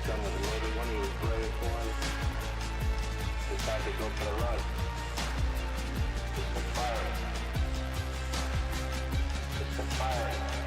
son was a Navy one. He was brave one. Decided to go for the run. Just for firing. Just for firing.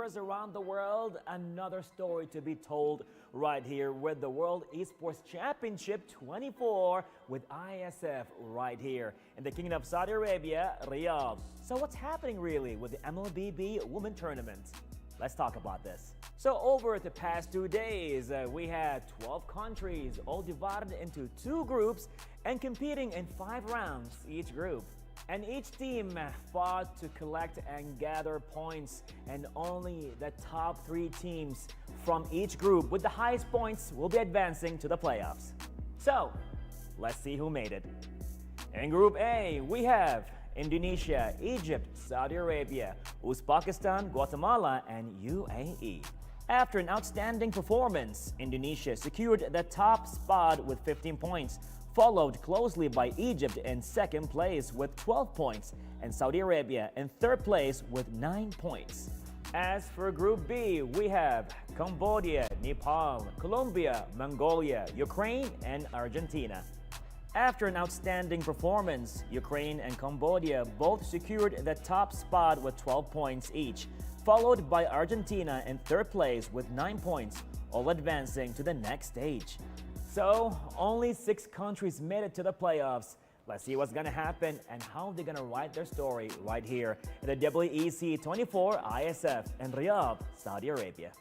Around the world, another story to be told right here with the World Esports Championship 24 with IESF right here in the Kingdom of Saudi Arabia, Riyadh. So what's happening really with the MLBB Women Tournament? Let's talk about this. So over the past 2 days, we had 12 countries all divided into 2 groups and competing in 5 rounds each group. And each team fought to collect and gather points, and only the top 3 teams from each group with the highest points will be advancing to the playoffs. So, let's see who made it. In Group A, we have Indonesia, Egypt, Saudi Arabia, Uzbekistan, Guatemala, and UAE. After an outstanding performance, Indonesia secured the top spot with 15 points, followed closely by Egypt in second place with 12 points and Saudi Arabia in third place with 9 points. As for Group B, we have Cambodia, Nepal, Colombia, Mongolia, Ukraine, and Argentina. After an outstanding performance, Ukraine and Cambodia both secured the top spot with 12 points each, followed by Argentina in third place with 9 points, all advancing to the next stage. So, only 6 countries made it to the playoffs. Let's see what's gonna happen and how they're gonna write their story right here in the WEC 24 ISF in Riyadh, Saudi Arabia.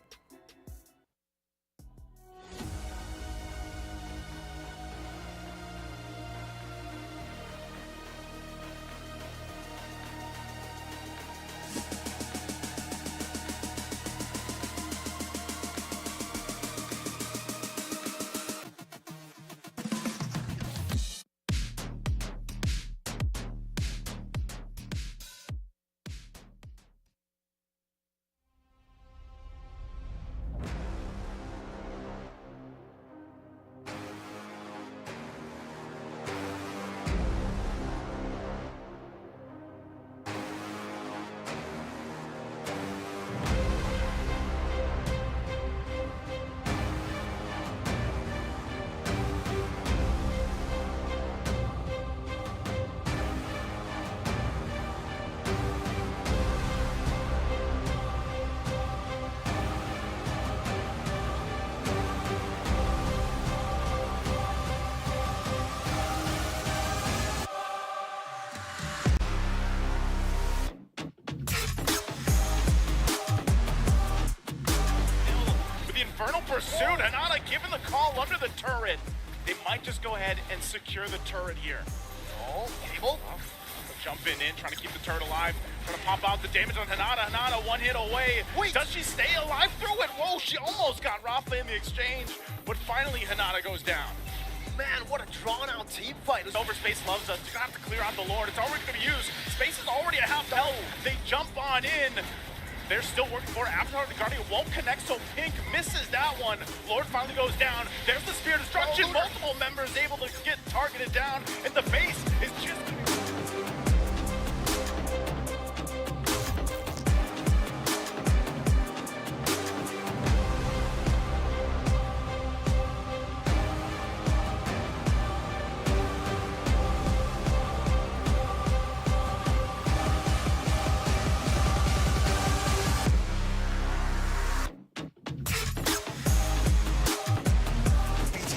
Infernal pursuit. Hanada given the call under the turret. They might just go ahead and secure the turret here. Oh, Cable jumping in, trying to keep the turret alive. Trying to pop out the damage on Hanada. Hanada 1 hit away. Wait, does she stay alive through it? Whoa, she almost got Rafa in the exchange. But finally Hanada goes down. Man, what a drawn-out team fight. Overspace loves us. You're gonna have to clear out the Lord. It's already gonna be used. Space is already a half health. They jump on in. They're still working for it. Avatar the Guardian won't connect, so Pink misses that one. Lord finally goes down. There's the Spear Destruction. Oh, multiple members able to get targeted down, and the base is just...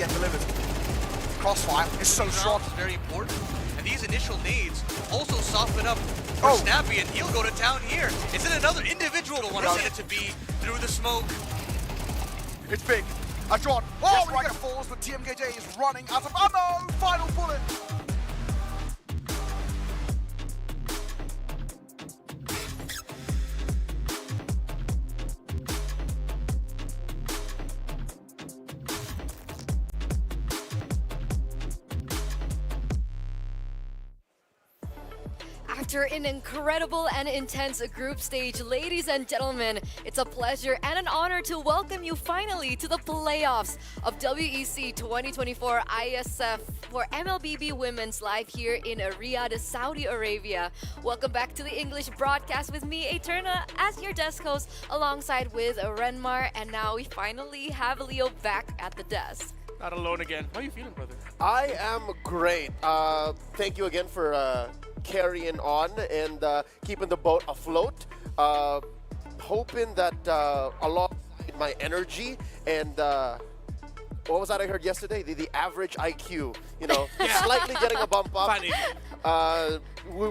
Delivered. Crossfire is so strong. Is very important, and these initial nades also soften up for Snappy, and he'll go to town here. Is it another individual to want it to be through the smoke? It's big. A drawn. Oh, Striker falls, but TMKJ is running out of ammo. Final bullet. After an incredible and intense group stage, ladies and gentlemen, it's a pleasure and an honor to welcome you finally to the playoffs of WEC 2024 ISF for MLBB Women's live here in Riyadh, Saudi Arabia. Welcome back to the English broadcast with me, Eterna, as your desk host, alongside with Renmar, and now we finally have Leo back at the desk. Not alone again. How are you feeling, brother? I am great. Thank you again for carrying on and keeping the boat afloat. hoping that alongside my energy and what was that I heard yesterday? The average IQ, you know, slightly getting a bump up. Funny.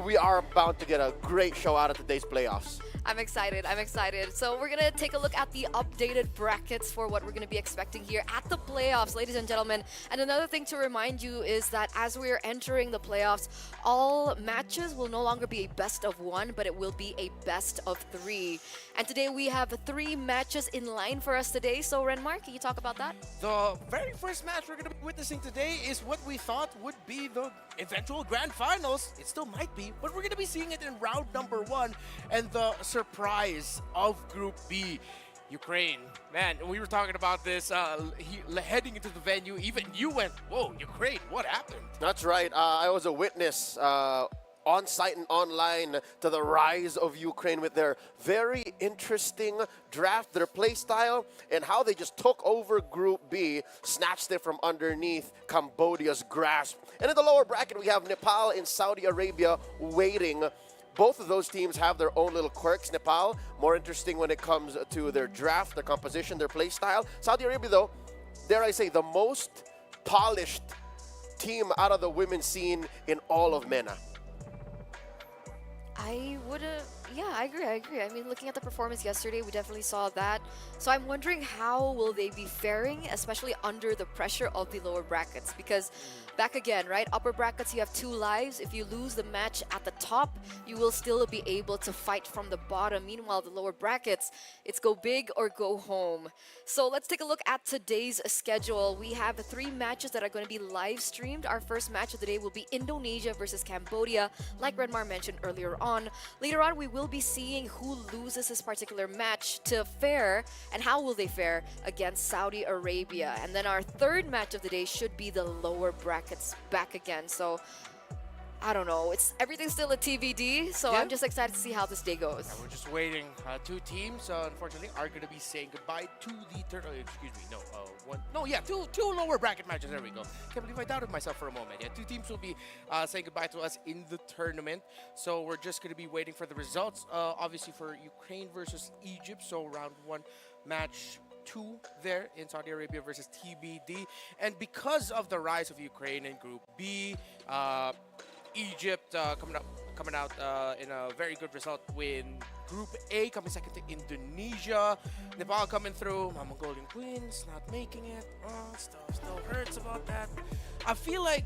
We are bound to get a great show out of today's playoffs. I'm excited. I'm excited. So we're going to take a look at the updated brackets for what we're going to be expecting here at the playoffs, ladies and gentlemen. And another thing to remind you is that as we're entering the playoffs, all matches will no longer be a best of one, but it will be a best of three. And today we have 3 matches in line for us today. So Renmar, can you talk about that? The very first match we're going to be witnessing today is what we thought would be the eventual grand finals. It still might be, but we're going to be seeing it in round number 1. And the surprise of Group B, Ukraine. Man, we were talking about this heading into the venue. Even you went, whoa, Ukraine, what happened? That's right. I was a witness on site and online to the rise of Ukraine with their very interesting draft, their play style, and how they just took over Group B, snatched it from underneath Cambodia's grasp. And in the lower bracket, we have Nepal and Saudi Arabia waiting. Both of those teams have their own little quirks. Nepal, more interesting when it comes to their draft, their composition, their play style. Saudi Arabia, though, dare I say, the most polished team out of the women's scene in all of MENA. I would yeah, I agree. I mean, looking at the performance yesterday, we definitely saw that. So I'm wondering how will they be faring, especially under the pressure of the lower brackets? Because back again, right? Upper brackets, you have 2 lives. If you lose the match at the top, you will still be able to fight from the bottom. Meanwhile, the lower brackets, it's go big or go home. So let's take a look at today's schedule. We have 3 matches that are going to be live streamed. Our first match of the day will be Indonesia versus Cambodia, like Renmar mentioned earlier on. Later on, we will be seeing who loses this particular match to fare and how will they fare against Saudi Arabia. And then our third match of the day should be the lower brackets back again. So I don't know. Everything's still a TBD, so I'm just excited to see how this day goes. We're just waiting. 2 teams, unfortunately, are going to be saying goodbye to the third. Excuse me, no, two lower bracket matches. There we go. Can't believe I doubted myself for a moment. Yeah, 2 teams will be saying goodbye to us in the tournament. So we're just going to be waiting for the results. Obviously, for Ukraine versus Egypt. So round 1, match 2 there in Saudi Arabia versus TBD. And because of the rise of Ukraine in Group B, Egypt coming out in a very good result with Group A, coming second to Indonesia. Nepal coming through. My Mongolian Queens not making it. Still hurts about that. I feel like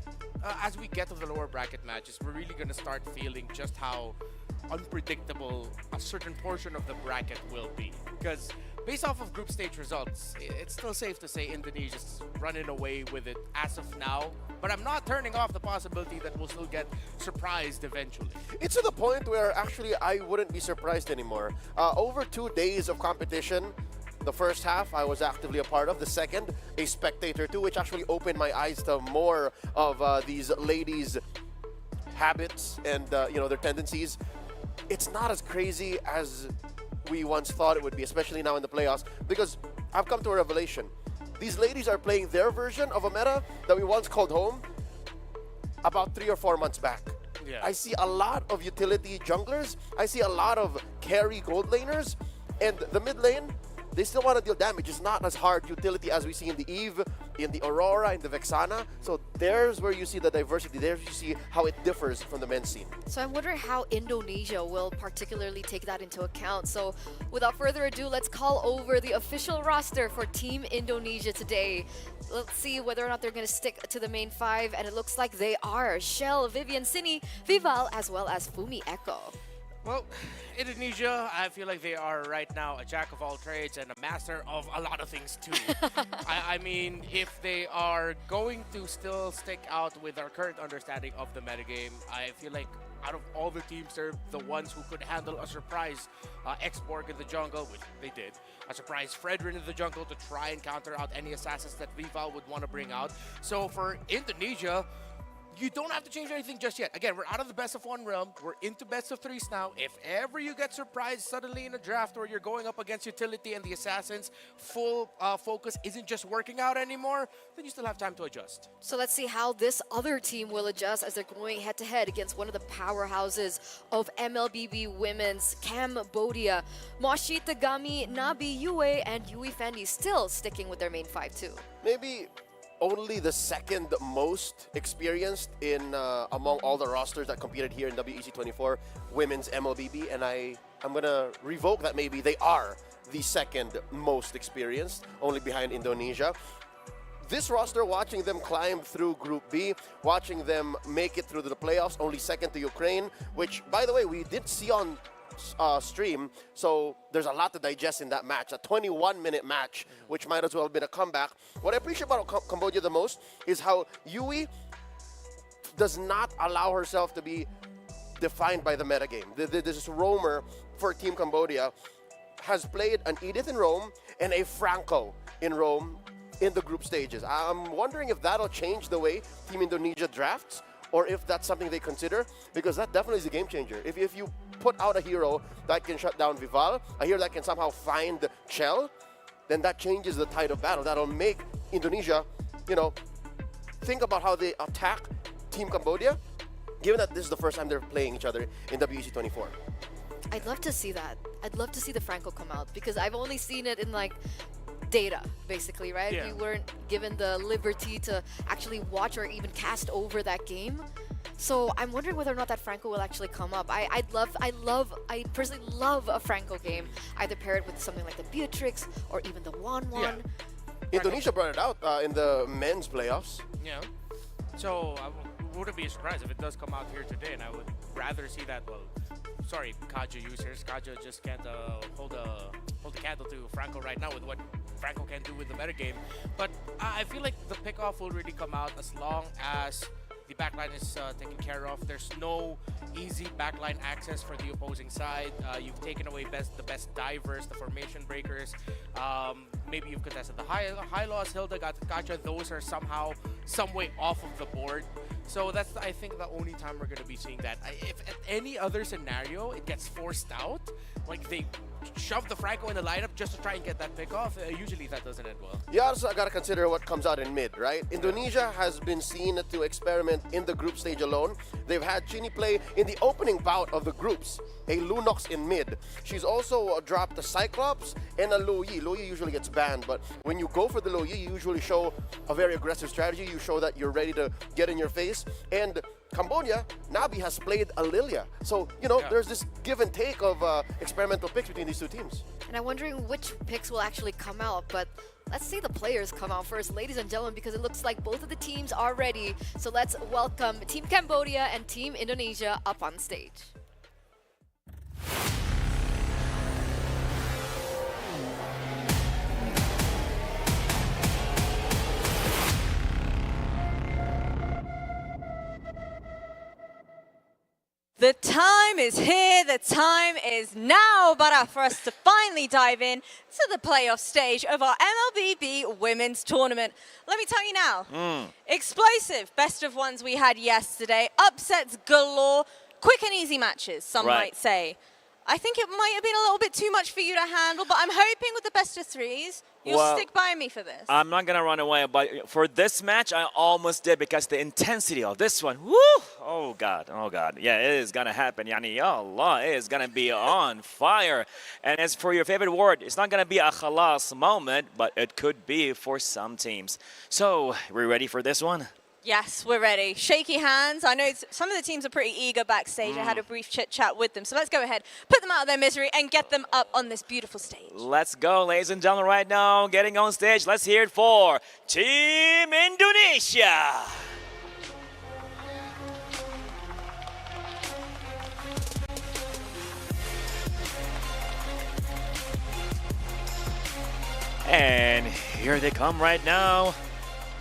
as we get to the lower bracket matches, we're really going to start feeling just how unpredictable a certain portion of the bracket will be. Because based off of group stage results, it's still safe to say Indonesia's running away with it as of now. But I'm not turning off the possibility that we'll still get surprised eventually. It's to the point where actually I wouldn't be surprised anymore. Over 2 days of competition, the first half I was actively a part of, the second a spectator too, which actually opened my eyes to more of these ladies' habits and their tendencies. It's not as crazy as we once thought it would be, especially now in the playoffs, because I've come to a revelation. These ladies are playing their version of a meta that we once called home about 3 or 4 months back. Yeah. I see a lot of utility junglers. I see a lot of carry gold laners. And the mid lane, they still want to deal damage. It's not as hard utility as we see in the Eve, in the Aurora, in the Vexana. So there's where you see the diversity. There's where you see how it differs from the men's scene. So I'm wondering how Indonesia will particularly take that into account. So without further ado, let's call over the official roster for Team Indonesia today. Let's see whether or not they're going to stick to the main 5. And it looks like they are. Shell, Vivian, Cini, Vival, as well as Fumi Echo. Well, Indonesia, I feel like they are right now a jack of all trades and a master of a lot of things too. I mean, if they are going to still stick out with our current understanding of the metagame, I feel like out of all the teams, they're the ones who could handle a surprise X-Borg in the jungle, which they did. A surprise Fredrin in the jungle to try and counter out any assassins that Vival would want to bring out. So for Indonesia, you don't have to change anything just yet. Again, we're out of the best of 1 realm. We're into best of 3s now. If ever you get surprised suddenly in a draft where you're going up against Utility and the Assassins, full focus isn't just working out anymore, then you still have time to adjust. So let's see how this other team will adjust as they're going head-to-head against one of the powerhouses of MLBB Women's, Cambodia. Moshi Tagami, Nabi Yue, and Yui Fendi still sticking with their main 5 too. Maybe only the second most experienced in among all the rosters that competed here in WEC 24 Women's MLBB, and I'm gonna revoke that. Maybe they are the second most experienced, only behind Indonesia. This roster, watching them climb through Group B, watching them make it through to the playoffs, only second to Ukraine, which, by the way, we did see on stream, so there's a lot to digest in that match. A 21-minute match, which might as well have been a comeback. What I appreciate about Cambodia the most is how Yui does not allow herself to be defined by the metagame. This roamer for Team Cambodia has played an Edith in Rome and a Franco in Rome in the group stages. I'm wondering if that'll change the way Team Indonesia drafts, or if that's something they consider, because that definitely is a game changer. If you put out a hero that can shut down Vival, a hero that can somehow find Chell, then that changes the tide of battle. That'll make Indonesia, think about how they attack Team Cambodia, given that this is the first time they're playing each other in WEC 24. I'd love to see that. I'd love to see the Franco come out because I've only seen it in data, basically, right? Yeah. We weren't given the liberty to actually watch or even cast over that game. So I'm wondering whether or not that Franco will actually come up. I personally love a Franco game. Either pair it with something like the Beatrix or even the Wan. Yeah. Indonesia brought it out in the men's playoffs. Yeah. So I wouldn't be surprised if it does come out here today, and I would rather see that. Well, sorry, Kaja users. Kaja just can't hold a candle to Franco right now with what Franco can do with the metagame. But I feel like the pickoff will really come out as long as the backline is taken care of. There's no easy backline access for the opposing side. You've taken away the best divers, the formation breakers. Maybe you've contested the high loss, Hilda, Gotcha. Those are somehow some way off of the board. So that's, I think, the only time we're going to be seeing that. If at any other scenario it gets forced out, like they shove the Franco in the lineup just to try and get that pick off, usually that doesn't end well. You also got to consider what comes out in mid, right? Indonesia has been seen to experiment in the group stage alone. They've had Chini play in the opening bout of the groups, a Lunox in mid. She's also dropped the Cyclops and a Lo Yi. Lo Yi usually gets banned, but when you go for the Lo Yi, you usually show a very aggressive strategy. You show that you're ready to get in your face. And Cambodia, Nabi has played a Lilia. So, there's this give and take of experimental picks between these two teams. And I'm wondering which picks will actually come out, but let's see the players come out first, ladies and gentlemen, because it looks like both of the teams are ready. So let's welcome Team Cambodia and Team Indonesia up on stage. The time is here, the time is now, Bara, for us to finally dive in to the playoff stage of our MLBB Women's Tournament. Let me tell you now, explosive best of ones we had yesterday, upsets galore, quick and easy matches, some might say. I think it might have been a little bit too much for you to handle, but I'm hoping with the best of threes, you'll stick by me for this. I'm not going to run away, but for this match, I almost did because the intensity of this one, woo! Oh, God. Oh, God. Yeah, it is going to happen. Yani, Allah, it is going to be on fire. And as for your favorite word, it's not going to be a khalas moment, but it could be for some teams. So, we're ready for this one? Yes, we're ready. Shaky hands. I know some of the teams are pretty eager backstage. I had a brief chit-chat with them. So let's go ahead, put them out of their misery, and get them up on this beautiful stage. Let's go, ladies and gentlemen, right now. Getting on stage. Let's hear it for Team Indonesia. And here they come right now.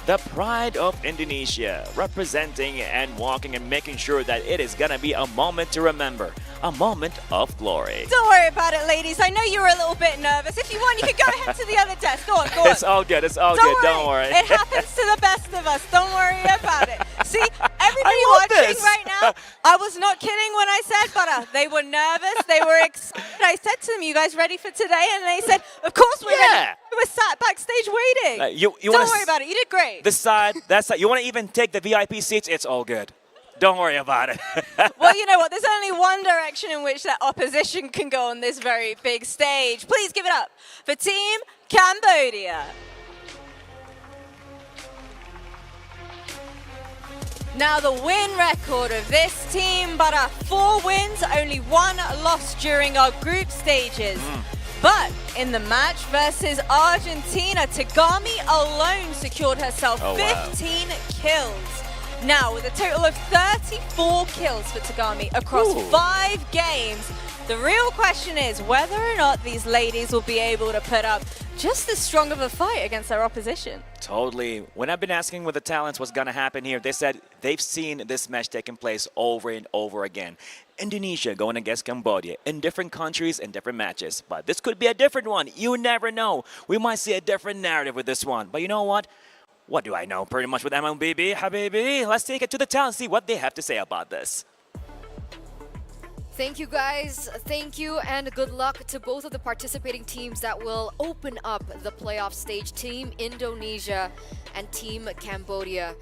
The pride of Indonesia, representing and walking and making sure that it is going to be a moment to remember, a moment of glory. Don't worry about it, ladies. I know you were a little bit nervous. If you want, you could go ahead to the other desk. Go on, go on. It's all good. It's all good. Don't worry. It happens to the best of us. Don't worry about it. See, everybody I love watching this. right now, I was not kidding when I said, but they were nervous. They were excited. I said to them, "You guys ready for today?" And they said, "Of course we're ready." We were sat backstage waiting. You Don't wanna worry about it. You did great. This side, that side. You want to even take the VIP seats? It's all good. Don't worry about it. Well, you know what? There's only one direction in which that opposition can go on this very big stage. Please give it up for Team Cambodia. Now the win record of this team, but 4 wins, only 1 loss during our group stages. But in the match versus Argentina, Tagami alone secured herself 15 kills. Now, with a total of 34 kills for Tagami across 5 games, the real question is whether or not these ladies will be able to put up just as strong of a fight against their opposition. Totally. When I've been asking with the talents what's going to happen here, they said they've seen this match taking place over and over again. Indonesia going against Cambodia in different countries and different matches. But this could be a different one. You never know. We might see a different narrative with this one. But you know what? What do I know pretty much with MLBB, Habibi? Let's take it to the town, see what they have to say about this. Thank you guys, thank you, and good luck to both of the participating teams that will open up the playoff stage, Team Indonesia and Team Cambodia.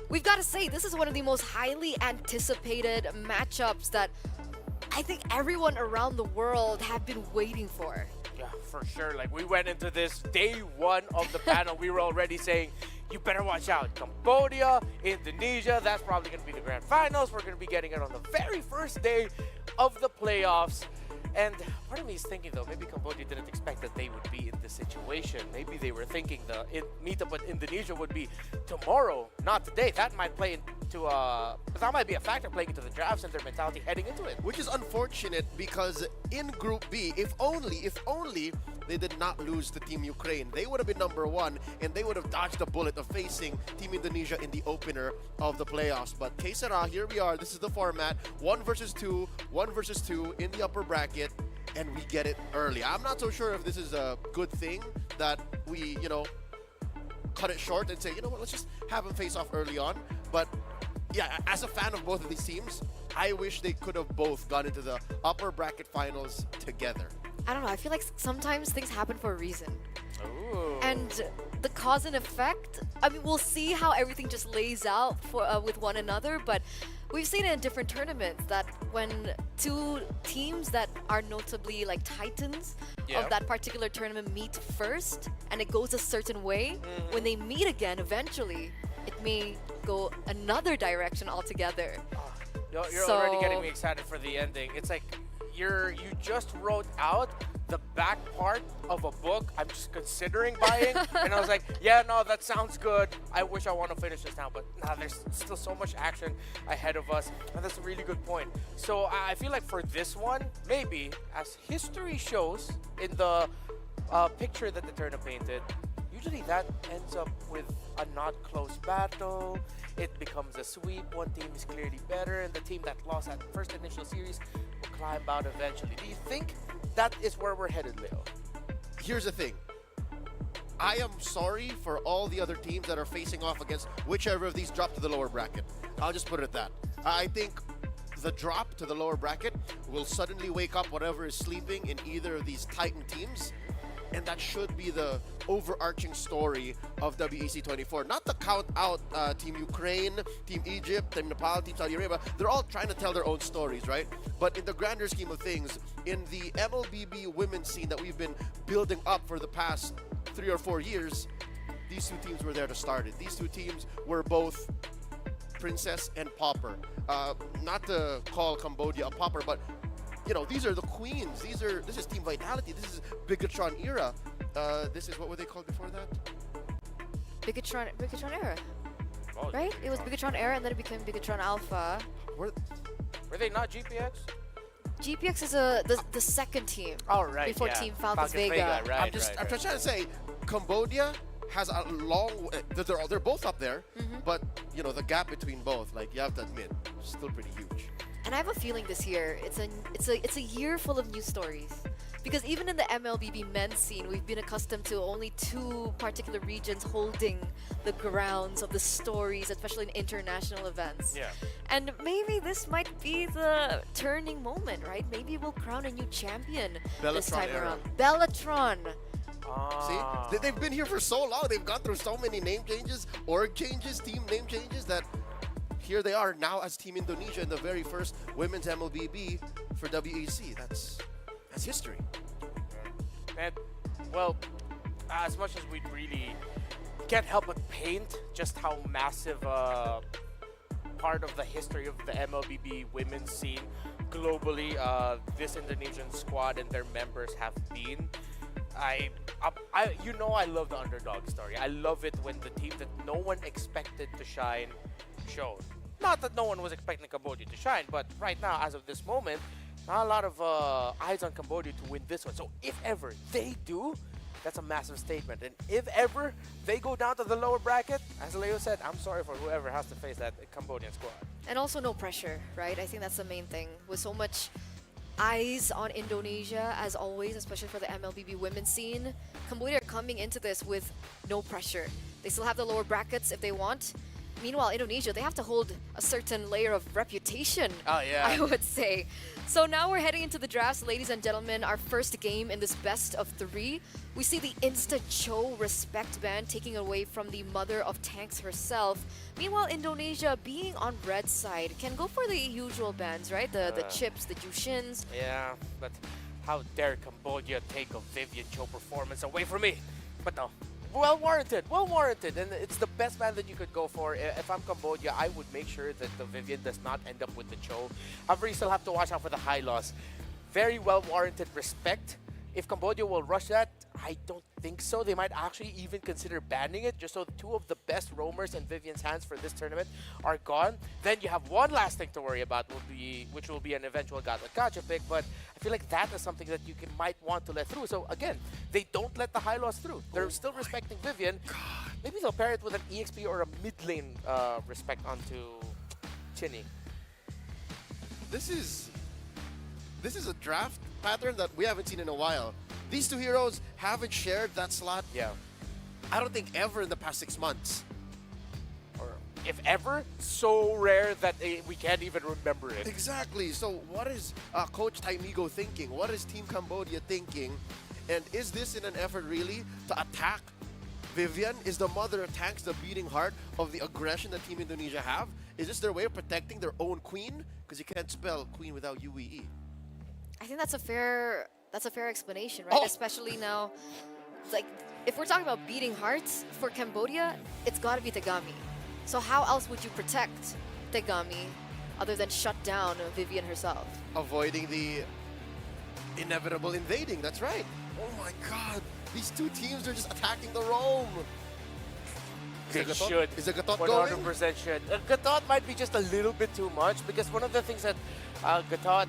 We've got to say, this is one of the most highly anticipated matchups that I think everyone around the world have been waiting for. Yeah, for sure. Like, we went into this day 1 of the panel. We were already saying, you better watch out. Cambodia, Indonesia, that's probably going to be the grand finals. We're going to be getting it on the very first day of the playoffs. And part of me is thinking, though, maybe Cambodia didn't expect that they would be in this situation. Maybe they were thinking the meetup with Indonesia would be tomorrow, not today. That might play into that might be a factor playing into the drafts and their mentality heading into it. Which is unfortunate because in Group B, if only they did not lose to Team Ukraine, they would have been #1 and they would have dodged the bullet of facing Team Indonesia in the opener of the playoffs. But que sera, here we are. This is the format: 1 versus 2, 1 versus 2 in the upper bracket, and we get it early. I'm not so sure if this is a good thing that we, cut it short and say, you know what, let's just have them face off early on. But yeah, as a fan of both of these teams, I wish they could have both gone into the upper bracket finals together. I don't know, I feel like sometimes things happen for a reason. Ooh. And the cause and effect, I mean, we'll see how everything just lays out for with one another, but we've seen it in different tournaments that when 2 teams that are notably like titans of that particular tournament meet first and it goes a certain way, when they meet again eventually, it may go another direction altogether. You're already getting me excited for the ending. It's like you just wrote out the back part of a book I'm just considering buying, and I was like, yeah, no, that sounds good. I wish I want to finish this now, but there's still so much action ahead of us, and that's a really good point. So I feel like for this one, maybe as history shows in the picture that the tournament painted, usually that ends up with a not close battle. It becomes a sweep. One team is clearly better, and the team that lost that first initial series will climb out eventually. Do you think that is where we're headed, Leo? Here's the thing. I am sorry for all the other teams that are facing off against whichever of these drop to the lower bracket. I'll just put it at that. I think the drop to the lower bracket will suddenly wake up whatever is sleeping in either of these Titan teams. And that should be the overarching story of WEC 24. Not to count out Team Ukraine, Team Egypt, Team Nepal, Team Saudi Arabia. They're all trying to tell their own stories, right? But in the grander scheme of things, in the MLBB women's scene that we've been building up for the past 3 or 4 years, these 2 teams were there to start it. These 2 teams were both Princess and Pauper. Not to call Cambodia a pauper, but these are the queens. This is Team Vitality. This is Bigatron era. This is, what were they called before that? Bigatron era, Oh, right? It was Bigatron era, and then it became Bigatron Alpha. Were they not GPX? GPX is the second team. Oh, right. Before Team Falcons Vega. Right, I'm just trying to say, Cambodia has a long. They're both up there, but the gap between both, like, you have to admit, is still pretty huge. And I have a feeling this year it's a year full of new stories. Because even in the MLBB men's scene, we've been accustomed to only two particular regions holding the grounds of the stories, especially in international events. Yeah. And maybe this might be the turning moment, right? Maybe we'll crown a new champion this Bellatron time era. around. Bellatron. See, they've been here for so long. They've gone through so many name changes, org changes, team name changes that here they are now as Team Indonesia in the very first women's MLBB for WEC. That's history. And, well, as much as we really can't help but paint just how massive part of the history of the MLBB women's scene globally this Indonesian squad and their members have been, I love the underdog story. I love it when the team that no one expected to shine showed. Not that no one was expecting Cambodia to shine, but right now, as of this moment, not a lot of eyes on Cambodia to win this one. So if ever they do, that's a massive statement. And if ever they go down to the lower bracket, as Leo said, I'm sorry for whoever has to face that Cambodian squad. And also no pressure, right? I think that's the main thing. With so much eyes on Indonesia, as always, especially for the MLBB women's scene, Cambodia are coming into this with no pressure. They still have the lower brackets if they want. Meanwhile, Indonesia, they have to hold a certain layer of reputation, Oh, yeah. I would say. So now we're heading into the drafts, ladies and gentlemen. Our first game in this best of three. We see the Insta-Cho respect band taking away from the mother of tanks herself. Meanwhile, Indonesia, being on red side, can go for the usual bans, right? The chips, the Jushins. Yeah, but how dare Cambodia take a Vivian Cho performance away from me? But no, well warranted, and it's the best ban that you could go for. If I'm Cambodia, I would make sure that the Vivian does not end up with the Cho. However, you still have to watch out for the high loss. Very well warranted respect. If Cambodia will rush that, I don't think so. They might actually even consider banning it, just so two of the best roamers in Vivian's hands for this tournament are gone. Then you have one last thing to worry about, which will be an eventual Gacha pick, but I feel like that is something that you might want to let through. So again, they don't let the high loss through. They're still respecting Vivian. Maybe they'll pair it with an EXP or a mid lane respect onto Chinny. This is a draft pattern that we haven't seen in a while. These two heroes haven't shared that slot. Yeah. I don't think ever in the past 6 months. Or if ever, so rare that we can't even remember it. Exactly. So what is Coach Taimigo thinking? What is Team Cambodia thinking? And is this in an effort really to attack Vivian? Is the mother of tanks the beating heart of the aggression that Team Indonesia have? Is this their way of protecting their own queen? Because you can't spell queen without UEE. I think that's a fair explanation, right? Oh. Especially now, like, if we're talking about beating hearts for Cambodia, it's got to be Tegami. So how else would you protect Tegami other than shut down Vivian herself? Avoiding the inevitable invading, that's right. Oh my god, these two teams are just attacking the roam. They Is the should. Is the Gatot going? 100% should. Gatot might be just a little bit too much, because one of the things that Gatot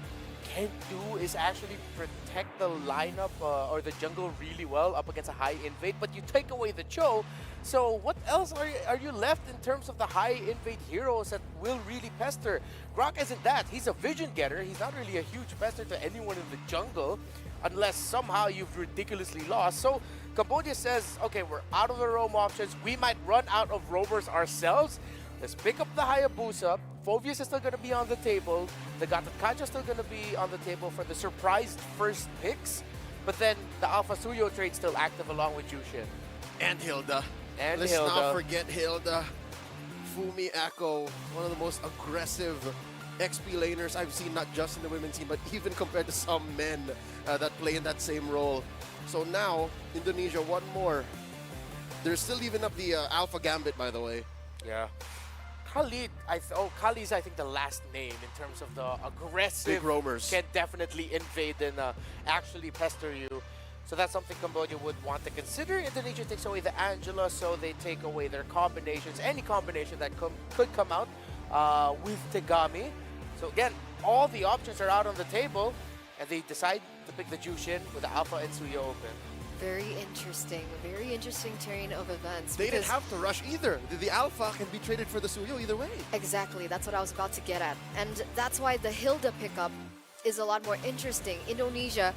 can do is actually protect the lineup or the jungle really well up against a high invade, but you take away the Cho, so what else are you left in terms of the high invade heroes that will really pester? Grok isn't that. He's a vision getter. He's not really a huge pester to anyone in the jungle unless somehow you've ridiculously lost. So Cambodia says, okay, we're out of the roam options. We might run out of roamers ourselves. Let's pick up the Hayabusa. Phoveus is still going to be on the table. The Gatot is still going to be on the table for the surprised first picks. But then the Alpha Suyo trade still active along with Jushin. And Hilda. And Let's Hilda. not forget Hilda. Fumi Echo, one of the most aggressive XP laners I've seen, not just in the women's team, but even compared to some men that play in that same role. So now, Indonesia, one more. They're still leaving up the Alpha Gambit, by the way. Yeah. Khalid, Khalid is I think the last name in terms of the aggressive. Big roamers. Can definitely invade and actually pester you. So that's something Cambodia would want to consider. Indonesia takes away the Angela, so they take away their combinations, any combination that could come out with Tegami. So again, all the options are out on the table, and they decide to pick the Jushin with the Alpha and Suyo open. Very interesting turn of events. They didn't because- have to rush either. The Alpha can be traded for the Suyo either way. Exactly, that's what I was about to get at. And that's why the Hilda pickup is a lot more interesting. Indonesia,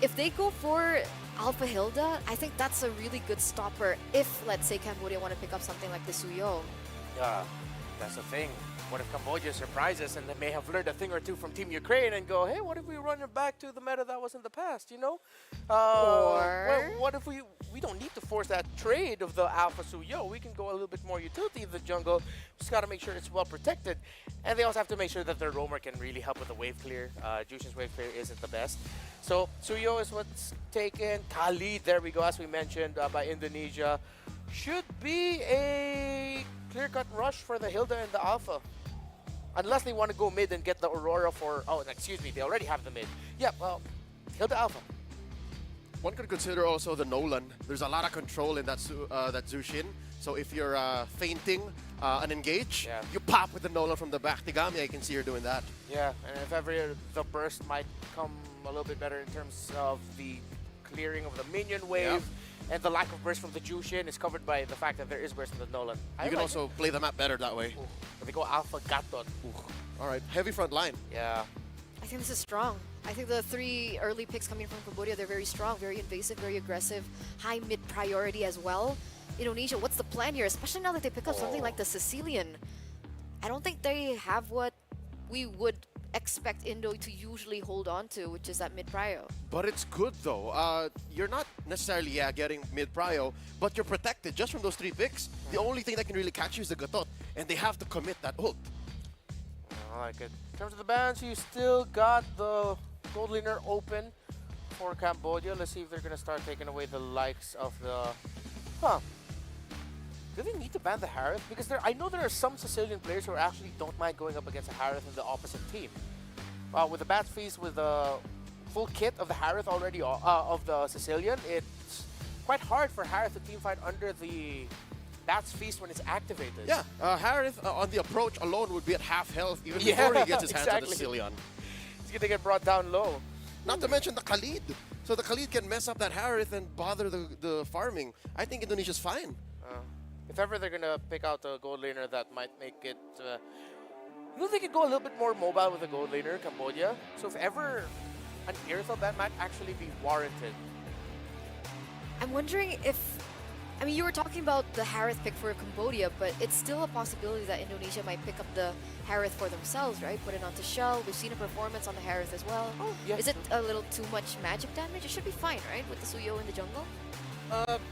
if they go for Alpha Hilda, I think that's a really good stopper if, let's say, Cambodia want to pick up something like the Suyo. Yeah, that's the thing. What if Cambodia surprises and they may have learned a thing or two from Team Ukraine and go, hey, what if we run it back to the meta that was in the past, you know? Or what if we don't need to force that trade of the Alpha Suyo. We can go a little bit more utility in the jungle. Just got to make sure it's well protected. And they also have to make sure that their roamer can really help with the wave clear. Jushin's wave clear isn't the best. So Suyo is what's taken. Khalid, there we go, as we mentioned, by Indonesia. Should be a clear-cut rush for the Hilda and the Alpha. Unless they want to go mid and get the Aurora for... Oh, excuse me, they already have the mid. Yeah, well, Hilda Alpha. One could consider also the Nolan. There's a lot of control in that Zushin. So if you're feinting an engage, you pop with the Nolan from the back. Tigami, I can see her doing that. Yeah, and if ever the burst might come a little bit better in terms of the clearing of the minion wave, and the lack of burst from the Jushin is covered by the fact that there is burst from the Nolan. You can also play the map better that way. But they go Alpha Gatot. All right, heavy front line. Yeah. I think this is strong. I think the 3 early picks coming from Cambodia, they're very strong, very invasive, very aggressive, high mid priority as well. Indonesia, what's the plan here? Especially now that they pick up something like the Sicilian. I don't think they have what we would expect Indo to usually hold on to, which is that mid prio. But it's good though. You're not necessarily getting mid prio, but you're protected just from those 3 picks. The only thing that can really catch you is the Gatot, and they have to commit that ult. I like it. In terms of the bans, you still got the gold laner open for Cambodia. Let's see if they're gonna start taking away the likes of the... Do they need to ban the Harith? Because I know there are some Sicilian players who actually don't mind going up against a Harith in the opposite team. With the Bats Feast, with the full kit of the Harith already, of the Sicilian, it's quite hard for Harith to teamfight under the Bats Feast when it's activated. Yeah, Harith on the approach alone would be at half health even before he gets his hands on the Sicilian. He's gonna get brought down low. Not to mention the Khalid. So the Khalid can mess up that Harith and bother the farming. I think Indonesia's fine. If ever they're gonna pick out a gold laner that might make it... you know, they could go a little bit more mobile with a gold laner, Cambodia. So if ever an Earthel ban might actually be warranted. I'm wondering if... I mean, you were talking about the Harith pick for Cambodia, but it's still a possibility that Indonesia might pick up the Harith for themselves, right? Put it onto Shell. We've seen a performance on the Harith as well. Oh, yeah. Is it a little too much magic damage? It should be fine, right? With the Suyo in the jungle?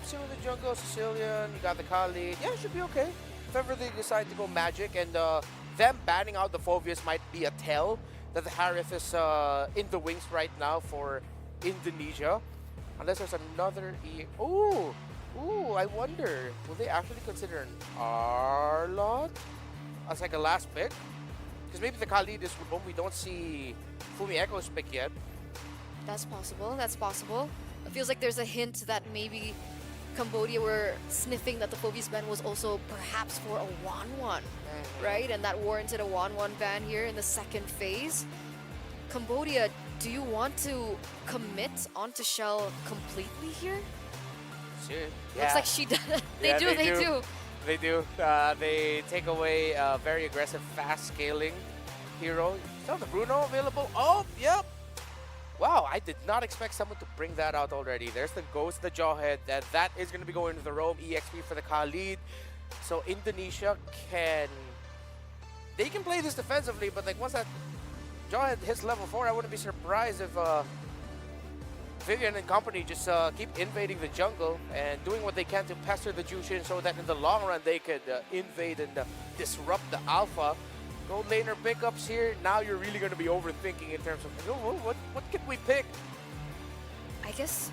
So in the jungle, Sicilian, you got the Khalid. Yeah, it should be okay. If ever they decide to go magic, and them banning out the Phobius might be a tell that the Harith is in the wings right now for Indonesia. Unless there's another Ooh, I wonder, will they actually consider an Arlot as like a last pick? Because maybe the Khalid is roam. We don't see Fumi Echo's pick yet. That's possible. That's possible. It feels like there's a hint that maybe Cambodia were sniffing that the Phobius ban was also perhaps for a 1-1, right? And that warranted a 1-1 ban here in the second phase. Cambodia, do you want to commit onto Shell completely here? Sure. Looks like she does. They do. They do. They take away a very aggressive, fast scaling hero. Still the Bruno available. Oh, yep. Wow, I did not expect someone to bring that out already. There's the Ghost, the Jawhead. That is going to be going to the Roam EXP for the Khalid. So Indonesia can play this defensively, but like once that Jawhead hits level 4, I wouldn't be surprised if Vivian and company just keep invading the jungle and doing what they can to pester the Jushin so that in the long run they could invade and disrupt the Alpha. Gold laner pickups here. Now you're really going to be overthinking in terms of what can we pick? I guess,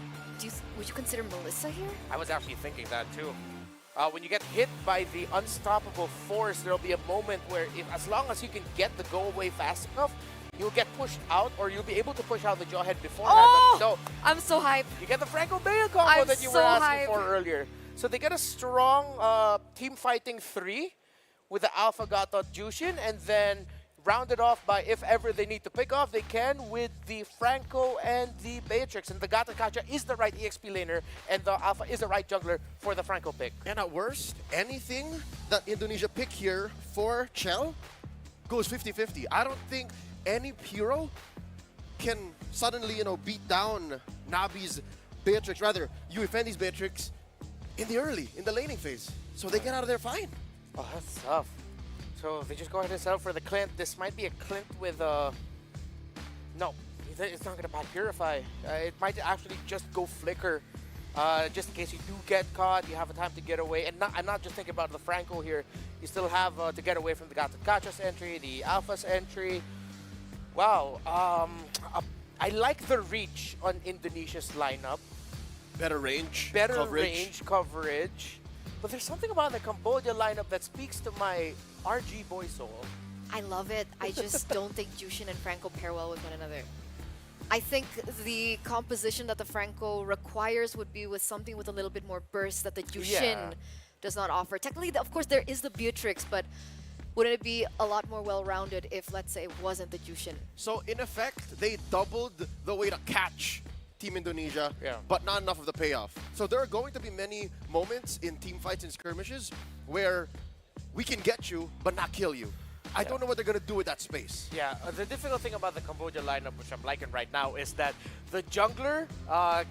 would you consider Melissa here? I was actually thinking that too. When you get hit by the unstoppable force, there'll be a moment where as long as you can get the go away fast enough, you'll get pushed out, or you'll be able to push out the Jawhead beforehand. Oh! But no, I'm so hyped. you get the Franco Bale combo that you were asking for earlier. So they get a strong team fighting 3 with the Alpha Gatot Jushin, and then rounded off by, if ever they need to pick off, they can with the Franco and the Beatrix. And the Gata Kacha is the right EXP laner, and the Alpha is the right jungler for the Franco pick. And at worst, anything that Indonesia pick here for Chell goes 50-50. I don't think any hero can suddenly, beat down Nabi's Beatrix, rather, you defend these Beatrix in the laning phase. So they get out of there fine. Oh, that's tough. So if they just go ahead and settle for the Clint, this might be a Clint with no, it's not gonna back Purify. It might actually just go Flicker. Just in case you do get caught, you have a time to get away. And I'm not just thinking about the Franco here. You still have to get away from the Gachas entry, the Alphas entry. Wow. I like the reach on Indonesia's lineup. Better range, Better coverage. range, coverage. But there's something about the Cambodia lineup that speaks to my RG boy soul. I love it. I just don't think Jushin and Franco pair well with one another. I think the composition that the Franco requires would be with something with a little bit more burst that the Jushin does not offer. Technically, of course, there is the Beatrix, but wouldn't it be a lot more well-rounded if, let's say, it wasn't the Jushin? So in effect, they doubled the way to catch Team Indonesia, but not enough of the payoff. So there are going to be many moments in team fights and skirmishes where we can get you, but not kill you. I don't know what they're going to do with that space. Yeah, the difficult thing about the Cambodia lineup, which I'm liking right now, is that the jungler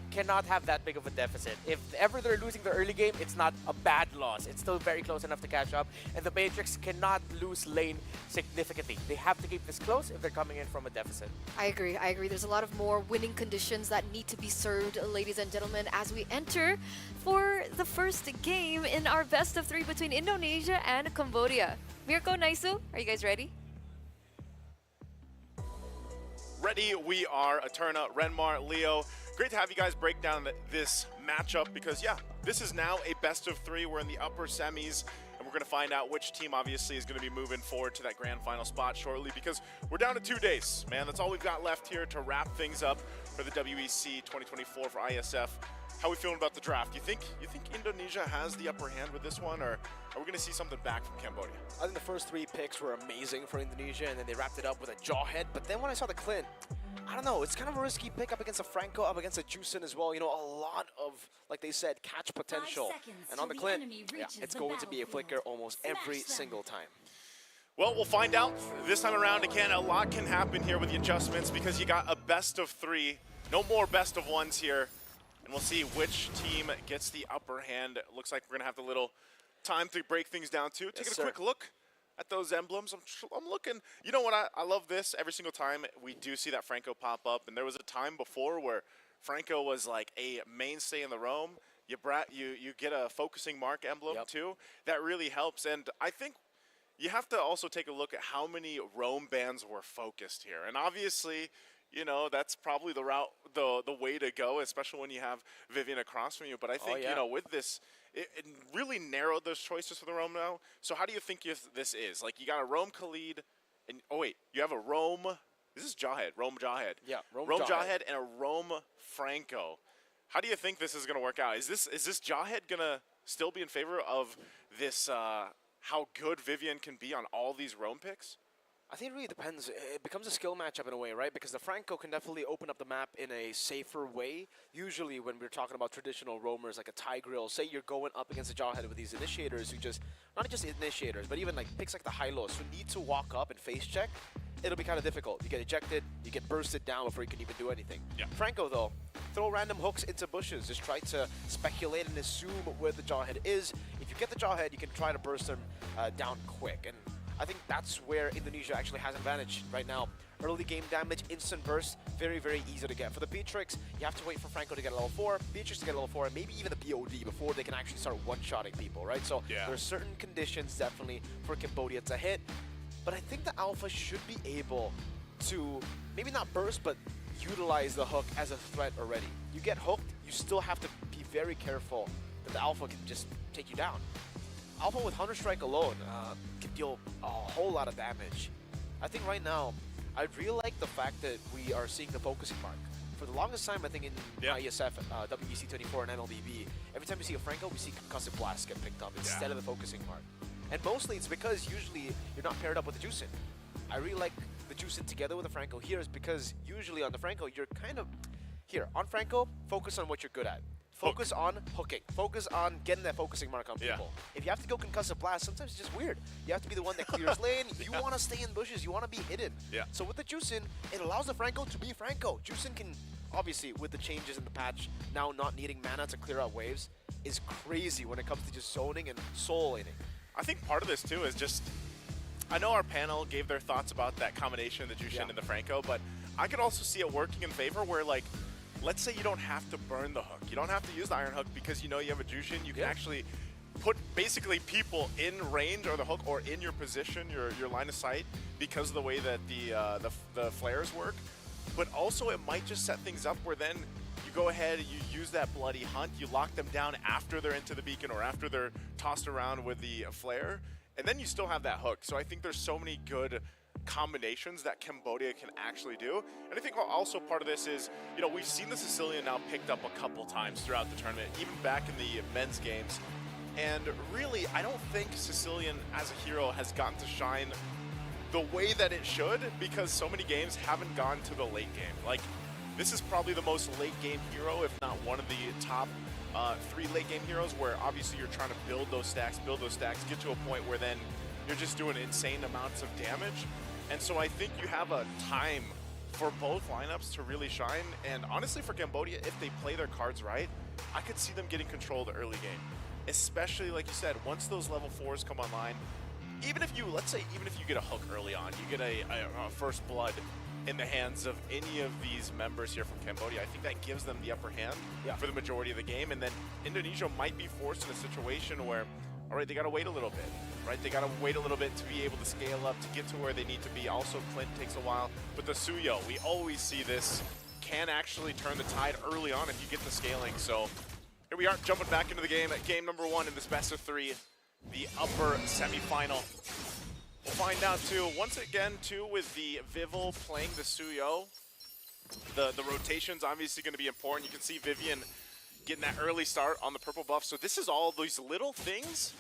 cannot have that big of a deficit. If ever they're losing the early game, it's not a bad loss. It's still very close enough to catch up. And the Matrix cannot lose lane significantly. They have to keep this close if they're coming in from a deficit. I agree. I agree. There's a lot of more winning conditions that need to be served, ladies and gentlemen, as we enter for the first game in our best of 3 between Indonesia and Cambodia. Mirko, Naisu, are you guys ready? Ready we are. Eterna, Renmar, Leo. Great to have you guys break down this matchup because, yeah, this is now a best of 3. We're in the upper semis, and we're going to find out which team, obviously, is going to be moving forward to that grand final spot shortly because we're down to 2 days, man. That's all we've got left here to wrap things up for the WEC 2024 for ISF. How are we feeling about the draft? You think Indonesia has the upper hand with this one, or are we going to see something back from Cambodia? I think the first 3 picks were amazing for Indonesia, and then they wrapped it up with a Jawhead. But then when I saw the Clint, I don't know, it's kind of a risky pick up against a Franco, up against a Juicin as well. You know, a lot of, like they said, catch potential. And on the Clint, it's going to be a flicker almost every single time. Well, we'll find out this time around. Again, a lot can happen here with the adjustments because you got a best of 3. No more best of 1s here. And we'll see which team gets the upper hand. It looks like we're going to have a little time to break things down, too. Taking a quick look at those emblems. I'm looking. You know what? I love this. Every single time we do see that Franco pop up. And there was a time before where Franco was like a mainstay in the roam. You get a focusing mark emblem, too. That really helps. And I think you have to also take a look at how many roam bans were focused here. And obviously, you know, that's probably the route, the way to go, especially when you have Vivian across from you. But I think, you know, with this, it really narrowed those choices for the roam now. So how do you think this is? Like, you got a roam Khalid, and, oh wait, you have a roam, this is Jawhead, roam Jawhead. Yeah, roam Jawhead and a roam Franco. How do you think this is going to work out? Is this Jawhead going to still be in favor of this, how good Vivian can be on all these roam picks? I think it really depends. It becomes a skill matchup in a way, right? Because the Franco can definitely open up the map in a safer way. Usually when we're talking about traditional roamers like a Tigreal, say you're going up against a Jawhead with these initiators who just, not just initiators, but even like picks like the Hylos who need to walk up and face check, it'll be kind of difficult. You get ejected, you get bursted down before you can even do anything. Yeah. Franco though, throw random hooks into bushes, just try to speculate and assume where the Jawhead is. If you get the Jawhead, you can try to burst them down quick. And I think that's where Indonesia actually has advantage right now. Early game damage, instant burst, very, very easy to get. For the Beatrix, you have to wait for Franco to get level 4, Beatrix to get level 4, and maybe even the BOD before they can actually start one-shotting people, right? So there are certain conditions definitely for Cambodia to hit. But I think the Alpha should be able to, maybe not burst, but utilize the hook as a threat already. You get hooked, you still have to be very careful that the Alpha can just take you down. Alpha with Hunter Strike alone can deal a whole lot of damage. I think right now, I really like the fact that we are seeing the focusing mark. For the longest time, I think in IESF, WEC 24, and MLBB, every time we see a Franco, we see Concussive Blast get picked up instead of the focusing mark. And mostly it's because usually you're not paired up with the Juicin. I really like the Juicin together with the Franco here is because usually on the Franco, you're kind of, here, on Franco, focus on what you're good at. Focus on hooking. Focus on getting that focusing mark on Yeah. people. If you have to go concussive blast, sometimes it's just weird. You have to be the one that clears lane. You want to stay in bushes. You want to be hidden. Yeah. So with the Juicin, it allows the Franco to be Franco. Juicin can, obviously, with the changes in the patch, now not needing mana to clear out waves, is crazy when it comes to just zoning and soul laning. I think part of this too is just, I know our panel gave their thoughts about that combination, the Jushin and the Franco, but I could also see it working in favor where, like, let's say you don't have to burn the hook. You don't have to use the Iron Hook because you know you have a Jushin. You can actually put basically people in range or the hook or in your position, your line of sight, because of the way that the flares work. But also it might just set things up where then you go ahead and you use that bloody hunt, you lock them down after they're into the beacon or after they're tossed around with the flare, and then you still have that hook. So I think there's so many good combinations that Cambodia can actually do. And I think also part of this is, you know, we've seen the Sicilian now picked up a couple times throughout the tournament, even back in the men's games. And really, I don't think Sicilian as a hero has gotten to shine the way that it should, because so many games haven't gone to the late game. Like, this is probably the most late game hero, if not one of the top 3 late game heroes, where obviously you're trying to build those stacks, get to a point where then you're just doing insane amounts of damage. And so I think you have a time for both lineups to really shine. And honestly, for Cambodia, if they play their cards right, I could see them getting control of the early game. Especially, like you said, once those level 4s come online, even if you, let's say, even if you get a hook early on, you get a first blood in the hands of any of these members here from Cambodia, I think that gives them the upper hand for the majority of the game. And then Indonesia might be forced in a situation where, all right, they got to wait a little bit, right? They got to wait a little bit to be able to scale up, to get to where they need to be. Also, Clint takes a while. But the Suyo, we always see this, can actually turn the tide early on if you get the scaling. So here we are, jumping back into the game at game number 1 in this best of 3, the upper semifinal. We'll find out too, once again too, with the Vival playing the Suyo, the rotation's obviously going to be important. You can see Vivian getting that early start on the purple buff. So this is all these little things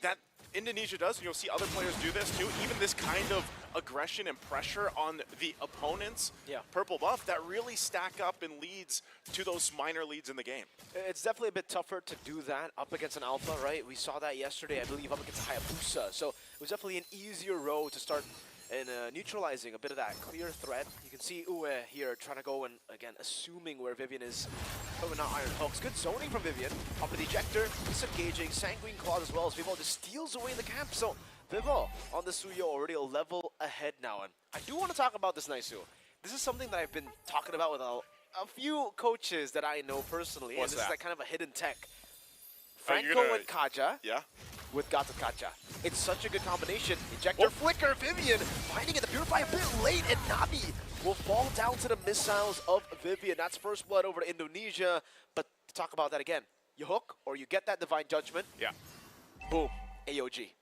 that Indonesia does. You'll see other players do this too. Even this kind of aggression and pressure on the opponent's purple buff that really stack up and leads to those minor leads in the game. It's definitely a bit tougher to do that up against an alpha, right? We saw that yesterday, I believe, up against Hayabusa. So it was definitely an easier road to start and neutralizing a bit of that clear threat. You can see Uwe here trying to go and, again, assuming where Vivian is. Oh, not Iron Hooks. Good zoning from Vivian. Up with the ejector, disengaging, Sanguine Claws as well as Vivo just steals away the camp. So Vivo on the Suyo already a level ahead now. And I do want to talk about this Naisu. This is something that I've been talking about with a few coaches that I know personally. What's and this that? is like kind of a hidden tech. Are you Franco gonna- and Kaja. Yeah? With Gata Kacha. It's such a good combination. Ejector, Flicker, Vivian finding it. The Purify a bit late, and Nabi will fall down to the missiles of Vivian. That's first blood over to Indonesia. But to talk about that again, you hook or you get that Divine Judgment. Yeah. Boom. AOG.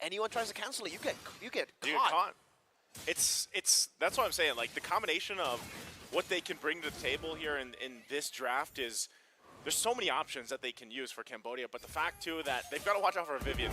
Anyone tries to cancel it, you get You get caught. caught. It's that's what I'm saying. Like, the combination of what they can bring to the table here in this draft is, there's so many options that they can use for Cambodia, but the fact too that they've got to watch out for Vivian.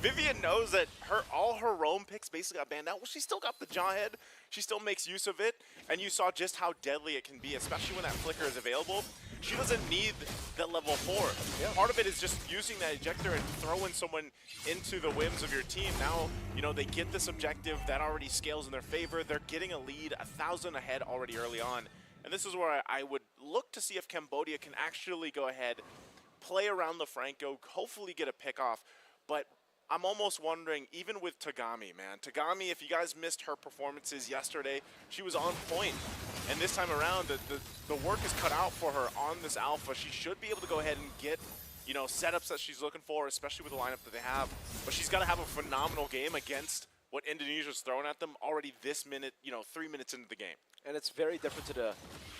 Vivian knows that all her roam picks basically got banned out. Well, she still got the Jawhead. She still makes use of it, and you saw just how deadly it can be, especially when that flicker is available. She doesn't need that level 4. Part of it is just using that ejector and throwing someone into the whims of your team. Now, you know, they get this objective that already scales in their favor. They're getting a lead, 1,000 ahead already early on. And this is where I would look to see if Cambodia can actually go ahead, play around the Franco, hopefully get a pick off. But I'm almost wondering, even with Tagami, man. Tagami, if you guys missed her performances yesterday, she was on point. And this time around, the work is cut out for her on this alpha. She should be able to go ahead and get, you know, setups that she's looking for, especially with the lineup that they have. But she's got to have a phenomenal game against what Indonesia's throwing at them already this minute, you know, 3 minutes into the game. And it's very different to the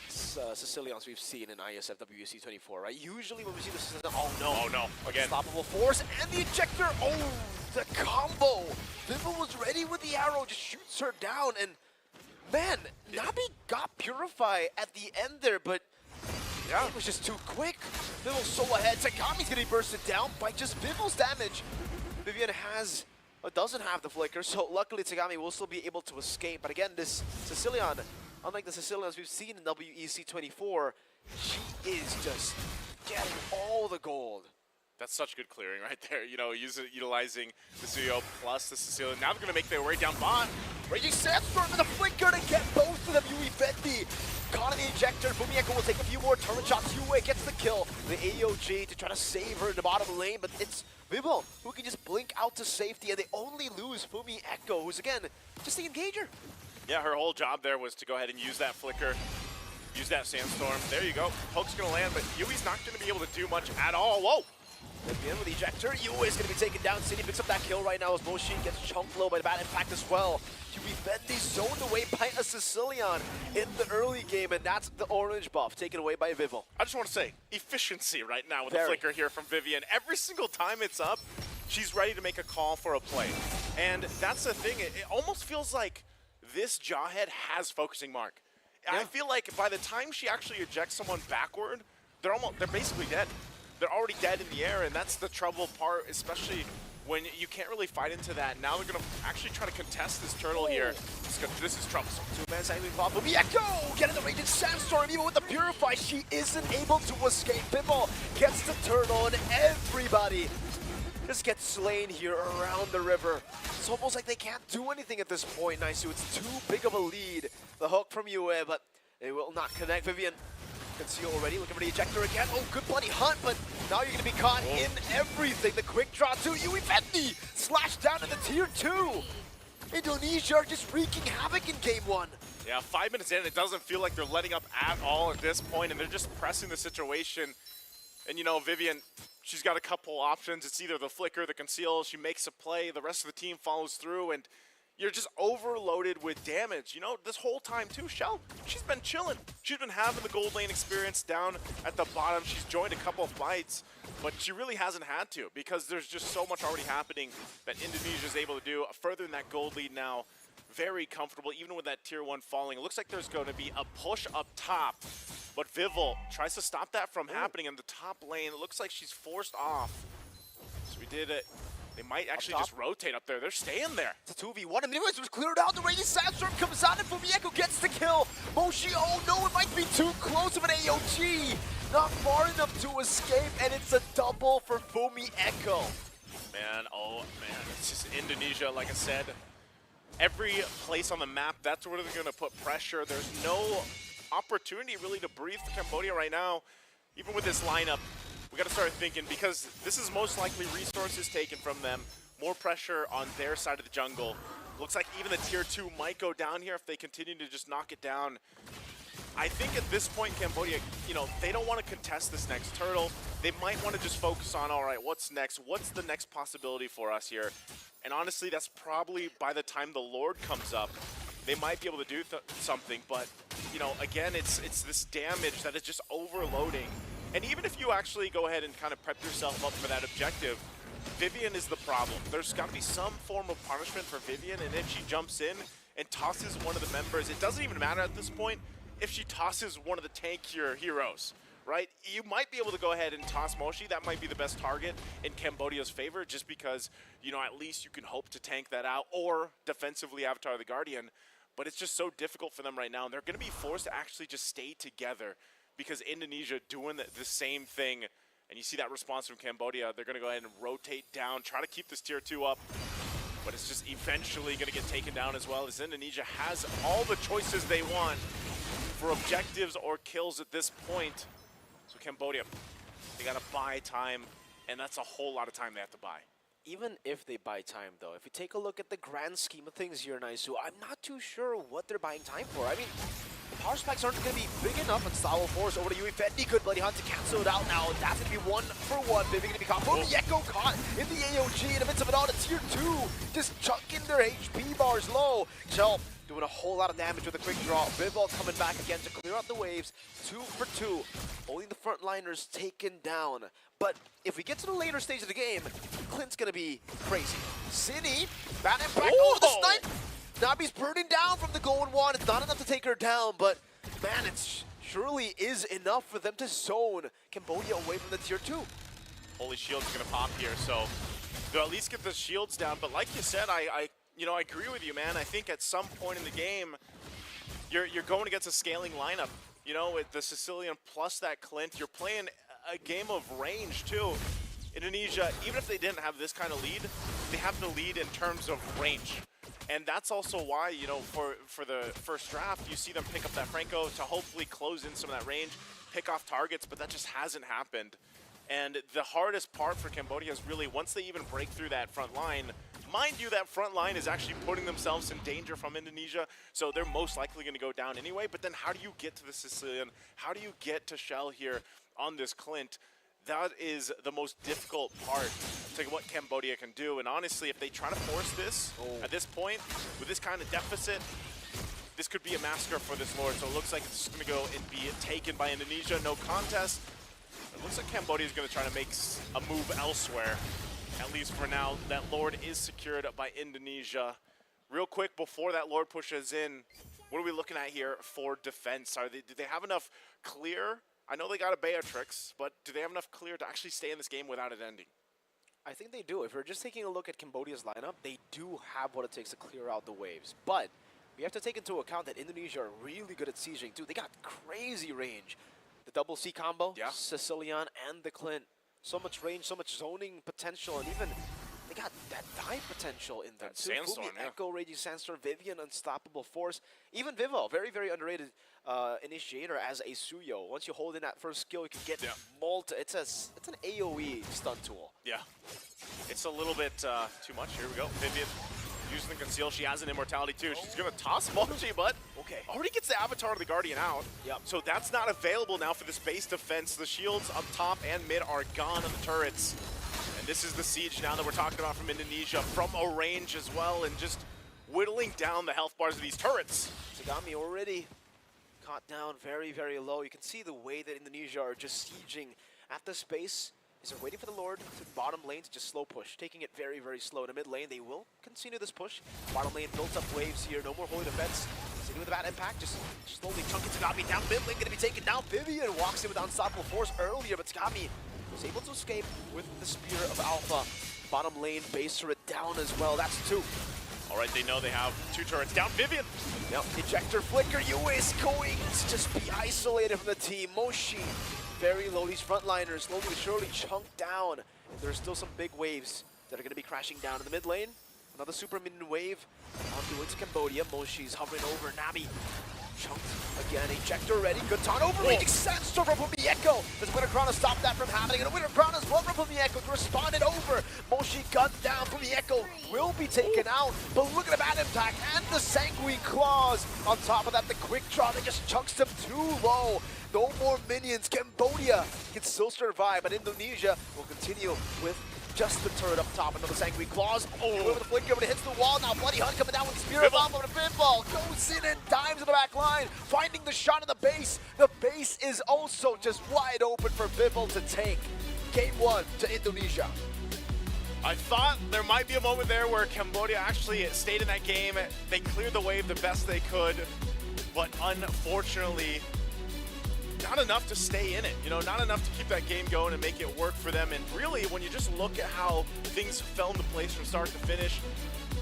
Sicilians we've seen in IESF WC 24, right? Usually when we see the Sicilian, oh no, again. Unstoppable force and the ejector, oh, the combo. Vivo was ready with the arrow, just shoots her down, and man, Nabi got Purify at the end there, but it was just too quick. Vivo's so ahead, Tagami's getting bursted down by just Vivo's damage. Vivian doesn't have the flicker, so luckily Tagami will still be able to escape. But again, this Sicilian, unlike the Sicilians we've seen in WEC 24, she is just getting all the gold. That's such good clearing right there. You know, utilizing the Suyo plus the Sicilian. Now they're going to make their way down bot. Raging Sandstorm with a flicker to get both of them. Yui Fendi caught in the ejector. Fumieko will take a few more turret shots. Yue gets the kill. The AOG to try to save her in the bottom lane, but it's Vivo who can just blink out to safety, and they only lose Fumieko, who's again just the engager. Yeah, her whole job there was to go ahead and use that flicker, use that Sandstorm. There you go. Poke's going to land, but Yui's not going to be able to do much at all. Whoa! At the end with the ejector, Yue is going to be taken down. City picks up that kill right now as Moshi gets chunked low by the bad impact as well. Yui Fendi zoned away by a Sicilian in the early game, and that's the orange buff taken away by Vivo. I just want to say, efficiency right now with Very. the flicker here from Vivian. Every single time it's up, she's ready to make a call for a play. And that's the thing, it almost feels like this Jawhead has focusing mark. Yeah. I feel like by the time she actually ejects someone backward, they're basically dead. They're already dead in the air, and that's the trouble part, especially when you can't really fight into that. Now they're going to actually try to contest this turtle here. This is troublesome. Two-man cycling bomb. Fumieko getting the Raging Sandstorm. Even with the Purify, she isn't able to escape. Pipple gets the turtle, and everybody just gets slain here around the river. It's almost like they can't do anything at this point, Naisu. It's too big of a lead. The hook from Yue, but they will not connect. Vivian Conceal already, looking for the ejector again. Oh, good bloody hunt, but now you're going to be caught in everything. The quick draw to Yui Fendi, slash down to the tier 2. Indonesia are just wreaking havoc in game 1. Yeah, 5 minutes in, it doesn't feel like they're letting up at all at this point, and they're just pressing the situation. And you know, Vivian, she's got a couple options. It's either the flicker, the conceal, she makes a play, the rest of the team follows through, and you're just overloaded with damage. You know, this whole time too, Shell, she's been chilling. She's been having the gold lane experience down at the bottom. She's joined a couple of fights, but she really hasn't had to because there's just so much already happening that Indonesia is able to do. Further in that gold lead now, very comfortable, even with that tier 1 falling. It looks like there's going to be a push up top, but Vival tries to stop that from happening in the top lane. It looks like she's forced off. So we did it. They might actually just rotate up there. They're staying there. It's a 2v1. And anyways, it was cleared out. The Raging Sandstorm comes out and Fumieko gets the kill. Moshi, oh no, it might be too close of an AOG. Not far enough to escape, and it's a double for Fumieko. Man, oh man, it's just Indonesia, like I said. Every place on the map, that's where they're going to put pressure. There's no opportunity really to breathe for Cambodia right now. Even with this lineup, we got to start thinking, because this is most likely resources taken from them, more pressure on their side of the jungle. Looks like even the tier 2 might go down here if they continue to just knock it down. I think at this point, Cambodia, you know, they don't want to contest this next turtle. They might want to just focus on, all right, what's next? What's the next possibility for us here? And honestly, that's probably by the time the Lord comes up, they might be able to do something. But, you know, again, it's this damage that is just overloading. And even if you actually go ahead and kind of prep yourself up for that objective, Vivian is the problem. There's got to be some form of punishment for Vivian, and if she jumps in and tosses one of the members, it doesn't even matter at this point if she tosses one of the tankier heroes, right? You might be able to go ahead and toss Moshi. That might be the best target in Cambodia's favor, just because, you know, at least you can hope to tank that out or defensively Avatar the Guardian. But it's just so difficult for them right now, and they're going to be forced to actually just stay together, because Indonesia doing the same thing, and you see that response from Cambodia. They're going to go ahead and rotate down, try to keep this tier 2 up, but it's just eventually going to get taken down as well, as Indonesia has all the choices they want for objectives or kills at this point. So Cambodia, they got to buy time, and that's a whole lot of time they have to buy. Even if they buy time, though, if you take a look at the grand scheme of things here, Naisu, I'm not too sure what they're buying time for. I mean, the power spikes aren't going to be big enough, and Style Force over to Yui Fendi. Good bloody hunt to cancel it out now. That's going to be 1-for-1. Vivi going to be caught. Fumieko caught in the AOG in the midst of it all. To tier 2, just chucking their HP bars low. Shell doing a whole lot of damage with a quick draw. Vival coming back again to clear out the waves. 2 for 2. Only the frontliners taken down. But if we get to the later stage of the game, Clint's going to be crazy. City, bad impact. Oh, the snipe! Nabi's burning down from the going one. It's not enough to take her down, but man, it surely is enough for them to zone Cambodia away from the tier 2. Holy Shield's going to pop here, so they'll at least get the shields down. But like you said, I agree with you, man. I think at some point in the game, you're going against a scaling lineup. You know, with the Sicilian plus that Clint, you're playing a game of range too. Indonesia, even if they didn't have this kind of lead, they have the lead in terms of range. And that's also why, you know, for the first draft, you see them pick up that Franco to hopefully close in some of that range, pick off targets, but that just hasn't happened. And the hardest part for Cambodia is really once they even break through that front line. Mind you, that front line is actually putting themselves in danger from Indonesia, so they're most likely going to go down anyway. But then how do you get to the Sicilian? How do you get to Shell here on this Clint? That is the most difficult part to what Cambodia can do. And honestly, if they try to force this at this point, with this kind of deficit, this could be a massacre for this Lord. So it looks like it's going to go and be taken by Indonesia. No contest. It looks like Cambodia is going to try to make a move elsewhere. At least for now, that Lord is secured by Indonesia. Real quick, before that Lord pushes in, what are we looking at here for defense? Do they have enough clear? I know they got a Beatrix, but do they have enough clear to actually stay in this game without it ending? I think they do. If we're just taking a look at Cambodia's lineup, they do have what it takes to clear out the waves. But we have to take into account that Indonesia are really good at sieging too. They got crazy range. The double C combo, Sicilian and the Clint. So much range, so much zoning potential, and even they got that dive potential in there too. Sandstorm, Echo, Raging Sandstorm, Vivian, Unstoppable Force. Even Vivo, very, very underrated initiator as a Suyo. Once you hold in that first skill, you can get multi. It's an AoE stun tool. Yeah. It's a little bit too much. Here we go. Vivian using the conceal. She has an immortality too. She's going to toss Mochi, but already gets the Avatar of the Guardian out. So that's not available now for this base defense. The shields up top and mid are gone on the turrets. And this is the siege now that we're talking about from Indonesia, from a range as well, and just whittling down the health bars of these turrets. Sagami already caught down very, very low. You can see the way that Indonesia are just sieging at the space. They're waiting for the Lord to bottom lane to just slow push, taking it very, very slow. In the mid lane, they will continue this push. Bottom lane built up waves here, no more holy defense. Continue with the bad impact, just slowly chunking Tagami down. Mid lane gonna be taken down. Vivian walks in with Unstoppable Force earlier, but Tagami was able to escape with the Spear of Alpha. Bottom lane base turret down as well. That's two. All right, they know they have two turrets down. Vivian. Yep, ejector flicker. US going to just be isolated from the team. Moshi very low. These frontliners slowly but surely chunked down. And there's still some big waves that are going to be crashing down in the mid lane. Another super minion wave onto into Cambodia. Moshi's hovering over. Nabi chunked again. Ejector ready. Good ton over. Raging Sandstorm from Mieko. Does Winter Crown to stop that from happening? And a Winter Crown as well from Mieko to respond it over. Moshi gunned down from Mieko. Will be taken out. But look at the bad impact and the Sanguine Claws. On top of that, the quick draw. They just chunks them too low. No more minions. Cambodia can still survive, but Indonesia will continue with just the turret up top. Another Sanguine Claws. With the flicker, but it hits the wall. Now Bloody Hunt coming down with the Spear of Alpha, but a pinball goes in and dives in the back line, finding the shot in the base. The base is also just wide open for Vival to take. Game 1 to Indonesia. I thought there might be a moment there where Cambodia actually stayed in that game. They cleared the wave the best they could, but unfortunately, not enough to stay in it, you know, not enough to keep that game going and make it work for them. And really, when you just look at how things fell into place from start to finish,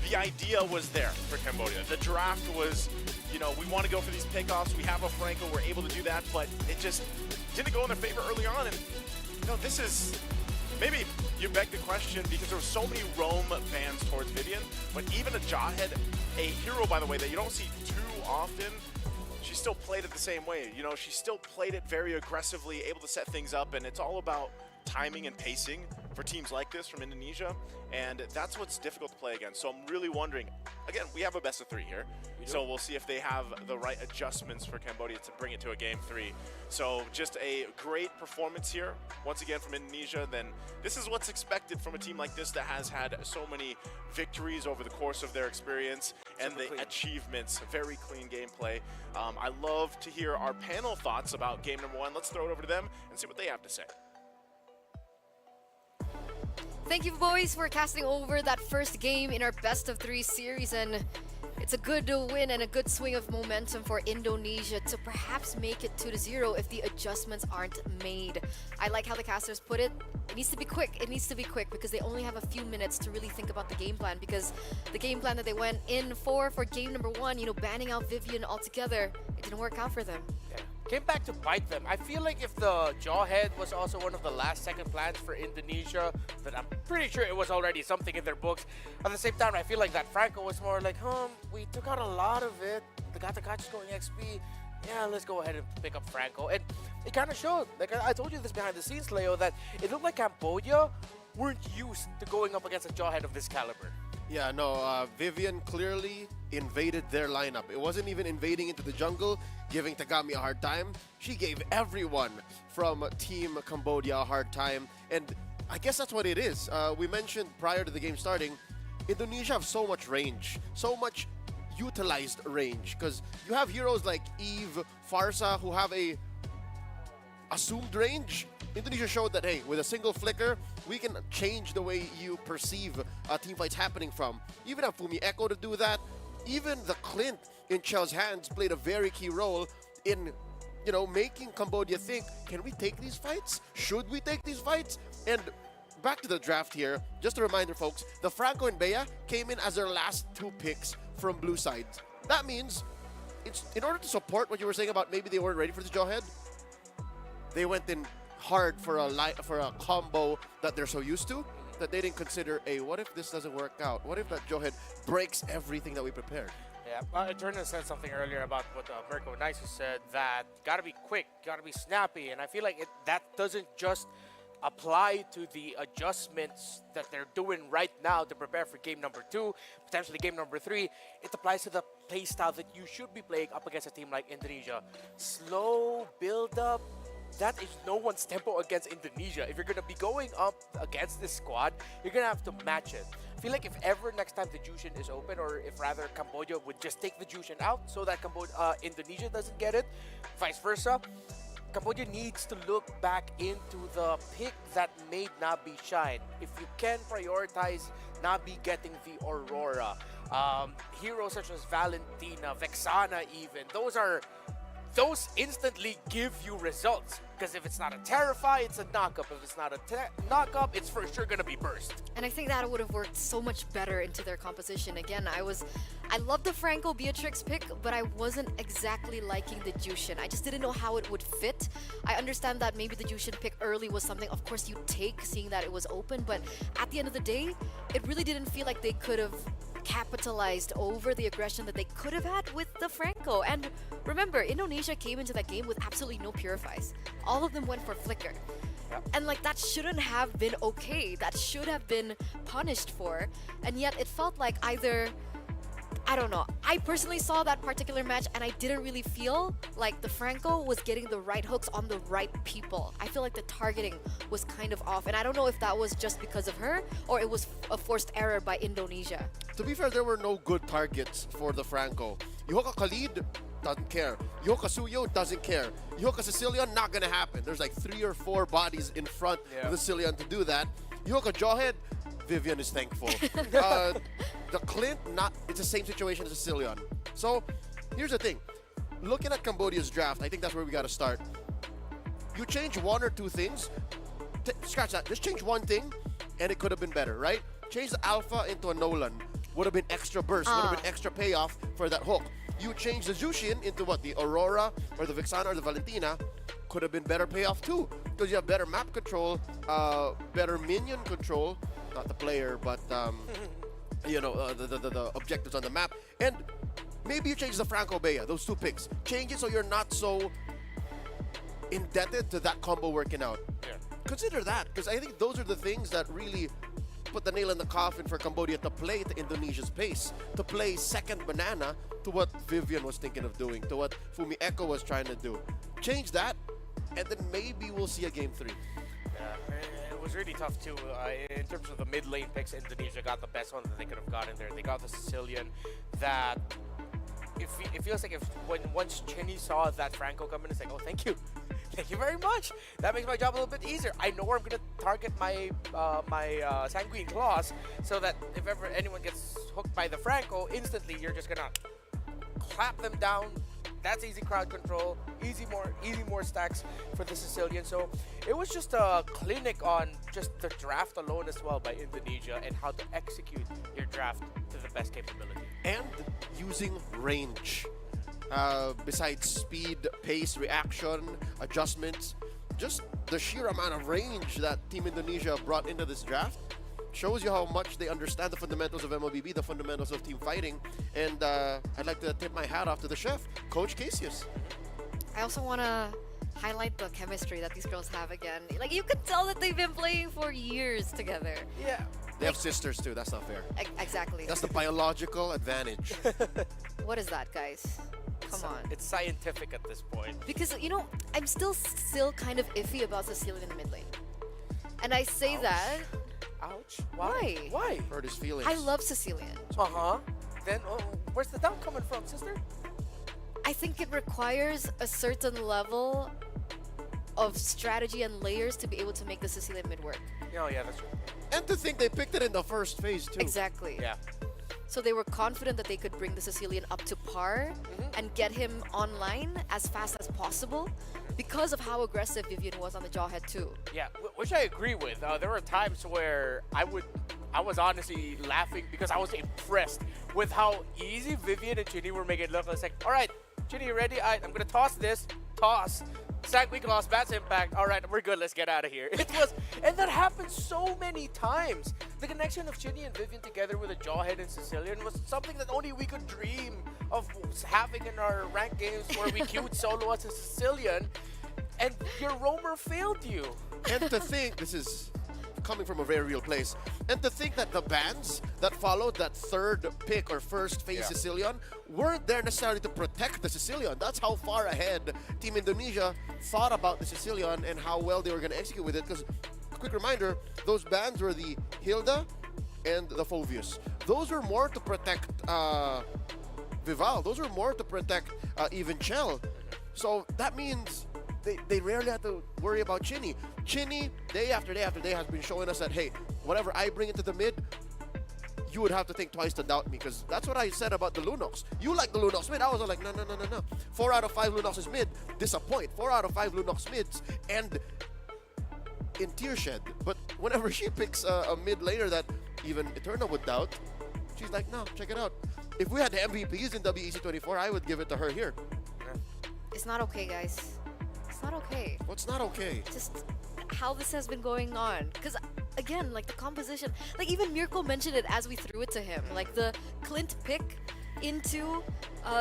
the idea was there for Cambodia. The draft was, you know, we want to go for these pickoffs. We have a Franco, we're able to do that, but it just didn't go in their favor early on. And, you know, this is, maybe you beg the question because there were so many Rome fans towards Vivian, but even a Jawhead, a hero, by the way, that you don't see too often, she still played it the same way. You know, she still played it very aggressively, able to set things up, and it's all about timing and pacing for teams like this from Indonesia, and that's what's difficult to play against. So I'm really wondering, again, we have a best of 3 here, so we'll see if they have the right adjustments for Cambodia to bring it to a game 3. So just a great performance here, once again from Indonesia. Then this is what's expected from a team like this that has had so many victories over the course of their experience and the achievements. Very clean gameplay. I love to hear our panel thoughts about game number 1. Let's throw it over to them and see what they have to say. Thank you, boys, for casting over that first game in our best of 3 series, and it's a good win and a good swing of momentum for Indonesia to perhaps make it 2-0 if the adjustments aren't made. I like how the casters put it. It needs to be quick. It needs to be quick because they only have a few minutes to really think about the game plan, because the game plan that they went in for game number 1, you know, banning out Vivian altogether, it didn't work out for them. Yeah. came back to bite them. I feel like if the Jawhead was also one of the last second plans for Indonesia, but I'm pretty sure it was already something in their books. At the same time, I feel like that Franco was more like, we took out a lot of it. The Gatakachi's going XP. Yeah, let's go ahead and pick up Franco. And it kind of showed, like I told you this behind the scenes, Leo, that it looked like Cambodia weren't used to going up against a Jawhead of this caliber. Yeah, no, Vivian clearly invaded their lineup. It wasn't even invading into the jungle, giving Tagami a hard time. She gave everyone from Team Cambodia a hard time, and I guess that's what it is. We mentioned prior to the game starting, Indonesia have so much range, so much utilized range, because you have heroes like Eve, Farsa, who have a assumed range. Indonesia showed that, hey, with a single flicker, we can change the way you perceive team fights happening from. Even have Fumi Echo to do that. Even the Clint in Chel's hands played a very key role in, you know, making Cambodia think, can we take these fights? Should we take these fights? And back to the draft here, just a reminder, folks, the Franco and Bea came in as their last 2 picks from blue side. That means, it's in order to support what you were saying about maybe they weren't ready for the Jawhead, they went in hard for a combo that they're so used to that they didn't consider, what if this doesn't work out? What if that Jawhead breaks everything that we prepared? Yeah, Jordan said something earlier about what Mirko Nice said, that gotta be quick, gotta be snappy, and I feel like that doesn't just apply to the adjustments that they're doing right now to prepare for game number 2, potentially game number 3. It applies to the play style that you should be playing up against a team like Indonesia. Slow build up. That is no one's tempo against Indonesia. If you're going to be going up against this squad, you're going to have to match it. I feel like if ever next time the Jushin is open, or if rather Cambodia would just take the Jushin out so that Indonesia doesn't get it, vice versa, Cambodia needs to look back into the pick that made Nabi shine. If you can prioritize Nabi getting the Aurora, heroes such as Valentina, Vexana even, those instantly give you results. Because if it's not a Terrify, it's a knockup. If it's not a knockup, it's for sure gonna be burst. And I think that would have worked so much better into their composition. Again, I love the Franco Beatrix pick, but I wasn't exactly liking the Jushin. I just didn't know how it would fit. I understand that maybe the Jushin pick early was something, of course, you take, seeing that it was open, but at the end of the day, it really didn't feel like they could have capitalized over the aggression that they could have had with the Franco. And remember, Indonesia came into that game with absolutely no purifies. All of them went for flicker. Yep. And like, that shouldn't have been okay. That should have been punished for. And yet it felt like either, I don't know. I personally saw that particular match and I didn't really feel like the Franco was getting the right hooks on the right people. I feel like the targeting was kind of off, and I don't know if that was just because of her or it was a forced error by Indonesia. To be fair, there were no good targets for the Franco. Yoka Khalid doesn't care. Yoka Suyo doesn't care. Yoka Sicilian, not gonna happen. There's like 3 or 4 bodies in front of the Sicilian to do that. Yoka Jawhead, Vivian is thankful. The Clint, it's the same situation as the Sicilian. So, here's the thing. Looking at Cambodia's draft, I think that's where we gotta start. You change 1 or 2 things, scratch that, just change 1 thing, and it could have been better, right? Change the Alpha into a Nolan. Would have been extra burst, would have been extra payoff for that hook. You change the Jushin into what, the Aurora, or the Vexana, or the Valentina, could have been better payoff too. Because you have better map control, better minion control, not the player, but you know, the objectives on the map. And maybe you change the Franco Bea, those 2 picks. Change it so you're not so indebted to that combo working out. Yeah. Consider that, because I think those are the things that really put the nail in the coffin for Cambodia to play to Indonesia's pace, to play second banana to what Vivian was thinking of doing, to what Fumi Echo was trying to do. Change that, and then maybe we'll see a game 3. Yeah, it was really tough too. In terms of the mid lane picks, Indonesia got the best one that they could have gotten there. They got the Sicilian that it feels like once Chinny saw that Franco come in, it's like, oh, thank you. Thank you very much. That makes my job a little bit easier. I know where I'm going to target my Sanguine Claws, so that if ever anyone gets hooked by the Franco, instantly you're just going to clap them down. That's easy crowd control, easy more stacks for the Sicilian. So it was just a clinic on just the draft alone as well by Indonesia and how to execute your draft to the best capability. And using range. besides speed, pace, reaction, adjustments, just the sheer amount of range that Team Indonesia brought into this draft shows you how much they understand the fundamentals of MLBB, the fundamentals of team fighting. And I'd like to tip my hat off to the chef, Coach Casius. I also want to highlight the chemistry that these girls have again. Like, you could tell that they've been playing for years together. Yeah. They have sisters too, that's not fair. Exactly. That's the biological advantage. What is that, guys? Come on. It's scientific at this point. Because, you know, I'm still kind of iffy about Cecilia in the mid lane. And I say that... Ouch. Why? Why? Hurt his feelings. I love Cecilian. Uh-huh. Then where's the doubt coming from, sister? I think it requires a certain level of strategy and layers to be able to make the Cecilian mid work. Oh, yeah, that's true. And to think they picked it in the first phase too. Exactly. Yeah. So they were confident that they could bring the Sicilian up to par and get him online as fast as possible because of how aggressive Vivian was on the Jawhead too. Yeah, which I agree with. There were times where I was honestly laughing because I was impressed with how easy Vivian and Ginny were making it look. I was like, all right, Ginny, you ready? I'm going to toss this. Toss. Sack weak loss, Bats impact. All right, we're good. Let's get out of here. It was, and that happened so many times. The connection of Ginny and Vivian together with a Jawhead and Sicilian was something that only we could dream of having in our ranked games where we queued solo as a Sicilian, and your roamer failed you. And to think, this is coming from a very real place, and to think that the bans that followed that third pick or first phase Sicilian weren't there necessarily to protect the Sicilian. That's how far ahead Team Indonesia thought about the Sicilian and how well they were going to execute with it. Because, quick reminder, those bans were the Hilda and the Fovius. Those were more to protect Vival. Those were more to protect even Chell. So that means they rarely had to worry about Chinny. Chinny, day after day after day, has been showing us that, hey, whatever I bring into the mid, you would have to think twice to doubt me, because that's what I said about the Lunox. You like the Lunox mid. I was like, no. 4 out of 5 Lunox's mid disappoint. 4 out of 5 Lunox mids and in tier shed. But whenever she picks a mid laner that even Eterna would doubt, she's like, no, check it out. If we had the MVPs in WEC 24, I would give it to her here. It's not okay, guys. It's not okay. What's not okay? Just how this has been going on. Because, again, like the composition, like even Mirko mentioned it as we threw it to him. Like the Clint pick into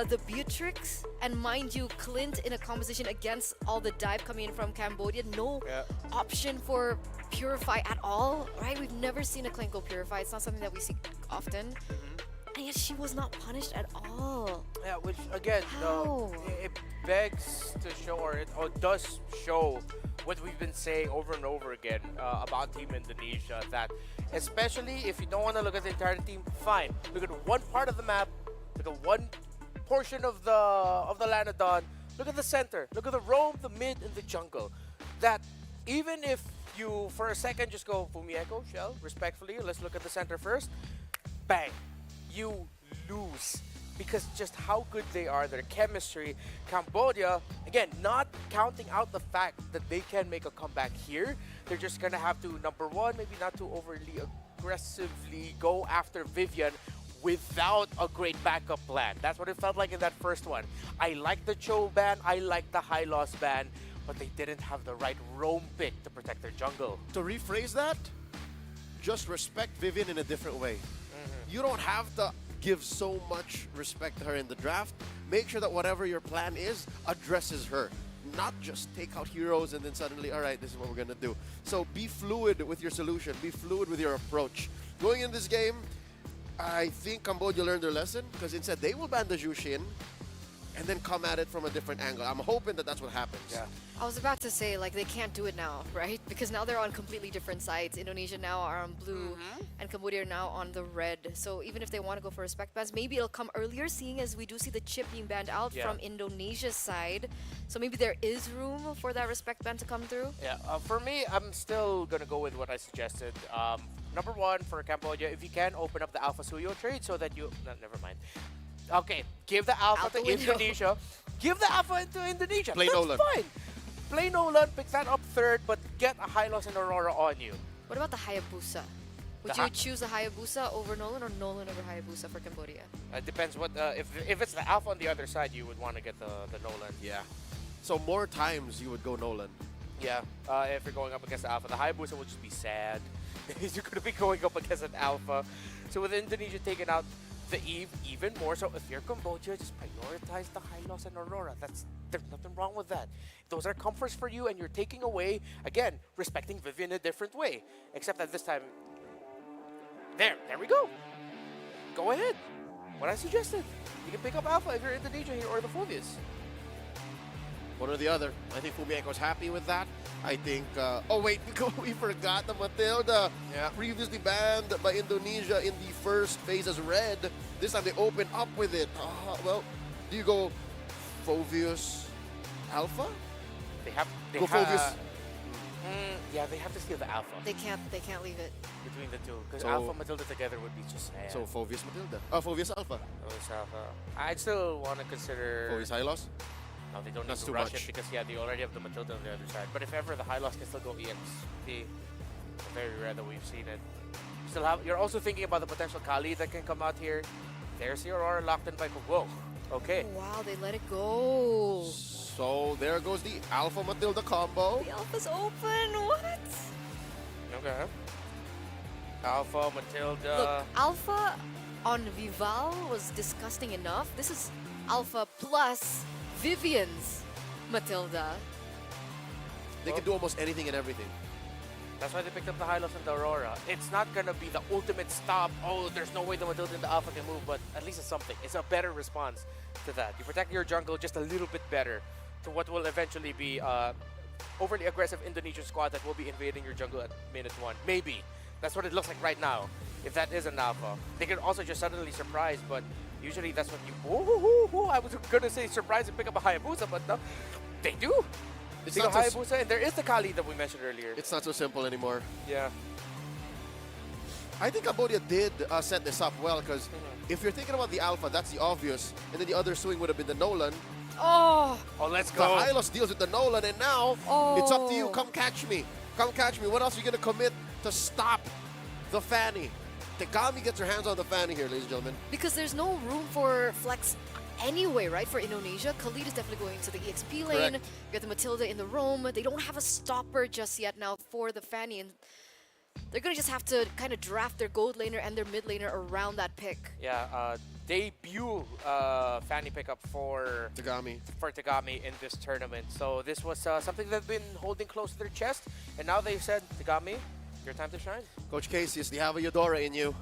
the Beatrix, and mind you, Clint in a composition against all the dive coming in from Cambodia. No option for Purify at all, right? We've never seen a Clint go Purify. It's not something that we see often. And yet she was not punished at all. Yeah, which again, it begs to show, or it does show what we've been saying over and over again about Team Indonesia, that especially if you don't want to look at the entire team, fine. Look at one part of the map, look at one portion of the Lanadon, look at the center, look at the roam, the mid, and the jungle. That even if you, for a second, just go Fumieko, Shell, respectfully, let's look at the center first, bang. You lose because just how good they are, their chemistry. Cambodia, again, not counting out the fact that they can make a comeback here, they're just gonna have to, number one, maybe not to overly aggressively go after Vivian without a great backup plan. That's what it felt like in that first one. I like the Cho ban, I like the high loss ban, but they didn't have the right roam pick to protect their jungle. To rephrase that, just respect Vivian in a different way. You don't have to give so much respect to her in the draft. Make sure that whatever your plan is addresses her. Not just take out heroes and then suddenly, all right, this is what we're going to do. So be fluid with your solution. Be fluid with your approach. Going in this game, I think Cambodia learned their lesson, because instead they will ban the Jushin and then come at it from a different angle. I'm hoping that that's what happens. Yeah. I was about to say, like, they can't do it now, right? Because now they're on completely different sides. Indonesia now are on blue, and Cambodia are now on the red. So even if they want to go for respect bans, maybe it'll come earlier, seeing as we do see the chip being banned out from Indonesia's side. So maybe there is room for that respect ban to come through. Yeah, for me, I'm still going to go with what I suggested. Number one, for Cambodia, if you can, open up the Alpha Suyo trade so that you... No, never mind. Okay, give the Alpha to Indonesia. Give the Alpha to Indonesia. Play That's Nolan. fine. Play Nolan, pick that up third, but get a high loss and Aurora on you. What about the Hayabusa? Would you choose a Hayabusa over Nolan or Nolan over Hayabusa for Cambodia? It depends what if it's the Alpha on the other side, you would want to get the Nolan. Yeah. So more times you would go Nolan. Yeah. If you're going up against the Alpha, the Hayabusa would just be sad. You're going to be going up against an Alpha. So with Indonesia taking out the Eve even more, so if you're Cambodia, just prioritize the Hylos and Aurora. There's nothing wrong with that. Those are comforts for you, and you're taking away, again, respecting Vivian in a different way. Except that this time, there we go. Go ahead. What I suggested. You can pick up Alpha if you're Indonesia here, or the Phobius. One or the other. I think Fumiako's happy with that. I think, oh wait, we forgot the Matilda. Yeah. Previously banned by Indonesia in the first phase as red. This time they open up with it. Well, do you go Phobius Alpha? They have Phobius. Yeah, they have to steal the Alpha They can't leave it. between the two, because So- Alpha Matilda together would be just sad. So Phobius Matilda. Phobius Alpha. Phobius Alpha. I'd still want to consider. Phobius Hylos. No, they don't need That's to too rush much. it because they already have the Matilda on the other side. But if ever the Hylos can still go EXP, very rare that we've seen it. You're also thinking about the potential Kali that can come out here. There's the Aurora locked in by Whoa. Okay. Wow, they let it go. So there goes the Alpha Matilda combo. The Alpha's open. What? Okay. Alpha Matilda. Look, Alpha on Vival was disgusting enough. This is Alpha plus Vivian's Matilda. They can do almost anything and everything. That's why they picked up the Hylos and the Aurora. It's not gonna be the ultimate stop. Oh, there's no way the Matilda and the Alpha can move, but at least it's something. It's a better response to that. You protect your jungle just a little bit better to what will eventually be overly aggressive Indonesian squad that will be invading your jungle at minute 1. Maybe. That's what it looks like right now. If that is an Alpha. They can also just suddenly surprise, but usually that's when you... I was gonna say surprise and pick up a Hayabusa, but no. They do. It's They go not, so, Hayabusa, and there is the Kali that we mentioned earlier. it's not so simple anymore. Yeah. I think Cambodia did set this up well because if you're thinking about the Alpha, that's the obvious. And then the other swing would have been the Nolan. Oh, Let's The go. Hylos deals with the Nolan, and now it's up to you. Oh. Come catch me. Come catch me. What else are you going to commit to stop the Fanny? Tegami gets her hands on the Fanny here, ladies and gentlemen. because there's no room for flex anyway, right? For Indonesia, Khalid is definitely going to the EXP lane. Correct. You got the Matilda in the roam. They don't have a stopper just yet now for the Fanny, and they're gonna just have to kind of draft their gold laner and their mid laner around that pick. Yeah, debut Fanny pickup for Tegami. Tegami in this tournament. So this was something they've been holding close to their chest, and now they've said, Tegami, your time to shine. Coach Casius, do you have a Eudora in you?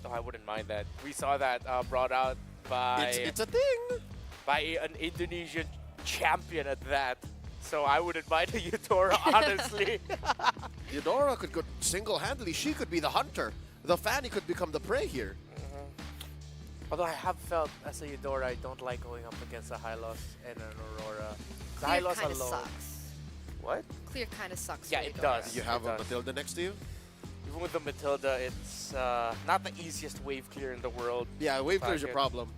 No, I wouldn't mind that. We saw that brought out by It's a thing. an Indonesian champion at that. So I wouldn't mind a Eudora, honestly. Eudora could go single-handedly. She could be the hunter. The Fanny could become the prey here. Although I have felt as a Eudora, I don't like going up against a Hylos and an Aurora. The Clear Hylos kind of alone. sucks. What? Clear kind of sucks. Yeah, for it Eudora. does. You have It a does. Matilda next to you? Even with the Matilda, it's not the easiest wave clear in the world. Yeah, wave clear is your Packet. problem.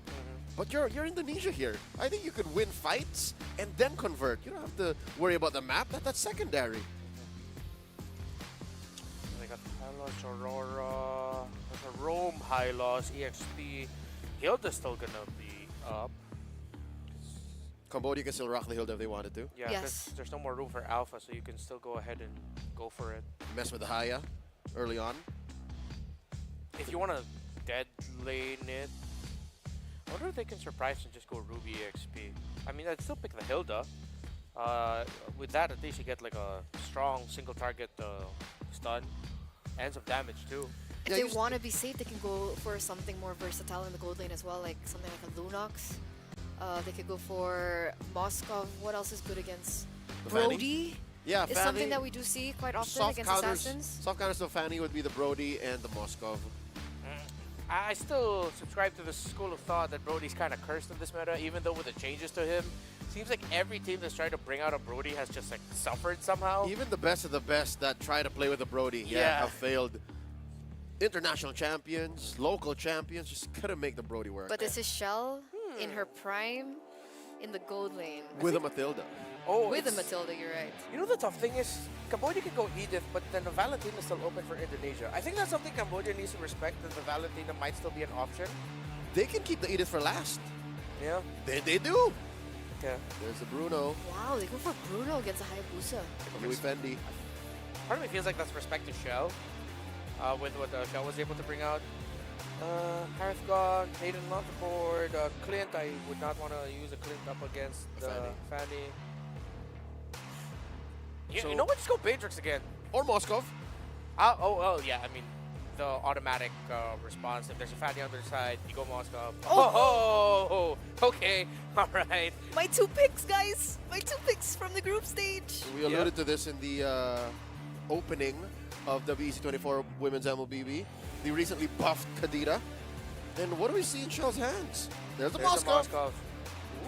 But you're Indonesia here. I think you could win fights and then convert. You don't have to worry about the map. That's secondary. They got Hylos, Aurora, there's a Roam Hylos, EXP. Hilda's still gonna be up. Cambodia can still rock the Hilda if they wanted to. Yeah, Yes. 'cause there's no more room for Alpha, so you can still go ahead and go for it. Mess with the Haya early on. If you want to dead lane it, I wonder if they can surprise and just go Ruby EXP. I mean, I'd still pick the Hilda. With that, at least you get like a strong single target stun and some damage too. If Yeah, they you s- want to be safe, they can go for something more versatile in the gold lane as well, like something like a Lunox. They could go for Moskov. What else is good against The Fanny? Brody? Yeah, It's Fanny. something that we do see quite often soft against counters. assassins. Soft counters to Fanny would be the Brody and the Moskov. I still subscribe to the school of thought that Brody's kind of cursed in this meta, even though with the changes to him, seems like every team that's trying to bring out a Brody has just like suffered somehow. Even the best of the best that try to play with the Brody, Yeah. have failed. International champions, local champions, just couldn't make the Brody work. But this is Shell in her prime. in the gold lane. With a Matilda. Oh, With a it's- Matilda, you're right. You know the tough thing is, Cambodia can go Edith, but then the Valentina is still open for Indonesia. I think that's something Cambodia needs to respect, that the Valentina might still be an option. They can keep the Edith for last. Yeah. They do. Yeah. There's the Bruno. Wow, they go for Bruno against a Hayabusa. Louis Fendi. Part of me feels like that's respect to Shell, with what Shell was able to bring out. Harith gone, Hayden not the board, Clint, I would not want to use a Clint up against Fanny. Yeah, So- you know what? Just go Batrix again. Or Moskov. Oh, yeah, I mean, the automatic response. If there's a Fanny on their side, you go Moscow. Oh, okay, all right. My 2 picks, guys! My 2 picks from the group stage. We alluded to this in the opening of WEC 24 Women's MLBB. The recently buffed Kadira. And what do we see in Shell's hands? There's a There's Moskov. a Moskov.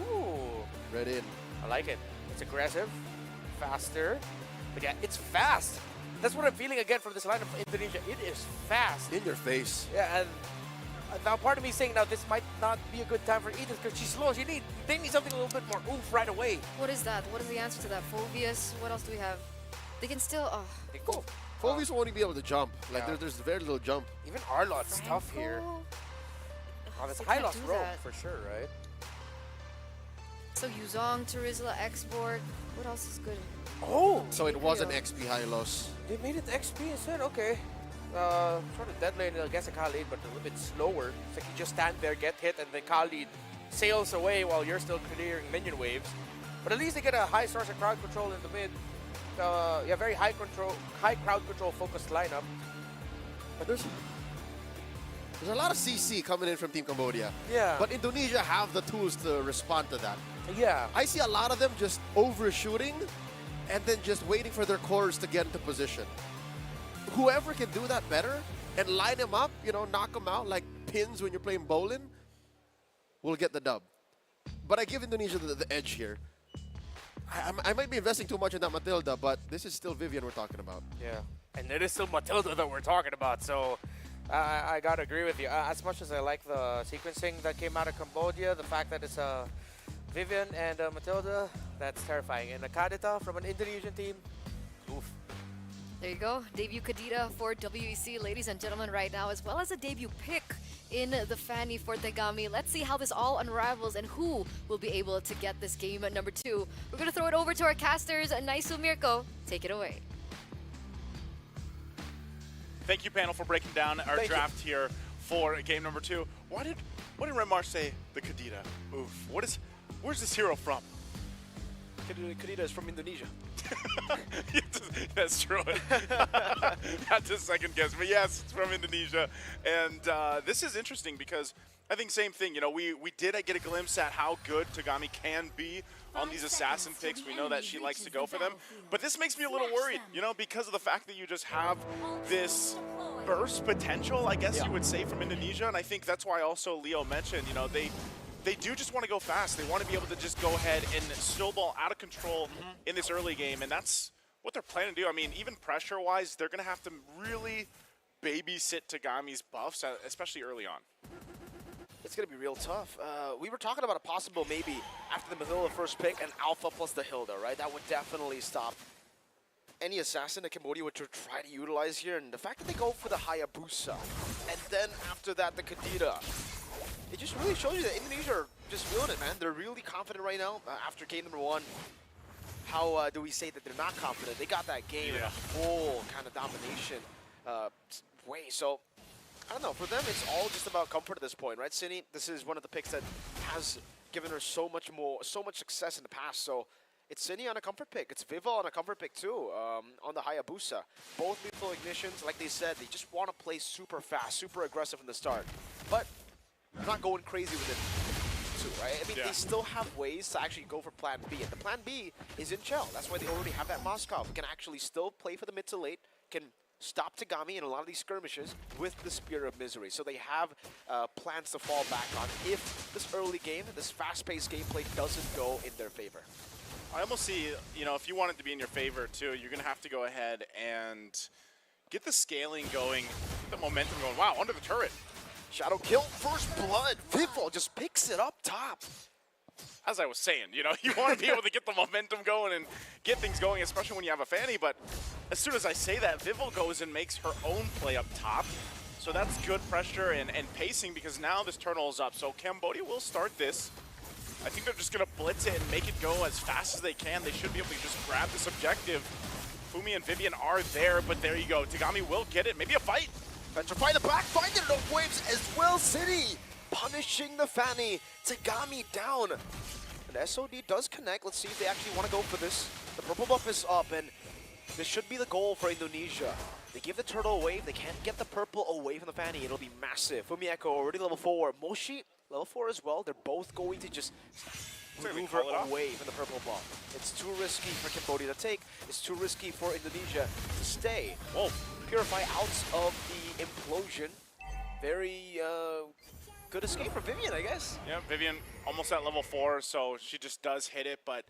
Ooh, Red in. I like it. It's aggressive, faster, but yeah, it's fast. That's what I'm feeling again from this lineup for Indonesia. It is fast. In your face. Yeah, and now part of me is saying now this might not be a good time for Edith because she's slow. They need something a little bit more oomph right away. What is that? What is the answer to that? Phobias? What else do we have? They can still... Oh, They go. Phobius won't even be able to jump. Like, Yeah. there's very little jump. Even Arlot's tough here. Franco? Oh, that's They high can't loss do rogue that. for sure, right? So Yuzong, Terizla, Export. What else is good? Oh, So it was an XP high loss. they made it XP instead. Okay. Sort of dead lane against a Khalid, but a little bit slower. It's like you just stand there, get hit, and then Khalid sails away while you're still clearing minion waves. But at least they get a high source of crowd control in the mid. Yeah, very high crowd control focused lineup. But there's a lot of CC coming in from Team Cambodia. Yeah. But Indonesia have the tools to respond to that. Yeah. I see a lot of them just overshooting and then just waiting for their cores to get into position. Whoever can do that better and line them up, you know, knock them out like pins when you're playing bowling, will get the dub. But I give Indonesia the edge here. I might be investing too much in that Matilda, but this is still Vivian we're talking about. Yeah, and it is still Matilda that we're talking about, so I gotta agree with you. As much as I like the sequencing that came out of Cambodia, the fact that it's Vivian and Matilda, that's terrifying. And a Kadita from an Indonesian team, oof. There you go. Debut Kadita for WEC, ladies and gentlemen, right now, as well as a debut pick in the Fanny for Tegami. Let's see how this all unravels and who will be able to get this game at number 2. We're going to throw it over to our casters, Naisu Mirko. Take it away. Thank you, panel, for breaking down our draft here for game number 2. What did Remar say? The Kadita. Oof. Where's this hero from? Kadita is from Indonesia. That's true. That's a second guess, but yes, it's from Indonesia. And this is interesting because I think same thing. You know, we did get a glimpse at how good Tegami can be on these assassin picks. We know that she likes to go for them, but this makes me a little worried. You know, because of the fact that you just have this burst potential, I guess you would say, from Indonesia. And I think that's why also Leo mentioned, you know, they do just want to go fast. They want to be able to just go ahead and snowball out of control in this early game, and that's what they're planning to do. I mean, even pressure-wise, they're going to have to really babysit Tegami's buffs, especially early on. It's going to be real tough. We were talking about a possible maybe after the Matilda first pick, an Alpha plus the Hilda, right? That would definitely stop any assassin that Cambodia would try to utilize here. And the fact that they go for the Hayabusa, and then after that, the Kadita, it just really shows you that Indonesia are just feeling it, man. They're really confident right now after game number 1. How do we say that they're not confident? They got that game in a full kind of domination way. So, I don't know. For them, it's all just about comfort at this point, right, Cindy? This is one of the picks that has given her so much success in the past. So, it's Cindy on a comfort pick. It's Viva on a comfort pick, too, on the Hayabusa. Both lethal ignitions, like they said, they just want to play super fast, super aggressive from the start. But not going crazy with it, too, right? I mean, they still have ways to actually go for plan B. And the plan B is in Chell. That's why they already have that Moskov. Who can actually still play for the mid to late, can stop Tegami in a lot of these skirmishes with the Spear of Misery. So they have plans to fall back on if this early game, this fast-paced gameplay doesn't go in their favor. I almost see, you know, if you want it to be in your favor, too, you're going to have to go ahead and get the scaling going, the momentum going. Wow, under the turret. Shadow kill, first blood. Vivo just picks it up top. as I was saying, you know, you want to be able to get the momentum going and get things going, especially when you have a Fanny. But as soon as I say that, Vivel goes and makes her own play up top. So that's good pressure and pacing, because now this turtle is up. So Cambodia will start this. I think they're just going to blitz it and make it go as fast as they can. They should be able to just grab this objective. Fumi and Vivian are there, but there you go. Tagami will get it. Maybe a fight. Petrify the back, finding enough waves as well. City punishing the Fanny. Tagami down. And SOD does connect. Let's see if they actually want to go for this. The purple buff is up, and this should be the goal for Indonesia. They give the turtle a wave. They can't get the purple away from the Fanny. It'll be massive. Fumi Echo already level 4. Moshi level 4 as well. They're both going to just maneuver away from the purple buff. It's too risky for Cambodia to take. It's too risky for Indonesia to stay. Whoa. Purify out of the implosion. Very good escape for Vivian, I guess. Yeah, Vivian almost at level 4, so she just does hit it. But,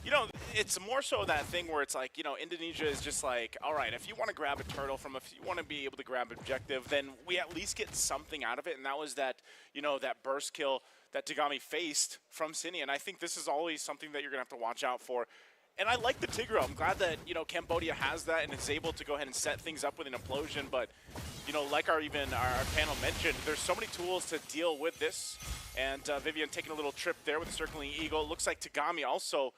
you know, it's more so that thing where it's like, you know, Indonesia is just like, all right, if you want to grab a turtle from, if you want to be able to grab objective, then we at least get something out of it. And that was that, you know, that burst kill that Tagami faced from Cine. And I think this is always something that you're going to have to watch out for. And I like the Tigro. I'm glad that, you know, Cambodia has that and is able to go ahead and set things up with an implosion. But, you know, like our panel mentioned, there's so many tools to deal with this. And Vivian taking a little trip there with the Circling Eagle. Looks like Tagami also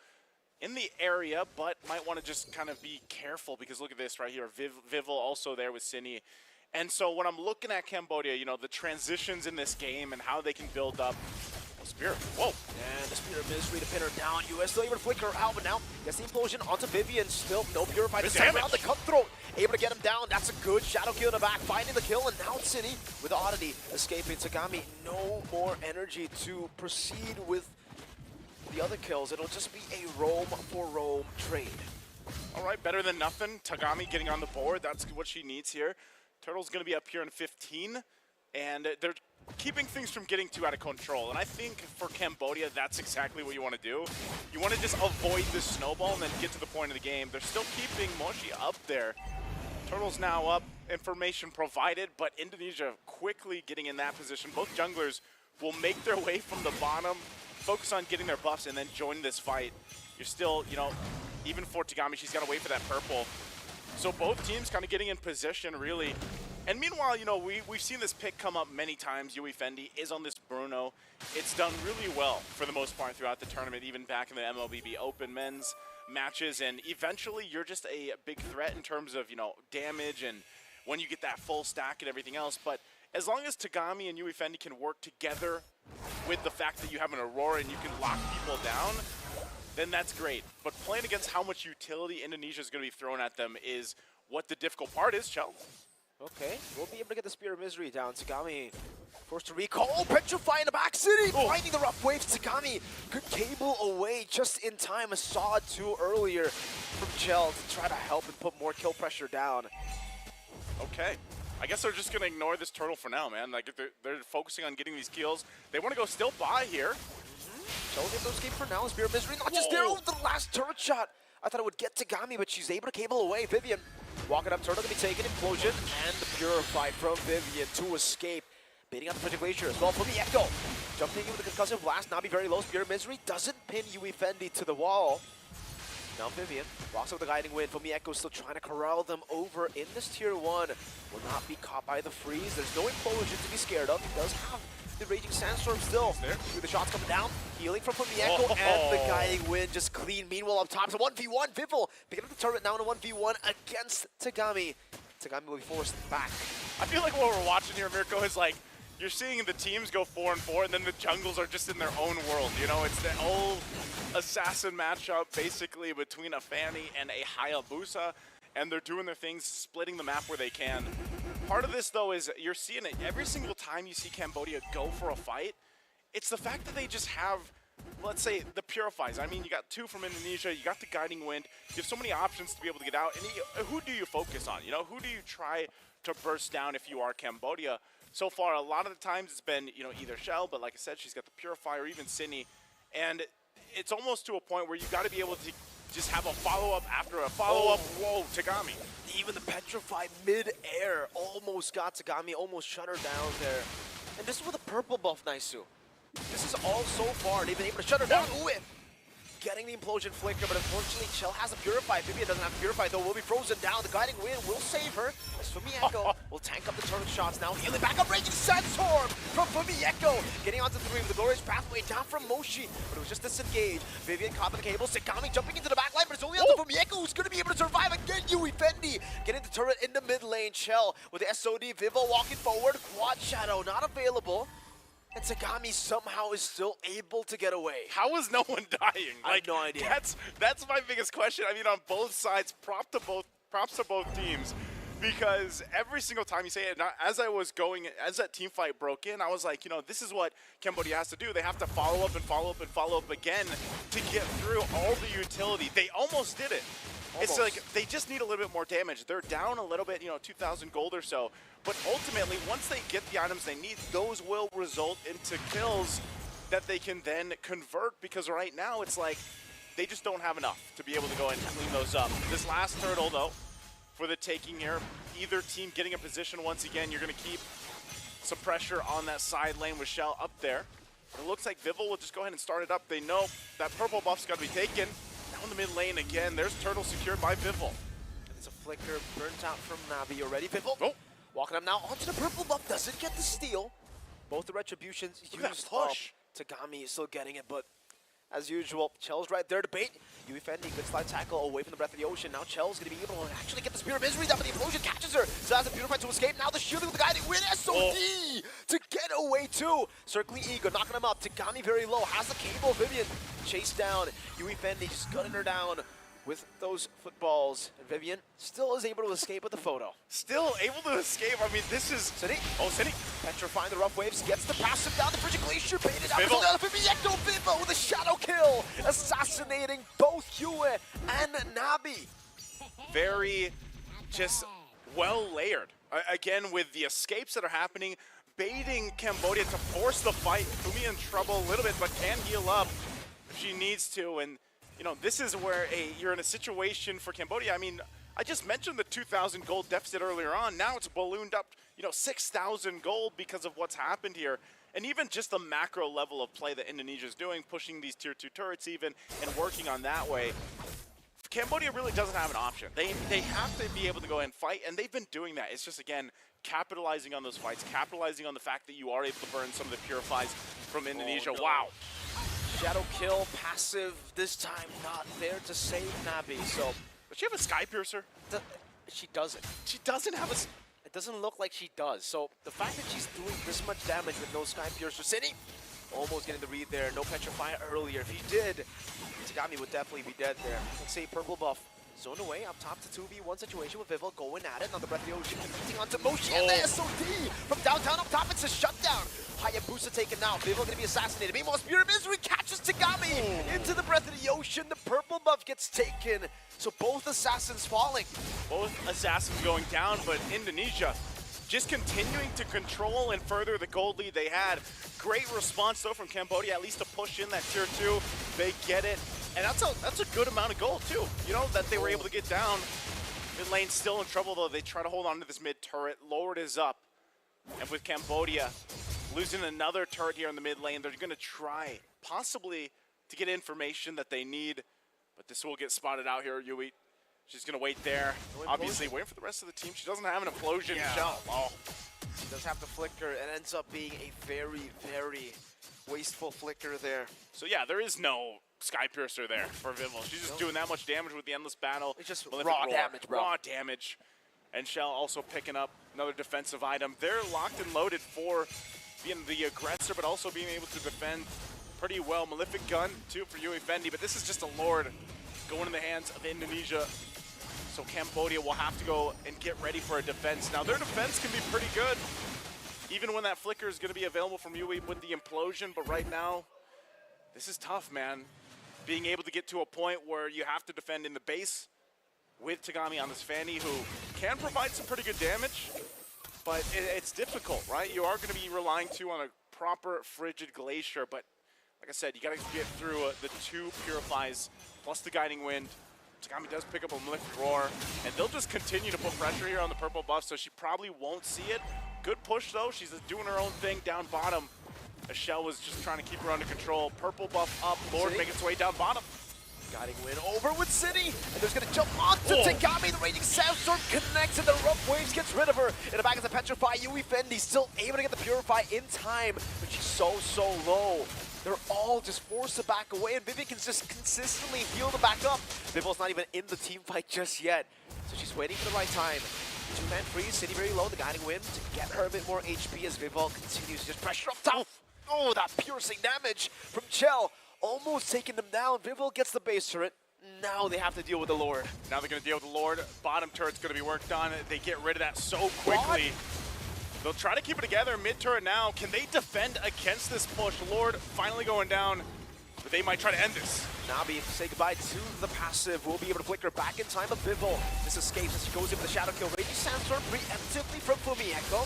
in the area, but might want to just kind of be careful, because look at this right here. Vivel also there with Cine. And so when I'm looking at Cambodia, you know, the transitions in this game and how they can build up. Spear. Whoa. And the Spear of Misery to pin her down. US still able to flicker her out, but now gets the implosion onto Vivian. Still no Purify to send around the Cutthroat. Able to get him down. That's a good shadow kill in the back. Finding the kill, and now City with Oddity escaping. Tagami, no more energy to proceed with the other kills. It'll just be a roam for roam trade. All right, better than nothing. Tagami getting on the board. That's what she needs here. Turtle's going to be up here in 15, and they're keeping things from getting too out of control. And I think for Cambodia, that's exactly what you want to do. You want to just avoid this snowball and then get to the point of the game. They're still keeping Moshi up there. Turtle's now up, information provided, but Indonesia quickly getting in that position. Both junglers will make their way from the bottom, focus on getting their buffs, and then join this fight. You're still, you know, even for Tagami, she's got to wait for that purple. So both teams kind of getting in position, really. And meanwhile, you know, we've seen this pick come up many times. Yui Fendi is on this Bruno. It's done really well for the most part throughout the tournament, even back in the MLBB Open men's matches. And eventually, you're just a big threat in terms of, you know, damage and when you get that full stack and everything else. But as long as Tagami and Yui Fendi can work together with the fact that you have an Aurora and you can lock people down, then that's great. But playing against how much utility Indonesia is going to be thrown at them is what the difficult part is, Chell. Okay, we'll be able to get the Spear of Misery down. Tagami forced to recall. Oh, Petrify in the back City! Oh. Finding the rough waves. Tagami could cable away just in time. A saw two earlier from Chell to try to help and put more kill pressure down. Okay. I guess they're just going to ignore this turtle for now, man. Like, they're focusing on getting these kills. They want to go still by here. Chell will get those escape for now. Spear of Misery not just there. Oh, the last turret shot. I thought it would get Tagami, but she's able to cable away. Vivian walking up, turtle to be taken, implosion, and the Purify from Vivian to escape. Baiting out the Project Glacier as well from the Echo. Jumping in with the concussive blast, Nabi very low. Spear of Misery doesn't pin Yui Fendi to the wall. Now Vivian walks up with the Guiding Wind. From the Echo still trying to corral them over in this tier 1. Will not be caught by the freeze. There's no implosion to be scared of. He does have the Raging Sandstorm still. With the shots coming down, healing from the Echo, and the Guiding Wind just clean. Meanwhile, up top, it's a 1v1. Vivel picking up the turret now in a 1v1 against Tagami. Tagami will be forced back. I feel like what we're watching here, Mirko, is like, you're seeing the teams go 4-4, and then the jungles are just in their own world. You know, it's the old assassin matchup, basically, between a Fanny and a Hayabusa, and they're doing their things, splitting the map where they can. Part of this, though, is you're seeing it every single time you see Cambodia go for a fight. It's the fact that they just have, let's say, the Purifies. I mean, you got 2 from Indonesia, you got the Guiding Wind. You have so many options to be able to get out. And who do you focus on? You know, who do you try to burst down if you are Cambodia? So far, a lot of the times it's been, you know, either Shell, but like I said, she's got the Purify, or even Cine. And it's almost to a point where you got to be able to just have a follow-up after a follow-up. Whoa, Tagami. Even the Petrify mid-air almost got Tagami, almost shut her down there. And this is with a purple buff, Naisu. This is all so far. They've been able to shut her down. Ooh, getting the implosion flicker, but unfortunately Chell has a purify. Vivian doesn't have a purify though, will be frozen down. The guiding wind will save her. As Fumieko will tank up the turret shots now. Healing back up, Raging Sandstorm from Fumieko. Getting onto 3 with the glorious pathway down from Moshi, but it was just disengaged. Vivian caught by the cable. Sakami jumping into the back line, but it's only onto Fumieko who's going to be able to survive again. Yui Fendi getting the turret in the mid lane. Chell with the SOD. Vivo walking forward. Quad Shadow not available. And Sagami somehow is still able to get away. How is no one dying? I have no idea. That's my biggest question. I mean, on both sides, props to both teams, because every single time you say it, as that team fight broke in, I was like, you know, this is what Cambodia has to do. They have to follow up and follow up and follow up again to get through all the utility. They almost did it. It's like they just need a little bit more damage. They're down a little bit, you know, 2,000 gold or so. But ultimately, once they get the items they need, those will result into kills that they can then convert, because right now it's like they just don't have enough to be able to go and clean those up. This last turtle, though, for the taking here, either team getting a position once again, you're going to keep some pressure on that side lane with Shell up there. It looks like Vivel will just go ahead and start it up. They know that purple buff's got to be taken. Down the mid lane again, there's Turtle secured by Vivel. It's a flicker burnt out from Navi already. Vivel walking up now onto the purple buff, doesn't get the steal. Both the retributions used push. Tagami is still getting it, but as usual, Chell's right there to bait. Yui Fendi, good slide tackle away from the breath of the ocean. Now Chell's going to be able to actually get the Spear of Misery down, but the implosion catches her. So has a purify to escape. Now the shielding with the guiding with SOD to get away too. Circling Ego, knocking him up. Tagami very low, has the cable. Vivian chased down. Yui Fendi just gunning her down with those footballs. And Vivian still is able to escape with the photo. Still able to escape. I mean, this is... City. Oh, City. Petrifying the rough waves, gets the passive down the Frigid Glacier, baited out the Viviecto Vivo with a shadow kill, assassinating both Hue and Nabi. Very just well layered. Again, with the escapes that are happening, baiting Cambodia to force the fight. Fumi in trouble a little bit, but can heal up if she needs to. And you know, this is where you're in a situation for Cambodia. I mean, I just mentioned the 2,000 gold deficit earlier on. Now it's ballooned up, you know, 6,000 gold because of what's happened here. And even just the macro level of play that Indonesia's doing, pushing these tier 2 turrets even, and working on that way. Cambodia really doesn't have an option. They have to be able to go and fight, and they've been doing that. It's just, again, capitalizing on those fights, capitalizing on the fact that you are able to burn some of the purifies from Indonesia. Oh, no. Wow. Shadow kill, passive, this time not there to save Nabi, so... Does she have a Sky Piercer? She doesn't. She doesn't have a... It doesn't look like she does, so the fact that she's doing this much damage with no Sky Piercer, City almost getting the read there, no Petrify earlier. If he did, Tagami would definitely be dead there. Let's see, purple buff. Zoned away up top to 2v1 situation with Vivel going at it. Now the breath of the ocean connecting onto Moshi and the SOD from downtown up top. It's a shutdown. Hayabusa taken now. Vivel going to be assassinated. Meanwhile, Spirit of Misery catches Tagami into the breath of the ocean. The purple buff gets taken. So both assassins falling. Both assassins going down, but Indonesia just continuing to control and further the gold lead they had. Great response though from Cambodia, at least to push in that tier 2. They get it. And that's a good amount of gold too, you know, that they were able to get down. Mid lane still in trouble though. They try to hold on to this mid turret. Lord is up. And with Cambodia losing another turret here in the mid lane, they're going to try possibly to get information that they need. But this will get spotted out here, Yui. She's going to wait there. Obviously waiting for the rest of the team. She doesn't have an implosion shell. Oh. She does have the flicker. It ends up being a very, very wasteful flicker there. So yeah, there is no Sky Piercer there for Vivel. She's just doing that much damage with the Endless Battle. It's just raw damage, bro. Raw damage. And Shell also picking up another defensive item. They're locked and loaded for being the aggressor, but also being able to defend pretty well. Malefic Gun, too, for Yui Fendi, but this is just a Lord going in the hands of Indonesia. So Cambodia will have to go and get ready for a defense. Now, their defense can be pretty good, even when that flicker is going to be available from Yui with the implosion, but right now, this is tough, man. Being able to get to a point where you have to defend in the base with Tagami on this Fanny, who can provide some pretty good damage, but it's difficult, right? You are going to be relying too on a proper Frigid Glacier, but like I said, you got to get through the 2 purifies plus the Guiding Wind. Tagami does pick up a Malefic Roar, and they'll just continue to put pressure here on the purple buff, so she probably won't see it. Good push, though. She's just doing her own thing down bottom. Michelle was just trying to keep her under control. Purple buff up, Lord City. making its way down bottom. Guiding win over with City, and there's gonna jump onto Tegami. The Raging Sandstorm connects, and the Rough Waves gets rid of her. In the back is the Petrify. Yui Fendi still able to get the Purify in time, but she's so low. They're all just forced to back away, and Vivi can just consistently heal them back up. Vivil's not even in the team fight just yet, so she's waiting for the right time. Two-man freeze, City very low, the Guiding Wind to get her a bit more HP as Vivol continues to just pressure up top. Oh, that piercing damage from Chell. Almost taking them down. Vivol gets the base turret. Now they have to deal with the Lord. Now they're going to deal with the Lord. Bottom turret's going to be worked on. They get rid of that so quickly. They'll try to keep it together. Mid turret now. Can they defend against this push? Lord finally going down, but they might try to end this. Nabi, say goodbye to the passive. We'll be able to flicker back in time, but Vivol just escapes as he goes in with the shadow kill. Raging Sandstorm preemptively from Fumieko.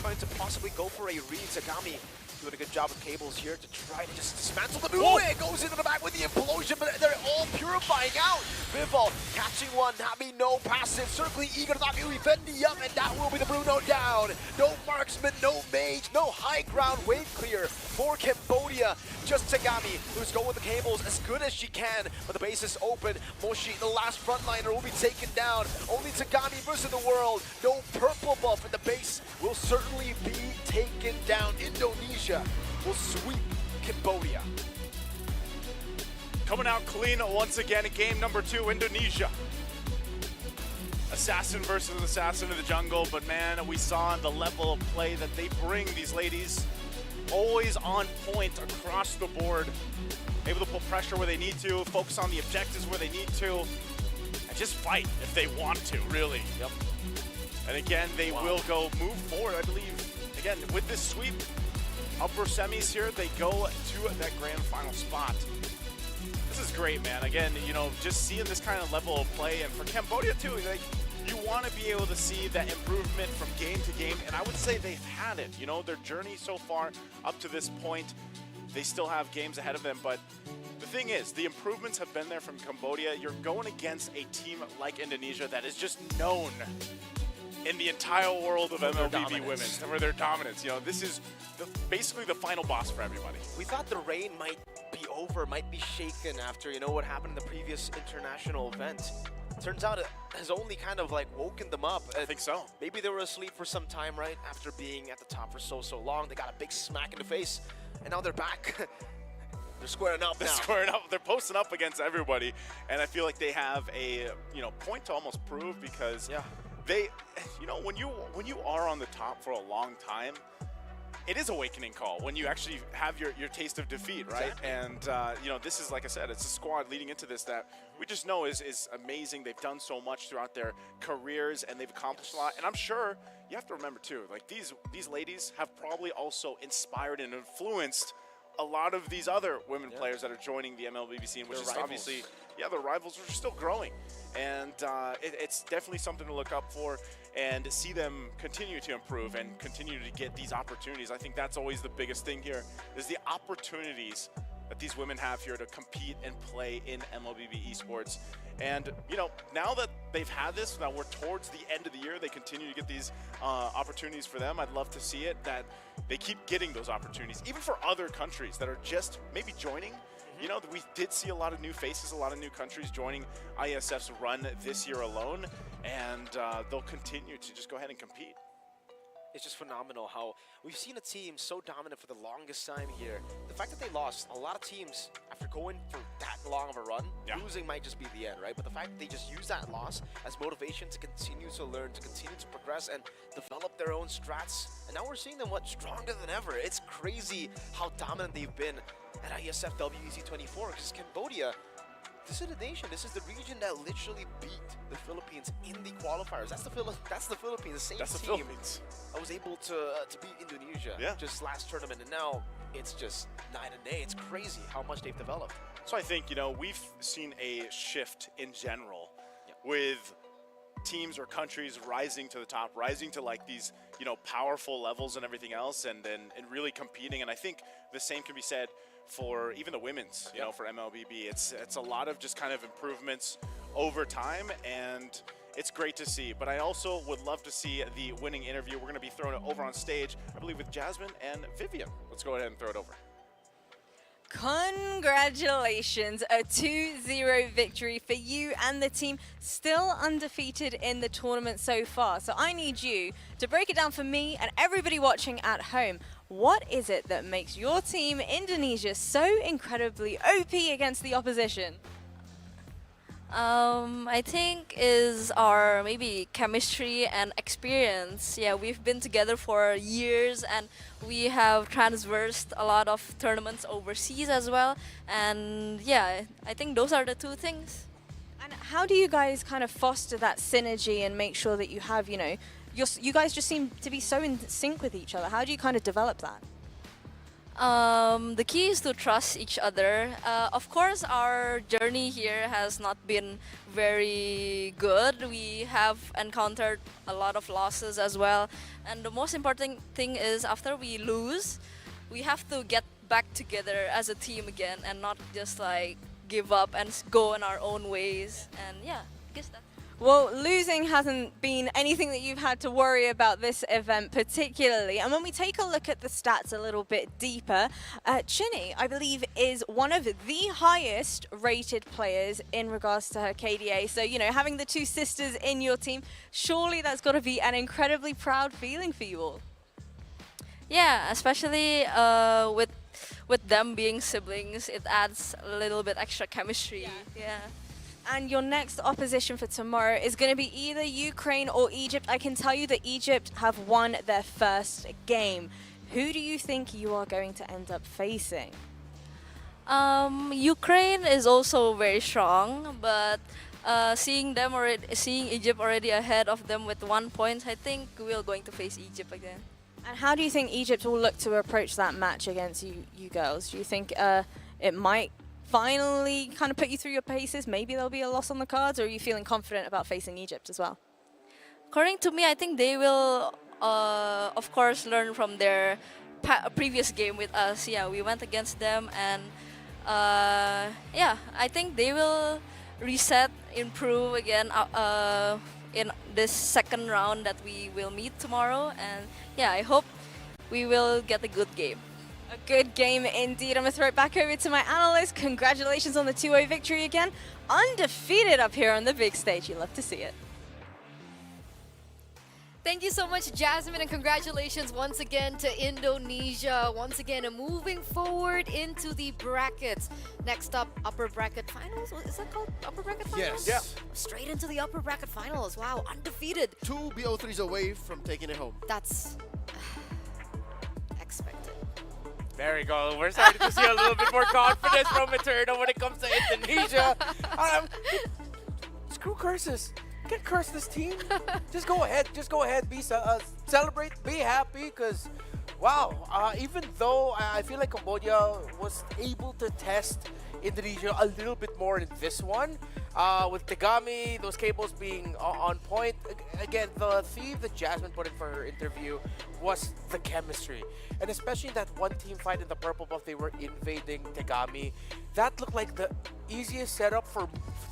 Trying to possibly go for a read. Tagami doing a good job with cables here to try to just dismantle the move. It goes into the back with the implosion, but they're all purifying out. Vivol catching one, Nabi no passive, circling eager to knock Yui Fendi up, and that will be the Bruno down. No marksman, no mage, no high ground, wave clear for Cambodia. Just Tagami, who's going with the cables as good as she can, but the base is open. Moshi, the last frontliner, will be taken down. Only Tagami versus the world. No purple buff, and the base will certainly be taken down. Indonesia will sweep Cambodia. Coming out clean once again in game number 2, Indonesia. Assassin versus assassin in the jungle, but man, we saw the level of play that they bring, these ladies. Always on point across the board. Able to put pressure where they need to, focus on the objectives where they need to, and just fight if they want to, really. Yep. And again, they will go move forward, I believe. Again, with this sweep, upper semis here, they go to that grand final spot. This is great, man. Again, you know, just seeing this kind of level of play, and for Cambodia too, like, you want to be able to see that improvement from game to game, and I would say they've had it. You know, their journey so far up to this point, they still have games ahead of them, but the thing is, the improvements have been there from Cambodia. You're going against a team like Indonesia that is just known in the entire world of MLBB women for their dominance. You know, this is basically the final boss for everybody. We thought the reign might be over, might be shaken after, you know, what happened in the previous international event. Turns out it has only kind of like woken them up. I think so. Maybe they were asleep for some time, right? After being at the top for so long. They got a big smack in the face, and now they're back. They're squaring up now. They're squaring up. They're posting up against everybody, and I feel like they have a, you know, point to almost prove, because they, you know, when you are on the top for a long time, it is a awakening call when you actually have your taste of defeat, right? Exactly. And you know, this is, like I said, it's a squad leading into this that we just know is amazing. They've done so much throughout their careers, and they've accomplished a lot. And I'm sure you have to remember too, like these ladies have probably also inspired and influenced a lot of these other women players that are joining the MLBB scene, which is obviously, their rivals are still growing. And it's definitely something to look up for, and to see them continue to improve and continue to get these opportunities. I think that's always the biggest thing here, is the opportunities that these women have here to compete and play in MLBB Esports. And, you know, now that they've had this, now we're towards the end of the year, they continue to get these opportunities for them. I'd love to see it, that they keep getting those opportunities, even for other countries that are just maybe joining. You know, we did see a lot of new faces, a lot of new countries joining IESF's run this year alone, and they'll continue to just go ahead and compete. It's just phenomenal how we've seen a team so dominant for the longest time here. The fact that they lost, a lot of teams, after going for that long of a run, losing might just be the end, right? But the fact that they just use that loss as motivation to continue to learn, to continue to progress and develop their own strats. And now we're seeing them, stronger than ever. It's crazy how dominant they've been at IESF WEC 24, because Cambodia, this is the nation, this is the region that literally beat the Philippines in the qualifiers. That's the Philippines, the same team that was able to beat Indonesia just last tournament, and now it's just night and day. It's crazy how much they've developed. So I think, you know, we've seen a shift in general with teams or countries rising to the top, rising to like these, you know, powerful levels and everything else, and really competing. And I think the same can be said for even the women's, you know, for MLBB. It's a lot of just kind of improvements over time, and it's great to see. But I also would love to see the winning interview. We're going to be throwing it over on stage, I believe, with Jasmine and Vivian. Let's go ahead and throw it over. Congratulations, a 2-0 victory for you and the team, still undefeated in the tournament so far. So I need you to break it down for me and everybody watching at home. What is it that makes your team, Indonesia, so incredibly OP against the opposition? I think is our maybe chemistry and experience. Yeah, we've been together for years and we have traversed a lot of tournaments overseas as well. And yeah, I think those are the two things. And how do you guys kind of foster that synergy and make sure that you have, you guys just seem to be so in sync with each other. How do you kind of develop that? The key is to trust each other. Of course, our journey here has not been very good. We have encountered a lot of losses as well. And the most important thing is after we lose, we have to get back together as a team again and not just like give up and go in our own ways. And yeah, I guess that's... Well, losing hasn't been anything that you've had to worry about this event particularly. And when we take a look at the stats a little bit deeper, Chinny, I believe, is one of the highest rated players in regards to her KDA. So, having the two sisters in your team, surely that's got to be an incredibly proud feeling for you all. Yeah, especially with them being siblings, it adds a little bit extra chemistry. Yeah. And your next opposition for tomorrow is going to be either Ukraine or Egypt. I can tell you that Egypt have won their first game. Who do you think you are going to end up facing? Ukraine is also very strong, but seeing Egypt already ahead of them with 1 point, I think we're going to face Egypt again. And how do you think Egypt will look to approach that match against you girls? Do you think it might finally kind of put you through your paces? Maybe there'll be a loss on the cards, or are you feeling confident about facing Egypt as well? According to me, I think they will, of course, learn from their previous game with us. Yeah, we went against them, and yeah, I think they will reset, improve again in this second round that we will meet tomorrow. And yeah, I hope we will get a good game. A good game indeed. I'm going to throw it back over to my analyst. Congratulations on the 2-0 victory again. Undefeated up here on the big stage. You love to see it. Thank you so much, Jasmine, and congratulations once again to Indonesia. Once again, moving forward into the brackets. Next up, upper bracket finals. Is that called upper bracket finals? Yes. Yeah. Straight into the upper bracket finals. Wow, undefeated. 2 BO3s away from taking it home. That's expected. There we go. We're starting to see a little bit more confidence from Eterno when it comes to Indonesia. Screw curses. Can't curse this team. Just go ahead. Just go ahead. Celebrate. Be happy. Because, wow. Even though I feel like Cambodia was able to test Indonesia a little bit more in this one, with Tegami, those cables being on point. Again, the theme that Jasmine put in for her interview was the chemistry. And especially that one team fight in the purple buff, they were invading Tegami. That looked like the easiest setup for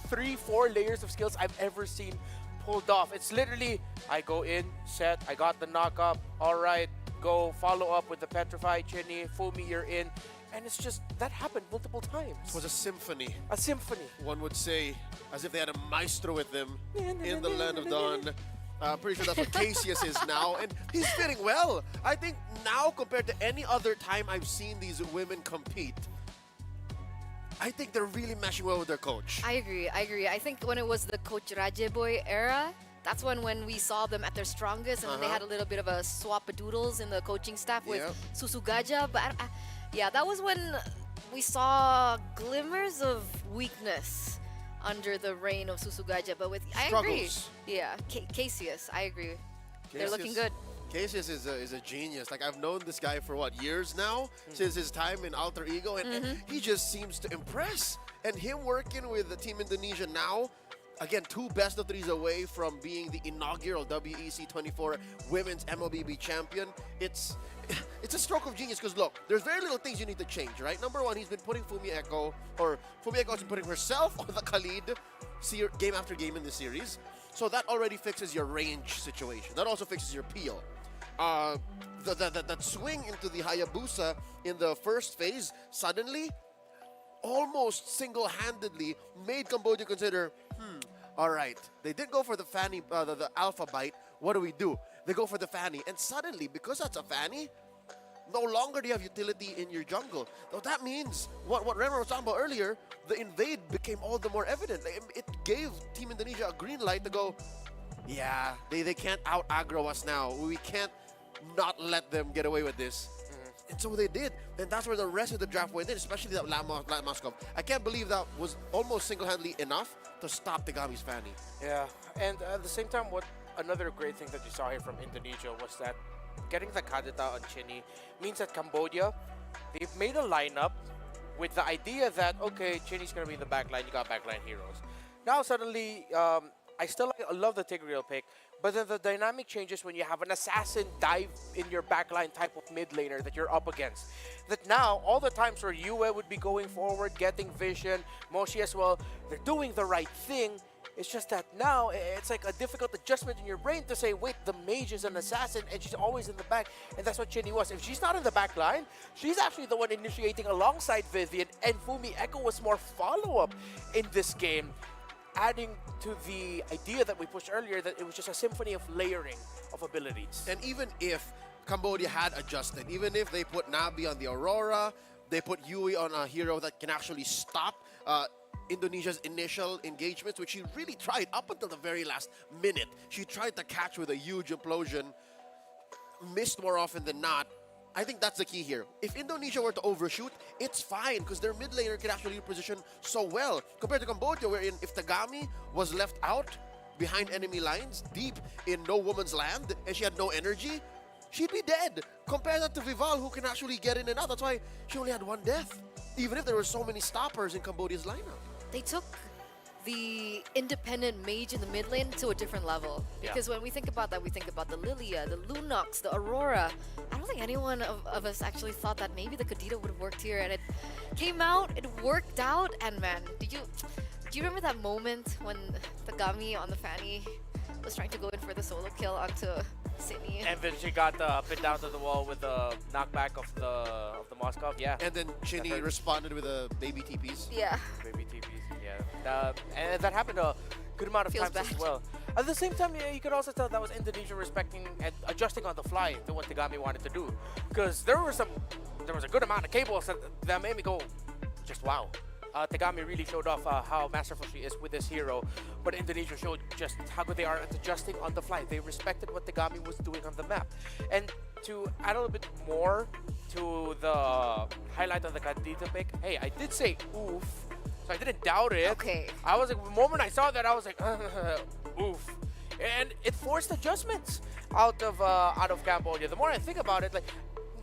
3-4 layers of skills I've ever seen pulled off. It's literally, I go in, set, I got the knock up, all right, go follow up with the Petrify, Chinny, Fumi, you're in. And it's just, that happened multiple times. It was a symphony. A symphony. One would say, as if they had a maestro with them in the land of Dawn. Pretty sure that's what Cassius is now, and he's fitting well. I think now, compared to any other time I've seen these women compete, I think they're really meshing well with their coach. I agree. I think when it was the Coach Rajeboy era, that's when we saw them at their strongest, and then they had a little bit of a swap-a-doodles in the coaching staff with Susu Gajah. But yeah, that was when we saw glimmers of weakness under the reign of Susu Gajah. But with I agree. Yeah, Cassius, I agree. They're looking good. Cassius is a genius. Like, I've known this guy for what, years now, since his time in Alter Ego, and he just seems to impress. And him working with the Team Indonesia now, again, 2 best of 3s away from being the inaugural WEC 24 Women's MLBB champion. It's a stroke of genius, because look, there's very little things you need to change, right? Number one, he's been putting Fumi Echo has been putting herself on the Khalid game after game in this series. So that already fixes your range situation. That also fixes your peel. That swing into the Hayabusa in the first phase suddenly, almost single-handedly, made Cambodia consider, all right, they did go for the Fanny, the Alpha Bite. What do? They go for the Fanny. And suddenly, because that's a Fanny, no longer do you have utility in your jungle. So that means, what Remo was talking about earlier, the invade became all the more evident. It gave Team Indonesia a green light to go, yeah, they can't out-aggro us now. We can't not let them get away with this. And so they did. And that's where the rest of the draft went in, especially that Moskov. I can't believe that was almost single-handedly enough to stop Tegami's Fanny. Yeah, and at the same time, what another great thing that you saw here from Indonesia was that getting the Kadita on Chinny means that Cambodia, they've made a lineup with the idea that, okay, Chinny's going to be in the backline, you got backline heroes. Now suddenly, I love the Tigreal pick, but then the dynamic changes when you have an assassin dive in your backline type of mid laner that you're up against. That now, all the times where Yue would be going forward, getting vision, Moshi as well, they're doing the right thing. It's just that now, it's like a difficult adjustment in your brain to say, wait, the mage is an assassin and she's always in the back. And that's what Chinny was. If she's not in the back line, she's actually the one initiating alongside Vivian. And Fumi Echo was more follow-up in this game, adding to the idea that we pushed earlier that it was just a symphony of layering of abilities. And even if Cambodia had adjusted, even if they put Nabi on the Aurora, they put Yui on a hero that can actually stop Indonesia's initial engagements, which she really tried up until the very last minute. She tried to catch with a huge implosion, missed more often than not. I think that's the key here. If Indonesia were to overshoot, it's fine because their mid laner can actually position so well compared to Cambodia, wherein if Tegami was left out behind enemy lines, deep in no woman's land, and she had no energy, she'd be dead. Compare that to Vival, who can actually get in and out. That's why she only had one death, even if there were so many stoppers in Cambodia's lineup. They took the independent mage in the mid lane to a different level. Because when we think about that, we think about the Lilia, the Lunox, the Aurora. I don't think anyone of us actually thought that maybe the Kadita would have worked here, and it came out, it worked out, and man, do you remember that moment when Tegami on the Fanny was trying to go in for the solo kill onto Sydney? And then she got pinned down to the wall with the knockback of the Moskov, yeah. And then Chinny responded with a baby TPs. Yeah. Baby TPs, yeah. And that happened a good amount of Feels times bad. as well. At the same time, you could also tell that was Indonesia respecting and adjusting on the fly to what Tegami wanted to do. Because there was a good amount of cables that made me go, just wow. Tegami really showed off how masterful she is with this hero, but Indonesia showed just how good they are at adjusting on the fly. They respected what Tegami was doing on the map. And to add a little bit more to the highlight of the Kadita pick, hey, I did say oof, so I didn't doubt it. Okay. I was like, the moment I saw that, I was like, oof. And it forced adjustments out of Cambodia. The more I think about it, like,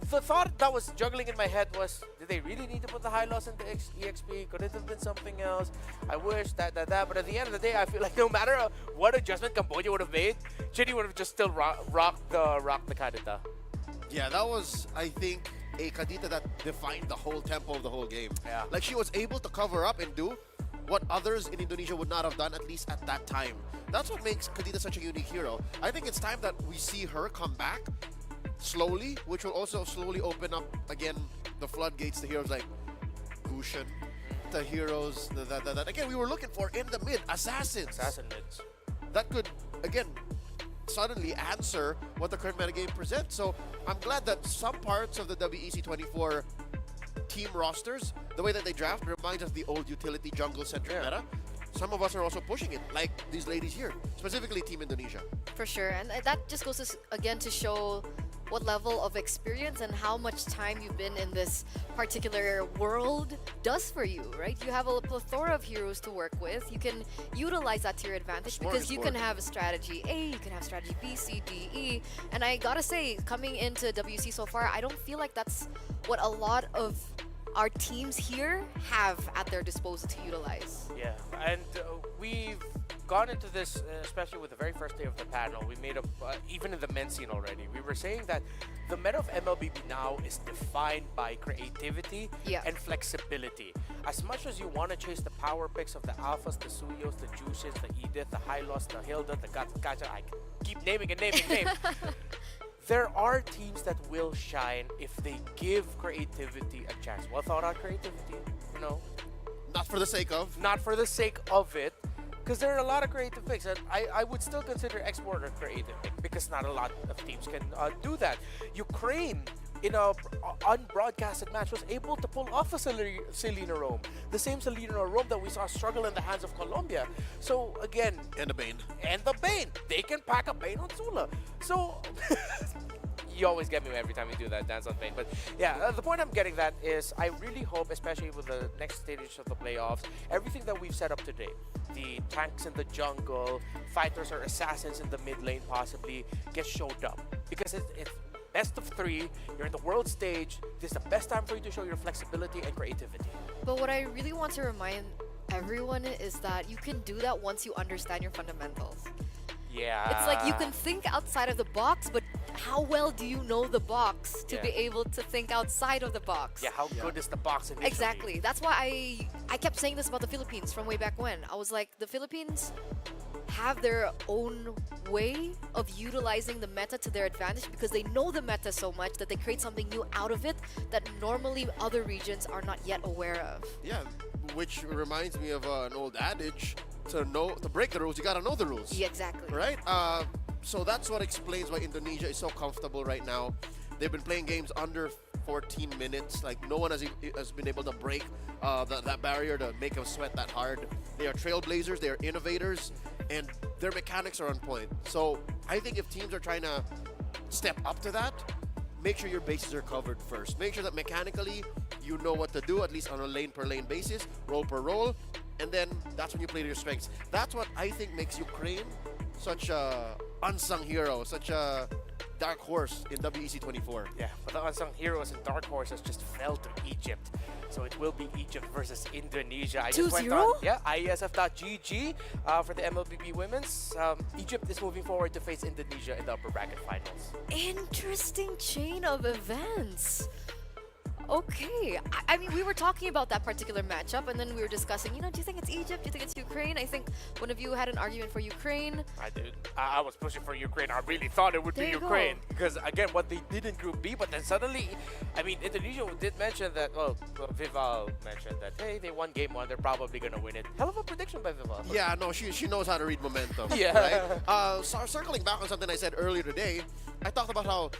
the thought that was juggling in my head was, did they really need to put the high loss into EXP? Could it have been something else? I wish that. But at the end of the day, I feel like no matter what adjustment Cambodia would have made, Chinny would have just still rocked the Kadita. Yeah, that was, I think, a Kadita that defined the whole tempo of the whole game. Yeah. Like, she was able to cover up and do what others in Indonesia would not have done, at least at that time. That's what makes Kadita such a unique hero. I think it's time that we see her come back slowly, which will also slowly open up again the floodgates to heroes like Gushin, the heroes that again we were looking for in the mid, assassins. Assassin mids. That could again suddenly answer what the current metagame presents. So I'm glad that some parts of the WEC 24 team rosters, the way that they draft, reminds us of the old utility jungle centric meta. Some of us are also pushing it, like these ladies here, specifically Team Indonesia. For sure, and that just goes again to show what level of experience and how much time you've been in this particular world does for you, right? You have a plethora of heroes to work with. You can utilize that to your advantage because you can have a strategy A, you can have strategy B, C, D, E. And I gotta say, coming into WC so far, I don't feel like that's what a lot of our teams here have at their disposal to utilize. Yeah, and we've gone into this, especially with the very first day of the panel, we made up, even in the men's scene already, we were saying that the meta of MLBB now is defined by creativity and flexibility. as much as you want to chase the power picks of the Alphas, the Suyos, the Juices, the Edith, the Hylos, the Hilda, the Gacha, I keep naming and naming names. There are teams that will shine if they give creativity a chance. Well thought out creativity, you know. Not for the sake of. Not for the sake of it. Because there are a lot of creative picks, and I would still consider Export a creative pick because not a lot of teams can do that. Ukraine, in a unbroadcasted match, was able to pull off a Selena Rome. The same Selena Rome that we saw struggle in the hands of Colombia. So again... And the Bane. And the Bane. They can pack a Bane on Zula. So... You always get me every time you do that dance on Bane. But yeah, the point I'm getting at is I really hope, especially with the next stage of the playoffs, everything that we've set up today, the tanks in the jungle, fighters or assassins in the mid lane possibly, gets showed up. Because it's best of 3, you're in the world stage, this is the best time for you to show your flexibility and creativity. But what I really want to remind everyone is that you can do that once you understand your fundamentals. Yeah. It's like you can think outside of the box, but how well do you know the box to be able to think outside of the box? Yeah, how good is the box initially? Exactly. That's why I kept saying this about the Philippines from way back when. I was like, the Philippines have their own way of utilizing the meta to their advantage because they know the meta so much that they create something new out of it that normally other regions are not yet aware of. Yeah, which reminds me of an old adage, to break the rules, you gotta know the rules. Yeah, exactly. Right? So that's what explains why Indonesia is so comfortable right now. They've been playing games under 14 minutes. Like, no one has been able to break that barrier to make them sweat that hard. They are trailblazers, they are innovators, and their mechanics are on point. So I think if teams are trying to step up to that, make sure your bases are covered first. Make sure that mechanically you know what to do, at least on a lane per lane basis, role per role, and then that's when you play to your strengths. That's what I think makes Ukraine such a unsung hero, such a dark horse in WEC 24. Yeah, but the unsung heroes and dark horses just fell to Egypt. So it will be Egypt versus Indonesia. I just went on, IESF.gg for the MLBB women's. Egypt is moving forward to face Indonesia in the upper bracket finals. Interesting chain of events. Okay. I mean, we were talking about that particular matchup, and then we were discussing, you know, do you think it's Egypt? Do you think it's Ukraine? I think one of you had an argument for Ukraine. I did. I was pushing for Ukraine. I really thought it would be Ukraine. Because, again, what they did in Group B, but then suddenly, I mean, Indonesia did mention that, well, Vival mentioned that, hey, they won Game 1, they're probably going to win it. Hell of a prediction by Vival. Yeah, no, she knows how to read momentum. Yeah. Right? Circling back on something I said earlier today, I talked about how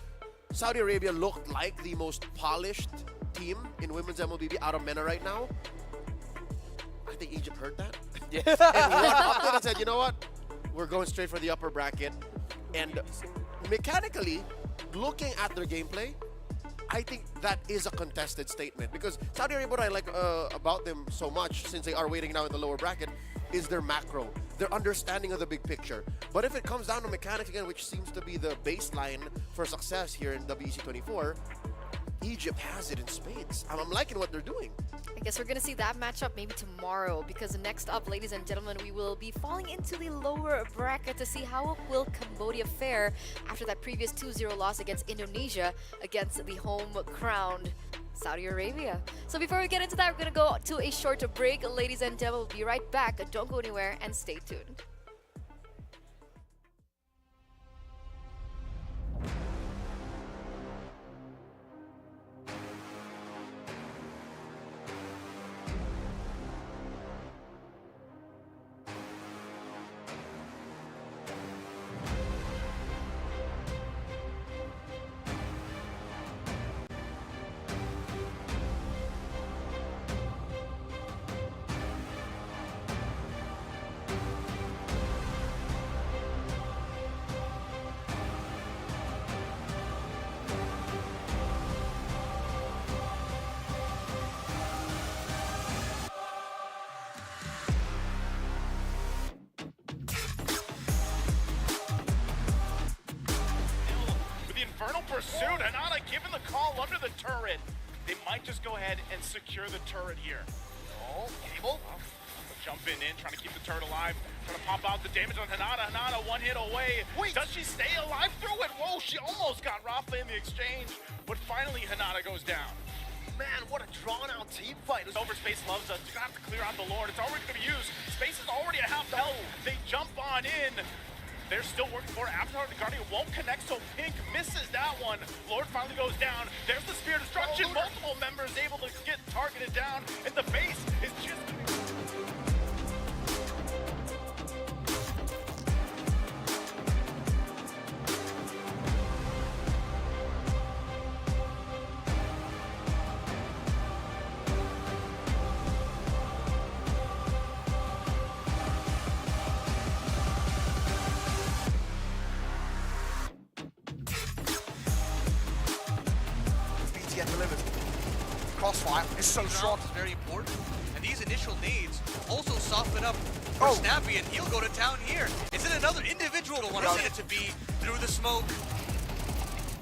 Saudi Arabia looked like the most polished team in women's MLBB out of MENA right now. I think Egypt heard that. Yeah. And went up there and said, you know what? We're going straight for the upper bracket. And mechanically, looking at their gameplay, I think that is a contested statement. Because Saudi Arabia, what I like about them so much, since they are waiting now in the lower bracket, is their macro, their understanding of the big picture. But if it comes down to mechanics again, which seems to be the baseline for success here in WEC 24, Egypt has it in spades. I'm liking what they're doing. I guess we're going to see that matchup maybe tomorrow, because next up, ladies and gentlemen, we will be falling into the lower bracket to see how will Cambodia fare after that previous 2-0 loss against Indonesia against the home-crowned Saudi Arabia. So before we get into that, we're going to go to a short break. Ladies and gentlemen, we'll be right back. Don't go anywhere and stay tuned. Pursuit, Hanada given the call under the turret. They might just go ahead and secure the turret here. Oh, Cable jumping in, trying to keep the turret alive, trying to pop out the damage on Hanada. Hanada one hit away. Wait, does she stay alive through it? Whoa, she almost got Rafa in the exchange, but finally Hanada goes down. Man, what a drawn-out team fight. Overspace loves us. You're gonna have to clear out the Lord. It's already gonna be used. Space is already a half health. They jump on in. They're still working for it. Avatar the Guardian won't connect, so Pink misses that one. Lord finally goes down. There's the Spear Destruction. Multiple members able to get targeted down, and the base is just... BTN delivered. Crossfire is so strong. Is very important, and these initial nades also soften up for Snappy, and he'll go to town here. Is it another individual to want to send it to be through the smoke?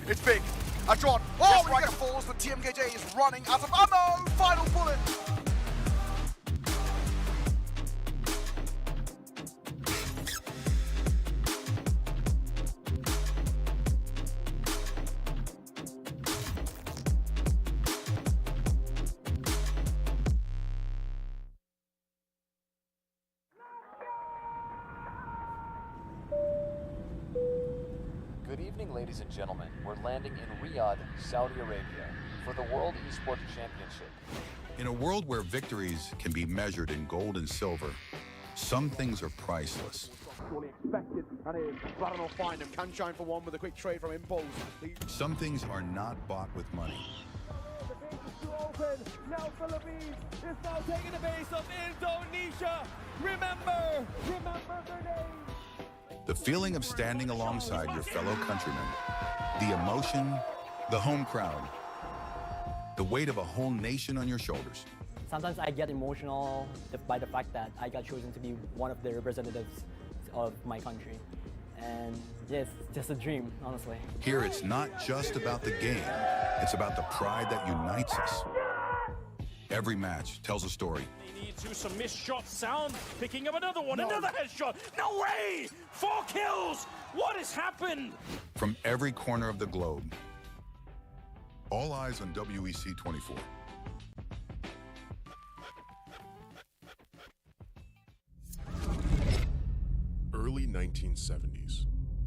It's big. A drawn. Oh, Striker falls, but TMKJ is running out of ammo. Final bullet. Good evening, ladies and gentlemen. We're landing in Riyadh, Saudi Arabia, for the World Esports Championship. In a world where victories can be measured in gold and silver, some things are priceless. Fully expected, and it is Baron will find him. Can shine for one with a quick trade from Impulse. Some things are not bought with money. The base is too open. Now Philippines is now taking the base of Indonesia. Remember their name. The feeling of standing alongside your fellow countrymen, the emotion, the home crowd, the weight of a whole nation on your shoulders. Sometimes I get emotional by the fact that I got chosen to be one of the representatives of my country. And yes, it's just a dream, honestly. Here it's not just about the game, it's about the pride that unites us. Every match tells a story. They need to some missed shots. Sound picking up another one, another headshot. No way! 4 kills! What has happened? From every corner of the globe. All eyes on WEC 24. Early 1970s.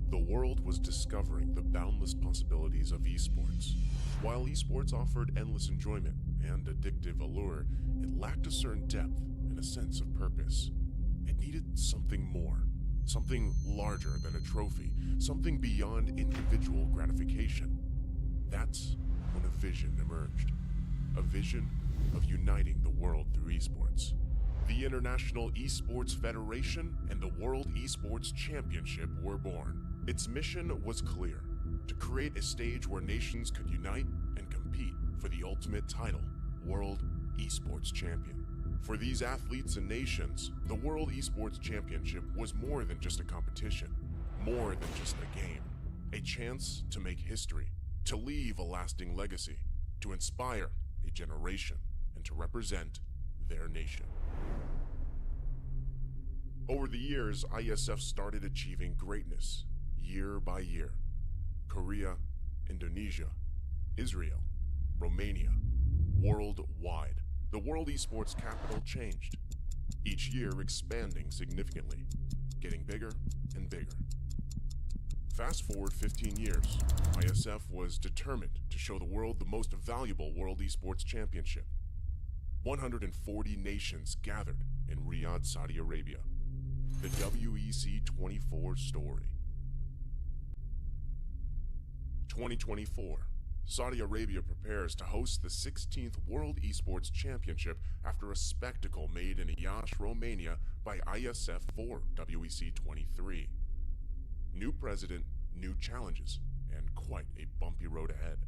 The world was discovering the boundless possibilities of esports. While esports offered endless enjoyment and addictive allure, it lacked a certain depth and a sense of purpose. It needed something more, something larger than a trophy, something beyond individual gratification. That's when a vision emerged. A vision of uniting the world through esports. The International Esports Federation and the World Esports Championship were born. Its mission was clear: to create a stage where nations could unite and compete for the ultimate title, World Esports Champion. For these athletes and nations, the World Esports Championship was more than just a competition, more than just a game. A chance to make history, to leave a lasting legacy, to inspire a generation, and to represent their nation. Over the years, IESF started achieving greatness, year by year. Korea, Indonesia, Israel, Romania, worldwide. The World Esports capital changed, each year expanding significantly, getting bigger and bigger. Fast forward 15 years, IESF was determined to show the world the most valuable World Esports Championship. 140 nations gathered in Riyadh, Saudi Arabia. The WEC 24 story. 2024. Saudi Arabia prepares to host the 16th World Esports Championship after a spectacle made in Iași, Romania by IESF for WEC 23. New president, new challenges, and quite a bumpy road ahead.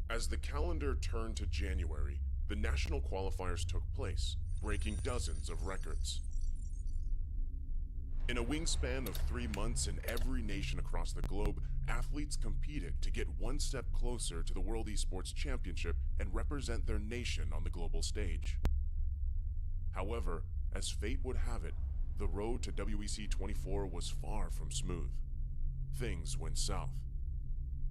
As the calendar turned to January, the national qualifiers took place, breaking dozens of records. In a wingspan of 3 months in every nation across the globe, athletes competed to get one step closer to the World Esports Championship and represent their nation on the global stage. However, as fate would have it, the road to WEC 24 was far from smooth. Things went south.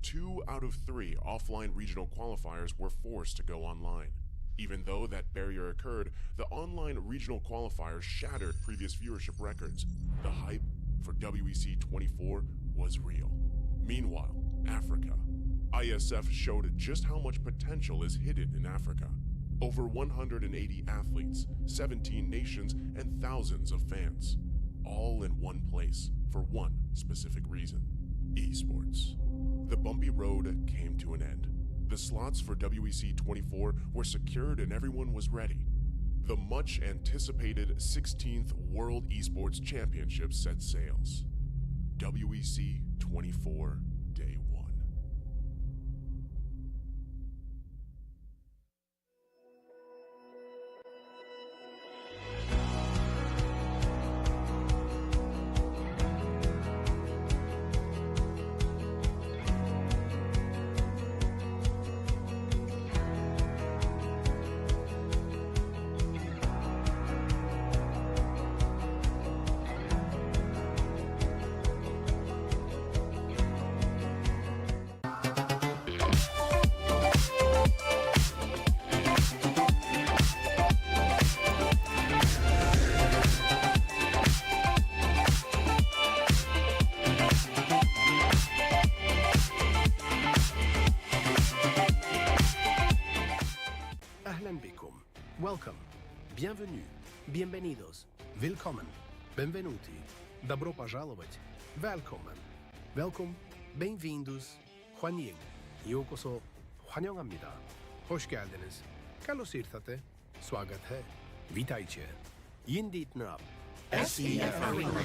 2 out of 3 offline regional qualifiers were forced to go online. Even though that barrier occurred, the online regional qualifiers shattered previous viewership records. The hype for WEC 24 was real. Meanwhile, Africa. ISF showed just how much potential is hidden in Africa. Over 180 athletes, 17 nations, and thousands of fans. All in one place for one specific reason: esports. The bumpy road came to an end. The slots for WEC 24 were secured and everyone was ready. The much anticipated 16th World Esports Championship set sails. WEC 24 Day 1. Ahlan bikum. Welcome. Bienvenue. Bienvenidos. Willkommen. Benvenuti. Добро пожаловать. Välkommen. Welkom. Bem-vindos. 환영. 요koso. 환영합니다. Hoş geldiniz. Καλώς ήρθατε. Swagat hai. Witajcie. Yindit nab. SEF Arena.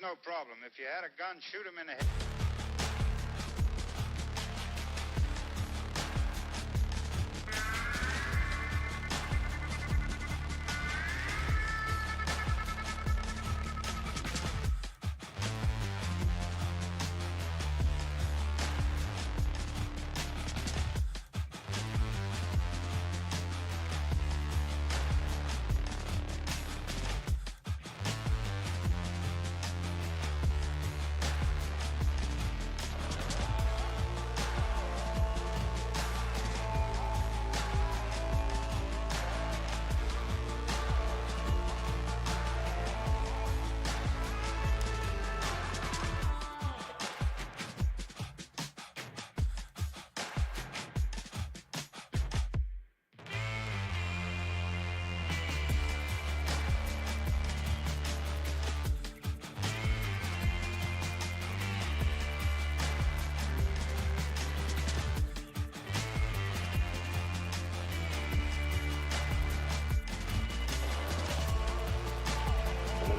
no problem. If you had a gun, shoot him in the head.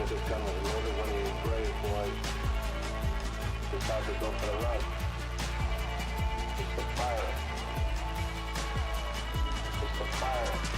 This gun was loaded when these brave boys decided to go for the run. It's the fire. It's the fire.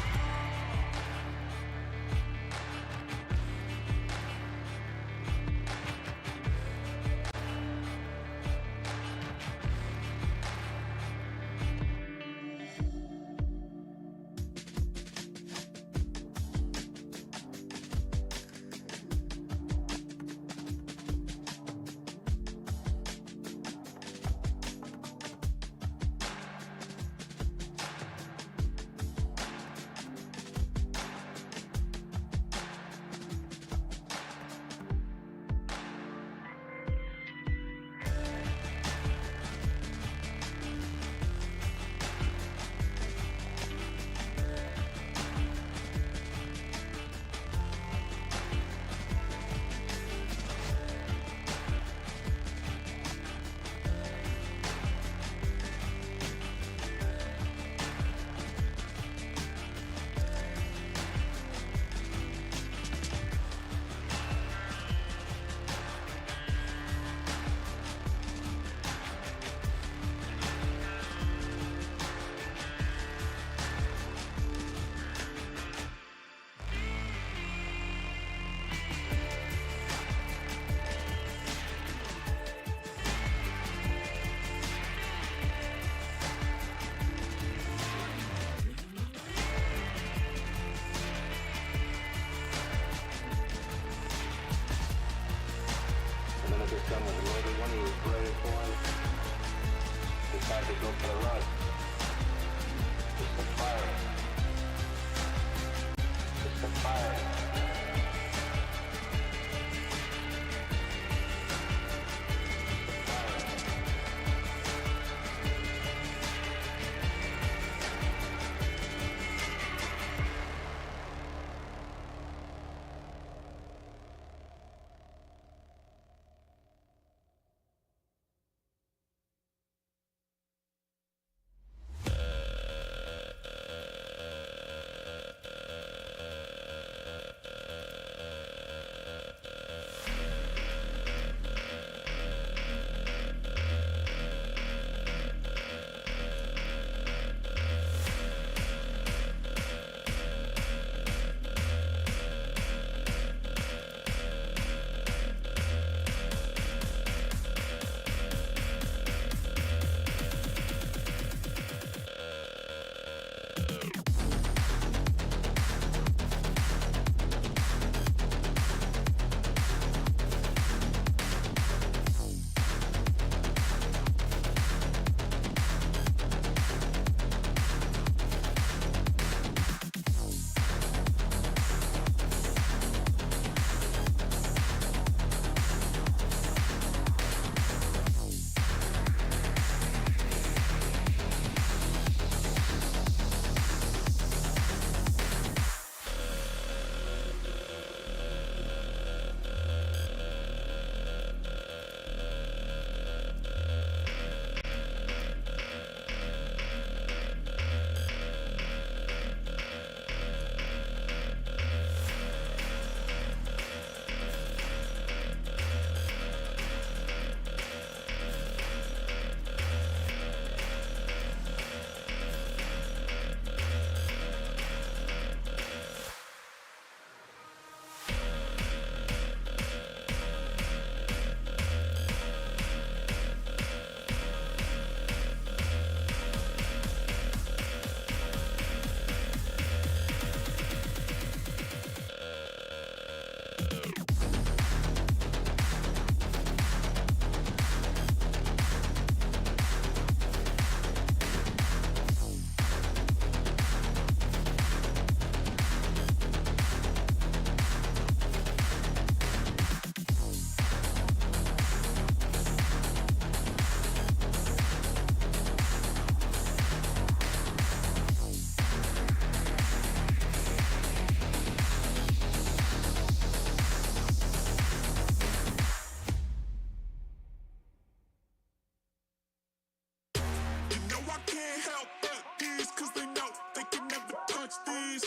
cause they know they can never touch this.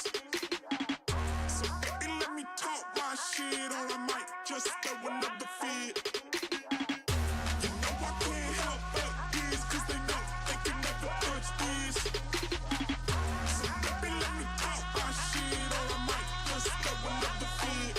So baby, let me talk my shit, or I might just throw another fit. You know I can't help but this, cause they know they can never touch this. So baby, let me talk my shit, or I might just throw another fit.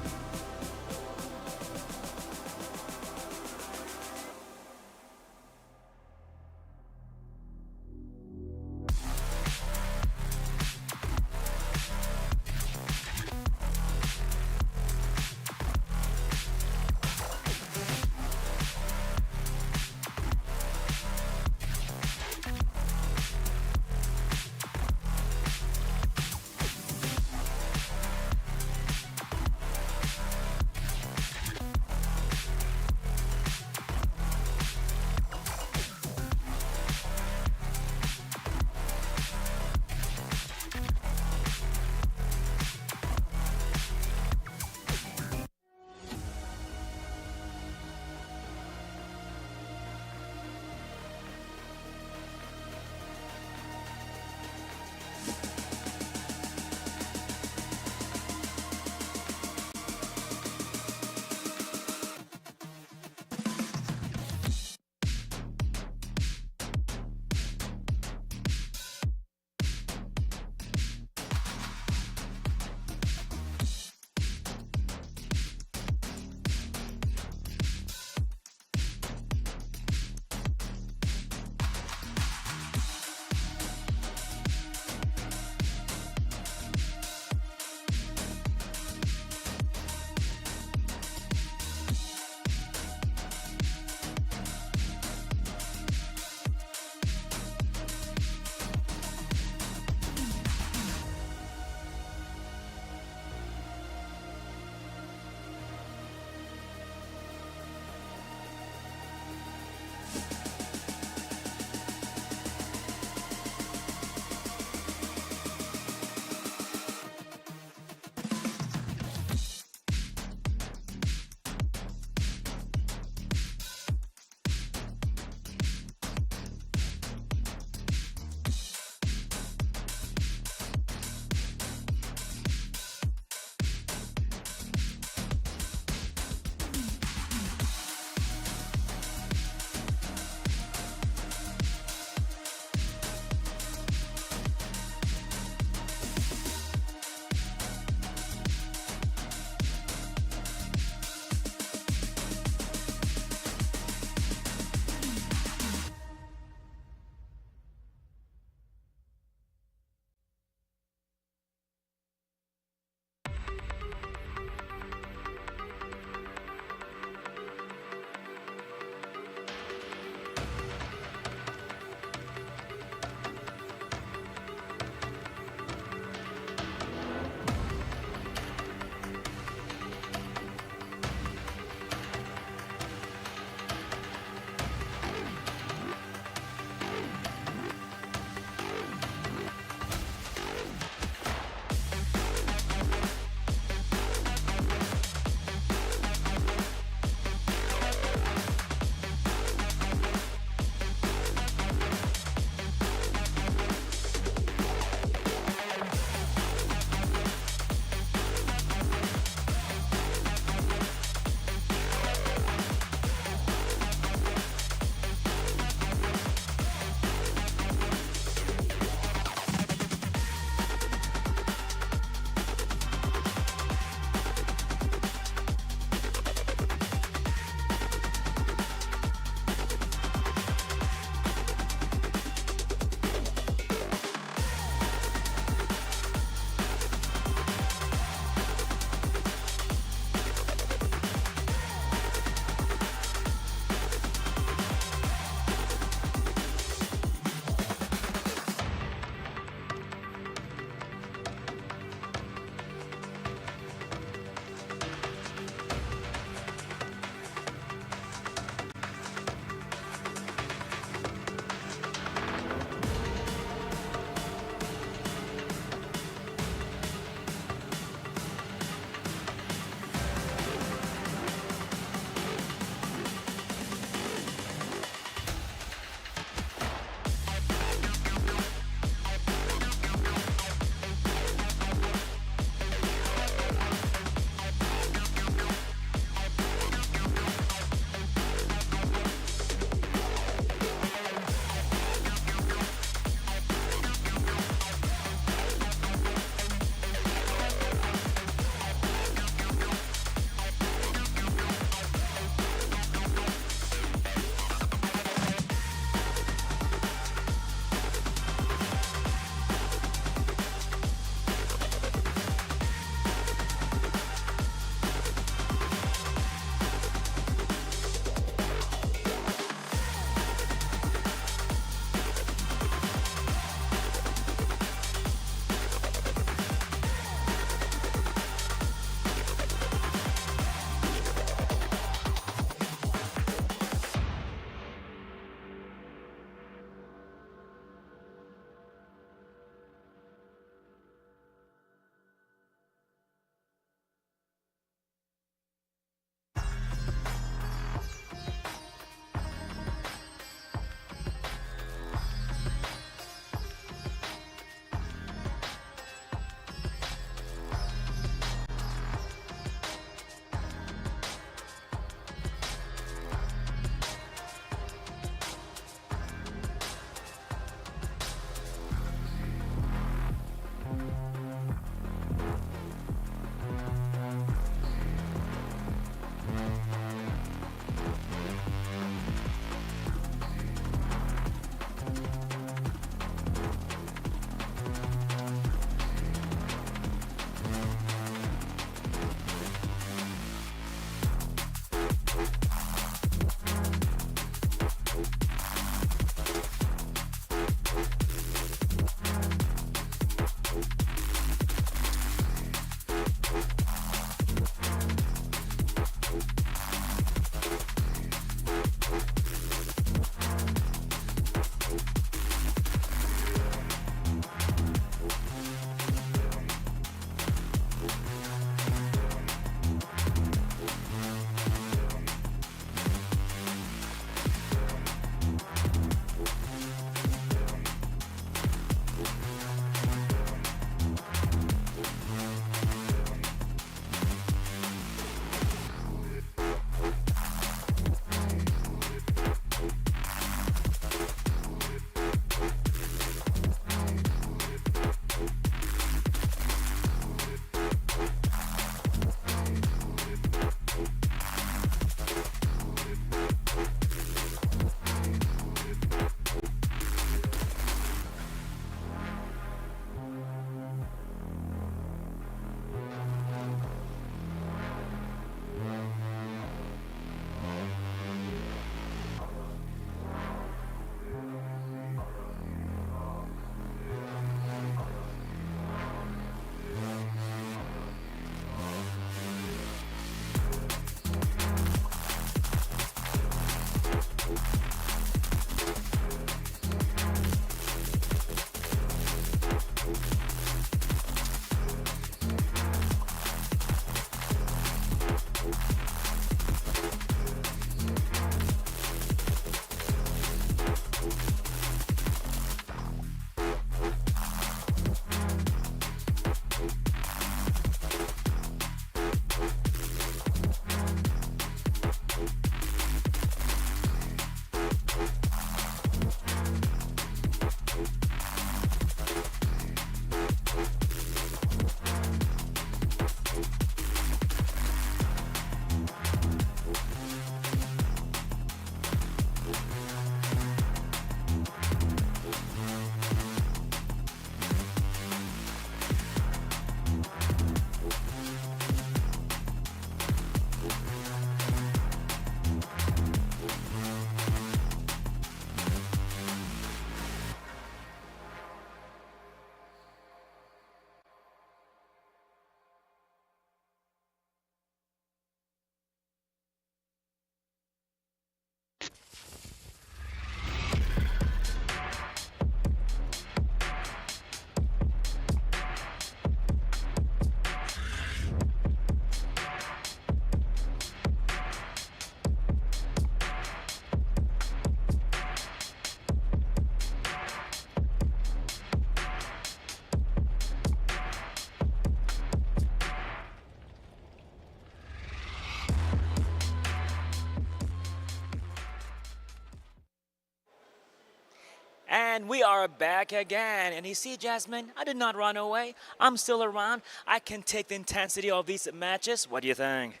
And we are back again. And you see, Jasmine, I did not run away. I'm still around. I can take the intensity of these matches. What do you think?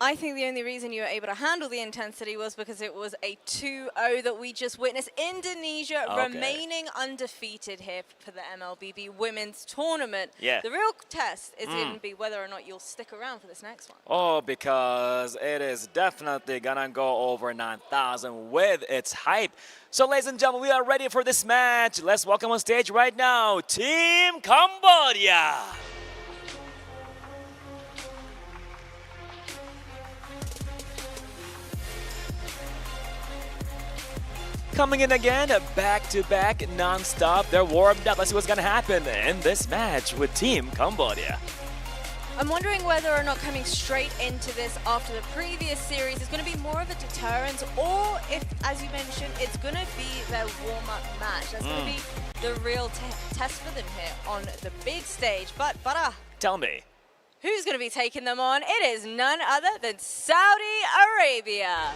I think the only reason you were able to handle the intensity was because it was a 2-0 that we just witnessed. Indonesia remaining undefeated here for the MLBB Women's Tournament. Yeah. The real test is going to be whether or not you'll stick around for this next one. Oh, because it is definitely gonna go over 9,000 with its hype. So, ladies and gentlemen, we are ready for this match. Let's welcome on stage right now, Team Cambodia. Coming in again, back-to-back, non-stop. They're warmed up. Let's see what's going to happen in this match with Team Cambodia. I'm wondering whether or not coming straight into this after the previous series is going to be more of a deterrent, or if, as you mentioned, it's going to be their warm-up match. That's going to be the real test for them here on the big stage. But, tell me, who's going to be taking them on? It is none other than Saudi Arabia.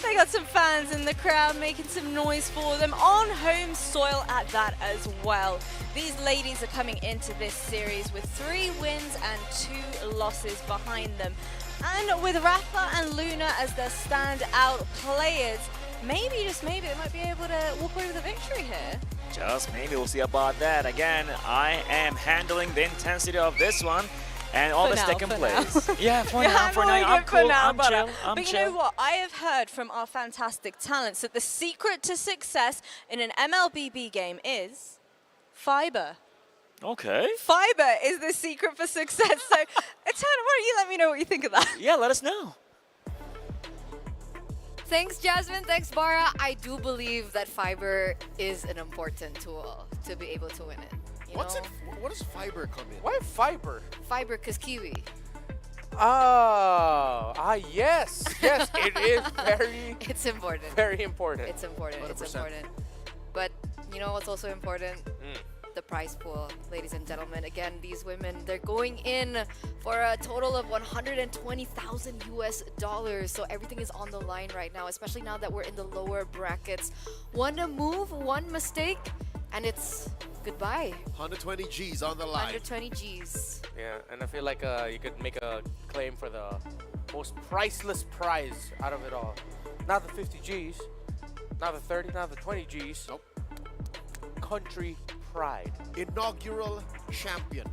They got some fans in the crowd making some noise for them on home soil at that as well. These ladies are coming into this series with 3 wins and 2 losses behind them. And with Rafa and Luna as their standout players, maybe, just maybe, they might be able to walk away with a victory here. Just maybe, we'll see about that. Again, I am handling the intensity of this one. And all this taking place. Yeah, for now, I'm cool, I'm chill, But you know what? I have heard from our fantastic talents that the secret to success in an MLBB game is fiber. Okay. Fiber is the secret for success. So, Etana, why don't you let me know what you think of that? Yeah, let us know. Thanks, Jasmine. Thanks, Bara. I do believe that fiber is an important tool to be able to win it. What does fiber come in? Why fiber? Fiber, because kiwi. Yes. Yes, it is very... It's important. Very important. It's important. 100%. It's important. But you know what's also important? The prize pool, ladies and gentlemen. Again, these women, they're going in for a total of $120,000 US. So everything is on the line right now, especially now that we're in the lower brackets. One move, one mistake, and it's goodbye. 120 G's on the line. 120 G's. Yeah, and I feel like you could make a claim for the most priceless prize out of it all. Not the 50 G's, not the 30, not the 20 G's. Nope. Country pride. Inaugural champion.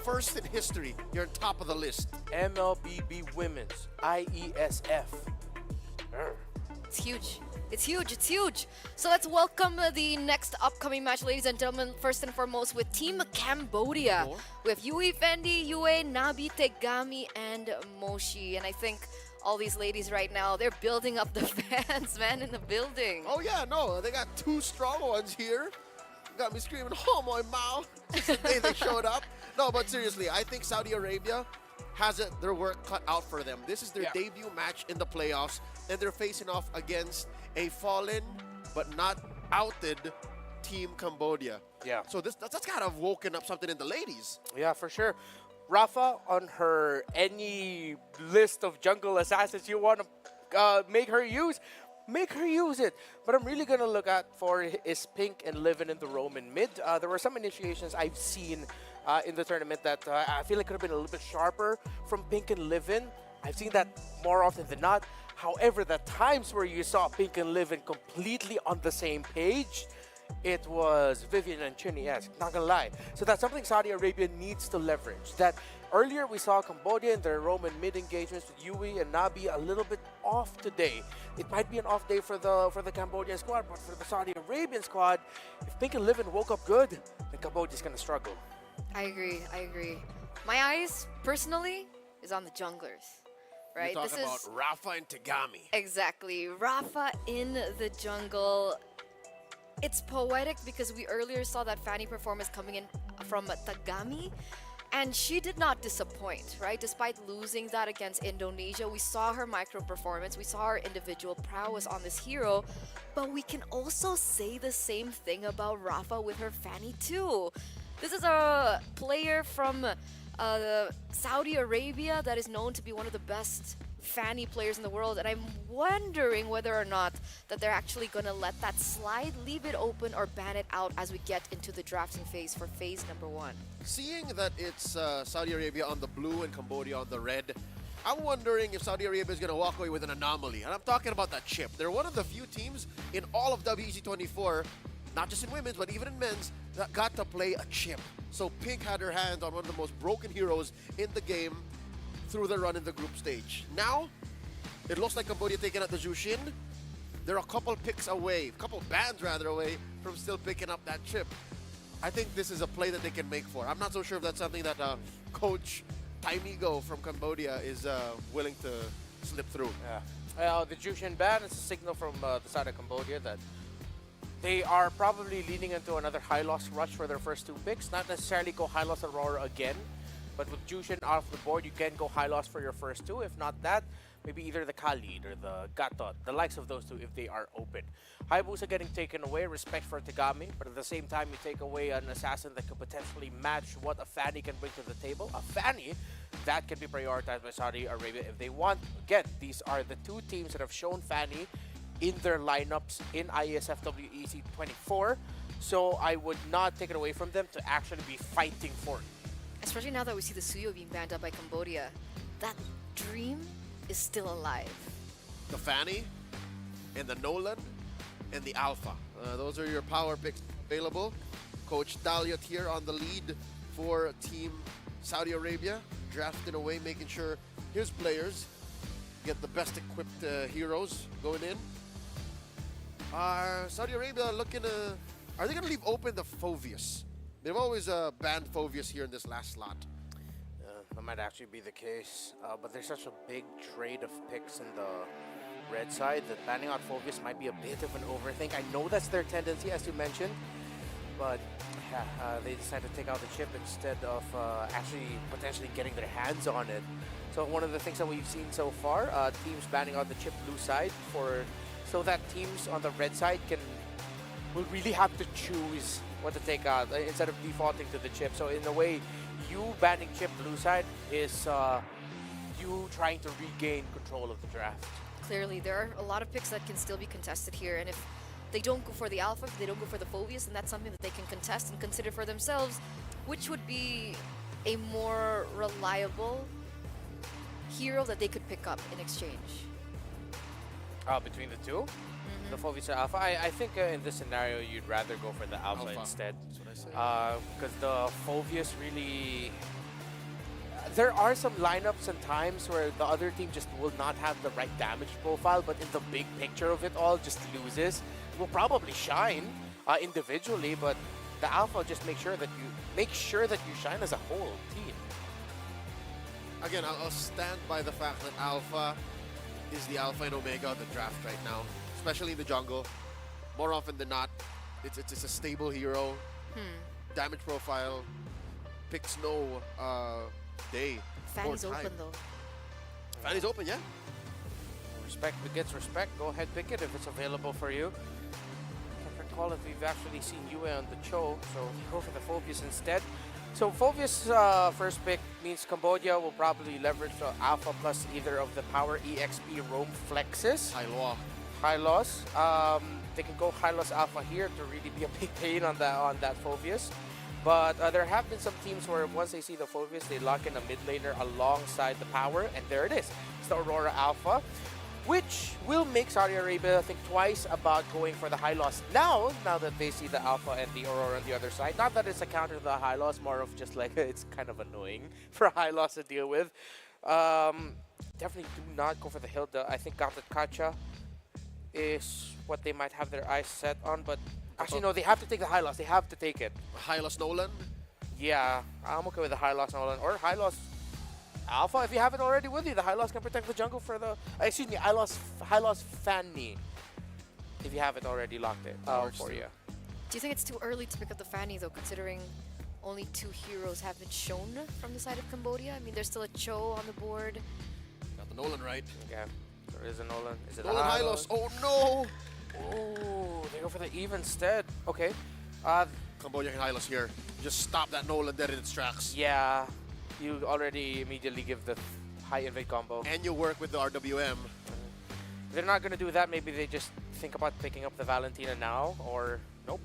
First in history, you're on top of the list. MLBB Women's, IESF. It's huge. It's huge. It's huge. So let's welcome the next upcoming match, ladies and gentlemen. First and foremost, with Team Cambodia, with Yui Fendi, Yue, Nabi, Tegami, and Moshi. And I think all these ladies right now, they're building up the fans, man, in the building. Oh yeah, no, they got 2 strong ones here. Got me screaming, oh my mouth, since the day they showed up. No, but seriously, I think Saudi Arabia has their work cut out for them. This is their debut match in the playoffs, and they're facing off against a fallen but not outed Team Cambodia. Yeah. So that's kind of woken up something in the ladies. Yeah, for sure. Rafa, on her any list of jungle assassins you want to make her use it. But I'm really going to look at for is Pink and Livin in the Roman mid. There were some initiations I've seen in the tournament that I feel like could have been a little bit sharper from Pink and Livin. I've seen that more often than not. However, the times where you saw Pink and Livin completely on the same page, it was Vivian and Chinny-esque, not gonna lie. So that's something Saudi Arabia needs to leverage. That earlier we saw Cambodia in their Roman mid engagements with Yui and Nabi a little bit off today. It might be an off day for the Cambodian squad, but for the Saudi Arabian squad, if Pink and Livin woke up good, then Cambodia's gonna struggle. I agree. I agree. My eyes, personally, is on the junglers. Right? You're talking about Rafa and Tegami. Exactly. Rafa in the jungle. It's poetic because we earlier saw that Fanny performance coming in from Tegami, and she did not disappoint, right? Despite losing that against Indonesia, we saw her micro performance, we saw her individual prowess on this hero, but we can also say the same thing about Rafa with her Fanny too. This is a player from Saudi Arabia that is known to be one of the best Fanny players in the world, and I'm wondering whether or not that they're actually going to let that slide, leave it open, or ban it out as we get into the drafting phase for phase number 1. Seeing that it's Saudi Arabia on the blue and Cambodia on the red, I'm wondering if Saudi Arabia is going to walk away with an anomaly. And I'm talking about that chip. They're one of the few teams in all of WEC 24, not just in women's, but even in men's, that got to play a chip. So Pink had her hands on one of the most broken heroes in the game through the run in the group stage. Now, it looks like Cambodia taking out the Jushin. They're a couple picks away, a couple bands rather away from still picking up that chip. I think this is a play that they can make for. I'm not so sure if that's something that Coach Taimigo from Cambodia is willing to slip through. Yeah. The Jushin ban is a signal from the side of Cambodia that they are probably leaning into another high-loss rush for their first 2 picks. Not necessarily go high-loss Aurora again, but with Jushin off the board, you can go high-loss for your first 2. If not that, maybe either the Khalid or the Gatot, the likes of those 2 if they are open. Hayabusa getting taken away, respect for Tagami, but at the same time, you take away an assassin that could potentially match what a Fanny can bring to the table. A Fanny that can be prioritized by Saudi Arabia if they want. Again, these are the 2 teams that have shown Fanny in their lineups in IESF WEC 24, so I would not take it away from them to actually be fighting for it. Especially now that we see the Suyo being banned out by Cambodia, that dream is still alive. The Fanny and the Nolan and the Alpha. Those are your power picks available. Coach Daliot here on the lead for Team Saudi Arabia, drafting away, making sure his players get the best equipped heroes going in. Saudi Arabia looking to... Are they going to leave open the Phoveus? They've always banned Phoveus here in this last slot. That might actually be the case, but there's such a big trade of picks in the red side that banning out Phoveus might be a bit of an overthink. I know that's their tendency, as you mentioned, but yeah, they decided to take out the chip instead of actually potentially getting their hands on it. So one of the things that we've seen so far, teams banning out the chip blue side so that teams on the red side will really have to choose what to take out instead of defaulting to the chip. So in a way, you banning chip blue side is you trying to regain control of the draft. Clearly, there are a lot of picks that can still be contested here, and if they don't go for the Alpha, if they don't go for the Phoveus, then that's something that they can contest and consider for themselves, which would be a more reliable hero that they could pick up in exchange. Between the 2? The Phoveus or Alpha? I think in this scenario, you'd rather go for the Alpha instead. That's what I say. Because the Phoveus really... There are some lineups and times where the other team just will not have the right damage profile, but in the big picture of it all, just loses. It will probably shine individually, but the Alpha just make sure that you shine as a whole team. Again, I'll stand by the fact that Alpha is the Alpha and Omega of the draft right now, especially in the jungle. More often than not, it's a stable hero. Damage profile, picks no day. Fanny's open though. Fanny's open, yeah. Respect begets respect. Go ahead, pick it if it's available for you. I can't recall if we've actually seen Yue on the Cho, so go for the Phoveus instead. So Phoveus first pick means Cambodia will probably leverage Alpha plus either of the Power EXP Roam Flexes. High loss. They can go high loss Alpha here to really be a big pain on that Phoveus. But there have been some teams where once they see the Phoveus, they lock in a mid laner alongside the Power, and there it is. It's the Aurora Alpha, which will make Saudi Arabia think twice about going for the high loss now that they see the Alpha and the Aurora on the other side. Not that it's a counter to the high loss, more of just like it's kind of annoying for high loss to deal with. Definitely do not go for the Hilda. I think Gatot Kacha is what they might have their eyes set on, but actually no, they have to take the high loss. They have to take it. High loss Nolan? Yeah, I'm okay with the high loss Nolan or high loss Alpha. If you have it already with you, the high loss can protect the jungle for the high loss Fanny. If you have it already locked in for you. Do you think it's too early to pick up the Fanny though, considering only 2 heroes have been shown from the side of Cambodia? I mean, there's still a Cho on the board. Got the Nolan right. Okay, there is a Nolan. Is it Nolan high loss? Oh no! Oh, they go for the Eve instead. Okay. Cambodia can high loss here. Just stop that Nolan dead in its tracks. Yeah. You already immediately give the high invade combo. And you work with the RWM. If they're not gonna do that, maybe they just think about picking up the Valentina now, or nope.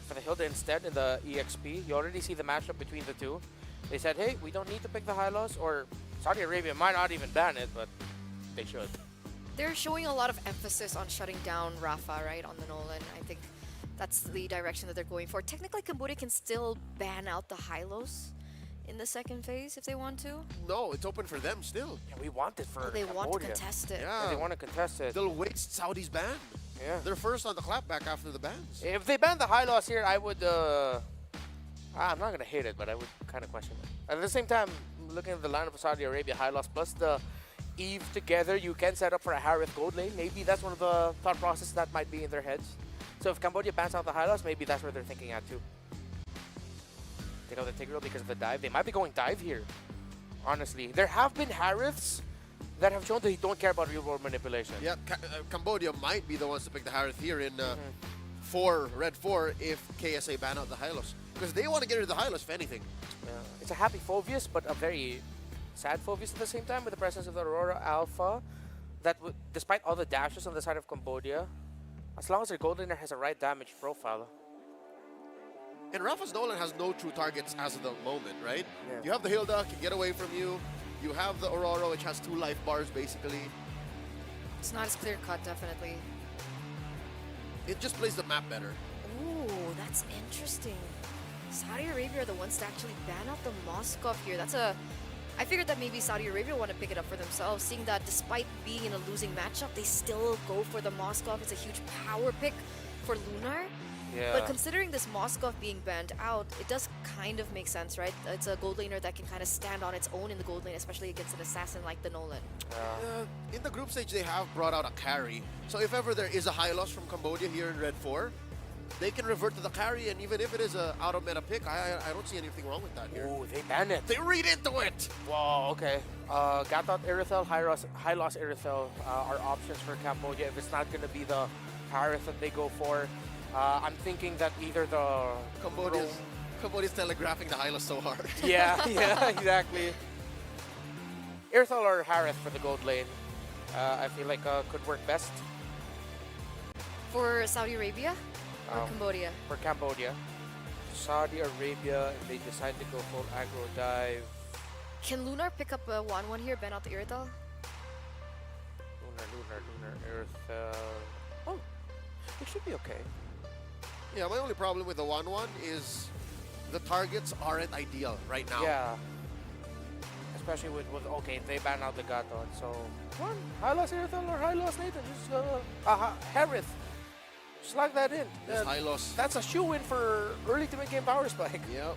For the Hilda instead in the EXP. You already see the matchup between the two. They said, hey, we don't need to pick the Hylos, or Saudi Arabia might not even ban it, but they should. They're showing a lot of emphasis on shutting down Rafa, right, on the Nolan. I think that's the direction that they're going for. Technically, Cambodia can still ban out the Hylos in the second phase if they want to. No, it's open for them still. Yeah, we want it for they want to Cambodia. contest it. Yeah. They want to contest it. They'll waste Saudi's ban. Yeah. They're first on the clapback after the bans. If they ban the high loss here, I would. I'm not gonna hate it, but I would kind of question it. At the same time, looking at the lineup of Saudi Arabia, high loss plus the Eve together, you can set up for a Harith gold lane. Maybe that's one of the thought processes that might be in their heads. So if Cambodia bans out the high loss, maybe that's where they're thinking at too. Take out the Tigreal because of the dive. They might be going dive here. Honestly, there have been Hariths that have shown that they don't care about real world manipulation. Yeah, Cambodia might be the ones to pick the Harith here in Red 4 if KSA ban out the Hylos. Because they want to get rid of the Hylos if anything. Yeah. It's a happy Phoveus, but a very sad Phoveus at the same time with the presence of the Aurora Alpha. That despite all the dashes on the side of Cambodia, as long as their gold laner has a right damage profile. And Rafa's Nolan has no true targets as of the moment, right? Yeah. You have the Hilda, can get away from you. You have the Aurora, which has 2 life bars, basically. It's not as clear cut, definitely. It just plays the map better. Ooh, that's interesting. Saudi Arabia are the ones to actually ban out the Moskov here. I figured that maybe Saudi Arabia want to pick it up for themselves, seeing that despite being in a losing matchup, they still go for the Moskov. It's a huge power pick for Lunar. Yeah. But considering this Moskov being banned out, it does kind of make sense, right? It's a gold laner that can kind of stand on its own in the gold lane, especially against an assassin like the Nolan. In the group stage, they have brought out a carry. So if ever there is a high loss from Cambodia here in Red 4, they can revert to the carry, and even if it is a out of meta pick, I don't see anything wrong with that here. Ooh, they banned it. They read into it! Whoa, okay. Gatot Irithel, high loss Irithel are options for Cambodia if it's not going to be the Harith that they go for. I'm thinking that either the... Cambodia's telegraphing the high loss so hard. Yeah, exactly. Irithel or Harith for the gold lane, I feel like could work best. For Saudi Arabia or Cambodia? For Cambodia. Saudi Arabia, if they decide to go full aggro dive. Can Lunar pick up a 1-1 here, ban out the Irithel? Lunar, Irithel. Oh, it should be okay. Yeah, my only problem with the 1-1 is the targets aren't ideal right now. Yeah. Especially with okay, they ban out the Gatot, so one high loss Irithel or high loss Nathan, just Harith. Slug that in. High loss. That's a shoe-in for early to mid-game power spike. Yep.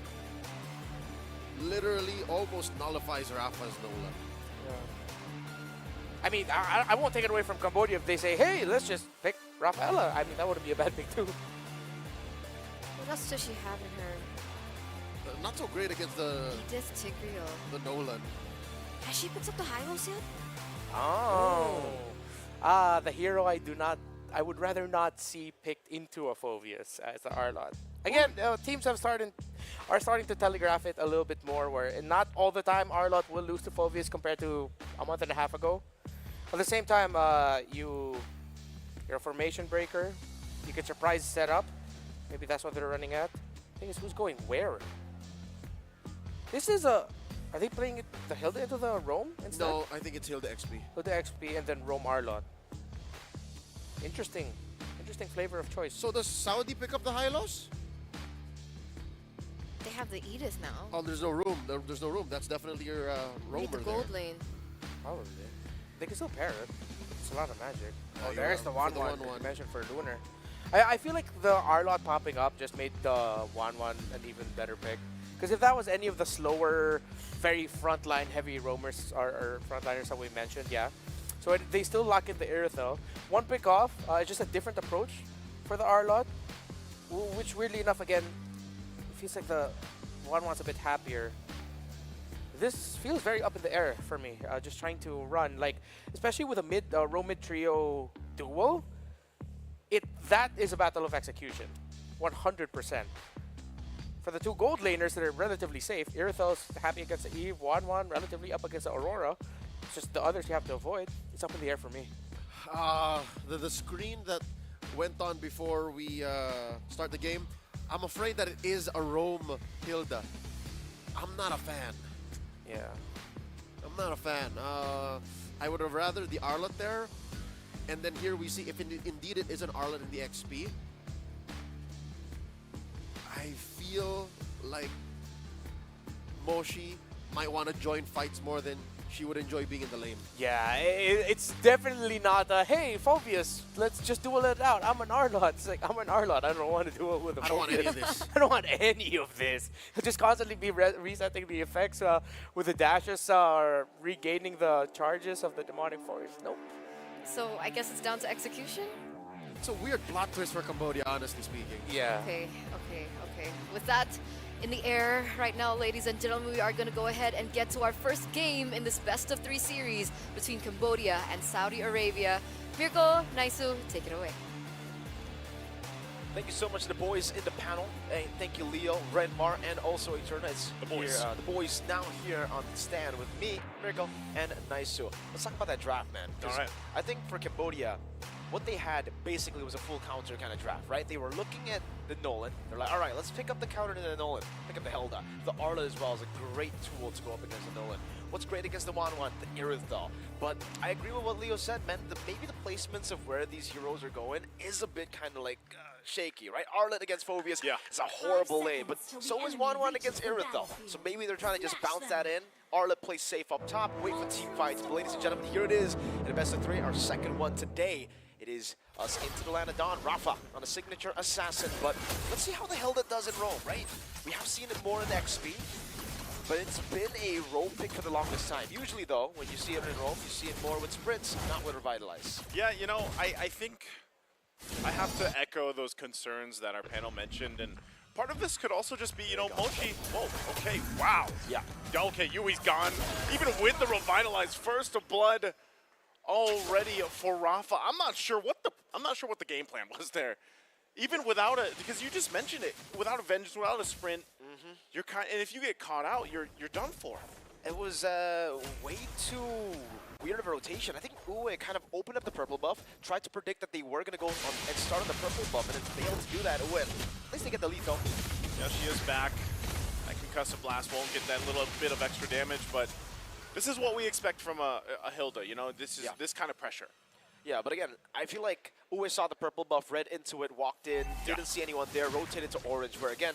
Literally almost nullifies Rafa's Nolan. I mean, I won't take it away from Cambodia if they say, hey, let's just pick Rafaela. I mean, that wouldn't be a bad pick too. What else does she have in her? Not so great against the Edith Tigreal. The Nolan. Has she picked up the Hylos yet? Oh. The hero I would rather not see picked into a Phoveus as the Arlot. Again, teams are starting to telegraph it a little bit more, where not all the time Arlot will lose to Phoveus compared to a month and a half ago. At the same time, you're a formation breaker. You can surprise setup. Maybe that's what they're running at. Thing is, who's going where? This is a... Are they playing the Hilda into the Roam instead? No, I think it's Hilda XP. Hilda XP and then Roam Arlot. Interesting flavor of choice. So does Saudi pick up the high loss? They have the Edith now. Oh, there's no room. There's no room. That's definitely your roamer Need the gold lane. Probably. They can still pair it. It's a lot of magic. Oh, there's the 1-1 1-1. mentioned for Lunar. I feel like the Arlot popping up just made the 1-1 an even better pick. Because if that was any of the slower, very frontline heavy roamers or frontliners that we mentioned, yeah. So they still lock in the Irithel. One pick off, just a different approach for the Arlot, which weirdly enough, again, feels like the 1-1's a bit happier. This feels very up in the air for me, just trying to run, like, especially with a roam mid trio duel, that is a battle of execution, 100%. For the two gold laners that are relatively safe, Irithel's happy against the Eve, 1-1 relatively up against the Aurora. It's just the others you have to avoid. It's up in the air for me. The screen that went on before we start the game, I'm afraid that it is a Rome Hilda. I'm not a fan. Yeah. I'm not a fan. I would have rather the Arlet there. And then here we see if indeed it is an Arlet in the XP. I feel like Moshi might want to join fights more than she would enjoy being in the lane. Yeah, it's definitely not hey, Phobius, let's just duel it out. I'm an Arlot. It's like, I'm an Arlot. I don't want to duel with a Phobius. I don't want any of this. I don't want any of this. He'll just constantly be resetting the effects with the dashes or regaining the charges of the demonic force. Nope. So I guess it's down to execution? It's a weird plot twist for Cambodia, honestly speaking. Yeah. Okay. With that in the air right now, ladies and gentlemen, we are going to go ahead and get to our first game in this best-of-3 series between Cambodia and Saudi Arabia. Mirko, Naisu, take it away. Thank you so much to the boys in the panel. Hey, thank you, Leo, Redmar, and also Eterna. It's the boys. Here, the boys now here on the stand with me, Mirko, and Naisu. Let's talk about that draft, man. All right. I think for Cambodia, what they had basically was a full counter kind of draft, right? They were looking at the Nolan. They're like, all right, let's pick up the counter to the Nolan. Pick up the Hilda. The Arla as well is a great tool to go up against the Nolan. What's great against the Wanwan? The Irithal. But I agree with what Leo said, man. Maybe the placements of where these heroes are going is a bit kind of like shaky, right? Arlet against Phobius is a horrible lane, but so is Wanwan against Irithal. So maybe they're trying to just bounce that in. Arlet plays safe up top, wait for team fights. But ladies and gentlemen, here it is in a best-of-3, our second one today. It is us into the land of Dawn. Rafa on a signature assassin, but let's see how the hell that does in Rome, right? We have seen it more in XP, but it's been a Rome pick for the longest time. Usually, though, when you see it in Rome, you see it more with sprints, not with Revitalize. Yeah, you know, I think I have to echo those concerns that our panel mentioned, and part of this could also just be, you know, Mochi. Whoa, okay, wow. Yeah. Okay, Yui's gone. Even with the Revitalize, first of blood already for Rafa. I'm not sure what the game plan was there. Even without a, because you just mentioned it, without a vengeance, without a sprint, you're and if you get caught out, you're done for. It was way too weird of a rotation. I think Uwe kind of opened up the purple buff, tried to predict that they were going to go and start on the purple buff, and then failed to do that. Uwe, at least they get the lethal. Yeah, she is back. That concussive blast won't get that little bit of extra damage, but this is what we expect from a Hilda, you know, this is this kind of pressure. Yeah, but again, I feel like Uwe saw the purple buff, read into it, walked in, didn't see anyone there, rotated to orange, where again,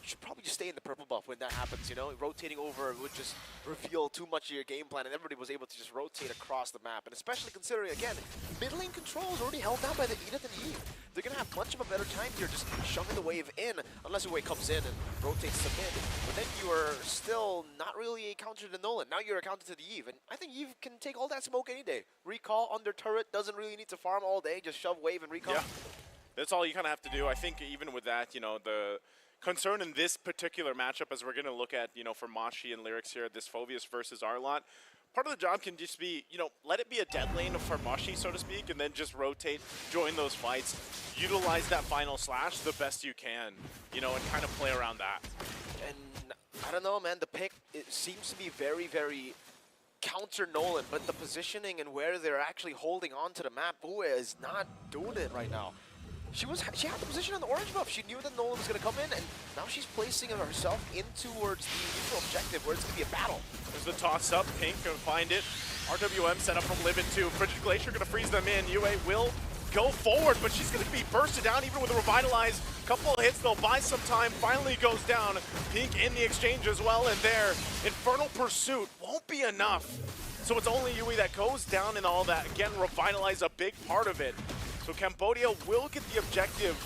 should probably just stay in the purple buff when that happens, you know? Rotating over would just reveal too much of your game plan, and everybody was able to just rotate across the map. And especially considering, again, mid lane control is already held down by the Edith and Eve. They're going to have much of a better time here just shoving the wave in, unless Uwe comes in and rotates to mid. But then you are still not really a counter to Nolan. Now you're a counter to the Eve, and I think Eve can take all that smoke any day. Recall under turret, doesn't really need to farm all day, just shove wave and recall. Yeah, that's all you kind of have to do. I think even with that, you know, the concern in this particular matchup, as we're going to look at, you know, for Machi and Lyrics here, this Phobius versus Arlot, part of the job can just be, you know, let it be a dead lane for Machi, so to speak, and then just rotate, join those fights, utilize that final slash the best you can, you know, and kind of play around that. And I don't know, man, the pick, it seems to be very, very counter Nolan, but the positioning and where they're actually holding on to the map, Uwe is not doing it right now. She had the position on the orange buff. She knew that Nolan was going to come in, and now she's placing herself in towards the neutral objective where it's going to be a battle. There's the toss up. Pink going to find it. RWM set up from Livin too. Frigid Glacier going to freeze them in. UA will go forward, but she's going to be bursted down even with a Revitalize. Couple of hits, they'll buy some time. Finally goes down. Pink in the exchange as well, and there, Infernal Pursuit won't be enough. So it's only Yui that goes down and all that. Again, Revitalize a big part of it. So Cambodia will get the objective,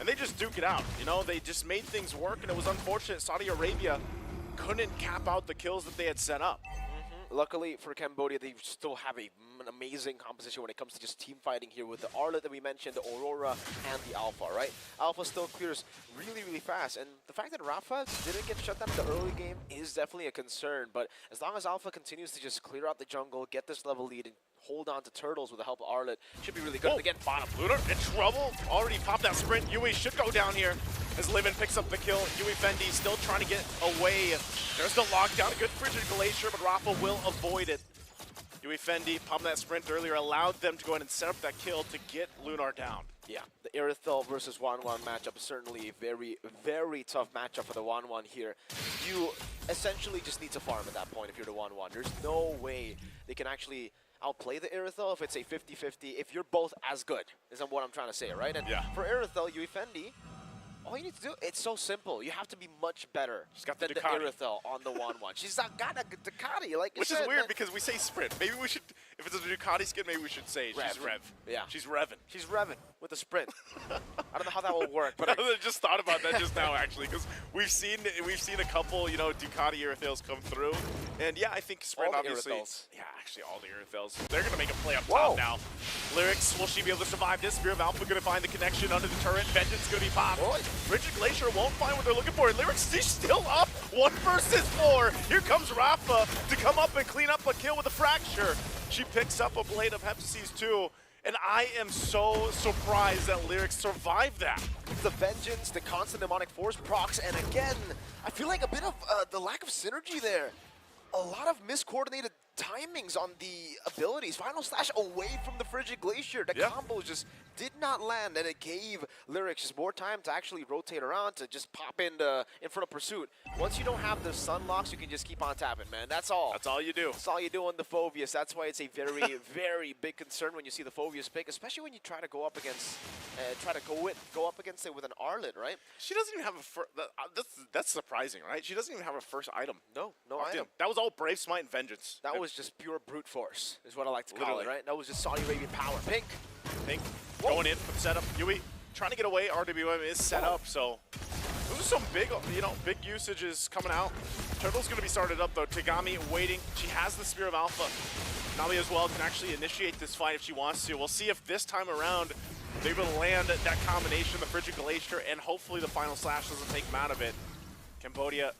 and they just duke it out. You know, they just made things work, and it was unfortunate Saudi Arabia couldn't cap out the kills that they had set up. Luckily for Cambodia, they still have an amazing composition when it comes to just team fighting here with the Arlet that we mentioned, the Aurora, and the Alpha, right? Alpha still clears really, really fast, and the fact that Rafa didn't get shut down in the early game is definitely a concern, but as long as Alpha continues to just clear out the jungle, get this level lead, and hold on to Turtles with the help of Arlet, should be really good. Oh, again, bottom Lunar in trouble. Already popped that sprint. Yui should go down here as Livin picks up the kill. Yui Fendi still trying to get away. There's the lockdown. A good Frigid Glacier, but Rafa will avoid it. Yui Fendi popping that sprint earlier allowed them to go ahead and set up that kill to get Lunar down. Yeah, the Irithel versus 1-1 matchup is certainly a very, very tough matchup for the 1-1 here. You essentially just need to farm at that point if you're the 1-1. There's no way they can actually outplay the Irithel if it's a 50-50, if you're both as good, is what I'm trying to say, right? And for Irithel, Yui Fendi, all you need to do, it's so simple. You have to be much better than the Irithel on the 1-1. She's not got a Ducati, like Which is weird because we say sprint. Maybe we should, if it's a Ducati skin, maybe we should say she's Rev. Yeah. She's revving. She's revving with a sprint. I don't know how that will work, but I just thought about that just now, actually, because we've seen a couple, you know, Ducati Irithels come through, and yeah, I think sprint all the obviously. Irithels. Yeah, actually, all the Irithels. They're gonna make a play up top now. Lyrics, will she be able to survive this? Spear of Alpha gonna find the connection under the turret. Vengeance gonna be popped. Rigid Glacier won't find what they're looking for. And Lyrics, she's still up. 1 versus 4. Here comes Rafa to come up and clean up a kill with a fracture. She picks up a blade of Hepsies too. And I am so surprised that Lyrics survived that. The Vengeance, the constant demonic force procs, and again, I feel like a bit of the lack of synergy there. A lot of miscoordinated timings on the abilities. Final Slash away from the Frigid Glacier. The combo just did not land, and it gave Lyrics just more time to actually rotate around, to just pop in front of Pursuit. Once you don't have the stun locks, you can just keep on tapping, man. That's all. That's all you do. That's all you do on the Phoveus. That's why it's a very, very big concern when you see the Phoveus pick, especially when you try to go up against, go up against it with an Arlet, right? She doesn't even have a first. That's surprising, right? She doesn't even have a first item. No item. That was all Brave Smite and Vengeance. That was just pure brute force, is what I like to call it, right? That was just Saudi Arabian power. Pink. Going in for the setup. Yui trying to get away. RWM is set up, so those are some big, big usages coming out. Turtle's going to be started up, though. Tagami waiting. She has the Spear of Alpha. Nami as well can actually initiate this fight if she wants to. We'll see if this time around they're able to land that combination, the Frigid Glacier, and hopefully the Final Slash doesn't take them out of it. Cambodia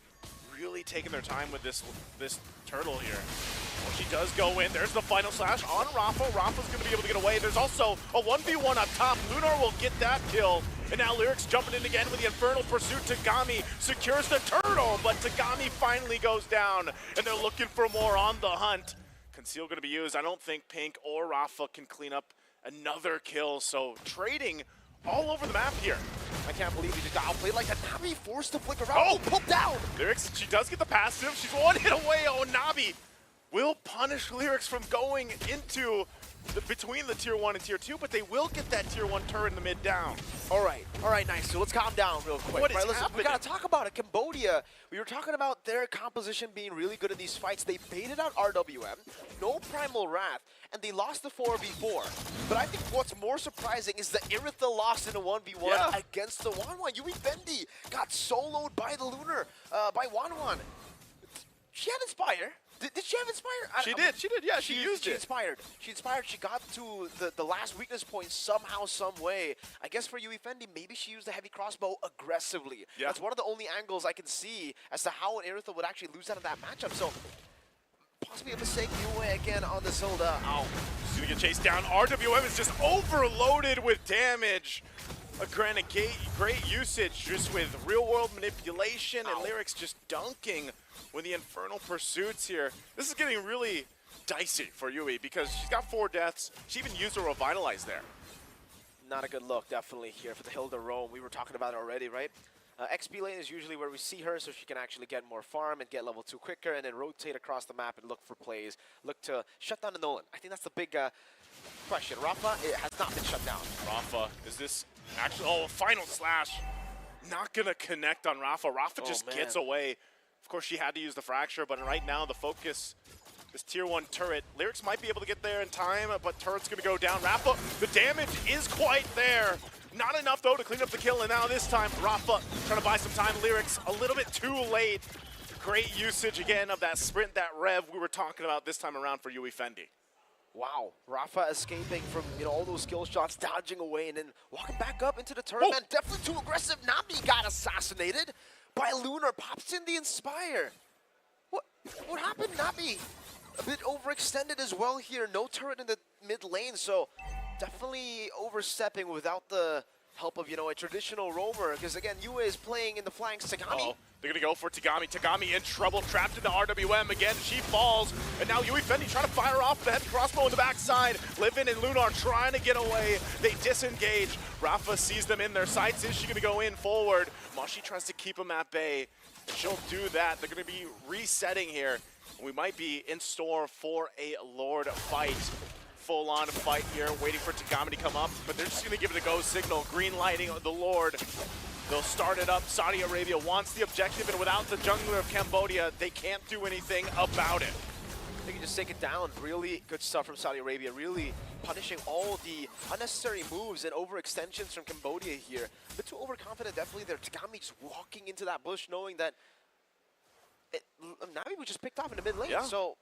really taking their time with this turtle here. Well, she does go in. There's the Final Slash on Rafa. Rafa's going to be able to get away. There's also a 1v1 up top. Lunar will get that kill. And now Lyrics jumping in again with the Infernal Pursuit. Tagami secures the turtle, but Tagami finally goes down. And they're looking for more on the hunt. Conceal going to be used. I don't think Pink or Rafa can clean up another kill. So trading all over the map here. I can't believe he just got outplayed like that. Nabi forced to flick around. Oh, pulled down. Lyrics, she does get the passive. She's 1 hit away. Oh, Nabi will punish Lyrics from going into between the tier 1 and tier 2, but they will get that tier 1 turret in the mid down. All right, nice. So let's calm down real quick. What is listen, happening? We gotta talk about it. Cambodia, we were talking about their composition being really good in these fights. They baited out RWM, no Primal Wrath, and they lost the 4v4. But I think what's more surprising is the Irithel lost in a 1v1 against the 1-1. Yui Fendi got soloed by the Lunar, by 1-1. She had Inspire. Did she have Inspire? She did, yeah, she used it. She inspired. She got to the last weakness point somehow, some way. I guess for Yui Fendi, maybe she used the heavy crossbow aggressively. Yeah. That's one of the only angles I can see as to how an Irithel would actually lose out of that matchup. So, possibly a mistake Yue again on the Zilda. Ow. She's gonna get chased down. RWM is just overloaded with damage. Granted, great usage just with real-world manipulation and Lyrics just dunking with the Infernal Pursuits here. This is getting really dicey for Yui because she's got 4 deaths. She even used a Revitalize there. Not a good look, definitely, here for the Hilda Rome. We were talking about it already, right? XP lane is usually where we see her so she can actually get more farm and get level 2 quicker and then rotate across the map and look for plays. Look to shut down the Nolan. I think that's the big question. Rafa, it has not been shut down. Rafa, is this actually... Oh, Final Slash. Not going to connect on Rafa. Rafa just gets away. Of course, she had to use the Fracture, but right now the focus is tier 1 turret. Lyrics might be able to get there in time, but turret's going to go down. Rafa, the damage is quite there. Not enough, though, to clean up the kill, and now this time, Rafa trying to buy some time. Lyrics a little bit too late. Great usage, again, of that sprint, that rev we were talking about this time around for Yui Fendi. Wow, Rafa escaping from all those skill shots, dodging away, and then walking back up into the turret. Man, definitely too aggressive. Nabi got assassinated by Lunar. Pops in the Inspire. What happened, Nabi? A bit overextended as well here. No turret in the mid lane, so definitely overstepping without the help of, you know, a traditional roamer, because again, Yue is playing in the flanks. Tagami. They're gonna go for Tagami. Tagami in trouble, trapped into RWM again. She falls, and now Yui Fendi trying to fire off the heavy crossbow on the backside. Livin and Lunar trying to get away. They disengage. Rafa sees them in their sights. Is she gonna go in forward? Mashi tries to keep them at bay. She'll do that. They're gonna be resetting here. We might be in store for a Lord fight. Full-on fight here, waiting for Tagami to come up, but they're just gonna give it a go signal. Green lighting the Lord. They'll start it up. Saudi Arabia wants the objective, and without the jungler of Cambodia, they can't do anything about it. They can just take it down. Really good stuff from Saudi Arabia, really punishing all the unnecessary moves and overextensions from Cambodia here. A bit too overconfident, definitely there. Tagami just walking into that bush knowing that Navi was just picked off in the mid lane. Yeah. So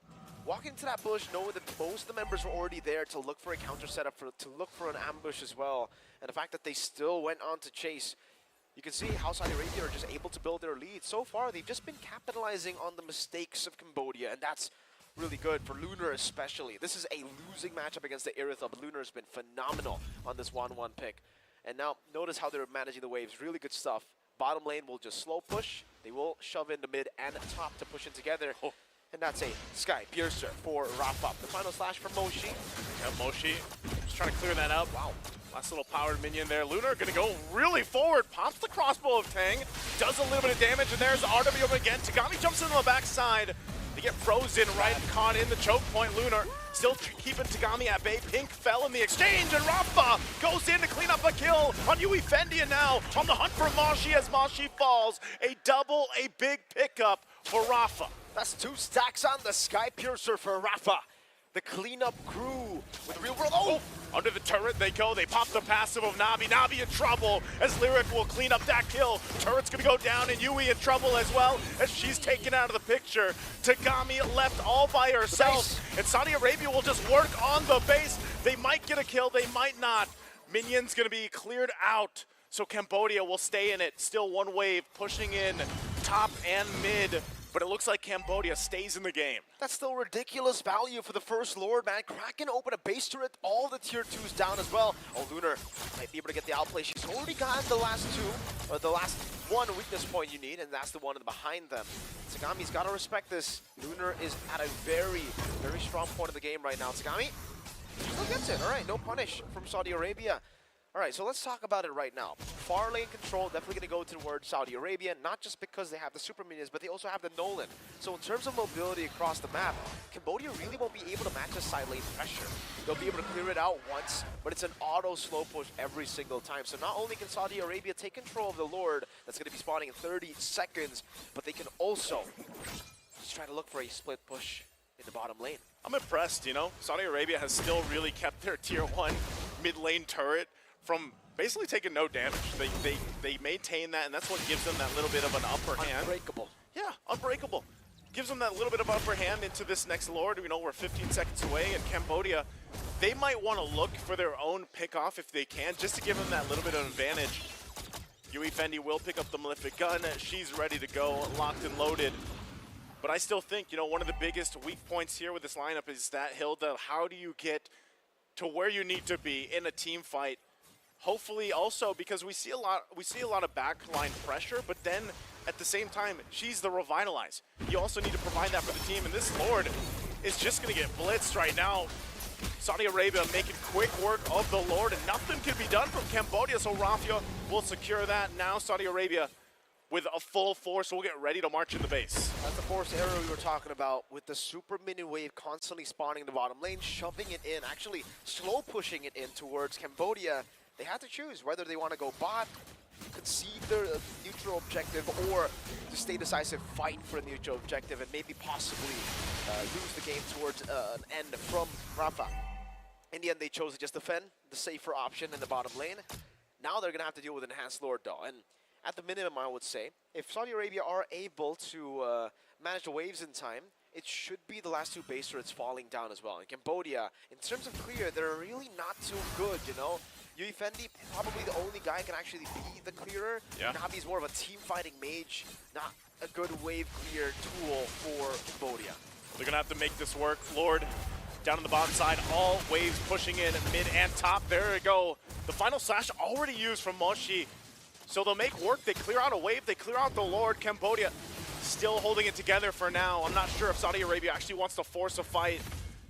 walking into that bush, knowing that most of the members were already there to look for a counter setup, to look for an ambush as well. And the fact that they still went on to chase, you can see how Saudi Arabia are just able to build their lead. So far, they've just been capitalizing on the mistakes of Cambodia, and that's really good for Lunar especially. This is a losing matchup against the Iritha, but Lunar has been phenomenal on this 1-1 pick. And now, notice how they're managing the waves. Really good stuff. Bottom lane will just slow push. They will shove into mid and top to push in together. And that's a Sky Piercer for Rafa. The final slash for Moshi. Yeah, Moshi just trying to clear that up. Wow. Last little powered minion there. Lunar gonna go really forward. Pops the crossbow of Tang. Does a little bit of damage, and there's RWM again. Tagami jumps in on the backside. They get frozen right caught in the choke point. Lunar still keeping Tagami at bay. Pink fell in the exchange, and Rafa goes in to clean up a kill on Yui Fendi, and now on the hunt for Mashi as Mashi falls. A double, a big pickup for Rafa. That's 2 stacks on the Sky Piercer for Rafa. The cleanup crew with real world. Oh! Under the turret they go. They pop the passive of Navi. Navi in trouble as Lyric will clean up that kill. Turret's gonna go down, and Yui in trouble as well as she's taken out of the picture. Tagami left all by herself, and Saudi Arabia will just work on the base. They might get a kill, they might not. Minion's gonna be cleared out, so Cambodia will stay in it. Still one wave pushing in top and mid. But it looks like Cambodia stays in the game. That's still ridiculous value for the first Lord, man. Kraken open a base turret, all the tier 2s down as well. Oh, Lunar might be able to get the outplay. She's already gotten the last 2, or the last 1 weakness point you need, and that's the one behind them. Tagami's got to respect this. Lunar is at a very, very strong point of the game right now. Tagami still gets it. All right, no punish from Saudi Arabia. All right, so let's talk about it right now. Far lane control, definitely going to go towards Saudi Arabia, not just because they have the super minions, but they also have the Nolan. So in terms of mobility across the map, Cambodia really won't be able to match the side lane pressure. They'll be able to clear it out once, but it's an auto slow push every single time. So not only can Saudi Arabia take control of the Lord, that's going to be spawning in 30 seconds, but they can also just try to look for a split push in the bottom lane. I'm impressed, you know. Saudi Arabia has still really kept their tier 1 mid lane turret from basically taking no damage. They maintain that, and that's what gives them that little bit of an upper hand. Unbreakable. Yeah, unbreakable. Gives them that little bit of upper hand into this next Lord. You know, we're 15 seconds away, and Cambodia, they might want to look for their own pick-off if they can, just to give them that little bit of advantage. Yui Fendi will pick up the Malefic Gun. She's ready to go, locked and loaded. But I still think, you know, one of the biggest weak points here with this lineup is that Hilda, how do you get to where you need to be in a team fight? Hopefully also because we see a lot of backline pressure, but then at the same time, she's the revitalize. You also need to provide that for the team, and this Lord is just gonna get blitzed right now. Saudi Arabia making quick work of the Lord, and nothing can be done from Cambodia, so Rafia will secure that. Now Saudi Arabia with a full force will get ready to march in the base. That's the force error we were talking about with the super minion wave constantly spawning in the bottom lane, shoving it in, actually slow pushing it in towards Cambodia. They have to choose whether they want to go bot, concede their neutral objective, or to stay decisive, fight for a neutral objective, and maybe possibly lose the game towards an end from Rafa. In the end, they chose to just defend, the safer option in the bottom lane. Now they're going to have to deal with Enhanced Lord, though. And at the minimum, I would say, if Saudi Arabia are able to manage the waves in time, it should be the last 2 base turrets falling down as well. In Cambodia, in terms of clear, they're really not too good, you know? Yui Fendi, probably the only guy can actually be the clearer. Yeah. Navi's more of a team-fighting mage, not a good wave clear tool for Cambodia. They're gonna have to make this work. Lord Down on the bottom side, all waves pushing in mid and top. There we go. The final slash already used from Moshi. So they'll make work. They clear out a wave. They clear out the Lord. Cambodia still holding it together for now. I'm not sure if Saudi Arabia actually wants to force a fight.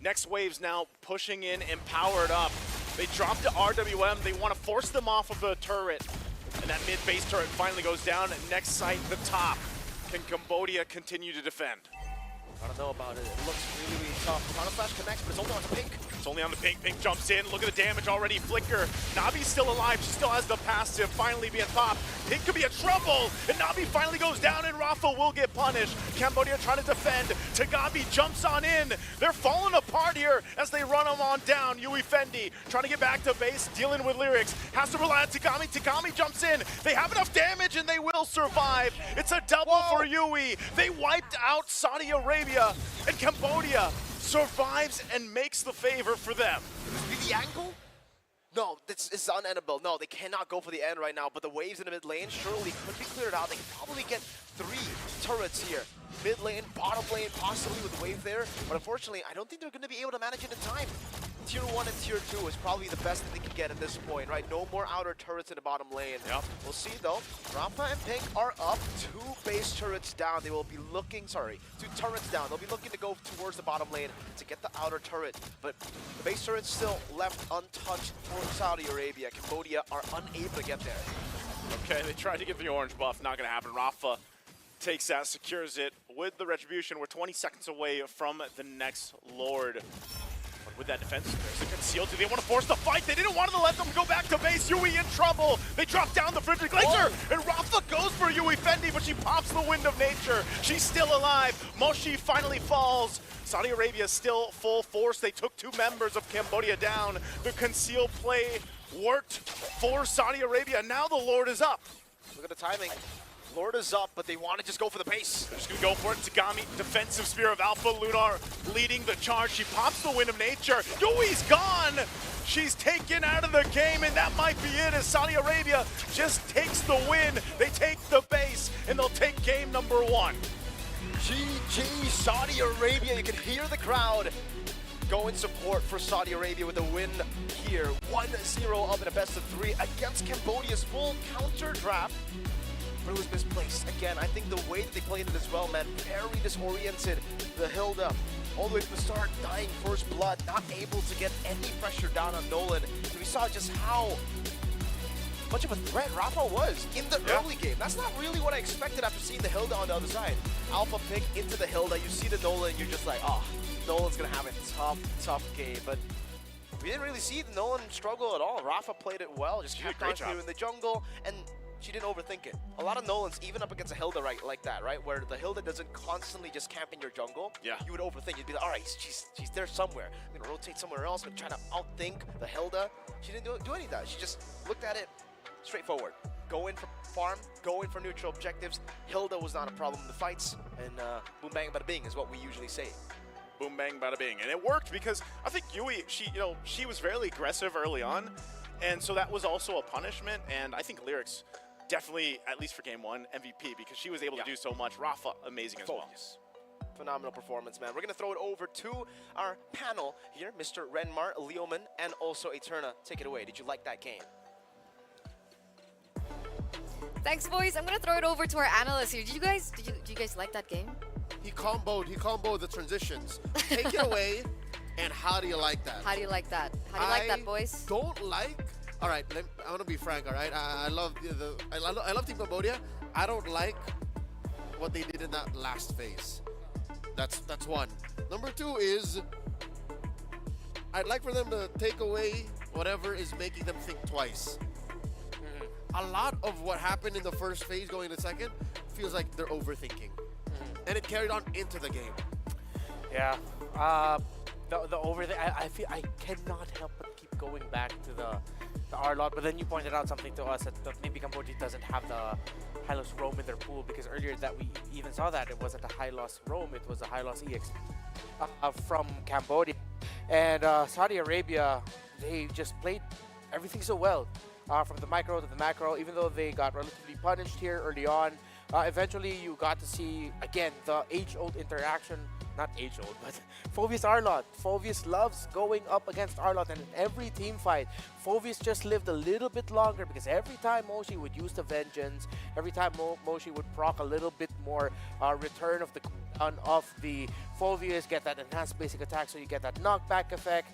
Next wave's now pushing in and powered up. They dropped to RWM. They want to force them off of the turret. And that mid-base turret finally goes down. Next site, the top. Can Cambodia continue to defend? I don't know about it. It looks really, really tough. Final Flash connects, but it's only on the Pink. It's only on the Pink. Pink jumps in. Look at the damage already. Flicker. Navi's still alive. She still has the passive finally being popped. Pink could be in trouble. And Navi finally goes down, and Rafa will get punished. Cambodia trying to defend. Tagabi jumps on in. They're falling apart here as they run them on down. Yui Fendi trying to get back to base, dealing with Lyrics. Has to rely on Tagami. Tagami jumps in. They have enough damage, and they will survive. It's a double for Yui. They wiped out Saudi Arabia, and Cambodia survives and makes the favor for them. Be the angle? No, this is unendable. No, they cannot go for the end right now, but the waves in the mid lane surely could be cleared out. They can probably get 3 turrets here. Mid lane, bottom lane, possibly with the wave there, but unfortunately, I don't think they're going to be able to manage it in time. Tier 1 and Tier 2 is probably the best that they can get at this point, right? No more outer turrets in the bottom lane. Yep. We'll see, though. Rafa and Pink are up. 2 base turrets down. They will be looking, 2 turrets down. They'll be looking to go towards the bottom lane to get the outer turret, but the base turret's still left untouched for Saudi Arabia. Cambodia are unable to get there. Okay, they tried to get the orange buff. Not going to happen. Rafa takes that, secures it with the retribution. We're 20 seconds away from the next Lord. But with that defense, there's a conceal. Do they want to force the fight? They didn't want to let them go back to base. Yui in trouble. They drop down the Frigid Glacier, and Rafa goes for Yui Fendi, but she pops the Wind of Nature. She's still alive. Moshi finally falls. Saudi Arabia still full force. They took 2 members of Cambodia down. The conceal play worked for Saudi Arabia. Now the Lord is up. Look at the timing. Lord is up, but they want to just go for the base. They're just going to go for it. Tagami, defensive Spear of Alpha. Lunar leading the charge. She pops the Wind of Nature. Yui's gone. She's taken out of the game, and that might be it as Saudi Arabia just takes the win. They take the base, and they'll take game number 1. GG Saudi Arabia. You can hear the crowd go in support for Saudi Arabia with a win here. 1-0 up in a best of 3 against Cambodia's full counter draft. But it was misplaced. Again, I think the way that they played it as well, man, very disoriented. The Hilda, all the way from the start, dying first blood, not able to get any pressure down on Nolan. And we saw just how much of a threat Rafa was in the early game. That's not really what I expected after seeing the Hilda on the other side. Alpha pick into the Hilda, you see the Nolan, you're just like, oh, Nolan's gonna have a tough game. But we didn't really see the Nolan struggle at all. Rafa played it well, just kept on through in the jungle, and she didn't overthink it. A lot of Nolans, even up against a Hilda like that, right? Where the Hilda doesn't constantly just camp in your jungle. Yeah. You would overthink. You'd be like, all right, she's there somewhere. I'm gonna rotate somewhere else. I'm gonna try to outthink the Hilda. She didn't do any of that. She just looked at it straightforward. Go in for farm, go in for neutral objectives. Hilda was not a problem in the fights, and boom bang bada bing is what we usually say. Boom bang bada bing, and it worked because I think Yui, she was fairly aggressive early on, and so that was also a punishment. And I think Lyrics definitely, at least for game 1, MVP because she was able to do so much. Rafa, amazing as well. Phenomenal performance, man. We're gonna throw it over to our panel here, Mr. Renmar, Leoman, and also Eterna. Take it away. Did you like that game? Thanks, boys. I'm gonna throw it over to our analyst here. Did you guys like that game? He comboed the transitions. Take it away, and how do you like that? How do you like that? How do you like that, boys? Don't like. All right, I want to be frank. All right, I love I love Team Cambodia. I don't like what they did in that last phase. That's one. Number 2 is I'd like for them to take away whatever is making them think twice. A lot of what happened in the first phase going into second feels like they're overthinking. And it carried on into the game. Yeah. I feel I cannot help but keep going back to the R lot, but then you pointed out something to us that maybe Cambodia doesn't have the high-loss roam in their pool, because earlier that we even saw that it wasn't a high-loss roam, it was a high-loss EX from Cambodia. And Saudi Arabia, they just played everything so well. From the micro to the macro, even though they got relatively punished here early on, eventually you got to see, again, the age-old interaction not age-old, but Phoveus Arlott. Phoveus loves going up against Arlott, and in every team fight, Phoveus just lived a little bit longer because every time Moshi would use the Vengeance, every time Moshi would proc a little bit more return of the cooldown of the Phoveus, get that enhanced basic attack, so you get that knockback effect.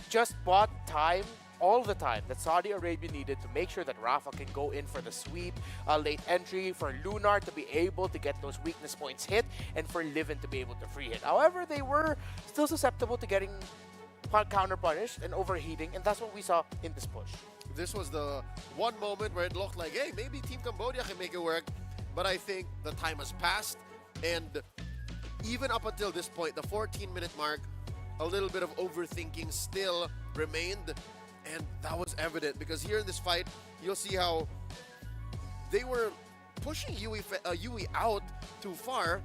Just bought time, all the time, that Saudi Arabia needed to make sure that Rafa can go in for the sweep, late entry, for Lunar to be able to get those weakness points hit, and for Livin to be able to free hit. However, they were still susceptible to getting counter-punished and overheating, and that's what we saw in this push. This was the one moment where it looked like, hey, maybe Team Cambodia can make it work, but I think the time has passed, and even up until this point, the 14-minute mark, a little bit of overthinking still remained, and that was evident because here in this fight, you'll see how they were pushing Yui out too far,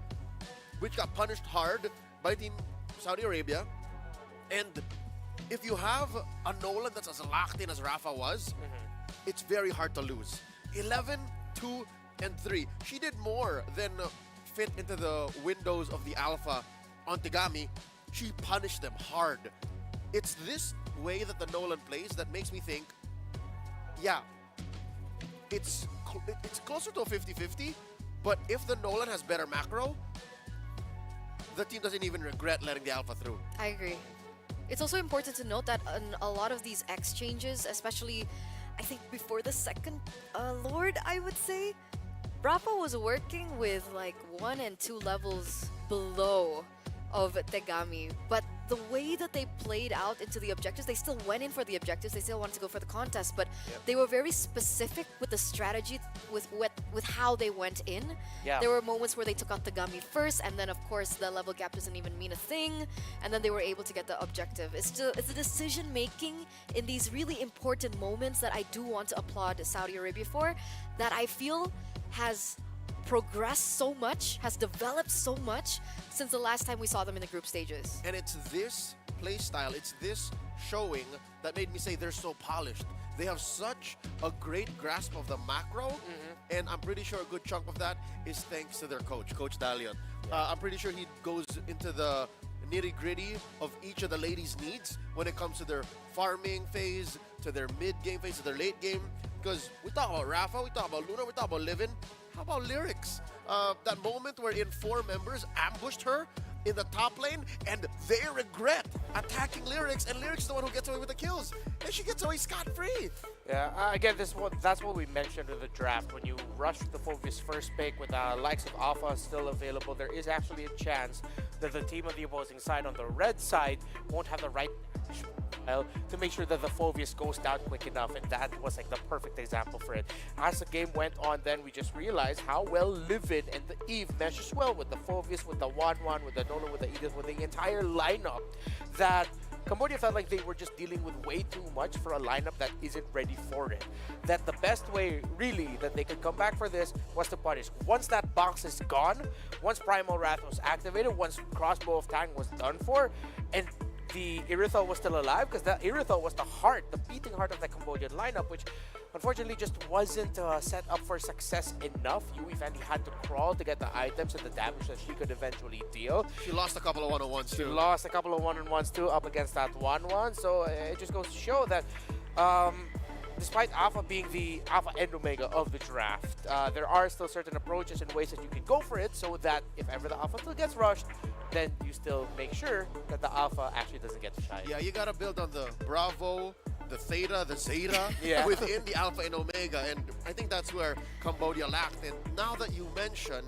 which got punished hard by Team Saudi Arabia. And if you have a Nolan that's as locked in as Rafa was, it's very hard to lose. 11, 2, and 3. She did more than fit into the windows of the Alpha on Tegami. She punished them hard. It's this way that the Nolan plays that makes me think, yeah, it's closer to a 50-50, but if the Nolan has better macro, the team doesn't even regret letting the Alpha through. I agree. It's also important to note that in a lot of these exchanges, especially I think before the second Lord, I would say, Rafa was working with like 1 and 2 levels below of Tegami, but the way that they played out into the objectives, they still went in for the objectives, they still wanted to go for the contest, but they were very specific with the strategy, with how they went in. There were moments where they took out Tegami first, and then of course the level gap doesn't even mean a thing, and then they were able to get the objective. It's the decision making in these really important moments that I do want to applaud Saudi Arabia for, that I feel has progressed so much, has developed so much since the last time we saw them in the group stages. And it's this play style, it's this showing that made me say they're so polished. They have such a great grasp of the macro, and I'm pretty sure a good chunk of that is thanks to their coach, Coach Dalion. I'm pretty sure he goes into the nitty-gritty of each of the ladies' needs when it comes to their farming phase, to their mid-game phase, to their late game. Because we talk about Rafa, we talk about Luna, we talk about Livin. How about Lyrics? That moment wherein 4 members ambushed her in the top lane, and they regret attacking Lyrics, and Lyrics is the one who gets away with the kills, and she gets away scot-free. Yeah, again, that's what we mentioned in the draft. When you rush the Phoveus first pick with the likes of Alpha still available, there is actually a chance that the team on the opposing side, on the red side, won't have the right to make sure that the Phoveus goes down quick enough, and that was like the perfect example for it. As the game went on, then we just realized how well Livin and the Eve meshes well with the Phoveus, with the Wan, with the Nolan, with the Edith, with the entire lineup, that Cambodia felt like they were just dealing with way too much for a lineup that isn't ready for it. That the best way, really, that they could come back for this was to punish. Once that box is gone, once Primal Wrath was activated, once Crossbow of Tang was done for, and the Irithel was still alive, because that Irithel was the heart, the beating heart of the Cambodian lineup, which unfortunately just wasn't set up for success enough. Yui Fendi had to crawl to get the items and the damage that she could eventually deal. She lost a couple of one-on-ones too. She lost a couple of one-on-ones too up against that 1-1, so it just goes to show that despite Alpha being the Alpha and Omega of the draft, there are still certain approaches and ways that you can go for it, so that if ever the Alpha still gets rushed, then you still make sure that the Alpha actually doesn't get to shine. Yeah, you gotta build on the Bravo, the Theta, the Zeta within the Alpha and Omega, and I think that's where Cambodia lacked. And now that you mention,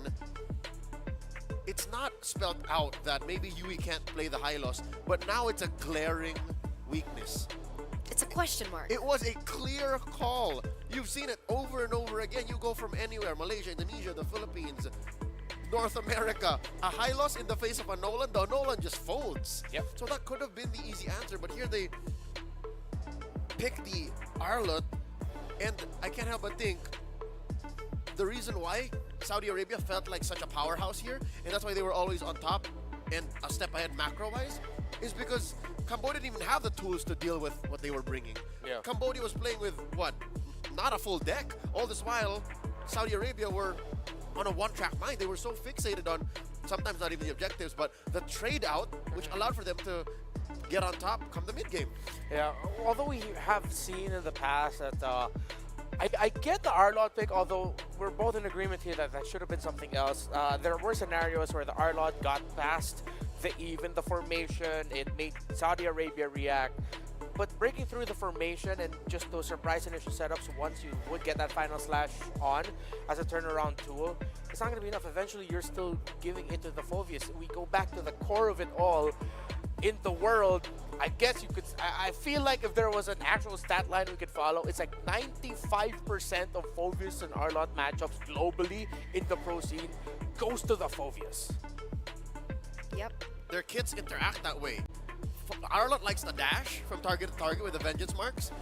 it's not spelled out that maybe Yui can't play the Hylos, but now it's a glaring weakness. It's a question mark. It was a clear call. You've seen it over and over again. You go from anywhere, Malaysia, Indonesia, the Philippines, North America, a Hylos in the face of a Nolan, the Nolan just folds. So that could have been the easy answer, but here they pick the Arlott, and I can't help but think the reason why Saudi Arabia felt like such a powerhouse here, and that's why they were always on top and a step ahead macro-wise, is because Cambodia didn't even have the tools to deal with what they were bringing. Cambodia was playing with, what, not a full deck. All this while, Saudi Arabia were on a one-track mind. They were so fixated on sometimes not even the objectives, but the trade out, which allowed for them to get on top come the mid game. Yeah, although we have seen in the past that I get the Arlot pick, although we're both in agreement here that that should have been something else. There were scenarios where the Arlot got past the even the formation, it made Saudi Arabia react. But breaking through the formation and just those surprise initial setups, once you would get that final slash on as a turnaround tool, it's not going to be enough. Eventually, you're still giving into the Phoveus. We go back to the core of it all. In the world, I guess you could, I feel like if there was an actual stat line we could follow, it's like 95% of Phoveus and Arlot matchups globally in the pro scene goes to the Phoveus. Yep. Their kits interact that way. Arlot likes the dash from target to target with the vengeance marks.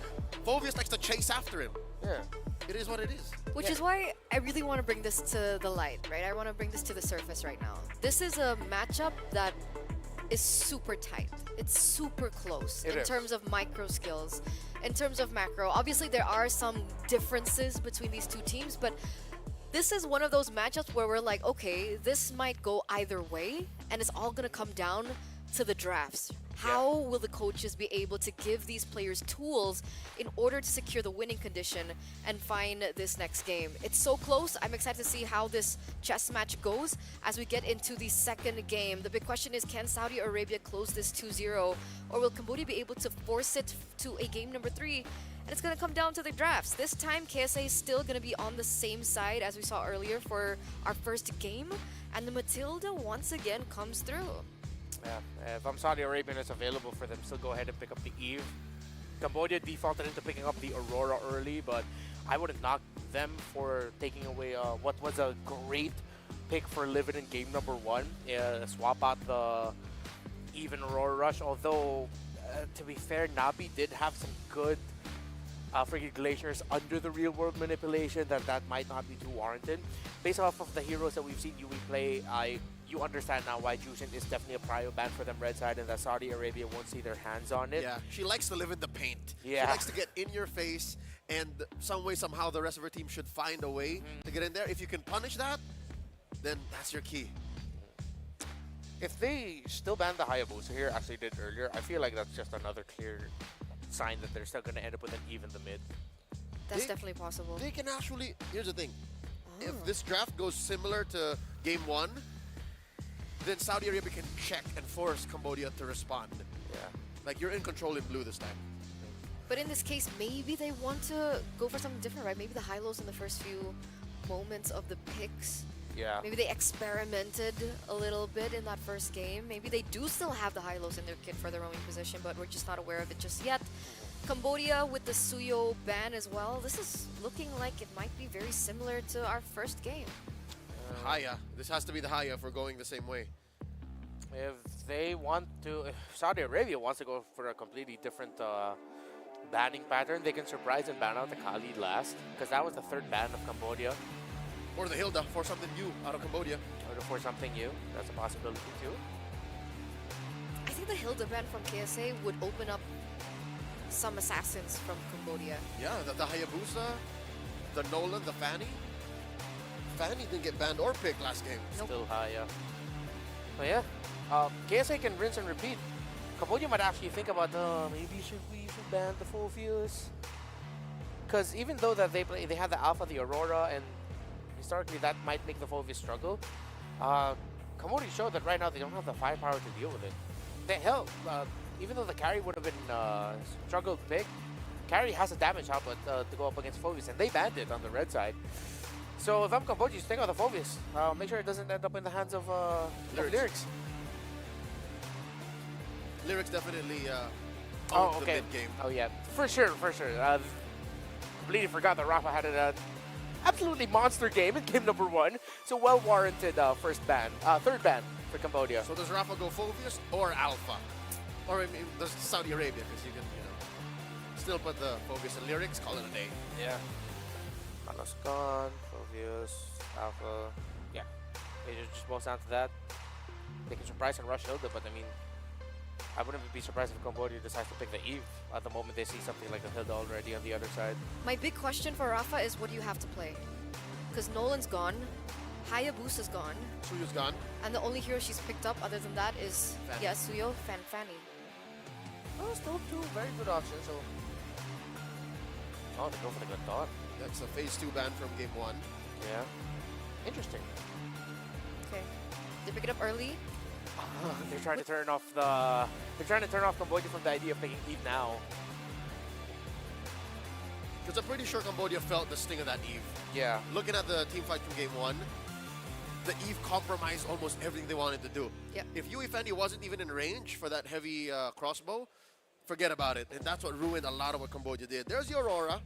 Phoveus likes to chase after him. Yeah. It is what it is. Which is why I really want to bring this to the light, right? I want to bring this to the surface right now. This is a matchup that is super tight. It's super close in terms of micro skills, in terms of macro. Obviously, there are some differences between these two teams, but this is one of those matchups where we're like, okay, this might go either way, and it's all gonna come down to the drafts. How will the coaches be able to give these players tools in order to secure the winning condition and find this next game? It's so close. I'm excited to see how this chess match goes as we get into the second game. The big question is, can Saudi Arabia close this 2-0, or will Cambodia be able to force it to a game number 3? And it's going to come down to the drafts. This time, KSA is still going to be on the same side as we saw earlier for our first game. And the Matilda once again comes through. Yeah, if I'm Saudi Arabia and it's available for them, still go ahead and pick up the Eve. Cambodia defaulted into picking up the Aurora early, but I wouldn't knock them for taking away what was a great pick for Livid in game number 1. Swap out the Eve and Aurora Rush, although, to be fair, Nabi did have some good freaking glaciers under the real world manipulation that might not be too warranted. Based off of the heroes that we've seen Yui play, you understand now why Jushin is definitely a prio ban for them red side, and that Saudi Arabia won't see their hands on it. Yeah, she likes to live in the paint. Yeah. She likes to get in your face, and some way, somehow, the rest of her team should find a way to get in there. If you can punish that, then that's your key. If they still ban the Hayabusa here, as they did earlier, I feel like that's just another clear sign that they're still going to end up with an even the mid. That's definitely possible. They can actually, here's the thing. If this draft goes similar to game 1, then Saudi Arabia can check and force Cambodia to respond. Yeah. Like, you're in control in blue this time. But in this case, maybe they want to go for something different, right? Maybe the high-lows in the first few moments of the picks. Yeah. Maybe they experimented a little bit in that first game. Maybe they do still have the high-lows in their kit for their roaming position, but we're just not aware of it just yet. Cambodia with the Suyo ban as well. This is looking like it might be very similar to our first game. Haya. This has to be the Haya if we're going the same way. If they want to, if Saudi Arabia wants to go for a completely different banning pattern, they can surprise and ban out the Khalid last, because that was the 3rd ban of Cambodia. Or the Hilda for something new out of Cambodia. Or for something new. That's a possibility too. I think the Hilda ban from KSA would open up some assassins from Cambodia. Yeah, the Hayabusa, the Nolan, the Fanny. Fanny didn't get banned or picked last game. Still high, yeah. But yeah, KSA can rinse and repeat. Cambodia might actually think about, maybe we should ban the Phoveus. Because even though that they have the Alpha, the Aurora, and historically that might make the Phoveus struggle, Cambodia showed that right now they don't have the firepower to deal with it. Hell, even though the carry would have been struggled big, carry has a damage output to go up against Phoveus, and they banned it on the red side. So if I'm Cambodia, just take out the Phoveus. Make sure it doesn't end up in the hands of Lyrics. Lyrics definitely oh, the okay. mid-game. Oh yeah, for sure. Completely forgot that Rafa had an absolutely monster game in game number 1. So well-warranted third ban for Cambodia. So does Rafa go Phoveus or Alpha? Or I mean, does Saudi Arabia, because you can, still put the Phoveus and Lyrics, call it a day. Yeah. Manos gone, Phoveus, Alpha. Yeah. It just boils down to that. They can surprise and rush Hilda, but I mean, I wouldn't be surprised if Cambodia decides to pick the Eve at the moment they see something like the Hilda already on the other side. My big question for Rafa is, what do you have to play? Because Nolan's gone, Hayabusa's gone. Suyu's gone. And the only hero she's picked up other than that is, Fanny. yeah, Suyo, Fanny. Oh, still two very good options. So, oh, they go for the good thought. That's a phase 2 ban from game 1. Yeah, interesting. Okay, they pick it up early. They're trying to turn off Cambodia from the idea of picking Eve now. Because I'm pretty sure Cambodia felt the sting of that Eve. Yeah. Looking at the team fight from game 1, the Eve compromised almost everything they wanted to do. Yep. If Yui Fendi wasn't even in range for that heavy crossbow, forget about it. And that's what ruined a lot of what Cambodia did. There's the Aurora.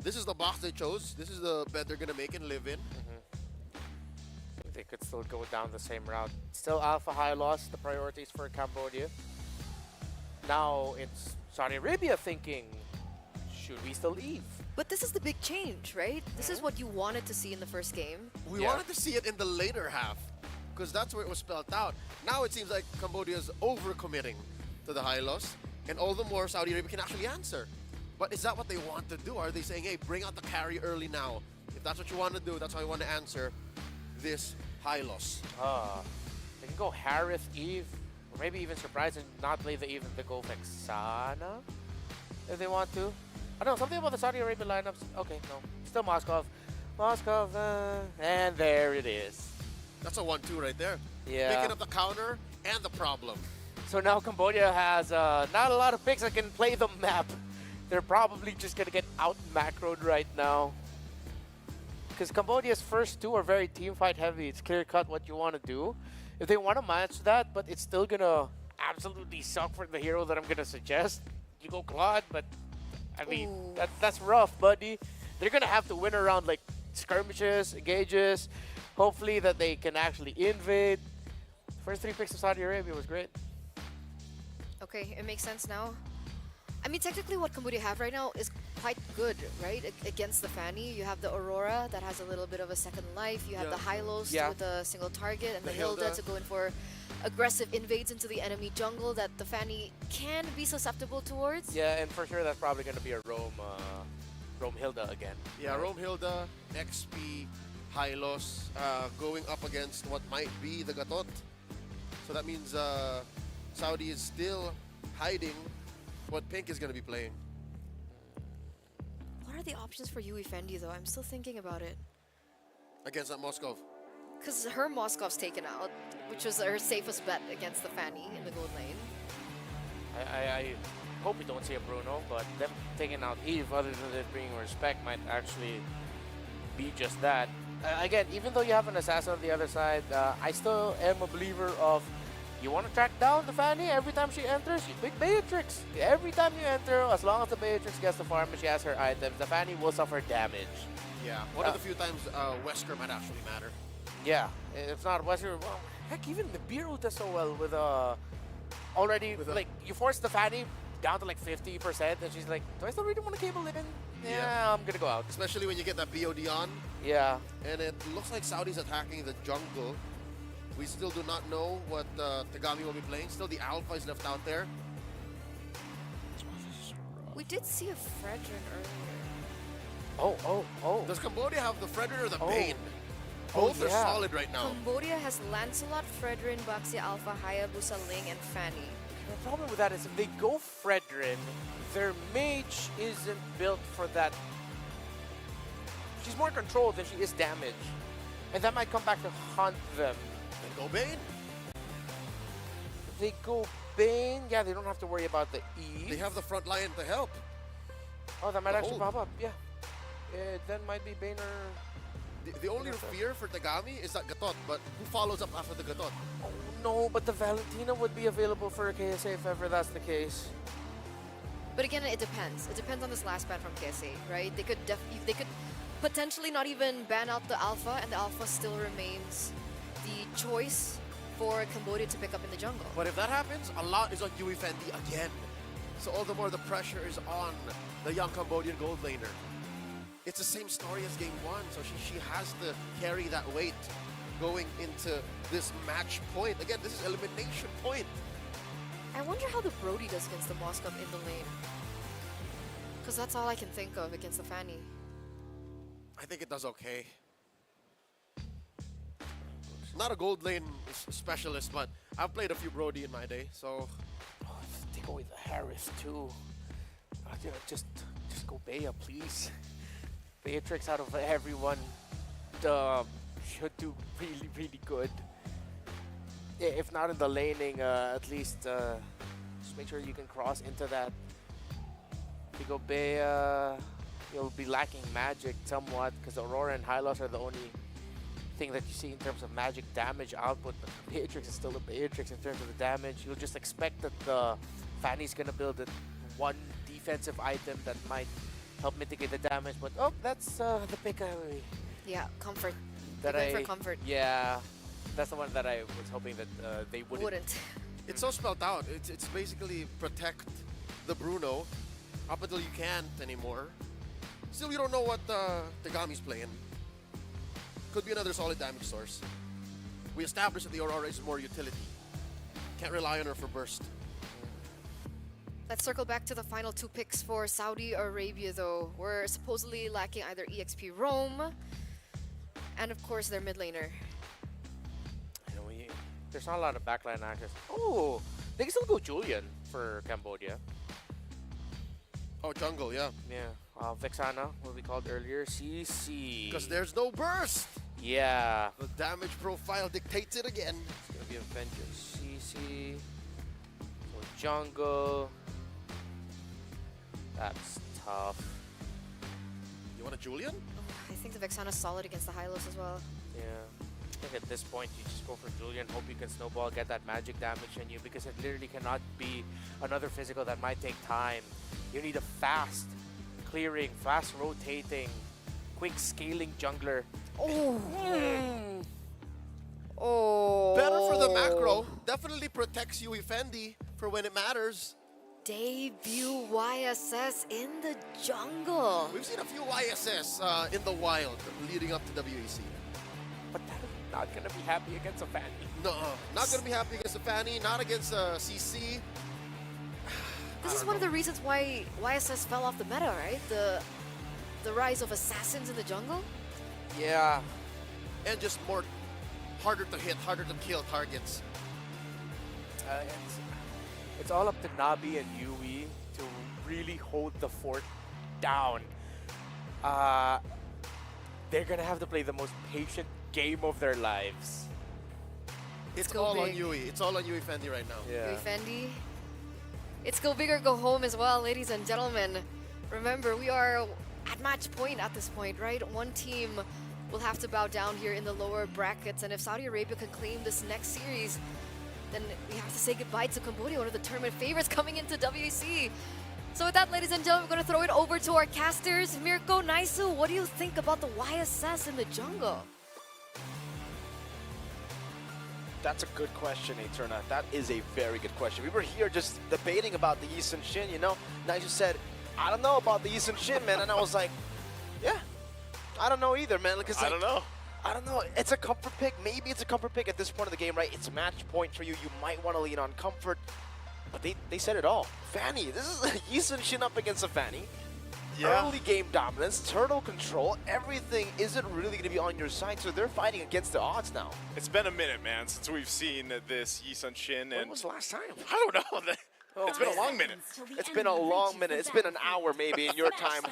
This is the box they chose. This is the bed they're going to make and live in. I think they could still go down the same route. Still Alpha High loss, the priorities for Cambodia. Now it's Saudi Arabia thinking, should we still Eve? But this is the big change, right? This is what you wanted to see in the first game. We wanted to see it in the later half because that's where it was spelled out. Now it seems like Cambodia's overcommitting to the high loss, and all the more Saudi Arabia can actually answer. But is that what they want to do? Are they saying, hey, bring out the carry early now? If that's what you want to do, that's how you want to answer this high loss. They can go Harith, Eve, or maybe even surprise and not play the Eve and they go Vexana if they want to. I don't know, something about the Saudi Arabia lineups. Okay, no. Still Moskov. And there it is. That's a 1-2 right there. Yeah. Picking up the counter and the problem. So now Cambodia has not a lot of picks that can play the map. They're probably just going to get out macroed right now. Because Cambodia's first two are very team fight heavy. It's clear cut what you want to do. If they want to match that, but it's still going to absolutely suck for the hero that I'm going to suggest, you go Claude, but I mean, that's rough, buddy. They're going to have to win around like skirmishes, engages, hopefully that they can actually invade. First 3 picks of Saudi Arabia was great. Okay, it makes sense now. I mean, technically what Cambodia have right now is quite good, right? Against the Fanny, you have the Aurora that has a little bit of a second life. You have the Hylos with a single target, and the Hilda to go in for aggressive invades into the enemy jungle that the Fanny can be susceptible towards. Yeah, and for sure that's probably going to be a Rome Hilda again. Yeah, Rome Hilda, XP, Hylos, going up against what might be the Gatot. So that means Saudi is still hiding what Pink is going to be playing. What are the options for Yui Fendi though? I'm still thinking about it. Against that Moskov. Because her Moskov's taken out, which was her safest bet against the Fanny in the gold lane. I hope we don't see a Bruno, but them taking out Eve, other than it being respect, might actually be just that. Again, even though you have an assassin on the other side, I still am a believer of you want to track down the Fanny every time she enters, you pick Beatrix. Every time you enter, as long as the Beatrix gets the farm and she has her items, the Fanny will suffer damage. Yeah, one of the few times Wesker might actually matter. Yeah, if not Wesker, well, heck, even the Biro does so well with already, like, you force the Fanny down to like 50%, and she's like, do I still really want to cable in? Yeah, I'm gonna go out. Especially when you get that BOD on. Yeah. And it looks like Saudi's attacking the jungle. We still do not know what Tagami will be playing. Still, the Alpha is left out there. We did see a Fredrin earlier. Oh. Does Cambodia have the Fredrin or the Bane? Both are solid right now. Cambodia has Lancelot, Fredrin, Baxia Alpha, Hayabusa, Ling, and Fanny. The problem with that is if they go Fredrin, their mage isn't built for that. She's more controlled than she is damage. And that might come back to haunt them. They go Bane. If they go Bane, yeah, they don't have to worry about the E. They have the front line to help. Oh, that might actually pop up, yeah. Then might be Bane or... The only fear for Tagami is that Gatot, but who follows up after the Gatot? Oh, no, but the Valentina would be available for a KSA if ever that's the case. But again, it depends. It depends on this last ban from KSA, right? They could potentially not even ban out the Alpha, and the Alpha still remains the choice for Cambodia to pick up in the jungle. But if that happens, a lot is on Yui Fendi again. So all the more the pressure is on the young Cambodian gold laner. It's the same story as game 1, so she has to carry that weight going into this match point. Again, this is elimination point. I wonder how the Brody does against the Moskov in the lane. Because that's all I can think of against the Fanny. I think it does okay. not a gold lane specialist, but I've played a few Brody in my day, so. Oh, take away the Harris too. Just go Bea, please. Beatrix out of everyone should do really, really good. If not in the laning, at least just make sure you can cross into that. If you go Bea, you'll be lacking magic somewhat because Aurora and Hylos are the only thing that you see in terms of magic damage output. But Beatrix is still a Beatrix in terms of the damage. You'll just expect that the Fanny's gonna build it one defensive item that might help mitigate the damage. But oh, that's the pick Yeah, comfort. that They're going for comfort. Yeah, that's the one that I was hoping that they wouldn't. It's so spelled out. It's basically protect the Bruno up until you can't anymore. Still, you don't know what Tagami's playing. Could be another solid damage source. We established that the Aurora is more utility. Can't rely on her for burst. Let's circle back to the final two picks for Saudi Arabia, though. We're supposedly lacking either EXP Rome and, of course, their mid laner. There's not a lot of backline access. Oh, they can still go Julian for Cambodia. Oh, jungle, yeah. Yeah, Vexana, what we called earlier, CC. Because there's no burst. Yeah. The damage profile dictates it again. It's gonna be a vengeance. CC for jungle. That's tough. You want a Julian? I think the Vexana's solid against the Hylos as well. Yeah. I think at this point you just go for Julian, hope you can snowball, get that magic damage in you, because it literally cannot be another physical that might take time. You need a fast clearing, fast rotating, quick scaling jungler. Oh. Oh. Better for the macro. Definitely protects Yui Fendi for when it matters. Debut YSS in the jungle. We've seen a few YSS in the wild leading up to WEC. But they're not going to be happy against a Fanny. No, not going to be happy against a Fanny, not against a CC. This is one of the reasons why YSS fell off the meta, right? The rise of assassins in the jungle? Yeah. And just more harder to hit, harder to kill targets. It's all up to Nabi and Yui to really hold the fort down. They're going to have to play the most patient game of their lives. It's all on Yui. It's all on Yui Fendi right now. Yeah. Yui Fendi. It's go big or go home as well, ladies and gentlemen. Remember, we are at match point at this point, right? One team will have to bow down here in the lower brackets, and if Saudi Arabia can claim this next series, then we have to say goodbye to Cambodia, one of the tournament favorites coming into WEC. So with that, ladies and gentlemen, we're going to throw it over to our casters. Mirko, Naisu, what do you think about the YSS in the jungle? That's a good question, Eterna. That is a very good question. We were here just debating about the Yisun Shin, you know? Nigel said, I don't know about the Yisun Shin, man. And I was like, yeah, I don't know either, man. Like, I don't know. I don't know. It's a comfort pick. Maybe it's a comfort pick at this point of the game, right? It's a match point for you. You might want to lean on comfort. But they said it all. Fanny. This is Yisun Shin up against a Fanny. Yeah. Early game dominance, turtle control, everything isn't really going to be on your side, so they're fighting against the odds now. It's been a minute, man, since we've seen this Yisun Shin. When was the last time? I don't know. It's been a long minute. It's been a long minute. It's been an hour maybe in your time.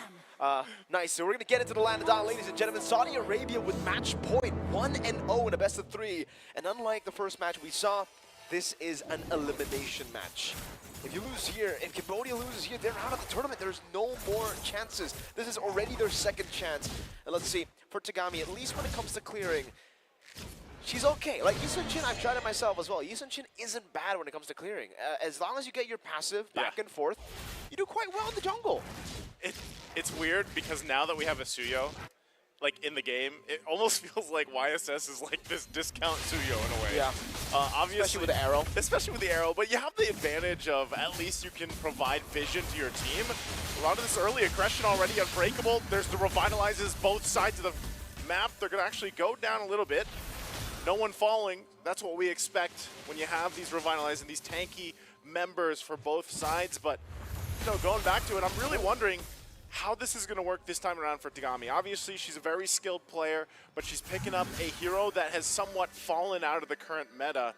Nice. So we're going to get into the land of Dawn, ladies and gentlemen. Saudi Arabia with match point 1-0 in a best of 3. And unlike the first match we saw, this is an elimination match. If you lose here, if Cambodia loses here, they're out of the tournament. There's no more chances. This is already their second chance. And let's see, for Tagami, at least when it comes to clearing, she's okay. Like Yisun Shin, I've tried it myself as well. Yisun Shin isn't bad when it comes to clearing. As long as you get your passive back and forth, you do quite well in the jungle. It's weird because now that we have a Suyo, like in the game, it almost feels like YSS is like this discount Suyo in a way. Yeah. Obviously, especially with the arrow. Especially with the arrow, but you have the advantage of at least you can provide vision to your team. A lot of this early aggression already unbreakable. There's the revitalizes both sides of the map. They're gonna actually go down a little bit. No one falling. That's what we expect when you have these revitalized and these tanky members for both sides. But you know, going back to it, I'm really wondering how this is going to work this time around for Tagami. Obviously, she's a very skilled player, but she's picking up a hero that has somewhat fallen out of the current meta,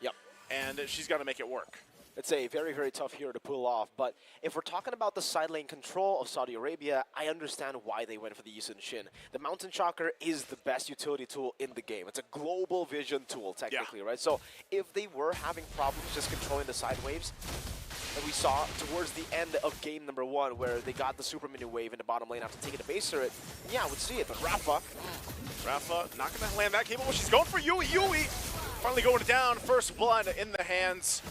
and she's got to make it work. It's a very, very tough hero to pull off, but if we're talking about the side lane control of Saudi Arabia, I understand why they went for the Yisun Shin. The Mountain Shocker is the best utility tool in the game. It's a global vision tool, technically, right? So if they were having problems just controlling the side waves, that we saw towards the end of game number 1, where they got the super mini wave in the bottom lane after taking the base turret, yeah, I would see it, but Rafa not going to land that cable. She's going for Yui. Yui finally going down. First blood in the hands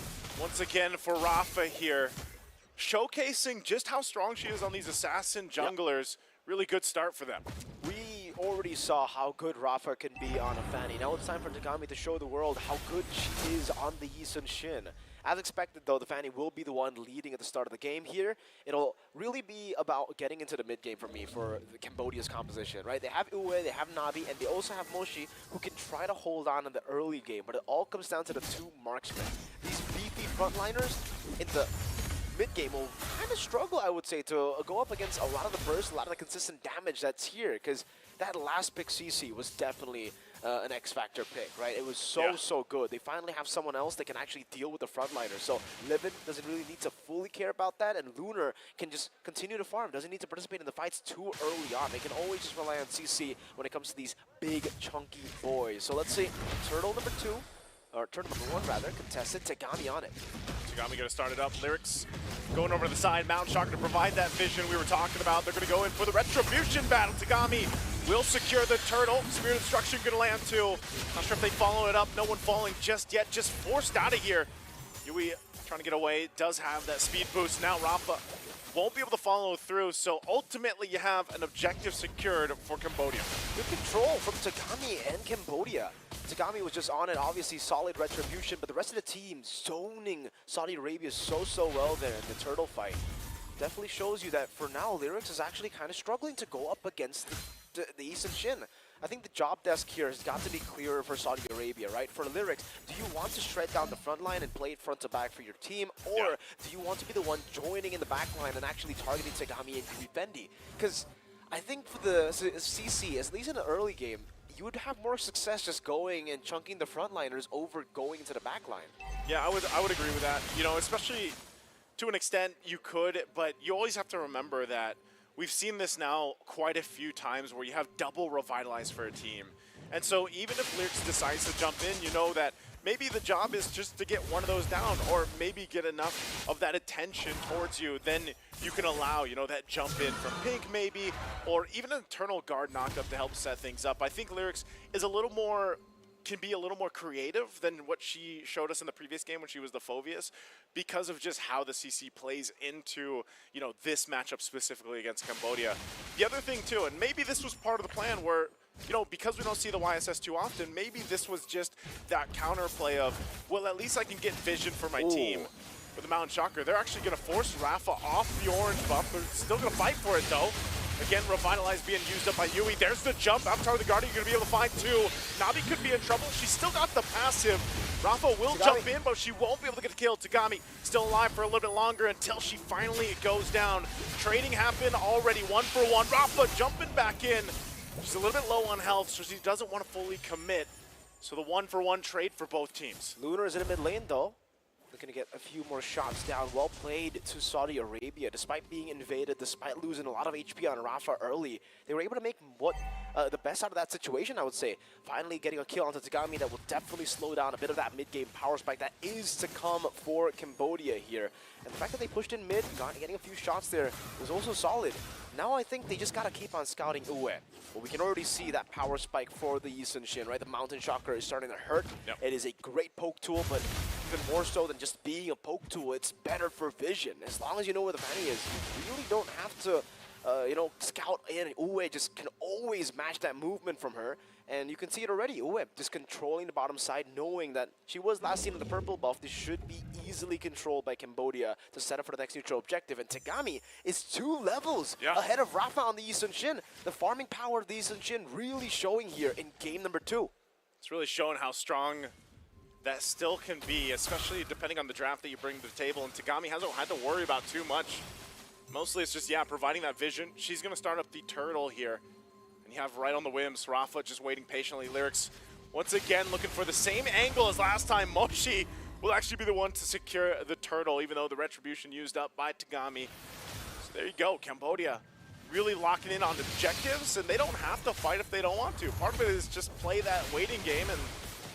once again for Rafa here. Showcasing just how strong she is on these assassin junglers. Really good start for them. We already saw how good Rafa can be on a Fanny. Now it's time for Tagami to show the world how good she is on the Yisun Shin. As expected, though, the Fanny will be the one leading at the start of the game here. It'll really be about getting into the mid game for me for Cambodia's composition, right? They have Uwe, they have Nabi, and they also have Moshi, who can try to hold on in the early game, but it all comes down to the 2 marksmen. These beefy frontliners in the mid-game will kind of struggle, I would say, to go up against a lot of the burst, a lot of the consistent damage that's here, because that last pick CC was definitely an X-Factor pick, right? It was so good. They finally have someone else that can actually deal with the frontliners. So Livin doesn't really need to fully care about that, and Lunar can just continue to farm, doesn't need to participate in the fights too early on. They can always just rely on CC when it comes to these big, chunky boys. So let's see, turtle number 2, or turtle number 1 rather, contested, Tagami on it. Tagami going to start it up. Lyrics going over to the side. Mountain Shocker to provide that vision we were talking about. They're going to go in for the Retribution battle. Tagami will secure the turtle. Spear of Destruction going to land too. Not sure if they follow it up. No one falling just yet. Just forced out of here. Yui trying to get away. Does have that speed boost. Now Rafa won't be able to follow through. So ultimately you have an objective secured for Cambodia. Good control from Tagami and Cambodia. Tagami was just on it, obviously solid Retribution, but the rest of the team zoning Saudi Arabia so well there in the turtle fight. Definitely shows you that for now, Lyrics is actually kind of struggling to go up against the Yisun Shin. I think the job desk here has got to be clearer for Saudi Arabia, right? For Lyrics, do you want to shred down the front line and play it front to back for your team, or do you want to be the one joining in the back line and actually targeting Tagami and Fendi? Because I think for the CC, at least in the early game, you would have more success just going and chunking the frontliners over going into the back line. Yeah, I would agree with that. You know, especially to an extent you could, but you always have to remember that we've seen this now quite a few times where you have double revitalize for a team. And so even if Lyrics decides to jump in, you know that maybe the job is just to get one of those down, or maybe get enough of that attention towards you, then you can allow, you know, that jump in from Pink maybe, or even an Eternal Guard knockup to help set things up. I think Lyrics is can be a little more creative than what she showed us in the previous game when she was the Phoveus, because of just how the CC plays into, you know, this matchup specifically against Cambodia. The other thing too, and maybe this was part of the plan where, you know, because we don't see the YSS too often, maybe this was just that counterplay of, well, at least I can get vision for my team. With the Mountain Shocker, they're actually going to force Rafa off the orange buff. They're still going to fight for it, though. Again, Revitalize being used up by Yui. There's the jump. Avatar the Guardian going to be able to find 2. Nabi could be in trouble. She's still got the passive. Rafa will jump in, but she won't be able to get a kill. Tagami still alive for a little bit longer until she finally goes down. Trading happened already, 1-for-1. Rafa jumping back in. She's a little bit low on health, so she doesn't want to fully commit. So the 1-for-1 trade for both teams. Lunar is in the mid lane, though. Looking to get a few more shots down. Well played to Saudi Arabia. Despite being invaded, despite losing a lot of HP on Rafa early, they were able to make the best out of that situation, I would say. Finally getting a kill onto Tagami that will definitely slow down a bit of that mid-game power spike that is to come for Cambodia here. And the fact that they pushed in mid, getting a few shots there was also solid. Now I think they just gotta keep on scouting Uwe. Well, we can already see that power spike for the Yisun Shin, right? The Mountain Shocker is starting to hurt. It is a great poke tool, but even more so than just being a poke tool, it's better for vision. As long as you know where the Fanny is, you really don't have to, you know, scout in. Uwe just can always match that movement from her. And you can see it already. Uwe just controlling the bottom side, knowing that she was last seen in the purple buff. This should be easily controlled by Cambodia to set up for the next neutral objective. And Tagami is 2 levels ahead of Rafa on the Yisun Shin. The farming power of the Yisun Shin really showing here in game number 2. It's really showing how strong that still can be, especially depending on the draft that you bring to the table. And Tagami hasn't had to worry about too much Mostly it's just, yeah, providing that vision. She's going to start up the turtle here. And you have right on the whims, Rafa just waiting patiently. Lyrics, once again, looking for the same angle as last time. Moshi will actually be the one to secure the turtle, even though the retribution used up by Tagami. So there you go, Cambodia really locking in on objectives, and they don't have to fight if they don't want to. Part of it is just play that waiting game and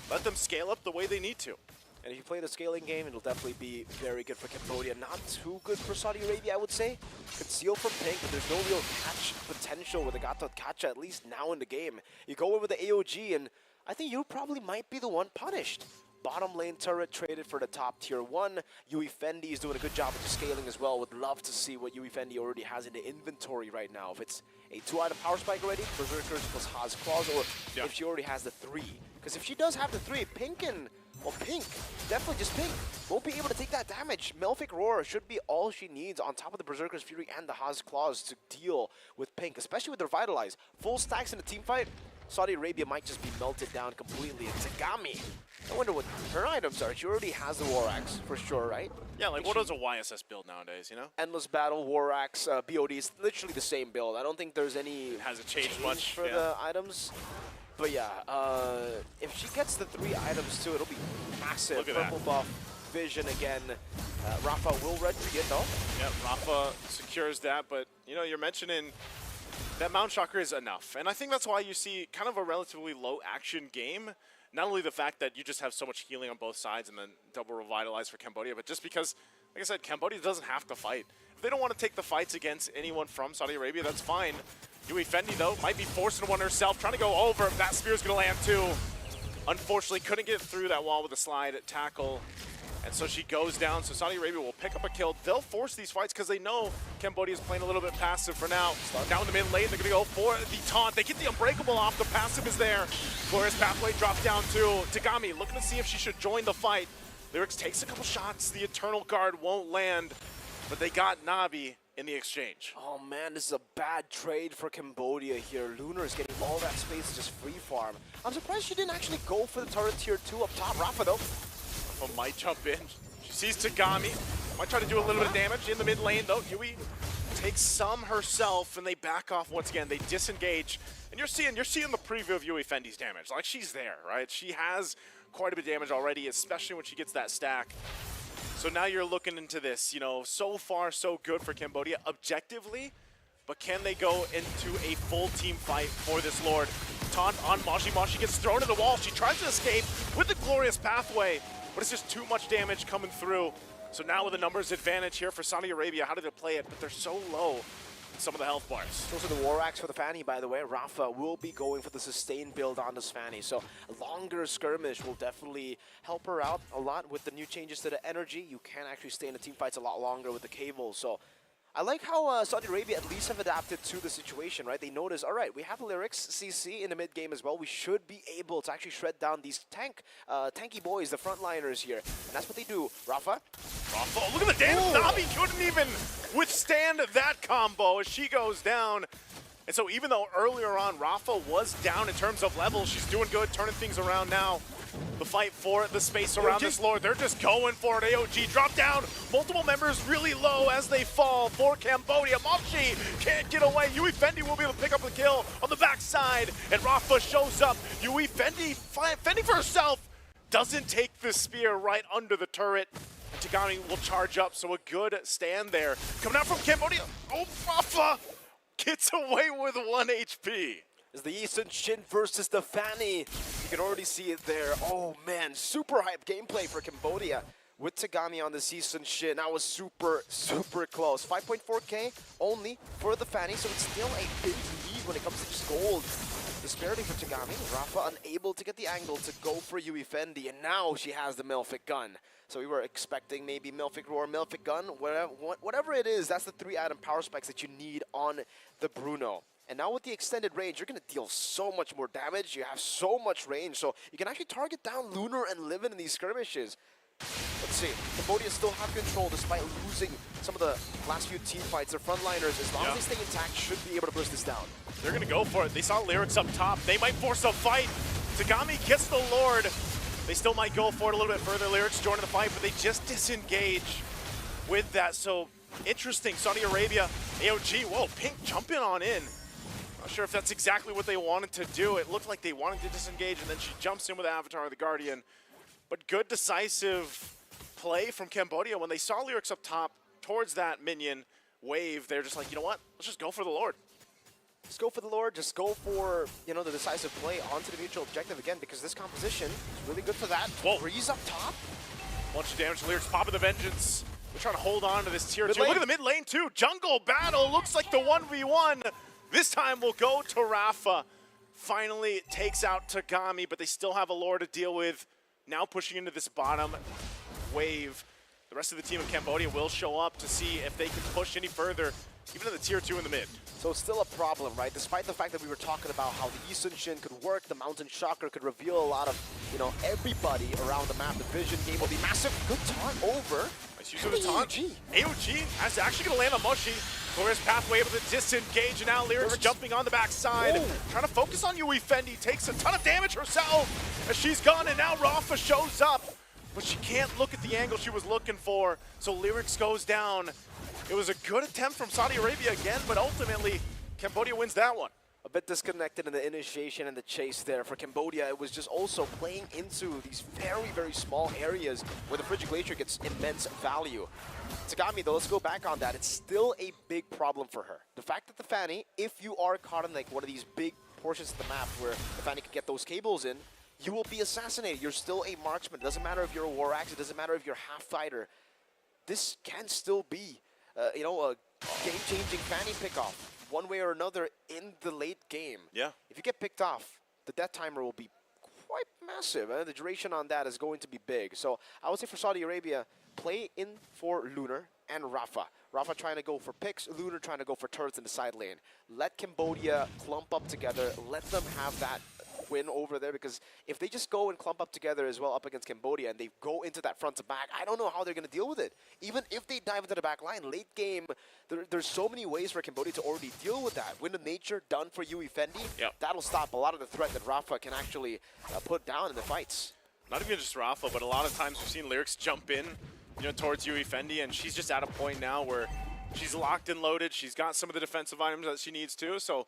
let them scale up the way they need to. And if you play the scaling game, it'll definitely be very good for Cambodia. Not too good for Saudi Arabia, I would say. Conceal from Pink, but there's no real catch potential with the Gatot Kacha, at least now in the game. You go in with the AOG, and I think you probably might be the one punished. Bottom lane turret traded for the top tier 1. Yui Fendi is doing a good job with the scaling as well. Would love to see what Yui Fendi already has in the inventory right now. If it's a 2-item power spike already, Berserkers plus Haas Claws, or if she already has the 3. Because if she does have the 3, Pink, definitely just Pink, won't be able to take that damage. Melfic Roar should be all she needs on top of the Berserker's Fury and the Haas Claws to deal with Pink, especially with their Vitalize. Full stacks in a team fight, Saudi Arabia might just be melted down completely. And Tagami, I wonder what her items are. She already has the War Axe, for sure, right? Yeah, like what is a YSS build nowadays, you know? Endless Battle, War Axe, BOD is literally the same build. I don't think there's any hasn't changed much for the items. But yeah, if she gets the 3 items too, it'll be massive. Look at Purple that. buff, Vision again. Rafa will retreat it though. Yeah, Rafa secures that, but you know, you're mentioning that Mount Chakra is enough. And I think that's why you see kind of a relatively low action game. Not only the fact that you just have so much healing on both sides and then double revitalize for Cambodia, but just because, like I said, Cambodia doesn't have to fight. If they don't want to take the fights against anyone from Saudi Arabia, that's fine. Yui Fendi, though, might be forcing one herself, trying to go over. That spear's going to land, too. Unfortunately, couldn't get through that wall with a slide tackle. And so she goes down, so Saudi Arabia will pick up a kill. They'll force these fights because they know Cambodia's playing a little bit passive for now. Now in the mid lane, they're going to go for the taunt. They get the Unbreakable off. The passive is there. Glorious Pathway drops down to Tagami, looking to see if she should join the fight. Lyrics takes a couple shots. The Eternal Guard won't land, but they got Navi in the exchange. Oh man, this is a bad trade for Cambodia here. Lunar is getting all that space to just free farm. I'm surprised she didn't actually go for the turret tier 2 up top. Rafa though. Rafa might jump in. She sees Tagami. Might try to do a little bit of damage in the mid lane though. Yui takes some herself and they back off once again. They disengage. And you're seeing the preview of Yui Fendi's damage. Like she's there, right? She has quite a bit of damage already, especially when she gets that stack. So now you're looking into this, you know, so far so good for Cambodia objectively, but can they go into a full team fight for this Lord? Taunt on Moshi. Moshi gets thrown to the wall. She tries to escape with the Glorious Pathway, but it's just too much damage coming through. So now with a numbers advantage here for Saudi Arabia, how did they play it? But they're so low. Some of the health bars. Also the War Axe for the Fanny, by the way. Rafa will be going for the sustain build on this Fanny, so a longer skirmish will definitely help her out a lot with the new changes to the energy. You can actually stay in the team fights a lot longer with the cable, so I like how Saudi Arabia at least have adapted to the situation, right? They notice, all right, we have Lyrics CC in the mid game as well. We should be able to actually shred down these tanky boys, the frontliners here. And that's what they do. Rafa, oh, look at the damage. Navi couldn't even withstand that combo as she goes down. And so even though earlier on Rafa was down in terms of level, she's doing good, turning things around now. The fight for the space around this Lord, they're just going for it. AOG drop down. Multiple members really low as they fall for Cambodia. Moshi can't get away. Yui Fendi will be able to pick up the kill on the backside. And Rafa shows up. Yui Fendi fending for herself. Doesn't take the spear right under the turret. And Tagami will charge up, so a good stand there. Coming out from Cambodia. Oh, Rafa gets away with 1 HP. Is the Eastern Shin versus the Fanny. You can already see it there. Oh man, super hype gameplay for Cambodia with Tagami on the Eastern Shin. That was super, super close. 5.4k only for the Fanny, so it's still a big lead when it comes to just gold. Disparity for Tagami. Rafa unable to get the angle to go for Yui Fendi, and now she has the Melfic Gun. So we were expecting maybe Melfic Roar, Melfic Gun, whatever it is, that's the 3-item power spikes that you need on the Bruno. And now with the extended range, you're going to deal so much more damage. You have so much range, so you can actually target down Lunar and Livin in these skirmishes. Let's see. Cambodia still have control despite losing some of the last few team fights. Their frontliners, as long as they stay intact, should be able to burst this down. They're going to go for it. They saw Lyrics up top. They might force a fight. Tagami gets the Lord. They still might go for it a little bit further. Lyrics joining the fight, but they just disengage with that. So interesting. Saudi Arabia, AOG, whoa, Pink jumping on in. Not sure if that's exactly what they wanted to do. It looked like they wanted to disengage, and then she jumps in with Avatar of the Guardian. But good decisive play from Cambodia. When they saw Lyrics up top towards that minion wave, they're just like, you know what? Let's just go for the Lord. Just go for the Lord. Just go for, you know, the decisive play onto the mutual objective again, because this composition is really good for that. Whoa. Breeze up top. Bunch of damage. Lyrics popping the Vengeance. We're trying to hold on to this tier 2. Lane. Look at the mid lane too. Jungle battle. Looks like the 1v1. This time we'll go to Rafa. Finally takes out Tagami, but they still have a lore to deal with. Now pushing into this bottom wave. The rest of the team of Cambodia will show up to see if they can push any further, even in the tier 2 in the mid. So it's still a problem, right? Despite the fact that we were talking about how the Eastern Shin could work, the Mountain Shocker could reveal a lot of, you know, everybody around the map. The Vision game will be massive. Good taunt over. Nice use of the taunt. AOG is actually going to land on Mushy. Glorious Pathway able to disengage, and now Lyrics jumping on the backside. Trying to focus on Yui Fendi. Takes a ton of damage herself as she's gone, and now Rafa shows up. But she can't look at the angle she was looking for, so Lyrics goes down. It was a good attempt from Saudi Arabia again, but ultimately, Cambodia wins that one. A bit disconnected in the initiation and the chase there. For Cambodia, it was just also playing into these very, very small areas where the Frigid Glacier gets immense value. Tagami, though, let's go back on that. It's still a big problem for her. The fact that the Fanny, if you are caught in like one of these big portions of the map where the Fanny can get those cables in, you will be assassinated. You're still a marksman. It doesn't matter if you're a war axe. It doesn't matter if you're half fighter. This can still be, you know, a game-changing Fanny pickoff one way or another in the late game. Yeah. If you get picked off, the death timer will be quite massive. The duration on that is going to be big. So I would say for Saudi Arabia, play in for Lunar and Rafa. Rafa trying to go for picks, Lunar trying to go for turrets in the side lane. Let Cambodia clump up together. Let them have that win over there, because if they just go and clump up together as well up against Cambodia and they go into that front to back, I don't know how they're going to deal with it. Even if they dive into the back line, late game, there's so many ways for Cambodia to already deal with that. Wind of Nature done for Yui Fendi. Yep. That'll stop a lot of the threat that Rafa can actually put down in the fights. Not even just Rafa, but a lot of times we've seen Lyrics jump in, you know, towards Yui Fendi, and she's just at a point now where she's locked and loaded. She's got some of the defensive items that she needs to, so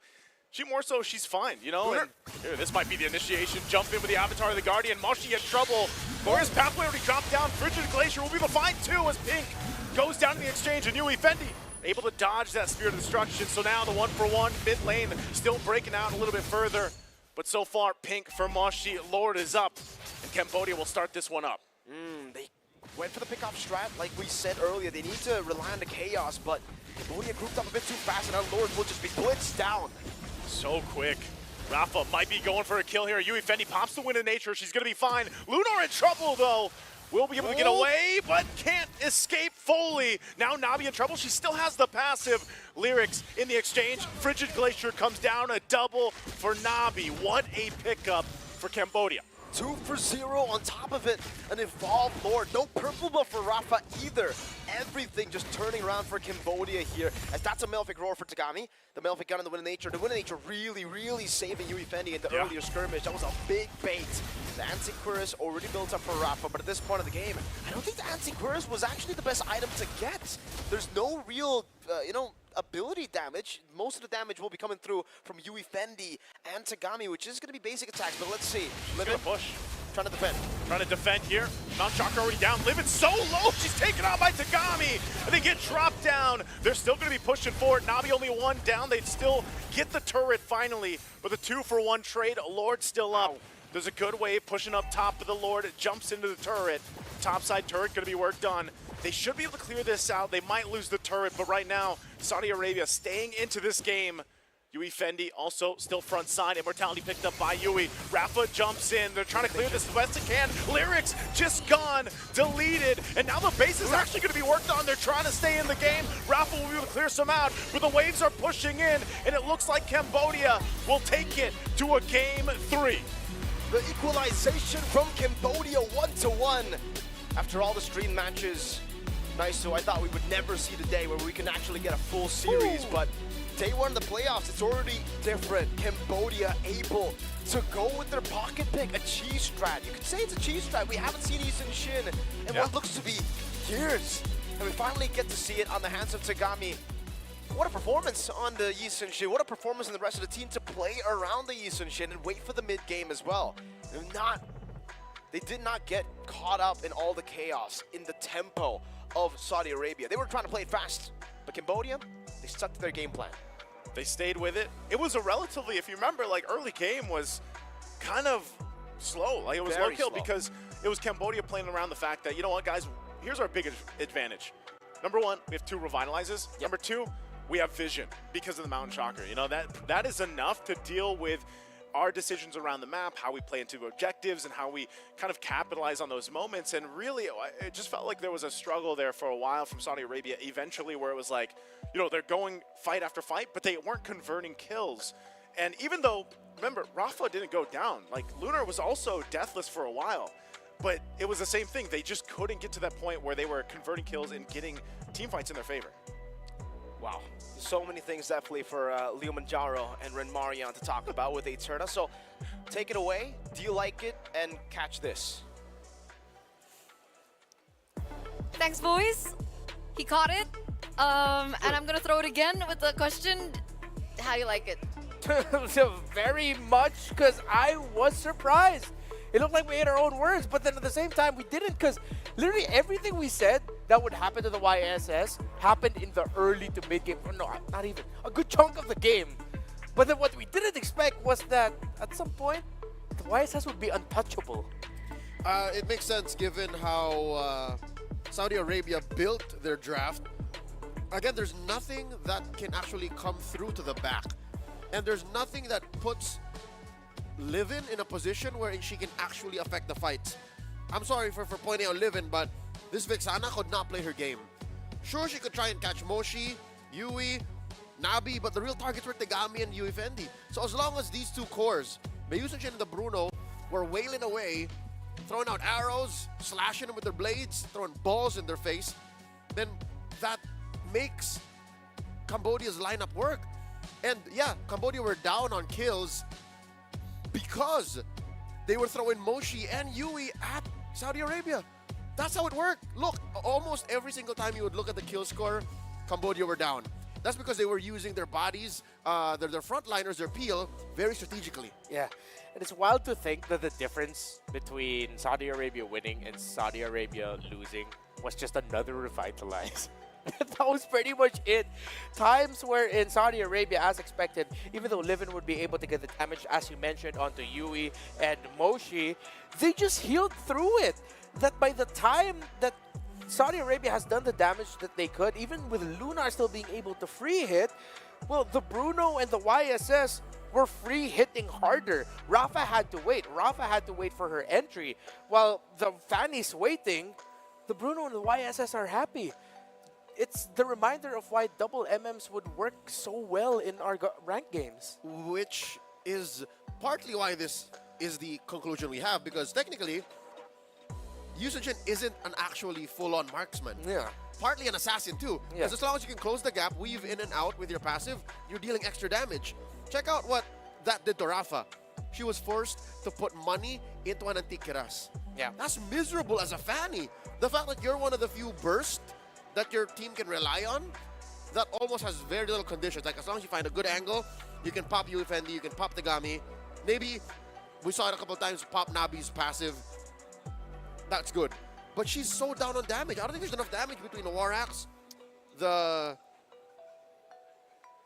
she's fine, you know? And here, this might be the initiation. Jump in with the Avatar of the Guardian. Moshi in trouble. Glorious Pathway already dropped down. Frigid Glacier will be able to find two as Pink goes down in the exchange, and Yui Fendi able to dodge that Spirit of Destruction. So now the 1-for-1 mid lane still breaking out a little bit further. But so far, Pink for Moshi. Lord is up, and Cambodia will start this one up. They went for the pickoff strat, like we said earlier. They need to rely on the chaos, but Cambodia grouped up a bit too fast, and now Lord will just be blitzed down. So quick. Rafa might be going for a kill here. Yui Fendi pops the Wind of Nature. She's going to be fine. Lunar in trouble, though. Will be able to get away, but can't escape fully. Now Nabi in trouble. She still has the passive. Lyrics in the exchange. Frigid Glacier comes down. A double for Nabi. What a pickup for Cambodia. 2 for 0 on top of it. An evolved Lord. No purple buff for Rafa either. Everything just turning around for Cambodia here, as that's a Malefic Roar for Tagami. The Malefic gun in the Wind of Nature. The Wind of Nature really, really saving Yui Fendi in the earlier skirmish. That was a big bait. The Antiquirus already built up for Rafa, but at this point of the game, I don't think the Antiquirus was actually the best item to get. There's no real, you know, ability damage. Most of the damage will be coming through from Yui Fendi and Tagami, which is going to be basic attacks, but let's see. Livin push. Trying to defend. Trying to defend here. Mount Chakra already down. Livin so low. She's taken out by Tagami. And they get dropped down. They're still going to be pushing forward. Nabi only one down. They'd still get the turret finally. But the 2-for-1 trade. Lord still up. There's a good wave pushing up top of the Lord. It jumps into the turret. Topside turret going to be worked on. They should be able to clear this out. They might lose the turret, but right now, Saudi Arabia staying into this game. Yui Fendi also still front side. Immortality picked up by Yui. Rafa jumps in. They're trying to clear this the best they can. Lyrics just gone, deleted, and now the base is actually going to be worked on. They're trying to stay in the game. Rafa will be able to clear some out, but the waves are pushing in, and it looks like Cambodia will take it to a game 3. The equalization from Cambodia 1-1. After all the stream matches, nice. So I thought we would never see the day where we can actually get a full series, but day one of the playoffs, it's already different. Cambodia able to go with their pocket pick, a cheese strat. You could say it's a cheese strat. We haven't seen Eastern Shin in what looks to be years. And we finally get to see it on the hands of Tagami. What a performance on the Yi Sun-shin. What a performance in the rest of the team to play around the Yi Sun-shin and wait for the mid-game as well. They did not get caught up in all the chaos, in the tempo of Saudi Arabia. They were trying to play it fast, but Cambodia, they stuck to their game plan. They stayed with it. It was a relatively, if you remember, like early game was kind of slow. Like it was Very low kill slow. because it was Cambodia playing around the fact that, you know what, guys, here's our biggest advantage. Number one, we have 2 revitalizes. Yep. Number 2, we have vision because of the Mountain Shocker. You know, that is enough to deal with our decisions around the map, how we play into objectives, and how we kind of capitalize on those moments. And really, it just felt like there was a struggle there for a while from Saudi Arabia eventually, where it was like, you know, they're going fight after fight, but they weren't converting kills. And even though, remember, Rafa didn't go down. Like, Lunar was also deathless for a while, but it was the same thing. They just couldn't get to that point where they were converting kills and getting team fights in their favor. Wow. So many things definitely for Leo Manjaro and Ren Marion to talk about with Eterna. So take it away. Do you like it? And catch this. Thanks, boys. He caught it. And I'm gonna throw it again with the question: how do you like it? So very much, because I was surprised. It looked like we ate our own words, but then at the same time we didn't, because literally everything we said that would happen to the YSS happened in the early to mid game. No, not even. A good chunk of the game. But then what we didn't expect was that at some point, the YSS would be untouchable. It makes sense given how Saudi Arabia built their draft. Again, there's nothing that can actually come through to the back. And there's nothing that puts Livin in a position where she can actually affect the fights. I'm sorry for pointing out Livin, but this Vixana could not play her game. Sure, she could try and catch Moshi, Yui, Nabi, but the real targets were Tegami and Yui Fendi. So as long as these 2 cores, Mayusan and the Bruno, were wailing away, throwing out arrows, slashing them with their blades, throwing balls in their face, then that makes Cambodia's lineup work. And yeah, Cambodia were down on kills because they were throwing Moshi and Yui at Saudi Arabia. That's how it worked. Look, almost every single time you would look at the kill score, Cambodia were down. That's because they were using their bodies, their frontliners, their peel, very strategically. Yeah, and it's wild to think that the difference between Saudi Arabia winning and Saudi Arabia losing was just another revitalize. That was pretty much it. Times where in Saudi Arabia, as expected, even though Livin would be able to get the damage, as you mentioned, onto Yui and Moshi, they just healed through it. That by the time that Saudi Arabia has done the damage that they could, even with Lunar still being able to free hit, well, the Bruno and the YSS were free hitting harder. Rafa had to wait. Rafa had to wait for her entry. While the Fanny's waiting, the Bruno and the YSS are happy. It's the reminder of why double MMs would work so well in our ranked games. Which is partly why this is the conclusion we have, because technically, Yusujin isn't an actually full-on marksman. Yeah. Partly an assassin too. Because as long as you can close the gap, weave in and out with your passive, you're dealing extra damage. Check out what that did to Rafa. She was forced to put money into an Antiquiras. Yeah. That's miserable as a Fanny. The fact that you're one of the few bursts that your team can rely on, that almost has very little conditions. Like, as long as you find a good angle, you can pop Yui Fendi, you can pop Tegami. Maybe we saw it a couple times, pop Nabi's passive. That's good. But she's so down on damage. I don't think there's enough damage between the War Axe, the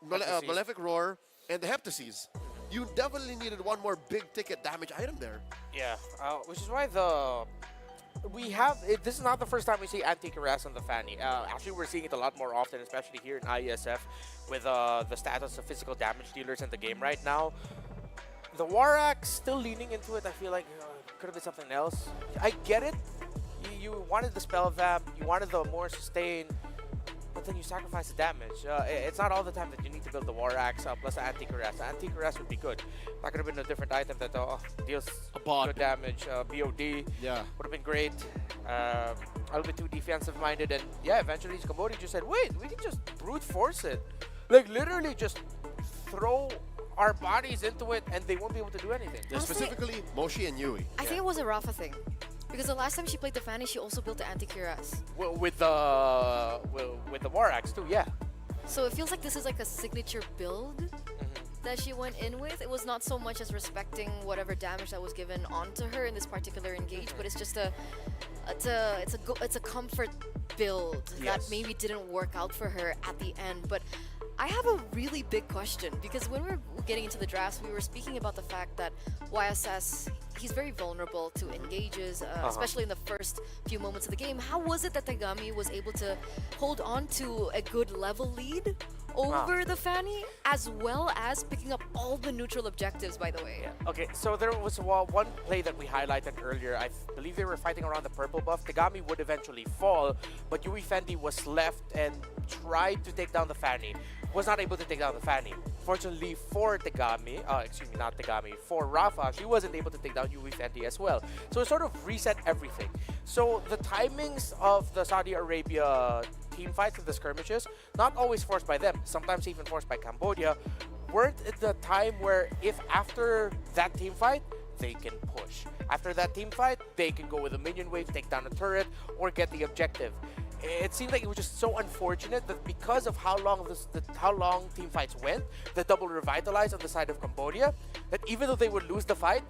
Malefic Roar, and the Heptases. You definitely needed one more big-ticket damage item there. Yeah, which is why this is not the first time we see anti-harass on the Fanny. Actually, we're seeing it a lot more often, especially here in IESF, with the status of physical damage dealers in the game right now. The War Axe still leaning into it. I feel like could have been something else. I get it. You wanted the spell vamp, you wanted the more sustain, but then you sacrifice the damage. It's not all the time that you need to build the War Axe plus anti-harass. Anti-harass would be good. That could have been a different item that deals good damage. BOD would have been great. A little bit too defensive-minded, and yeah, eventually Cambodia just said, wait, we can just brute force it. Like, literally just throw our bodies into it, and they won't be able to do anything. Yeah, specifically, Moshi and Yui. I think it was a Rafa thing. Because the last time she played the Fanny, she also built the anti-cuirass. With the War Axe too, yeah. So it feels like this is like a signature build that she went in with. It was not so much as respecting whatever damage that was given onto her in this particular engage, but it's just it's a comfort build that maybe didn't work out for her at the end. But I have a really big question, because when we were getting into the drafts, we were speaking about the fact that YSS, he's very vulnerable to engages, especially in the first few moments of the game. How was it that Tegami was able to hold on to a good level lead over the Fanny, as well as picking up all the neutral objectives, by the way? Yeah. Okay, so there was one play that we highlighted earlier. I believe they were fighting around the purple buff. Tegami would eventually fall, but Yui Fendi was left and tried to take down the Fanny. Was not able to take down the Fanny. Fortunately for Tegami, excuse me, not Tegami, for Rafa, she wasn't able to take down Yui Fendi as well. So it sort of reset everything. So the timings of the Saudi Arabia team fights and the skirmishes, not always forced by them, sometimes even forced by Cambodia, weren't at the time where if after that team fight, they can push. After that team fight, they can go with a minion wave, take down a turret, or get the objective. It seemed like it was just so unfortunate that because of how long team fights went, the double revitalized on the side of Cambodia, that even though they would lose the fight,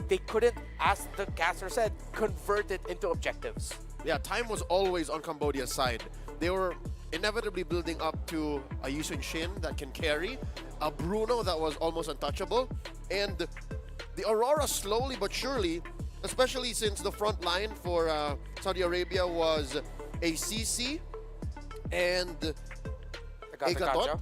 they couldn't, as the caster said, convert it into objectives. Yeah, time was always on Cambodia's side. They were inevitably building up to a Yusun Shin that can carry, a Bruno that was almost untouchable, and the Aurora slowly but surely, especially since the front line for Saudi Arabia was a CC and a Gatot.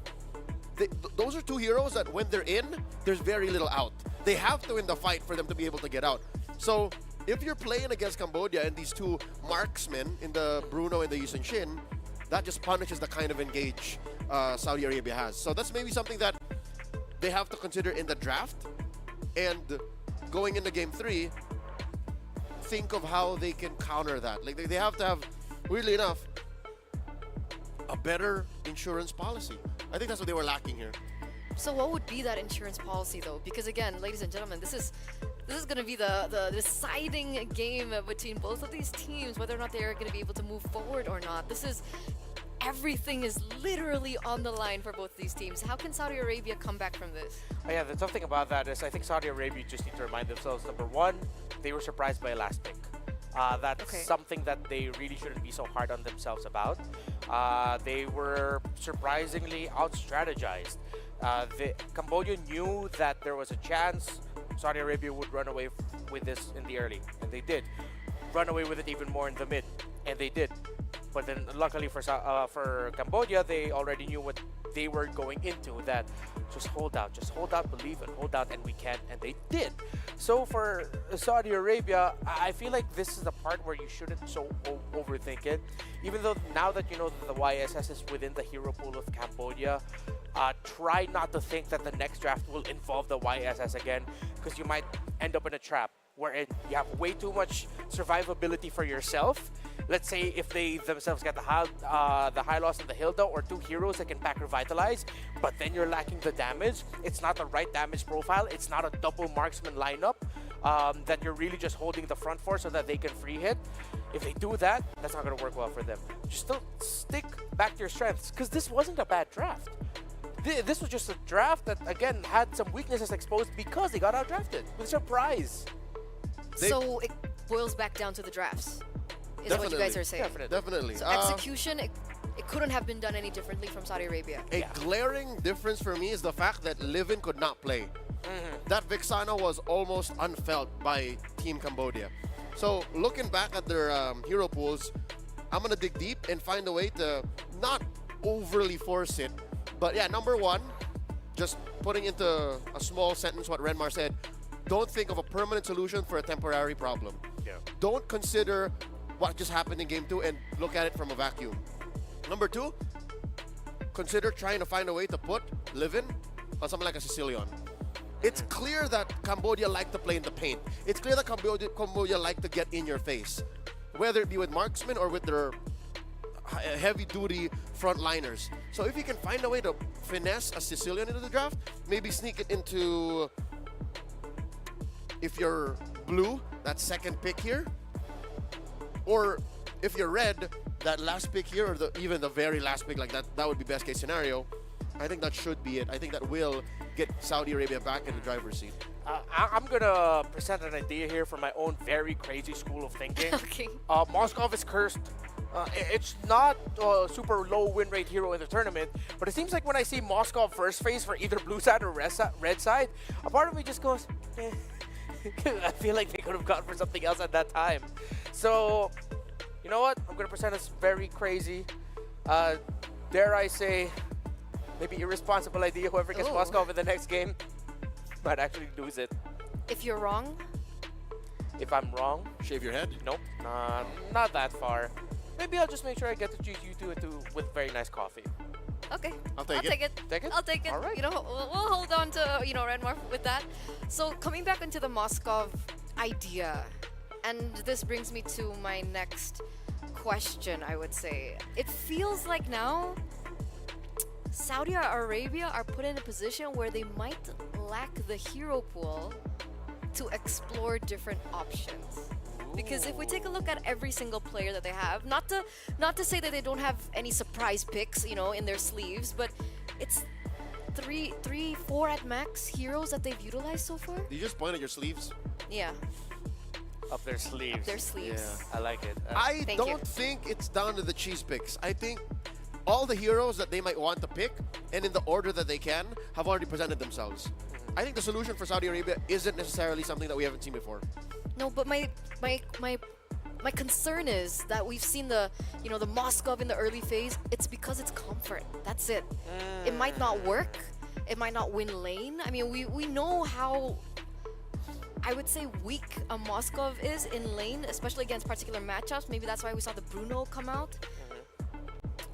Those are two heroes that when they're in, there's very little out. They have to win the fight for them to be able to get out. So if you're playing against Cambodia and these two marksmen in the Bruno and the Yusun Shin, that just punishes the kind of engage Saudi Arabia has. So that's maybe something that they have to consider in the draft. And going into Game 3, think of how they can counter that. Like they have to have, weirdly enough, a better insurance policy. I think that's what they were lacking here. So what would be that insurance policy, though? Because again, ladies and gentlemen, this is going to be the deciding game between both of these teams, whether or not they're going to be able to move forward or not. Everything is literally on the line for both these teams. How can Saudi Arabia come back from this? Oh, yeah, the tough thing about that is I think Saudi Arabia just need to remind themselves, number one, they were surprised by a last pick. That's something that they really shouldn't be so hard on themselves about. They were surprisingly out-strategized. Cambodia knew that there was a chance Saudi Arabia would run away with this in the early, and they did. Run away with it even more in the mid, and they did. But then luckily for Cambodia, they already knew what they were going into, that just hold out, believe and hold out, and we can, and they did. So for Saudi Arabia, I feel like this is the part where you shouldn't so overthink it. Even though now that you know that the YSS is within the hero pool of Cambodia, try not to think that the next draft will involve the YSS again, because you might end up in a trap where you have way too much survivability for yourself. Let's say if they themselves get the high loss and the Hilda, or two heroes that can back revitalize, but then you're lacking the damage. It's not the right damage profile. It's not a double marksman lineup that you're really just holding the front for so that they can free hit. If they do that, that's not going to work well for them. Just still stick back to your strengths, because this wasn't a bad draft. This was just a draft that, again, had some weaknesses exposed because they got outdrafted with surprise. So it boils back down to the drafts, is what you guys are saying. Definitely. So execution, it couldn't have been done any differently from Saudi Arabia. A glaring difference for me is the fact that Livin could not play. That Vixana was almost unfelt by Team Cambodia. So looking back at their hero pools, I'm going to dig deep and find a way to not overly force it. But yeah, number one, just putting into a small sentence what Renmar said, don't think of a permanent solution for a temporary problem. Don't consider what just happened in Game 2 and look at it from a vacuum. Number two, consider trying to find a way to put Livin on something like a Sicilian. It's clear that Cambodia like to play in the paint. It's clear that Cambodia like to get in your face, whether it be with marksmen or with their heavy-duty frontliners. So if you can find a way to finesse a Sicilian into the draft, maybe sneak it into, if you're blue, that second pick here, Or if you're red, that last pick here, or even the very last pick, like that would be best case scenario. I think that should be it. I think that will get Saudi Arabia back in the driver's seat. I'm gonna present an idea here from my own very crazy school of thinking. Okay. Moskov is cursed. It's not a super low win rate hero in the tournament, but it seems like when I see Moskov first phase for either blue side or red side, a part of me just goes, eh. I feel like they could have gone for something else at that time. So, you know what? I'm gonna present this very crazy, dare I say, maybe irresponsible idea. Whoever gets Moskov in the next game might actually lose it. If you're wrong? If I'm wrong? Shave your head? Nope. Not that far. Maybe I'll just make sure I get to choose you two with very nice coffee. Okay. I'll take it. Take it? I'll take it. All right. You know, we'll hold on to, you know, Renmar with that. So coming back into the Moskov idea, and this brings me to my next question, I would say. It feels like now Saudi Arabia are put in a position where they might lack the hero pool to explore different options. Because if we take a look at every single player that they have, not to say that they don't have any surprise picks, you know, in their sleeves, but it's three, four at max heroes that they've utilized so far. You just point at your sleeves? Yeah. Up their sleeves. Up their sleeves. Yeah, I like it. I don't think it's down to the cheese picks. I think all the heroes that they might want to pick, and in the order that they can, have already presented themselves. I think the solution for Saudi Arabia isn't necessarily something that we haven't seen before. No, but my concern is that we've seen the Moskov in the early phase. It's because it's comfort. That's it. It might not work. It might not win lane. I mean, we know how, I would say, weak a Moskov is in lane, especially against particular matchups. Maybe that's why we saw the Bruno come out.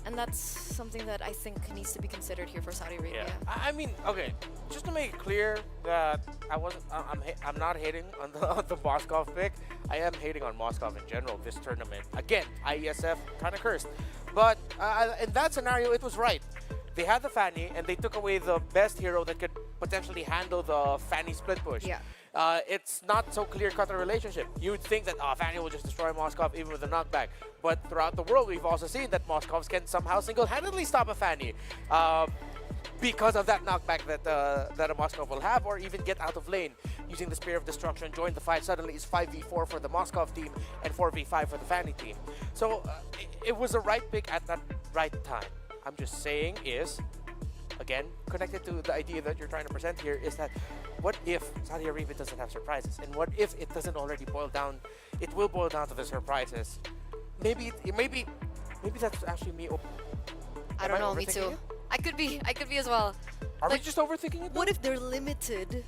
And that's something that I think needs to be considered here for Saudi Arabia. Yeah. I mean, okay, just to make it clear that I'm not hating on the Moskov pick. I am hating on Moskov in general this tournament. Again, IESF kind of cursed. But in that scenario, it was right. They had the Fanny, and they took away the best hero that could potentially handle the Fanny split push. Yeah. It's not so clear-cut a relationship. You'd think that Fanny will just destroy Moskov even with a knockback. But throughout the world, we've also seen that Moskovs can somehow single-handedly stop a Fanny because of that knockback that a Moskov will have, or even get out of lane using the Spear of Destruction, join the fight. Suddenly it's 5v4 for the Moskov team and 4v5 for the Fanny team. So it was the right pick at that right time. I'm just saying is, again, connected to the idea that you're trying to present here, is that what if Saudi Arabia doesn't have surprises? And what if it doesn't already boil down? It will boil down to the surprises. Maybe that's actually me. I don't know, me too. It? I could be as well. Are we just overthinking it? What if they're limited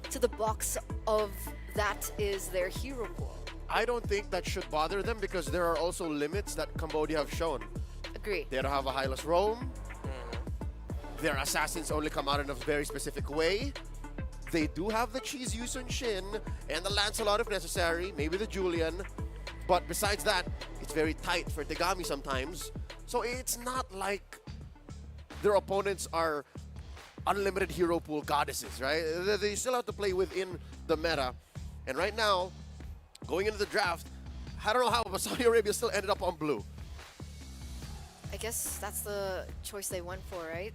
to the box of that is their hero pool? I don't think that should bother them, because there are also limits that Cambodia have shown. Agree. They don't have a Hylas roam. Their assassins only come out in a very specific way. They do have the Cheese Yusun Shin and the Lancelot if necessary, maybe the Julian. But besides that, it's very tight for Tegami sometimes. So it's not like their opponents are unlimited hero pool goddesses, right? They still have to play within the meta. And right now, going into the draft, I don't know how, but Saudi Arabia still ended up on blue. I guess that's the choice they went for, right?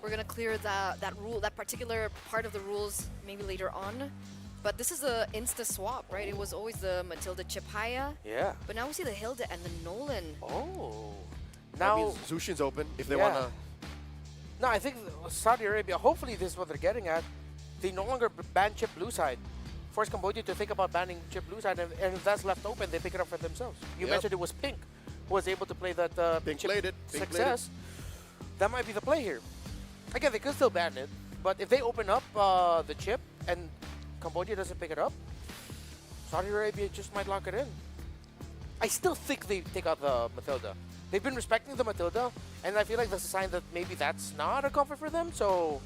We're gonna clear that particular part of the rules maybe later on. But this is the insta swap, right? It was always the Matilda Chipaya. Yeah. But now we see the Hilda and the Nolan. Oh. Now Now Zushin's open if they wanna. No, I think Saudi Arabia, hopefully this is what they're getting at. They no longer ban chip blue side. Force Cambodia to think about banning chip blue side, and if that's left open, they pick it up for themselves. You mentioned it was Pink who was able to play that Pink chip played it. Pink success. That might be the play here. Again, they could still ban it, but if they open up the chip and Cambodia doesn't pick it up, Saudi Arabia just might lock it in. I still think they take out the Matilda. They've been respecting the Matilda, and I feel like that's a sign that maybe that's not a comfort for them, so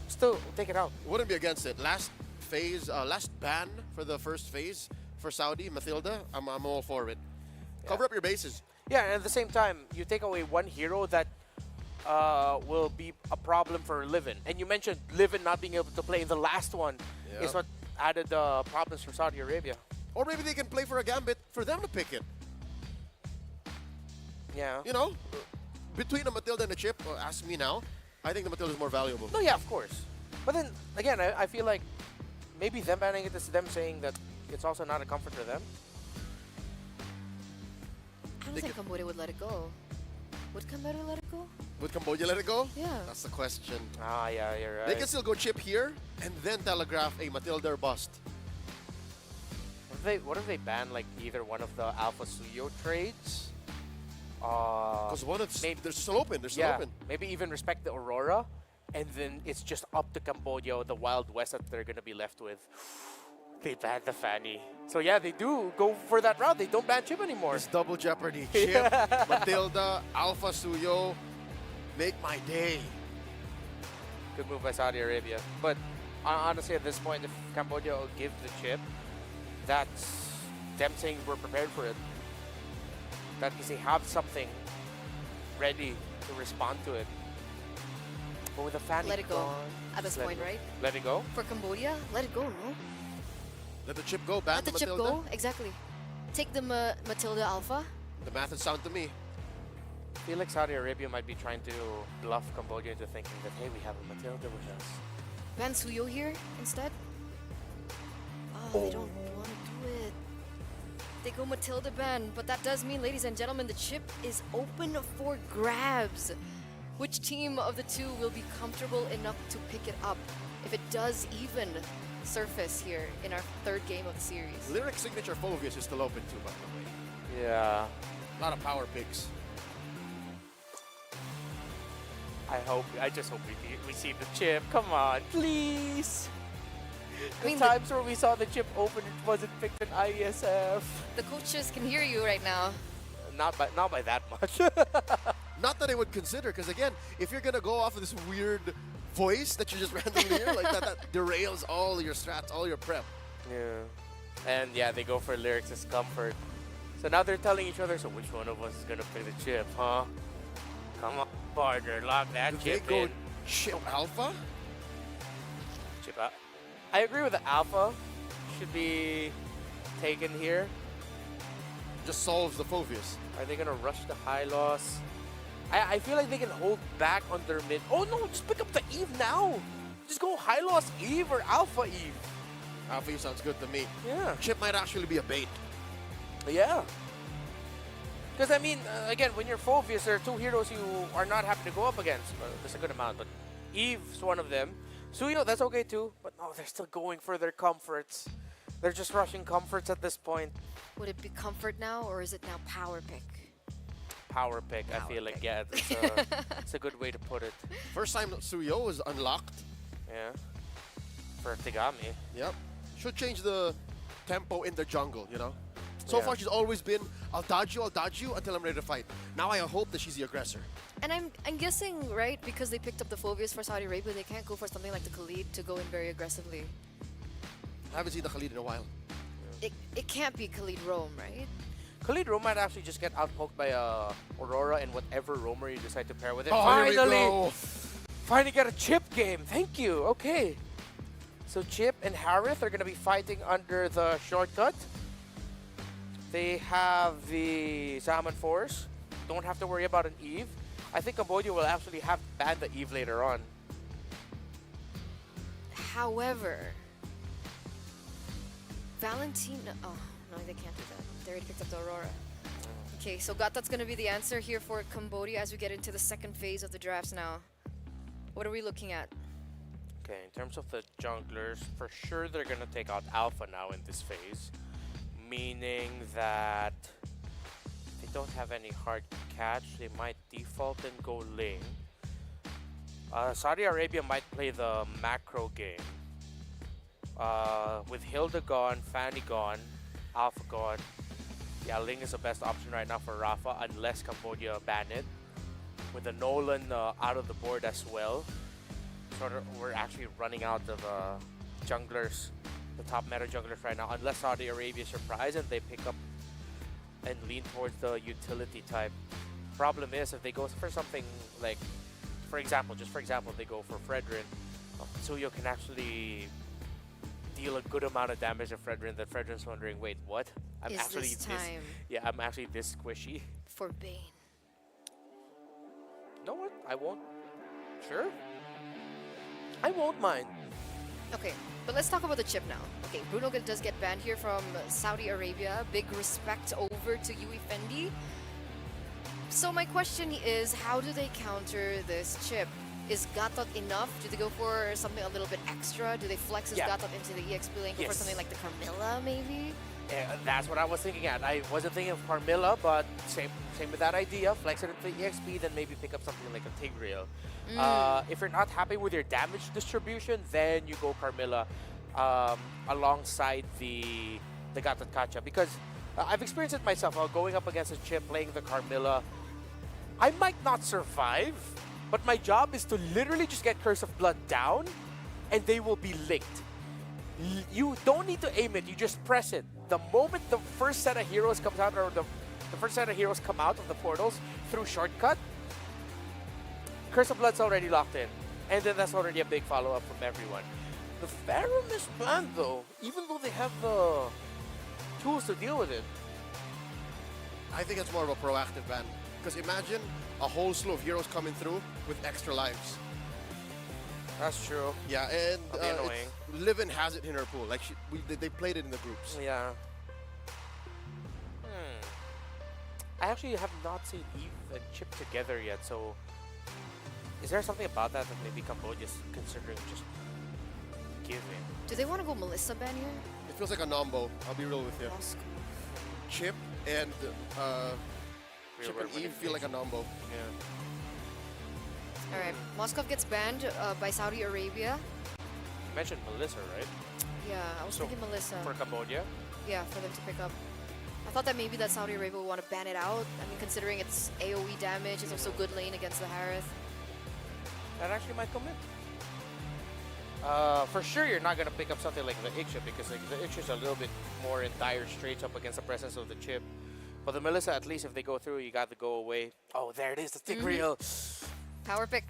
still take it out. Wouldn't be against it. Last phase, last ban for the first phase for Saudi, Matilda, I'm all for it. Cover up your bases. Yeah, and at the same time, you take away one hero that will be a problem for Livin. And you mentioned Livin not being able to play in the last one is what added problems for Saudi Arabia. Or maybe they can play for a gambit for them to pick it. Yeah. You know, between a Matilda and a Chip, ask me now, I think the Matilda is more valuable. No, yeah, of course. But then, again, I feel like maybe them banning it is them saying that it's also not a comfort for them. I don't think Cambodia would let it go. Would Cambodia let it go? Would Cambodia let it go? Yeah. That's the question. Ah, yeah, you're right. They can still go Chip here and then telegraph a Matilda or bust. What if they ban like either one of the Alpha Suyo trades? Because one of they're still open. They're still open. Maybe even respect the Aurora, and then it's just up to Cambodia or the Wild West that they're gonna be left with. They ban the Fanny. So yeah, they do go for that route. They don't ban Chip anymore. It's double jeopardy. Chip, Matilda, Alpha Suyo. Make my day. Good move by Saudi Arabia. But honestly, at this point, if Cambodia will give the Chip, that's them saying we're prepared for it. That means they have something ready to respond to it. But with the Fanny Let it go gone, at this let point, it go. right? Let it go? For Cambodia, let it go, no? Let the Chip go. Ban Let the chip Matilda. go, exactly. Take the Matilda Alpha. The math is sound to me. I feel like Saudi Arabia might be trying to bluff Cambodia into thinking that, hey, we have a Matilda with us. Ban Suyo here instead. Oh, they don't want to do it. They go Matilda ban, but that does mean, ladies and gentlemen, the chip is open for grabs. Which team of the two will be comfortable enough to pick it up if it does even surface here in our third game of the series? Lyric signature Phobius is still open too, by the way. Yeah. A lot of power picks. I just hope we see the chip. Come on, please. I mean, times where we saw the chip open, it wasn't picked in IESF. The coaches can hear you right now. Not by that much. Not that I would consider, because again, if you're gonna go off of this weird voice that you just randomly hear, like that derails all your strats, all your prep. Yeah. And yeah, they go for lyrics as comfort. So now they're telling each other, so which one of us is gonna pick the chip, huh? Come on, partner, lock that Do chip they go in. Chip Alpha? Chip out. I agree with the Alpha. Should be taken here. Just solves the Phobius. Are they gonna rush the high loss? I feel like they can hold back on their mid. Oh no, just pick up the Eve now. Just go high loss Eve or Alpha Eve. Alpha Eve sounds good to me. Yeah. Chip might actually be a bait. Yeah. Because I mean, again, when you're Phobius, there are two heroes you are not happy to go up against. There's a good amount, but Eve's one of them. Suyo, that's okay too. But no, they're still going for their comforts. They're just rushing comforts at this point. Would it be comfort now, or is it now power pick? Power pick, I feel like, yeah, it's a good way to put it. First time Suyo is unlocked. Yeah. For Tigami. Yep. Should change the tempo in the jungle, you know? So Yeah. far, she's always been, I'll dodge you until I'm ready to fight. Now I hope that she's the aggressor. And I'm guessing, right, because they picked up the Phobius for Saudi Arabia, they can't go for something like the Khalid to go in very aggressively. I haven't seen the Khalid in a while. It can't be Khalid Rome, right? Khalid Rome might actually just get outpoked by Aurora and whatever roamer you decide to pair with it. Oh, here we Finally! go. Finally get a Chip game. Thank you. Okay. So Chip and Harith are going to be fighting under the shortcut. They have the Salmon Force. Don't have to worry about an Eve. I think Cambodia will actually have to ban the Eve later on. However, Valentina... Oh, no, they can't do that. They already picked up the Aurora. Okay, so that's going to be the answer here for Cambodia as we get into the second phase of the drafts now. What are we looking at? Okay, in terms of the junglers, for sure they're going to take out Alpha now in this phase. Meaning that they don't have any hard catch, they might default and go Ling. Saudi Arabia might play the macro game. With Hilda gone, Fanny gone, Alpha gone. Yeah, Ling is the best option right now for Rafa unless Cambodia ban it. With the Nolan out of the board as well. So we're actually running out of junglers. The top meta junglers right now, unless Saudi Arabia surprise and they pick up and lean towards the utility type. Problem is, if they go for something like, for example, they go for Fredrin, Suyo can actually deal a good amount of damage to Fredrin that Fredrin's wondering, wait, what? I'm Is actually this time Yeah, I'm actually this squishy. for Bane? You know what? I won't. Sure. I won't mind. Okay, but let's talk about the chip now. Okay, Bruno does get banned here from Saudi Arabia. Big respect over to Yui Fendi. So my question is, how do they counter this chip? Is Gatot enough? Do they go for something a little bit extra? Do they flex his Gatot into the EXP lane? Go for something like the Carmilla, maybe? Yeah, that's what I was thinking at. I wasn't thinking of Carmilla, but same with that idea. Flex it into the EXP, then maybe pick up something like a Tigreal. If you're not happy with your damage distribution, then you go Carmilla alongside the Gatot Kacha. Because I've experienced it myself. Going up against a chip, playing the Carmilla, I might not survive, but my job is to literally just get Curse of Blood down, and they will be linked. You don't need to aim it, you just press it. The moment the first set of heroes comes out, or the first set of heroes come out of the portals through shortcut, Curse of Blood's already locked in. And then that's already a big follow-up from everyone. The Pharom is banned though, even though they have the tools to deal with it. I think it's more of a proactive ban. Because imagine a whole slew of heroes coming through with extra lives. That's true. Yeah, and annoying. Livin has it in her pool. Like they played it in the groups. Yeah. I actually have not seen Eve and Chip together yet, so is there something about that maybe Cambodia's considering just giving? Do they want to go Melissa ban here? It feels like a nombo. I'll be real with you. Chip and Chip and Eve feel like a nombo. Yeah. All right, Moskov gets banned by Saudi Arabia. You mentioned Melissa, right? Yeah, I was thinking Melissa. For Cambodia? Yeah, for them to pick up. I thought that maybe that Saudi Arabia would want to ban it out. I mean, considering it's AoE damage, it's also good lane against the Harith. That actually might come in. For sure, you're not going to pick up something like the Iksha, because like, the Iksha's a little bit more in dire straits up against the presence of the chip. But the Melissa, at least if they go through, you got to go away. Oh, there it is, the Tigreal. Power pick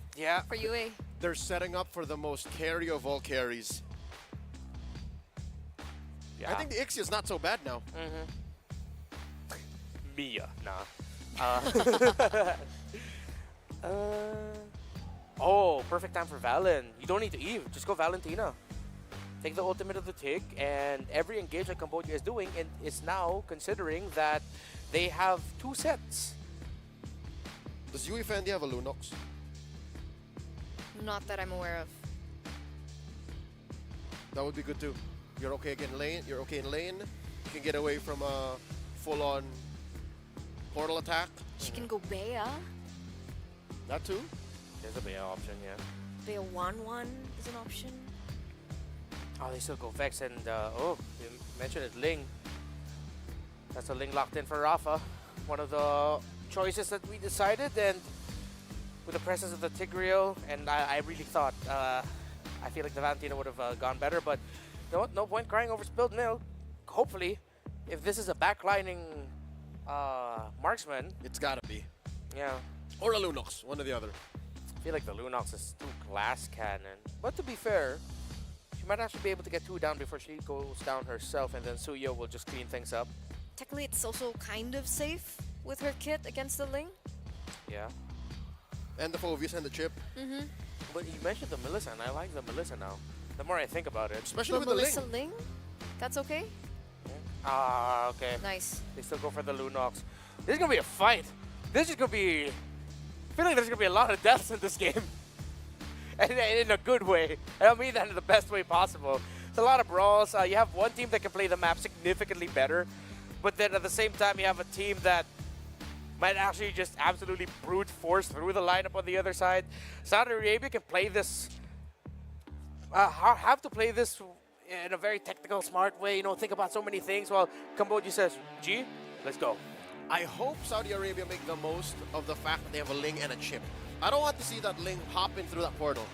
for UA. They're setting up for the most carry of all carries. Yeah. I think the Ixia is not so bad now. Mia, nah. Oh, perfect time for Valen. You don't need to Eve, just go Valentina. Take the ultimate of the Tig, and every engage that Cambodia is doing and is now considering that they have 2 sets. Does Yui Fendi have a Lunox? Not that I'm aware of. That would be good too. You're okay in lane. You're okay in lane. You can get away from a full-on portal attack. She can go Bea. That too. There's a Bea option, yeah. Bea 1/1 is an option. Oh, they still go Vex, and oh, you mentioned it, Ling. That's a Ling locked in for Rafa. One of the choices that we decided, and with the presence of the Tigreal, and I really thought, I feel like the Valentina would have gone better, but you know what? No point crying over spilled milk. Hopefully, if this is a backlining marksman, it's gotta be. Yeah. Or a Lunox, one or the other. I feel like the Lunox is too glass cannon. But to be fair, she might actually be able to get 2 down before she goes down herself, and then Suyo will just clean things up. Technically, it's also kind of safe with her kit against the Ling. Yeah. And the Phoveus and the chip. But you mentioned the Melissa, and I like the Melissa now. The more I think about it. Especially with Melissa the Ling. That's okay? Ah, okay. Nice. They still go for the Lunox. This is going to be a fight. This is going to be... I feel like there's going to be a lot of deaths in this game. And in a good way. I don't mean that in the best way possible. It's a lot of brawls. You have one team that can play the map significantly better. But then at the same time, you have a team that might actually just absolutely brute force through the lineup on the other side. Saudi Arabia can play this... have to play this in a very technical, smart way. You know, think about so many things. While Cambodia says, G, let's go. I hope Saudi Arabia make the most of the fact that they have a Ling and a chip. I don't want to see that Ling hop in through that portal.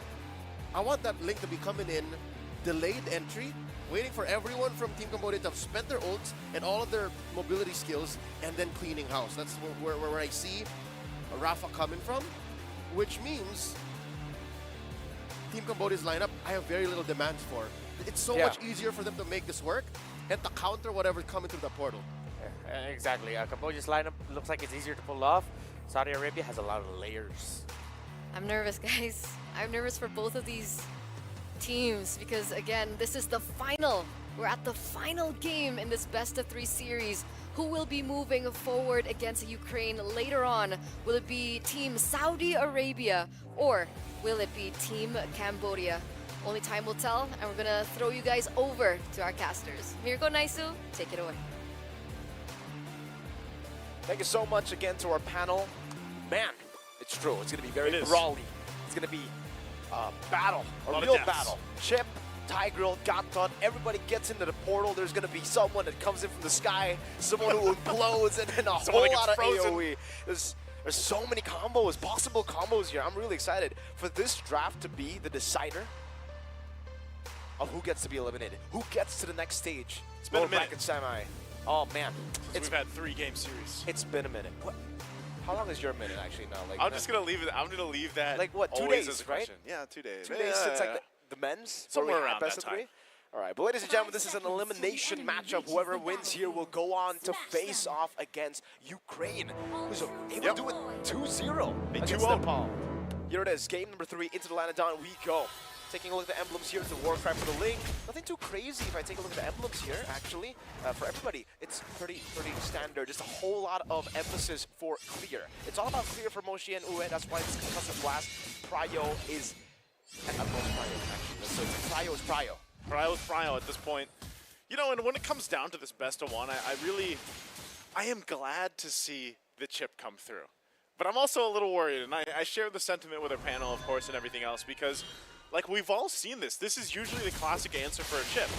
I want that Ling to be coming in, delayed entry, waiting for everyone from Team Cambodia to have spent their ults and all of their mobility skills, and then cleaning house. That's where I see Rafa coming from, which means Team Cambodia's lineup, I have very little demands for. it's so much easier for them to make this work and to counter whatever's coming through the portal. Exactly. Cambodia's lineup looks like it's easier to pull off. Saudi Arabia has a lot of layers. I'm nervous, guys. I'm nervous for both of these teams because, again, this is the final. We're at the final game in this best-of-3 series. Who will be moving forward against Ukraine later on? Will it be Team Saudi Arabia or will it be Team Cambodia? Only time will tell, and we're gonna throw you guys over to our casters. Mirko Naisu, take it away. Thank you so much again to our panel. Man, it's true. It's going to be very brawly. It's going to be a battle, a real battle. Chip, Tigreal, Gatot, everybody gets into the portal. There's going to be someone that comes in from the sky, someone who implodes, and then a whole lot of AoE. There's so many combos, possible combos here. I'm really excited for this draft to be the decider of who gets to be eliminated, who gets to the next stage. It's been a minute. Bracket semi. Oh man, we've had 3-game series. It's been a minute. What? How long is your minute actually now? Like I'm just gonna leave it. I'm gonna leave that. Like what? 2 always days, as a right? question. Yeah, 2 days. 2 days since like the men's. Somewhere around that time. All right, but ladies and gentlemen, this is an elimination matchup. Whoever wins here will go on to face off against Ukraine, who's able to do it 2-0 against Nepal. Here it is, game number 3 into the Lanadon we go. Taking a look at the emblems here, it's the Warcry for the link. Nothing too crazy if I take a look at the emblems here, actually. For everybody, it's pretty standard. Just a whole lot of emphasis for clear. It's all about clear for Moshi and Ue. That's why it's Concussive Blast. Prio is... Prio, actually. So Prio is Prio. Prio is Prio at this point. You know, and when it comes down to this best of one, I am glad to see the chip come through. But I'm also a little worried, and I share the sentiment with our panel, of course, and everything else, because like, we've all seen this. This is usually the classic answer for a chip.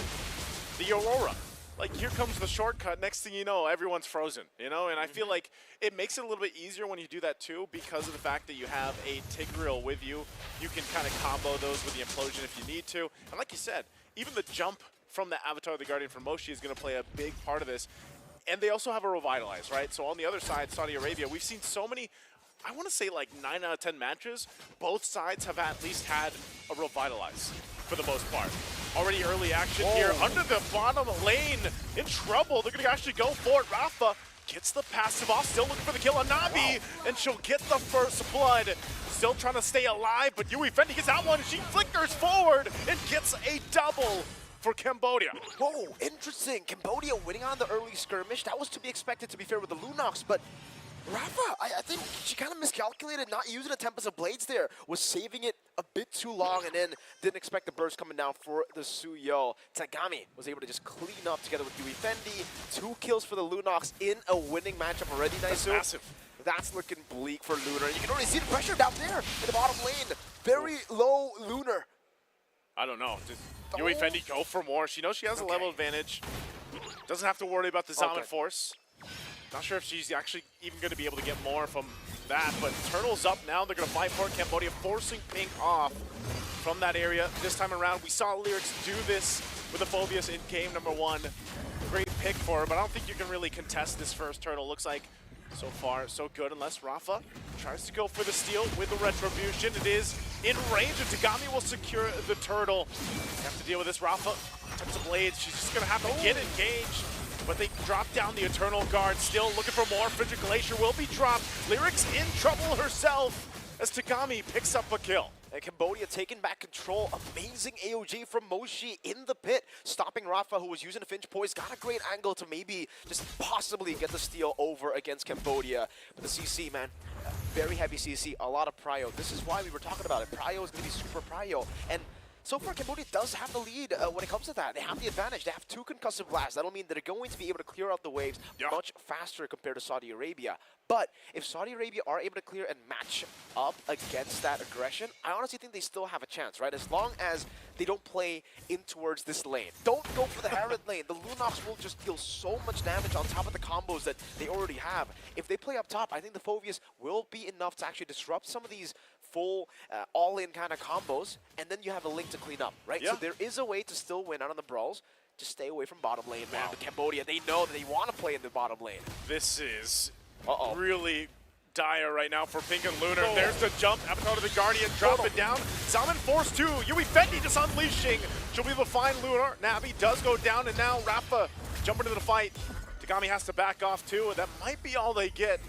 The Aurora. Like, here comes the shortcut. Next thing you know, everyone's frozen, you know? And I feel like it makes it a little bit easier when you do that, too, because of the fact that you have a Tigreal with you. You can kind of combo those with the Implosion if you need to. And like you said, even the jump from the Avatar of the Guardian from Moshi is going to play a big part of this. And they also have a Revitalize, right? So on the other side, Saudi Arabia, we've seen so many... I want to say like 9 out of 10 matches, both sides have at least had a Revitalize for the most part. Already early action here under the bottom lane. In trouble. They're going to actually go for it. Rafa gets the passive off. Still looking for the kill on Navi. And she'll get the first blood. Still trying to stay alive, but Yui Fendi gets that one. She flickers forward and gets a double for Cambodia. Whoa, interesting. Cambodia winning on the early skirmish. That was to be expected, to be fair, with the Lunox, but Rafa, I think she kind of miscalculated not using a Tempest of Blades there. Was saving it a bit too long and then didn't expect the burst coming down for the Suyo. Tagami was able to just clean up together with Yui Fendi. 2 kills for the Lunox in a winning matchup already, Naisu. That's massive. That's looking bleak for Lunar. You can already see the pressure down there in the bottom lane. Very low Lunar. I don't know. Does Yui Fendi go for more? She knows she has a level advantage. Doesn't have to worry about the Zaman Force. Not sure if she's actually even going to be able to get more from that, but Turtle's up now. They're going to fight for it. Cambodia forcing Pink off from that area. This time around, we saw Lyrics do this with the Phobius in game number 1. Great pick for her, but I don't think you can really contest this first Turtle. Looks like so far so good, unless Rafa tries to go for the steal with the Retribution. It is in range, and Tagami will secure the Turtle. You have to deal with this. Rafa, touch the blades. She's just going to have to get engaged. But they drop down the Eternal Guard, still looking for more. Frigid Glacier will be dropped. Lyrics in trouble herself as Tagami picks up a kill. And Cambodia taking back control. Amazing AOG from Moshi in the pit. Stopping Rafa, who was using a Finch Poise. Got a great angle to maybe just possibly get the steal over against Cambodia. But the CC, man, very heavy CC, a lot of prio. This is why we were talking about it. Prio is going to be super prio. And so far, Cambodia does have the lead when it comes to that. They have the advantage. They have 2 concussive blasts. That'll mean they're going to be able to clear out the waves much faster compared to Saudi Arabia. But if Saudi Arabia are able to clear and match up against that aggression, I honestly think they still have a chance, right? As long as they don't play in towards this lane. Don't go for the Herald lane. The Lunox will just deal so much damage on top of the combos that they already have. If they play up top, I think the Phobius will be enough to actually disrupt some of these full all-in kind of combos, and then you have a link to clean up, right? So there is a way to still win out on the brawls. Just stay away from bottom lane, man. But Cambodia, they know that they want to play in the bottom lane. This is really dire right now for Pink and Lunar. There's the jump. Avatar to the Guardian. Drop it down. Salmon forced two. Yui Fendi just unleashing. She'll be able to find Lunar. Navi does go down, and now Rafa jumping into the fight. Tagami has to back off too, and that might be all they get.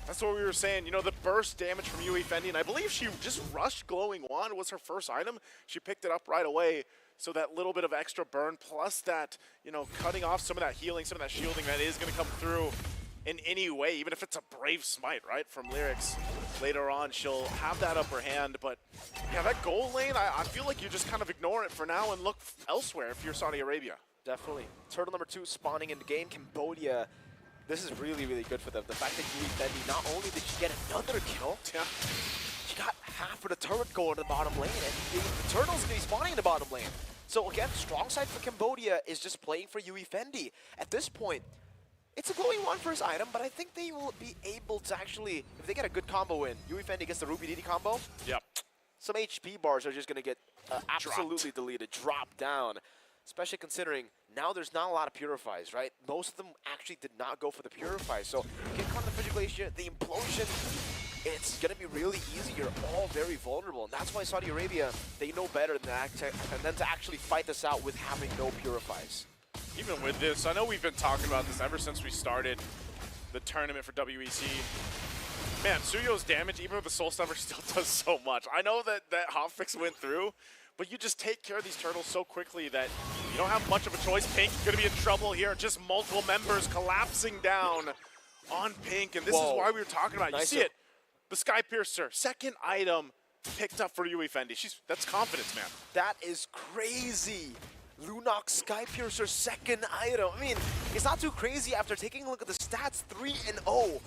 That's what we were saying. You know, the burst damage from Yui Fendi, and I believe she just rushed Glowing Wand was her first item. She picked it up right away. So that little bit of extra burn, plus that, you know, cutting off some of that healing, some of that shielding that is going to come through in any way, even if it's a brave smite, right, from Lyrics. Later on, she'll have that upper hand, but yeah, that gold lane, I feel like you just kind of ignore it for now and look elsewhere if you're Saudi Arabia. Definitely. Turtle number 2 spawning in the game, Cambodia. This is really, really good for them. The fact that Yui Fendi, not only did she get another kill, she got half of the turret going to the bottom lane, and the Turtle's going to be spawning in the bottom lane. So again, strong side for Cambodia is just playing for Yui Fendi. At this point, it's a Glowing Wand first item, but I think they will be able to actually, if they get a good combo in, Yui Fendi gets the Ruby DD combo, yep. Some HP bars are just going to get absolutely deleted, dropped down. Especially considering now there's not a lot of Purifies, right? Most of them actually did not go for the Purifies. So get caught in the Fissure Glacier, the Implosion, it's going to be really easy. You're all very vulnerable. And that's why Saudi Arabia, they know better than to actually fight this out with having no Purifies. Even with this, I know we've been talking about this ever since we started the tournament for WEC. Man, Suyo's damage, even with the Soul Stuffer, still does so much. I know that hotfix went through, but you just take care of these turtles so quickly that you don't have much of a choice. Pink going to be in trouble here. Just multiple members collapsing down on Pink, and this is why we were talking about it. You see it. The Sky Piercer, second item picked up for Yui Fendi. That's confidence, man. That is crazy. Lunox Sky Piercer, second item. I mean, it's not too crazy after taking a look at the stats, 3-0.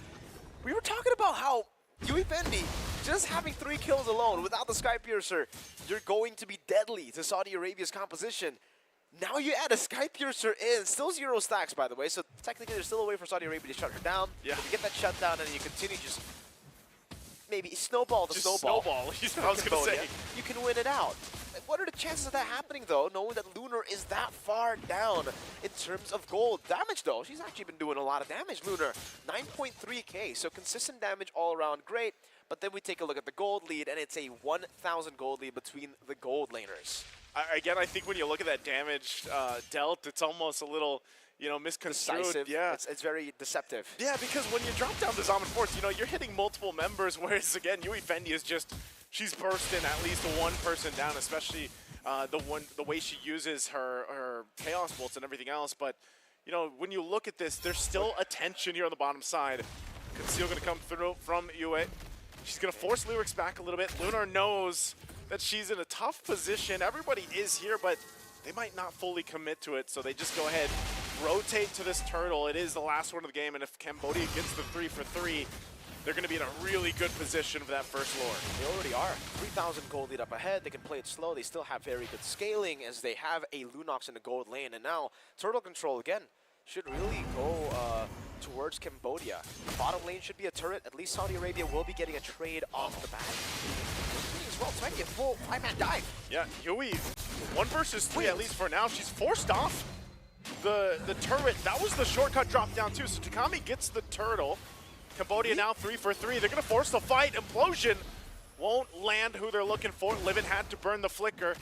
We were talking about how Yui Fendi, just having 3 kills alone without the Sky Piercer, you're going to be deadly to Saudi Arabia's composition. Now you add a Sky Piercer in, still 0 stacks by the way, so technically there's still a way for Saudi Arabia to shut her down. Yeah. If you get that shut down and you continue just maybe snowball to snowball. That's what I was going to say. You can win it out. What are the chances of that happening though, knowing that Lunar is that far down in terms of gold? Damage though, she's actually been doing a lot of damage, Lunar. 9.3k, so consistent damage all around, great. But then we take a look at the gold lead, and it's a 1,000 gold lead between the gold laners. Again, I think when you look at that damage dealt, it's almost a little, you know, misconstrued. Decisive. Yeah, it's very deceptive. Yeah, because when you drop down the Zaman Force, you know, you're hitting multiple members, whereas again, Yui Fendi is just, she's bursting at least one person down, especially the way she uses her Chaos Bolts and everything else. But, you know, when you look at this, there's still a tension here on the bottom side. Conceal going to come through from Yui. She's going to force Lyrics back a little bit. Lunar knows that she's in a tough position. Everybody is here, but they might not fully commit to it, so they just go ahead, rotate to this turtle. It is the last one of the game, and if Cambodia gets the 3 for 3, they're going to be in a really good position for that first lore. They already are. 3,000 gold lead up ahead. They can play it slow. They still have very good scaling as they have a Lunox in the gold lane. And now, turtle control again should really go towards Cambodia. The bottom lane should be a turret. At least Saudi Arabia will be getting a trade off the bat. As well, trying to get full 5-man dive. Yeah, Yui, 1 versus 3 at least for now. She's forced off the turret. That was the shortcut drop down too. So Takami gets the turtle. Cambodia now 3 for 3. They're going to force the fight. Implosion won't land who they're looking for. Livin had to burn the flicker.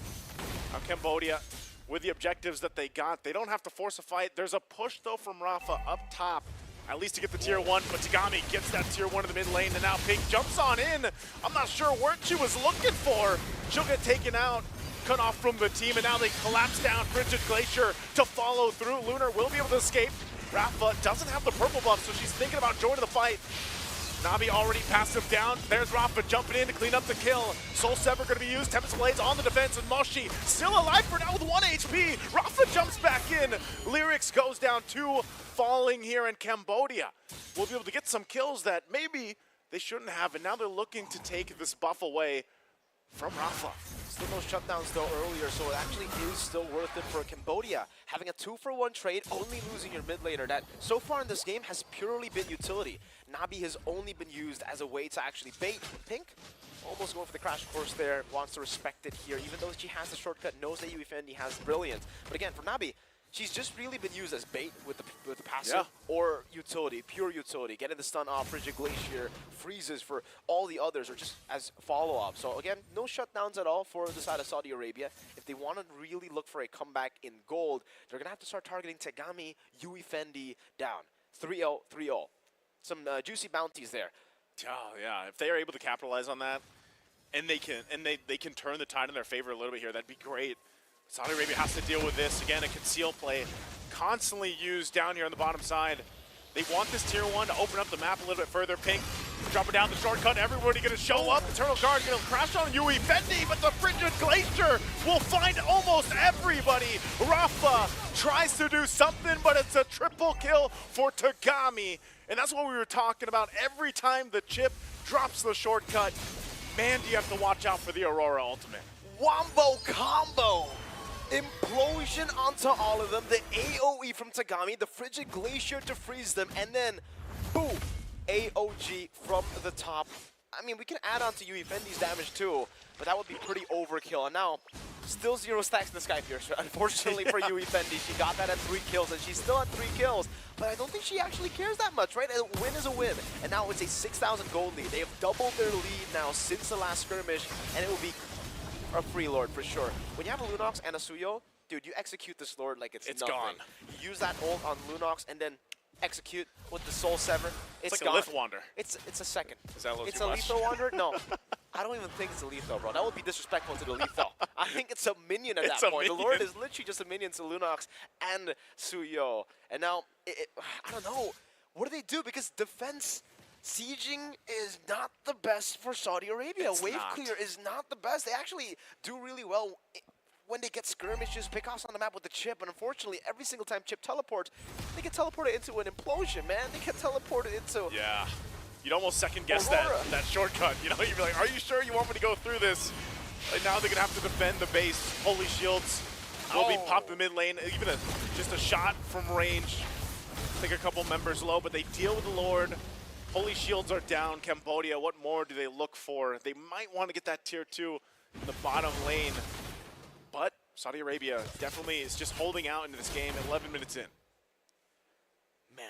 Now Cambodia, with the objectives that they got, they don't have to force a fight. There's a push though from Rafa up top, at least to get the tier 1, but Tagami gets that tier 1 in the mid lane, and now Pink jumps on in. I'm not sure what she was looking for. She'll get taken out, cut off from the team, and now they collapse down Frigid Glacier to follow through. Lunar will be able to escape. Rafa doesn't have the purple buff, so she's thinking about joining the fight. Navi already passed him down. There's Rafa jumping in to clean up the kill. Soul Sever going to be used. Tempest Blades on the defense, and Moshi still alive for now with 1 HP. Rafa jumps back in. Lyrics goes down 2, falling here in Cambodia. We'll be able to get some kills that maybe they shouldn't have, and now they're looking to take this buff away from Rafa. Still no shutdowns though earlier, so it actually is still worth it for Cambodia. Having a 2-for-1 trade, only losing your mid laner that so far in this game has purely been utility. Nabi has only been used as a way to actually bait. Pink, almost going for the crash course there, wants to respect it here, even though she has the shortcut, knows that Yui Fendi has brilliance. But again, for Nabi, she's just really been used as bait with the passive or utility, pure utility, getting the stun off, Frigid Glacier, freezes for all the others, or just as follow-up. So again, no shutdowns at all for the side of Saudi Arabia. If they want to really look for a comeback in gold, they're going to have to start targeting Tegami, Yui Fendi down. 3-0, 3-0. Some juicy bounties there. Oh, yeah. If they are able to capitalize on that, and they can turn the tide in their favor a little bit here, that'd be great. Saudi Arabia has to deal with this. Again, a conceal play constantly used down here on the bottom side. They want this tier 1 to open up the map a little bit further. Pink dropping down the shortcut. Everybody going to show up. Eternal Guard going to crash on Yui Fendi, but the Frigid Glacier will find almost everybody. Rafa tries to do something, but it's a triple kill for Tegami. And that's what we were talking about. Every time the chip drops the shortcut, man, do you have to watch out for the Aurora ultimate. Wombo combo! Implosion onto all of them, the AoE from Tegami, the Frigid Glacier to freeze them, and then, boom, AOG from the top. I mean, we can add on to Yui Fendi's damage too, but that would be pretty overkill. And now, still 0 stacks in the Sky Piercer. Unfortunately for Yui Fendi, she got that at 3 kills, and she's still at 3 kills. But I don't think she actually cares that much, right? A win is a win. And now it's a 6,000 gold lead. They have doubled their lead now since the last skirmish, and it will be a free Lord for sure. When you have a Lunox and a Suyo, dude, you execute this Lord like it's nothing. Gone. You use that ult on Lunox and then execute with the Soul Sever. It's like gone. a Lith Wander. It's a second. Is that a little It's too a much? lethal Wander? No. I don't even think it's a lethal, bro. That would be disrespectful to the lethal. I think it's a minion at that point. The Lord is literally just a minion to Lunox and Suyo. And now, I don't know. What do they do? Because defense sieging is not the best for Saudi Arabia. Wave clear is not the best. They actually do really well when they get skirmishes, pickoffs on the map with the chip. And unfortunately, every single time chip teleports, they get teleported into an implosion, man. They get teleported into... Yeah. You'd almost second guess that shortcut. You know, you'd be like, are you sure you want me to go through this? And now they're going to have to defend the base. Holy Shields will be popped in the mid lane. Even just a shot from range. I think a couple members low, but they deal with the Lord. Holy Shields are down. Cambodia, what more do they look for? They might want to get that tier 2 in the bottom lane. But Saudi Arabia definitely is just holding out into this game 11 minutes in. Man.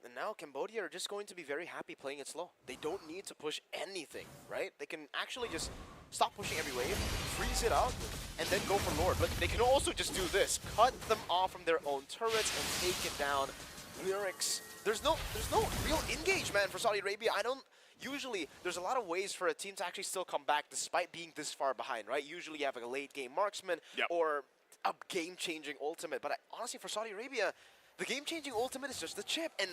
And now Cambodia are just going to be very happy playing it slow. They don't need to push anything, right? They can actually just stop pushing every wave, freeze it out, and then go for Lord. But they can also just do this. Cut them off from their own turrets and take it down. Lyrics. There's no real engagement for Saudi Arabia. Usually, there's a lot of ways for a team to actually still come back despite being this far behind, right? Usually you have like a late game marksman or a game-changing ultimate. But honestly, for Saudi Arabia, the game-changing ultimate is just the chip. And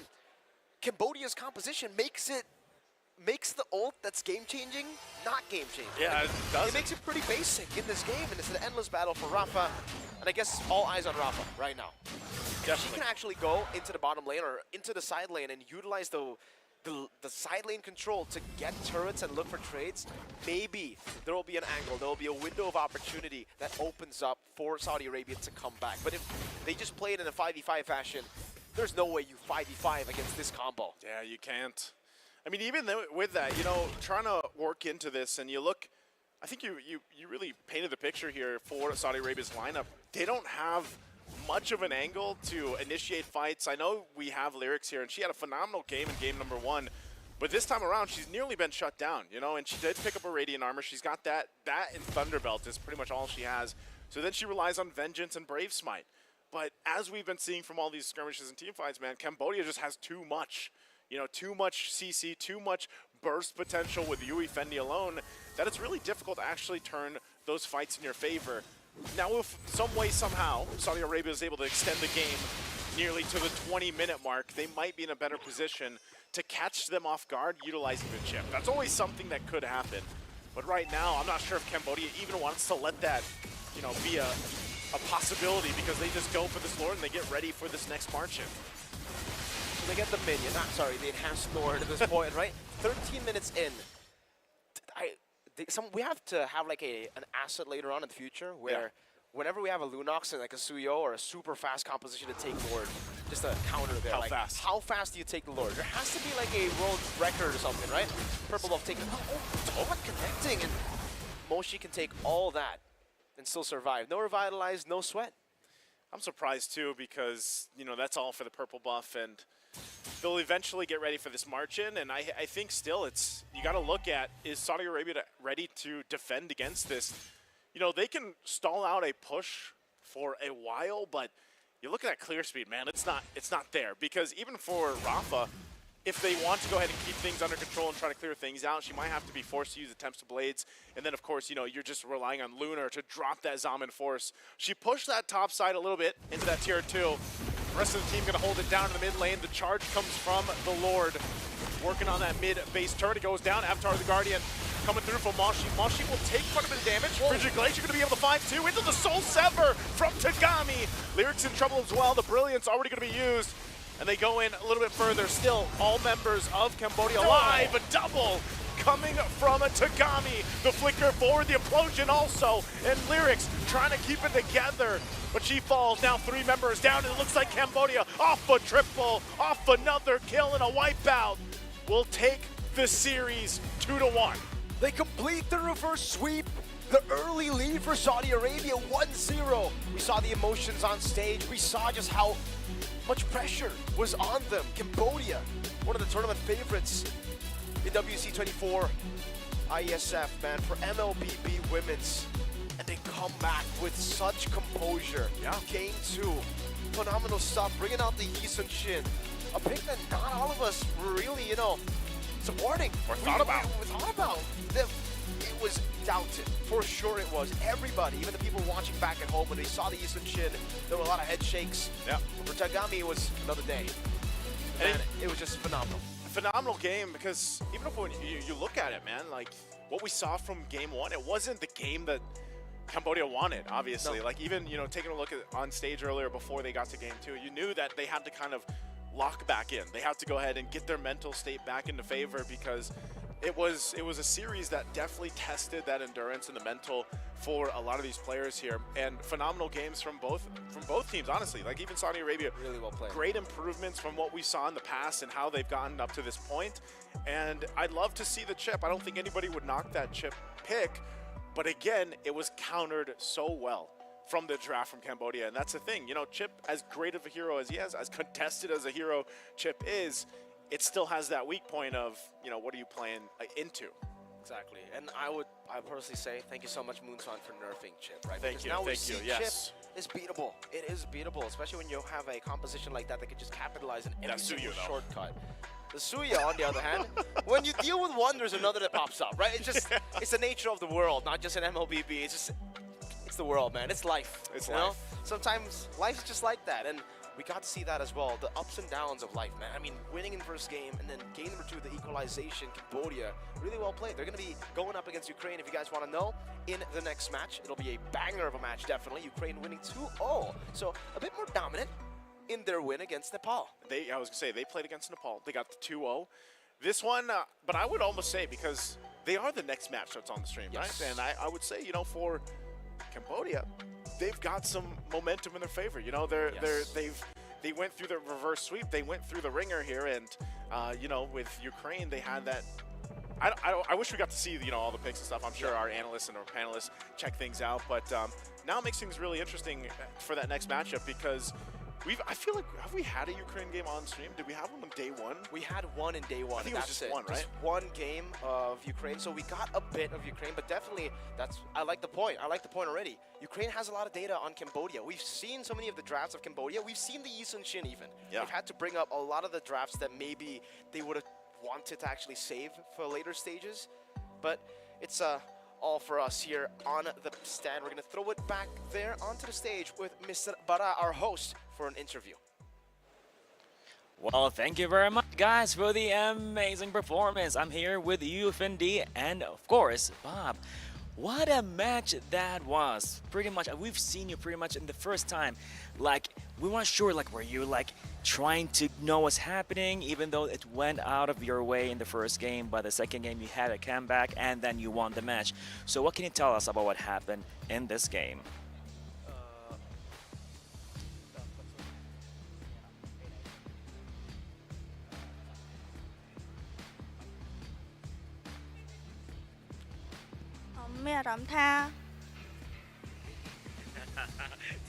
Cambodia's composition makes the ult that's game-changing not game-changing. Yeah, it does. It makes it pretty basic in this game, and it's an endless battle for Rafa. And I guess all eyes on Rafa right now. Definitely. She can actually go into the bottom lane or into the side lane and utilize the side lane control to get turrets and look for trades. Maybe there will be an angle, there will be a window of opportunity that opens up for Saudi Arabia to come back. But if they just play it in a 5v5 fashion, there's no way you 5v5 against this combo. Yeah, you can't. I mean, even with that, you know, trying to work into this, and you look, I think you really painted the picture here for Saudi Arabia's lineup. They don't have much of an angle to initiate fights. I know we have Lyrics here, and she had a phenomenal game in game number 1, but this time around, she's nearly been shut down, you know, and she did pick up her Radiant Armor. She's got that and Thunderbelt is pretty much all she has. So then she relies on Vengeance and Brave Smite. But as we've been seeing from all these skirmishes and team fights, man, Cambodia just has too much. You know, too much CC, too much burst potential with Yui Fendi alone, that it's really difficult to actually turn those fights in your favor. Now, if some way, somehow, Saudi Arabia is able to extend the game nearly to the 20-minute mark, they might be in a better position to catch them off guard utilizing the chip. That's always something that could happen. But right now, I'm not sure if Cambodia even wants to let that, you know, be a possibility, because they just go for this Lord and they get ready for this next march-in. So they get the minion, the enhanced Lord at this point, right? 13 minutes in. We have to have like an asset later on in the future where whenever we have a Lunox and like a Suyo or a super fast composition to take Lord, just a counter there. How fast do you take the Lord? There has to be like a world record or something, right? Purple Buff taking, Toma connecting, and Moshi can take all that and still survive. No Revitalize, no Sweat. I'm surprised too because, you know, that's all for the purple buff, and they'll eventually get ready for this march in. And I think still you got to look at, is Saudi Arabia ready to defend against this? You know, they can stall out a push for a while, but you look at that clear speed, man, it's not there. Because even for Rafa, if they want to go ahead and keep things under control and try to clear things out, she might have to be forced to use attempts to blades. And then, of course, you know, you're just relying on Lunar to drop that Zaman force. She pushed that top side a little bit into that tier 2. The rest of the team going to hold it down in the mid lane. The charge comes from the Lord. Working on that mid base turret. It goes down. Avatar the Guardian coming through from Moshi. Moshi will take quite a bit of damage. Frigid Glacier going to be able to find 2 into the Soul Sever from Tagami. Lyrics in trouble as well. The Brilliant's already going to be used. And they go in a little bit further. Still, all members of Cambodia alive. A double coming from a Tagami. The flicker forward, the implosion also. And Lyrics trying to keep it together. But she falls. Now 3 members down. And it looks like Cambodia off a triple, off another kill, and a wipeout will take the series 2-1. They complete the reverse sweep. The early lead for Saudi Arabia, 1-0. We saw the emotions on stage. We saw just how much pressure was on them. Cambodia, one of the tournament favorites in WC24 IESF, man, for MLBB women's. And they come back with such composure. Yeah. Game 2, phenomenal stuff, bringing out the Yisun Shin. A pick that not all of us were really, you know, supporting. Or thought about. It was doubted. For sure it was. Everybody, even the people watching back at home, when they saw the Yisun Shin, there were a lot of head shakes. Yeah. For Tagami, it was another day. And it was just phenomenal. Phenomenal game, because even if when you look at it, man, like what we saw from game 1, it wasn't the game that Cambodia wanted, obviously. No. Like even, you know, taking a look at on stage earlier before they got to game 2, you knew that they had to kind of lock back in. They had to go ahead and get their mental state back into favor, because it was a series that definitely tested that endurance and the mental for a lot of these players here. And phenomenal games from both teams, honestly. Like even Saudi Arabia, really well played. Great improvements from what we saw in the past and how they've gotten up to this point. And I'd love to see the chip. I don't think anybody would knock that chip pick, but again, it was countered so well from the draft from Cambodia. And that's the thing, you know, Chip, as great of a hero as he is, as contested as a hero Chip is, it still has that weak point of, you know, what are you playing into? Exactly. And I personally say thank you so much, Moonson, for nerfing Chip, right? Thank Because you, now we thank you, see yes. Chip is beatable. It is beatable, especially when you have a composition like that can just capitalize on any single shortcut. The Suya, on the other hand, when you deal with one, there's another that pops up, right? It's just, it's the nature of the world, not just an MLBB. It's just, it's the world, man. It's life. It's you life. know? Sometimes life is just like that, and we got to see that as well. The ups and downs of life, man. I mean, winning in first game, and then game number 2, the equalization, Cambodia, really well played. They're going to be going up against Ukraine, if you guys want to know, in the next match. It'll be a banger of a match, definitely. Ukraine winning 2-0, so a bit more dominant in their win against Nepal. I was going to say, they played against Nepal. They got the 2-0. This one, but I would almost say, because they are the next match that's on the stream, Yes. right? And I would say, you know, for Cambodia, they've got some momentum in their favor. You know, they went through the reverse sweep. They went through the ringer here, and you know, with Ukraine, they had that. I wish we got to see, you know, all the picks and stuff. I'm sure our analysts and our panelists check things out, but now it makes things really interesting for that next matchup, because I feel like, have we had a Ukraine game on stream? Did we have one on day 1? We had one in day 1. I think it was just one, right? Just one game of Ukraine, so we got a bit of Ukraine, but definitely I like the point. I like the point already. Ukraine has a lot of data on Cambodia. We've seen so many of the drafts of Cambodia. We've seen the Yisun Shin even. Yeah. We've had to bring up a lot of the drafts that maybe they would have wanted to actually save for later stages, but it's all for us here on the stand. We're going to throw it back there onto the stage with Mr. Bara, our host, for an interview. Well, thank you very much, guys, for the amazing performance. I'm here with you, Fendi, and of course, Bob. What a match that was. Pretty much, we've seen you pretty much in the first time. Like, we weren't sure, like, were you, like, trying to know what's happening, even though it went out of your way in the first game, but the second game you had a comeback, and then you won the match. So what can you tell us about what happened in this game?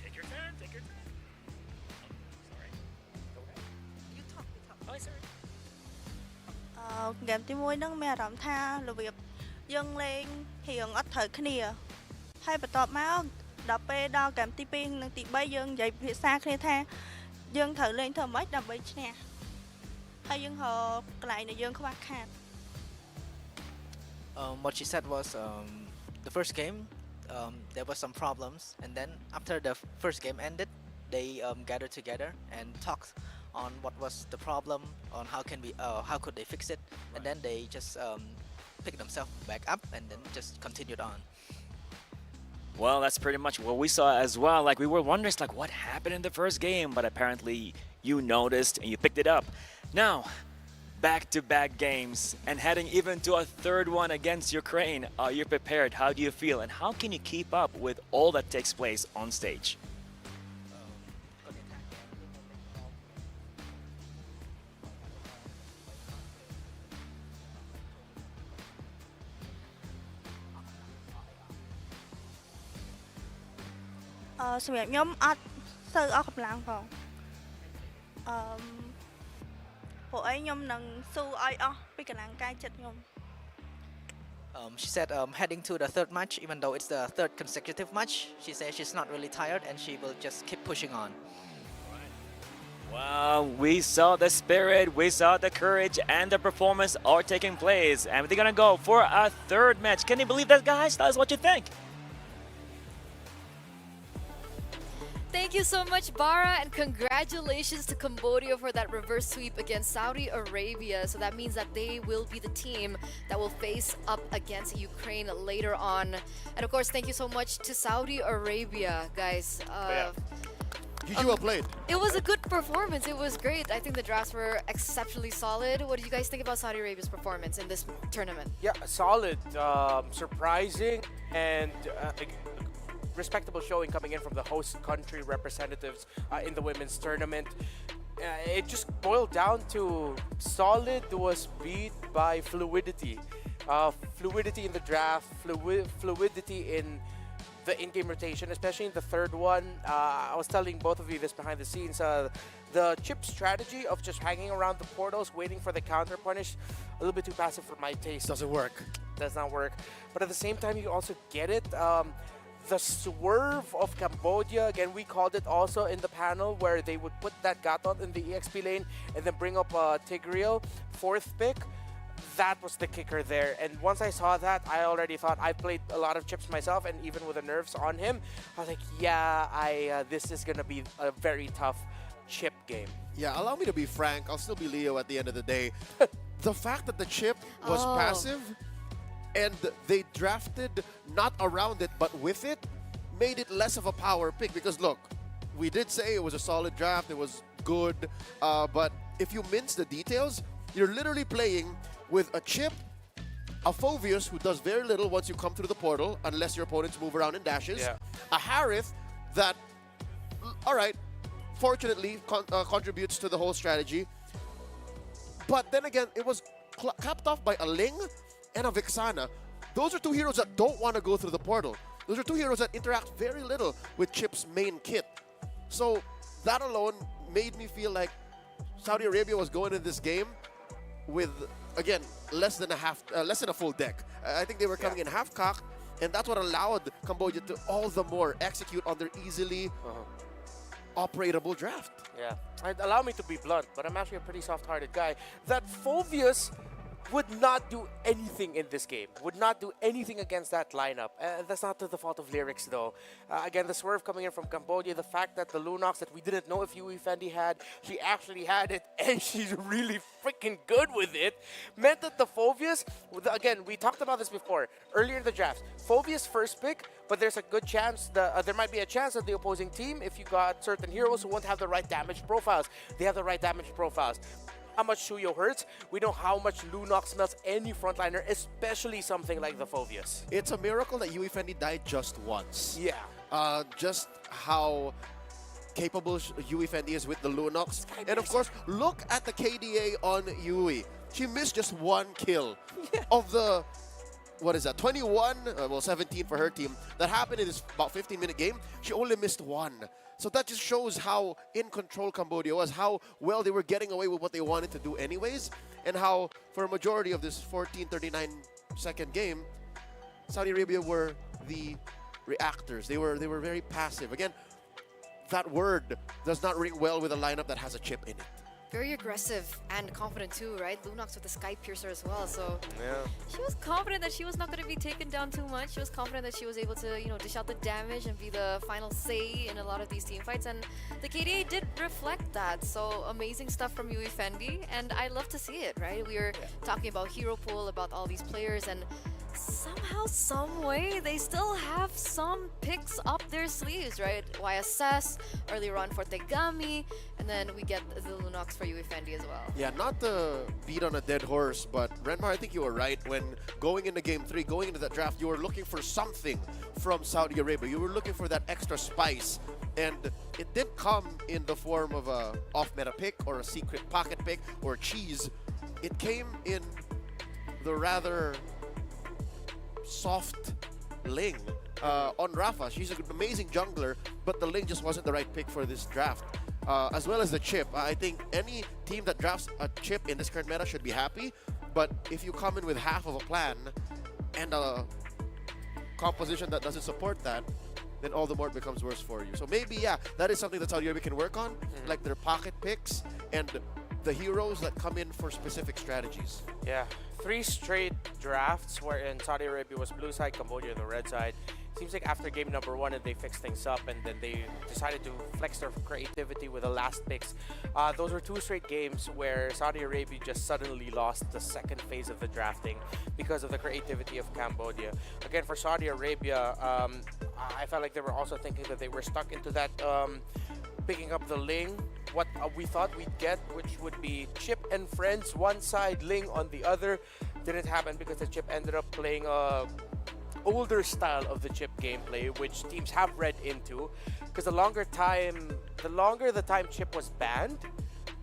Take your time, take your time. เกมទី1ហ្នឹងមានអារម្មណ៍ថារបៀបយើងលេងរៀងអត់ត្រូវគ្នាហើយបន្ទាប់មកដល់ពេលដល់เกมទី2និងទី3យើងនិយាយភាសាគ្នាថាយើងត្រូវលេងធ្វើម៉េចដើម្បីឈ្នះហើយយើងរកកន្លែងដែលយើងខ្វះខាត What she said was the first game there was some problems, and then after the first game ended, they gathered together and talked on what was the problem, on how could they fix it, and then they just picked themselves back up and then just continued on. Well, that's pretty much what we saw as well. Like, we were wondering, like, what happened in the first game, but apparently you noticed and you picked it up. Now, back-to-back games and heading even to a third one against Ukraine. Are you prepared? How do you feel? And how can you keep up with all that takes place on stage? She said heading to the third match, even though it's the third consecutive match, she says she's not really tired and she will just keep pushing on. Well, we saw the spirit, we saw the courage, and the performance are taking place. And they're gonna go for a third match. Can you believe that, guys? Tell us what you think. Thank you so much, Bara, and congratulations to Cambodia for that reverse sweep against Saudi Arabia. So that means that they will be the team that will face up against Ukraine later on. And of course, thank you so much to Saudi Arabia, guys. You well played. It was a good performance. It was great. I think the drafts were exceptionally solid. What do you guys think about Saudi Arabia's performance in this tournament? Yeah, solid, surprising, and respectable showing coming in from the host country representatives in the women's tournament. It just boiled down to solid was beat by fluidity. Fluidity in the draft, fluidity in the in-game rotation, especially in the third one. I was telling both of you this behind the scenes. The chip strategy of just hanging around the portals, waiting for the counter punish, a little bit too passive for my taste. Doesn't work. Does not work. But at the same time, you also get it. The swerve of Cambodia, again, we called it also in the panel, where they would put that Gatot in the EXP lane and then bring up Tigreal, fourth pick. That was the kicker there. And once I saw that, I already thought, I played a lot of chips myself, and even with the nerfs on him, I was like, yeah, this is going to be a very tough chip game. Yeah, allow me to be frank. I'll still be Leo at the end of the day. The fact that the chip was passive and they drafted not around it but with it made it less of a power pick, because look, we did say it was a solid draft, it was good, but if you mince the details, you're literally playing with a chip, a Phoveus who does very little once you come through the portal unless your opponents move around in dashes, a Harith that, alright, fortunately contributes to the whole strategy, but then again it was capped off by a Ling and a Vixana. Those are two heroes that don't want to go through the portal. Those are two heroes that interact very little with Chip's main kit. So that alone made me feel like Saudi Arabia was going in this game with, again, less than a full deck. I think they were coming in half cocked, and that's what allowed Cambodia to all the more execute on their easily operatable draft. Yeah, allow me to be blunt, but I'm actually a pretty soft-hearted guy. That Phoveus would not do anything in this game, would not do anything against that lineup. That's not to the fault of Lyrics, though. Again, the swerve coming in from Cambodia, the fact that the Lunox that we didn't know if Yui Fendi had, she actually had it, and she's really freaking good with it, meant that the Phoveus, again, we talked about this before, earlier in the draft, Phoveus first pick, but there's a good chance, there might be a chance that the opposing team, if you got certain heroes who won't have the right damage profiles, they have the right damage profiles. How much Shuyo hurts, we know how much Lunox melts any frontliner, especially something like the Phoveus. It's a miracle that Yui Fendi died just once. Yeah. Just how capable Yui Fendi is with the Lunox. And of course, look at the KDA on Yui. She missed just one kill of the what is that, 21, well 17 for her team. That happened in this about 15-minute game. She only missed one. So that just shows how in control Cambodia was, how well they were getting away with what they wanted to do anyways, and how for a majority of this 14-39-second game, Saudi Arabia were the reactors. They were very passive. Again, that word does not ring well with a lineup that has a chip in it. Very aggressive and confident too, right? Lunox with the Sky Piercer as well, so Yeah. she was confident that she was not going to be taken down too much. She was confident that she was able to, dish out the damage and be the final say in a lot of these team fights, and the KDA did reflect that. So amazing stuff from Yui Fendi, and I love to see it, right? We were talking about Hero Pool, about all these players, and somehow, some way, they still have some picks up their sleeves, right? YSS, earlier on for Tegami, and then we get the Lunox for Yui Fendi as well. Yeah, not to beat on a dead horse, but Renmar, I think you were right. When going into Game 3, going into that draft, you were looking for something from Saudi Arabia. You were looking for that extra spice, and it did come in the form of a off-meta pick or a secret pocket pick or cheese. It came in the rather soft Ling on Rafa. She's an amazing jungler, but the Ling just wasn't the right pick for this draft. As well as the chip. I think any team that drafts a chip in this current meta should be happy, but if you come in with half of a plan and a composition that doesn't support that, then all the more it becomes worse for you. So maybe, yeah, that is something that Saudi Arabia can work on, like their pocket picks and the heroes that come in for specific strategies. Yeah, 3 straight drafts wherein Saudi Arabia was blue side, Cambodia the red side. Seems like after game number 1 and they fixed things up, and then they decided to flex their creativity with the last picks. Those were 2 straight games where Saudi Arabia just suddenly lost the second phase of the drafting because of the creativity of Cambodia. Again, for Saudi Arabia, I felt like they were also thinking that they were stuck into that picking up the Ling, what we thought we'd get, which would be Chip and friends, one side, Ling on the other. Didn't happen because the Chip ended up playing a older style of the Chip gameplay, which teams have read into, because the longer the time Chip was banned,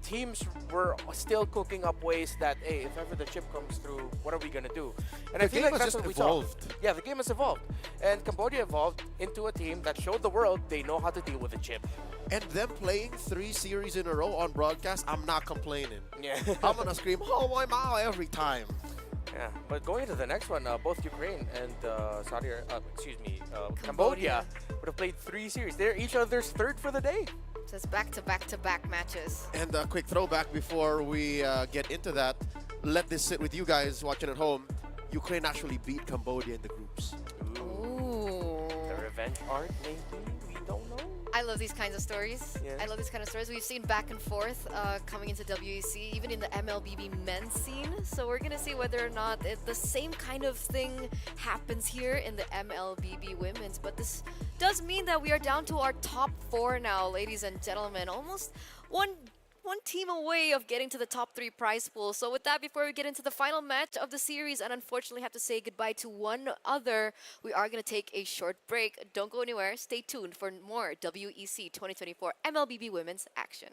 teams were still cooking up ways that, hey, if ever the Chip comes through, what are we gonna do? And The I feel game like has that's what we just saw. evolved. Yeah, the game has evolved, and Cambodia evolved into a team that showed the world they know how to deal with the Chip. And them playing 3 series in a row on broadcast, I'm not complaining. Yeah. I'm gonna scream, oh my mao every time. Yeah, but going to the next one, both Ukraine and Cambodia would have played 3 series. They're each other's third for the day. Just back-to-back-to-back matches. And a quick throwback before we get into that. Let this sit with you guys watching at home. Ukraine actually beat Cambodia in the groups. Ooh. The revenge art, maybe? We don't know. I love these kinds of stories. Yeah. I love these kind of stories. We've seen back and forth coming into WEC, even in the MLBB men's scene. So we're going to see whether or not the same kind of thing happens here in the MLBB women's. But this does mean that we are down to our top 4 now, ladies and gentlemen. Almost one team away of getting to the top 3 prize pool. So with that, before we get into the final match of the series and unfortunately have to say goodbye to one other, we are going to take a short break. Don't go anywhere. Stay tuned for more WEC 2024 MLBB Women's action.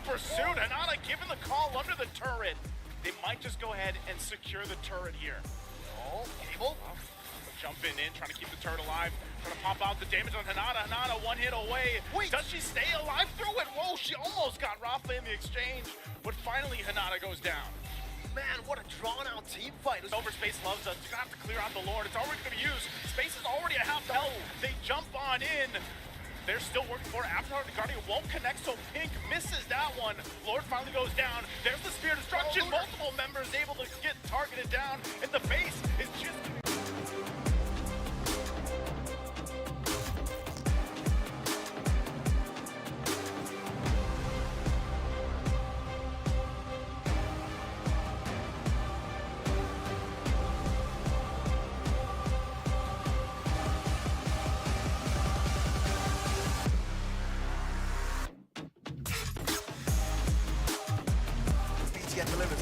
Pursuit, Hanada given the call under the turret. They might just go ahead and secure the turret here. Oh, Cable jumping in, trying to keep the turret alive, trying to pop out the damage on Hanada. Hanada 1 hit away. Wait. Does she stay alive through it? Whoa, she almost got Rafa in the exchange, but finally Hanada goes down. Man, what a drawn-out team fight. Overspace loves us. You're gonna have to clear out the Lord. It's already gonna be used. Space is already at half health. They jump on in. they're still working for it. Avatar the Guardian won't connect, so Pink misses that one. Lord finally goes down. There's the Spear Destruction. Multiple members able to get targeted down, and the face is just... BTN delivered.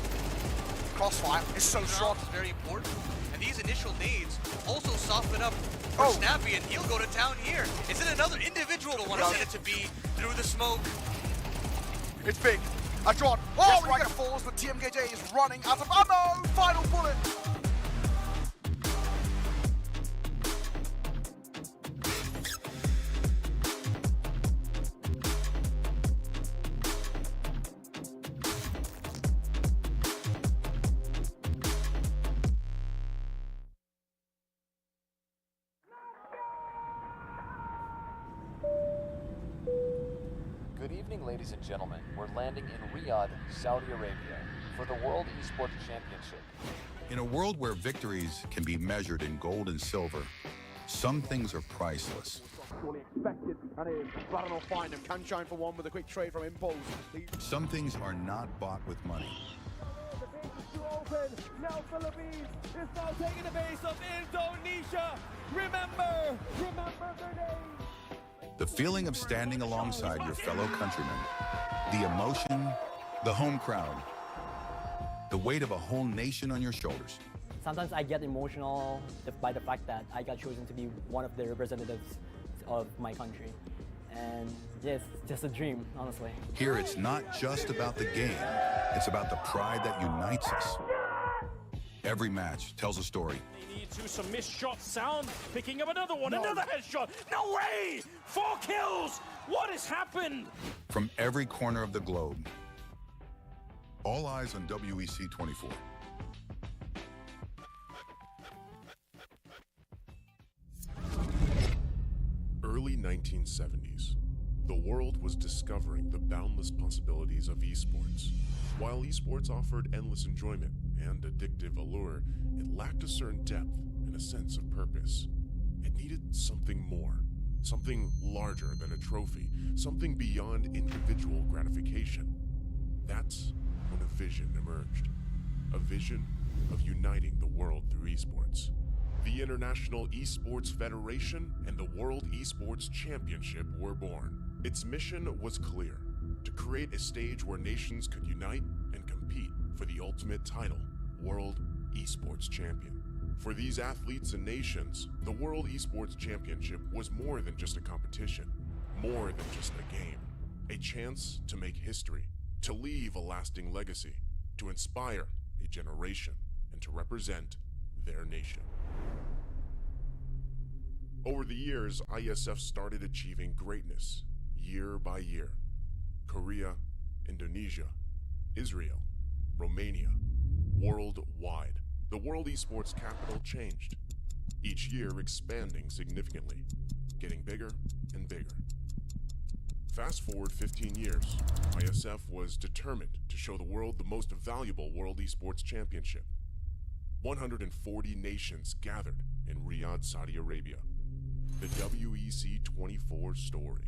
Crossfire is so strong. Is very important, and these initial nades also soften up for Snappy, and he'll go to town here. Is it another individual to want to send it to B through the smoke? It's big. A drawn. Oh, Striker falls, but TMKJ is running out of ammo. Final bullet. Good evening, ladies and gentlemen. We're landing in Riyadh, Saudi Arabia, for the World Esports Championship. In a world where victories can be measured in gold and silver, some things are priceless. Surely expected, and it is Baron will find him. Can shine for one with a quick trade from Impulse. Some things are not bought with money. The base is too open. Now Philippines is now taking the base of Indonesia. Remember their name. The feeling of standing alongside your fellow countrymen, the emotion, the home crowd, the weight of a whole nation on your shoulders. Sometimes I get emotional by the fact that I got chosen to be one of the representatives of my country. And yeah, it's just a dream, honestly. Here it's not just about the game, it's about the pride that unites us. Every match tells a story. Some missed shots. Sound picking up another one. Another headshot. No way! 4 kills! What has happened? From every corner of the globe. All eyes on WEC 24. Early 1970s. The world was discovering the boundless possibilities of esports. While esports offered endless enjoyment and addictive allure, it lacked a certain depth and a sense of purpose. It needed something more, something larger than a trophy, something beyond individual gratification. That's when a vision emerged. A vision of uniting the world through esports. The International Esports Federation and the World Esports Championship were born. Its mission was clear: to create a stage where nations could unite and compete for the ultimate title, World Esports Champion. For these athletes and nations, the World Esports Championship was more than just a competition, more than just a game. A chance to make history, to leave a lasting legacy, to inspire a generation, and to represent their nation. Over the years, IESF started achieving greatness, year by year. Korea, Indonesia, Israel, Romania, worldwide. The World Esports capital changed, each year expanding significantly, getting bigger and bigger. Fast forward 15 years, IESF was determined to show the world the most valuable World Esports Championship. 140 nations gathered in Riyadh, Saudi Arabia. The WEC 24 story.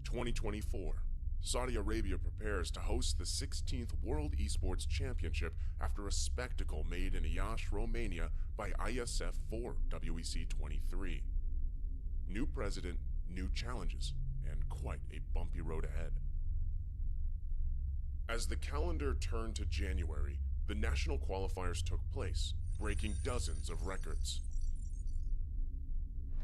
2024. Saudi Arabia prepares to host the 16th World Esports Championship after a spectacle made in Iași, Romania by IESF for WEC 23. New president, new challenges, and quite a bumpy road ahead. As the calendar turned to January, the national qualifiers took place, breaking dozens of records.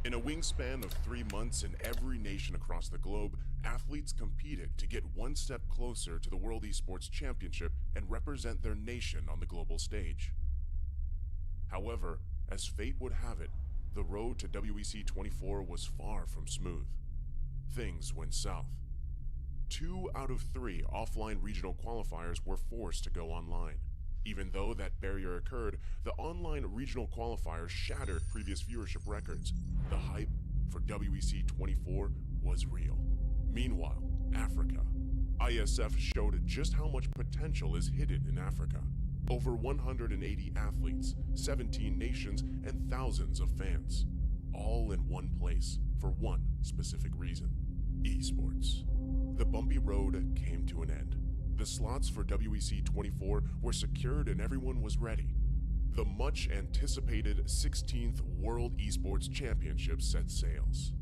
In a wingspan of 3 months in every nation across the globe, athletes competed to get one step closer to the World Esports Championship and represent their nation on the global stage. However, as fate would have it, the road to WEC 24 was far from smooth. Things went south. 2 out of 3 offline regional qualifiers were forced to go online. Even though that barrier occurred, the online regional qualifiers shattered previous viewership records. The hype for WEC 24 was real. Meanwhile, Africa. ISF showed just how much potential is hidden in Africa. Over 180 athletes, 17 nations, and thousands of fans. All in one place for one specific reason: esports. The bumpy road came to an end. The slots for WEC 24 were secured and everyone was ready. The much anticipated 16th World Esports Championship set sails.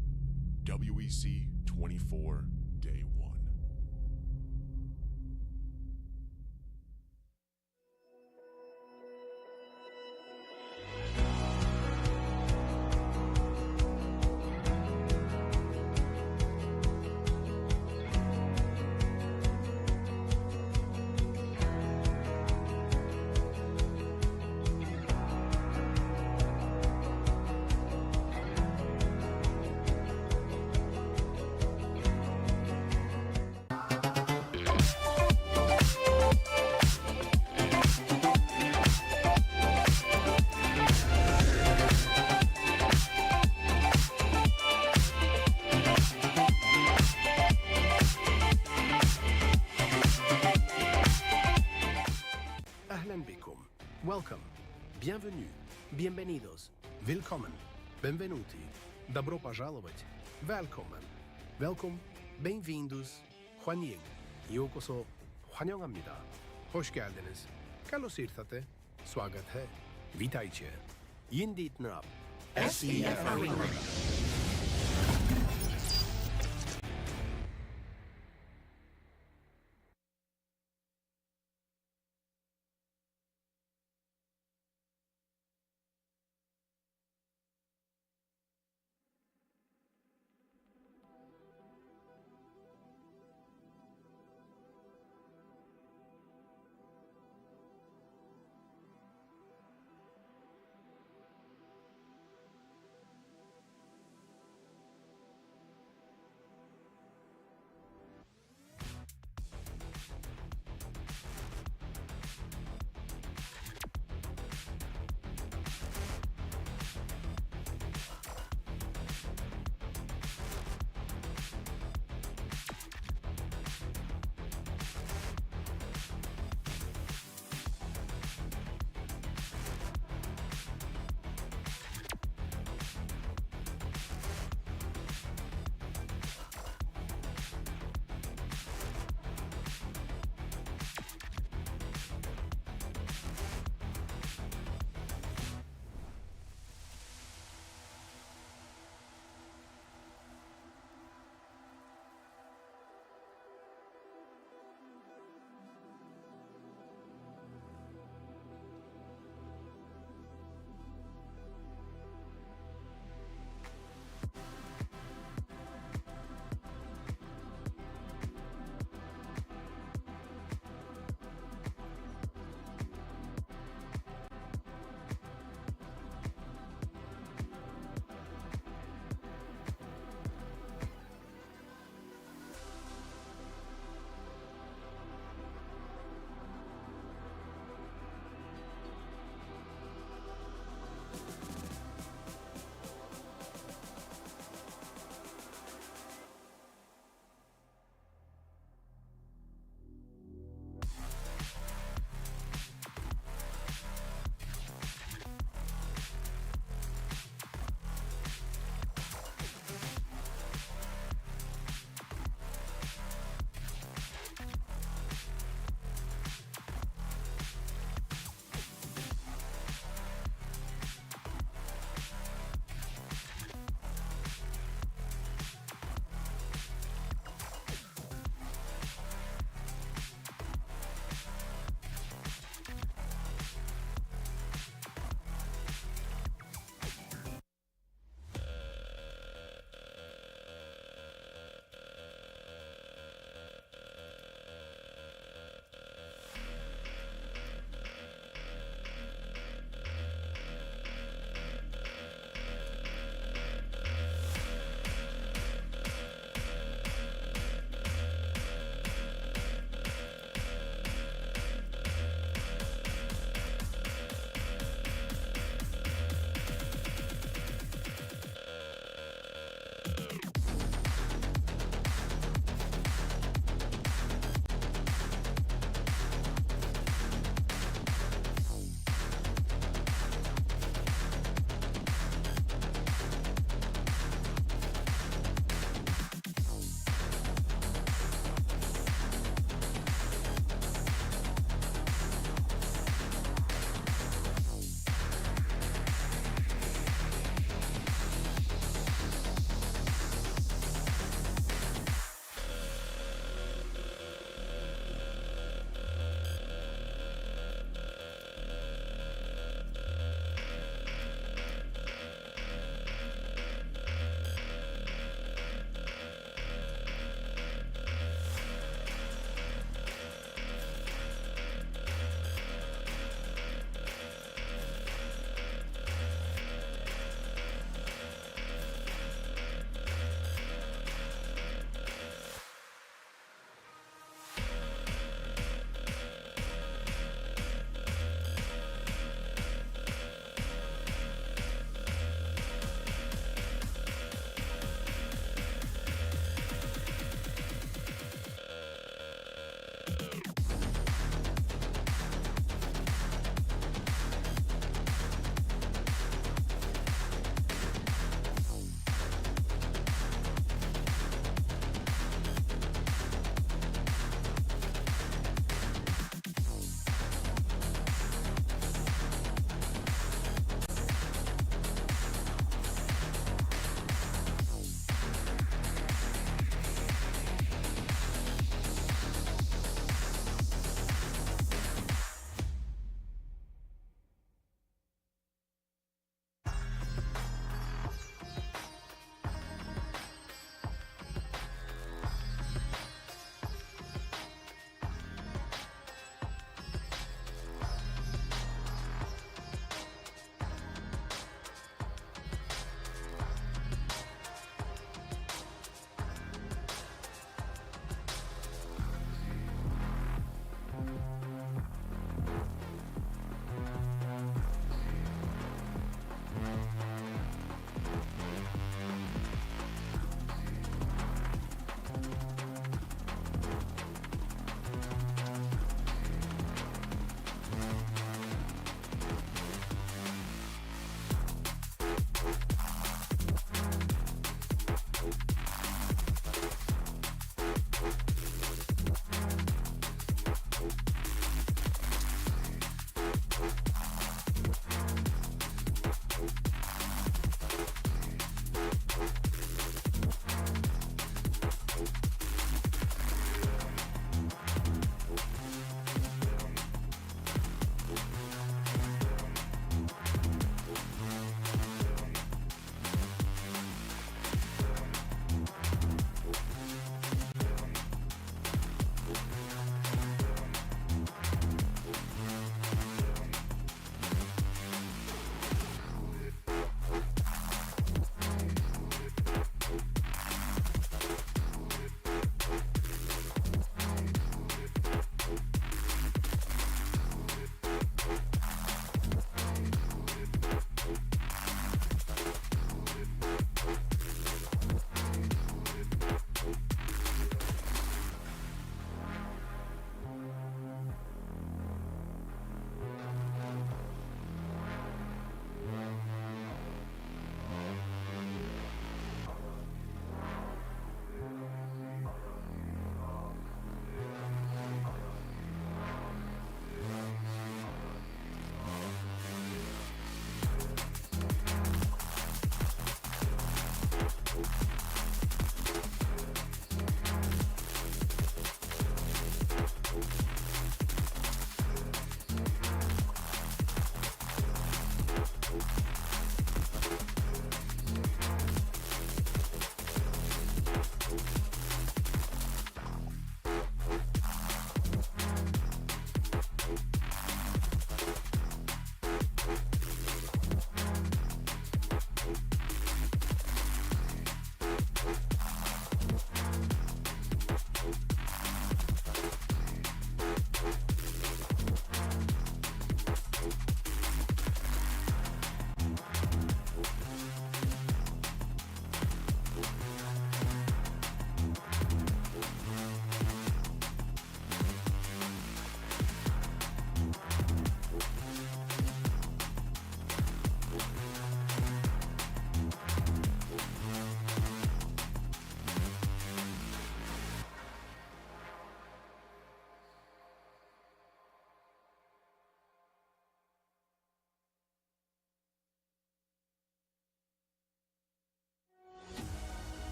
WEC 24 Day 1. Ahlan bikum. Welcome. Bienvenue. Bienvenidos. Willkommen. Benvenuti. Добро пожаловать. Välkommen. Welkom. Bem-vindos. 환영. 요koso. 환영합니다. Hoş geldiniz. Καλώς ήρθατε. Swagat hai. Witajcie. Yindit nab. SEF Arena.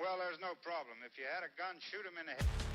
Well, there's no problem. If you had a gun, shoot him in the head.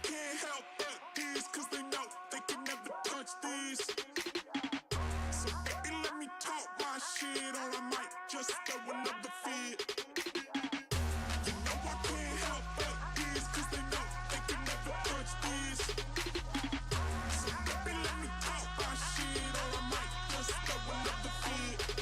can't help but this, cause they know they can never touch this. So baby, let me talk my shit, or I might just throw another fit. You know I can't help but this, cause they know they can never touch this. So baby, let me talk my shit, or I might just throw another fit.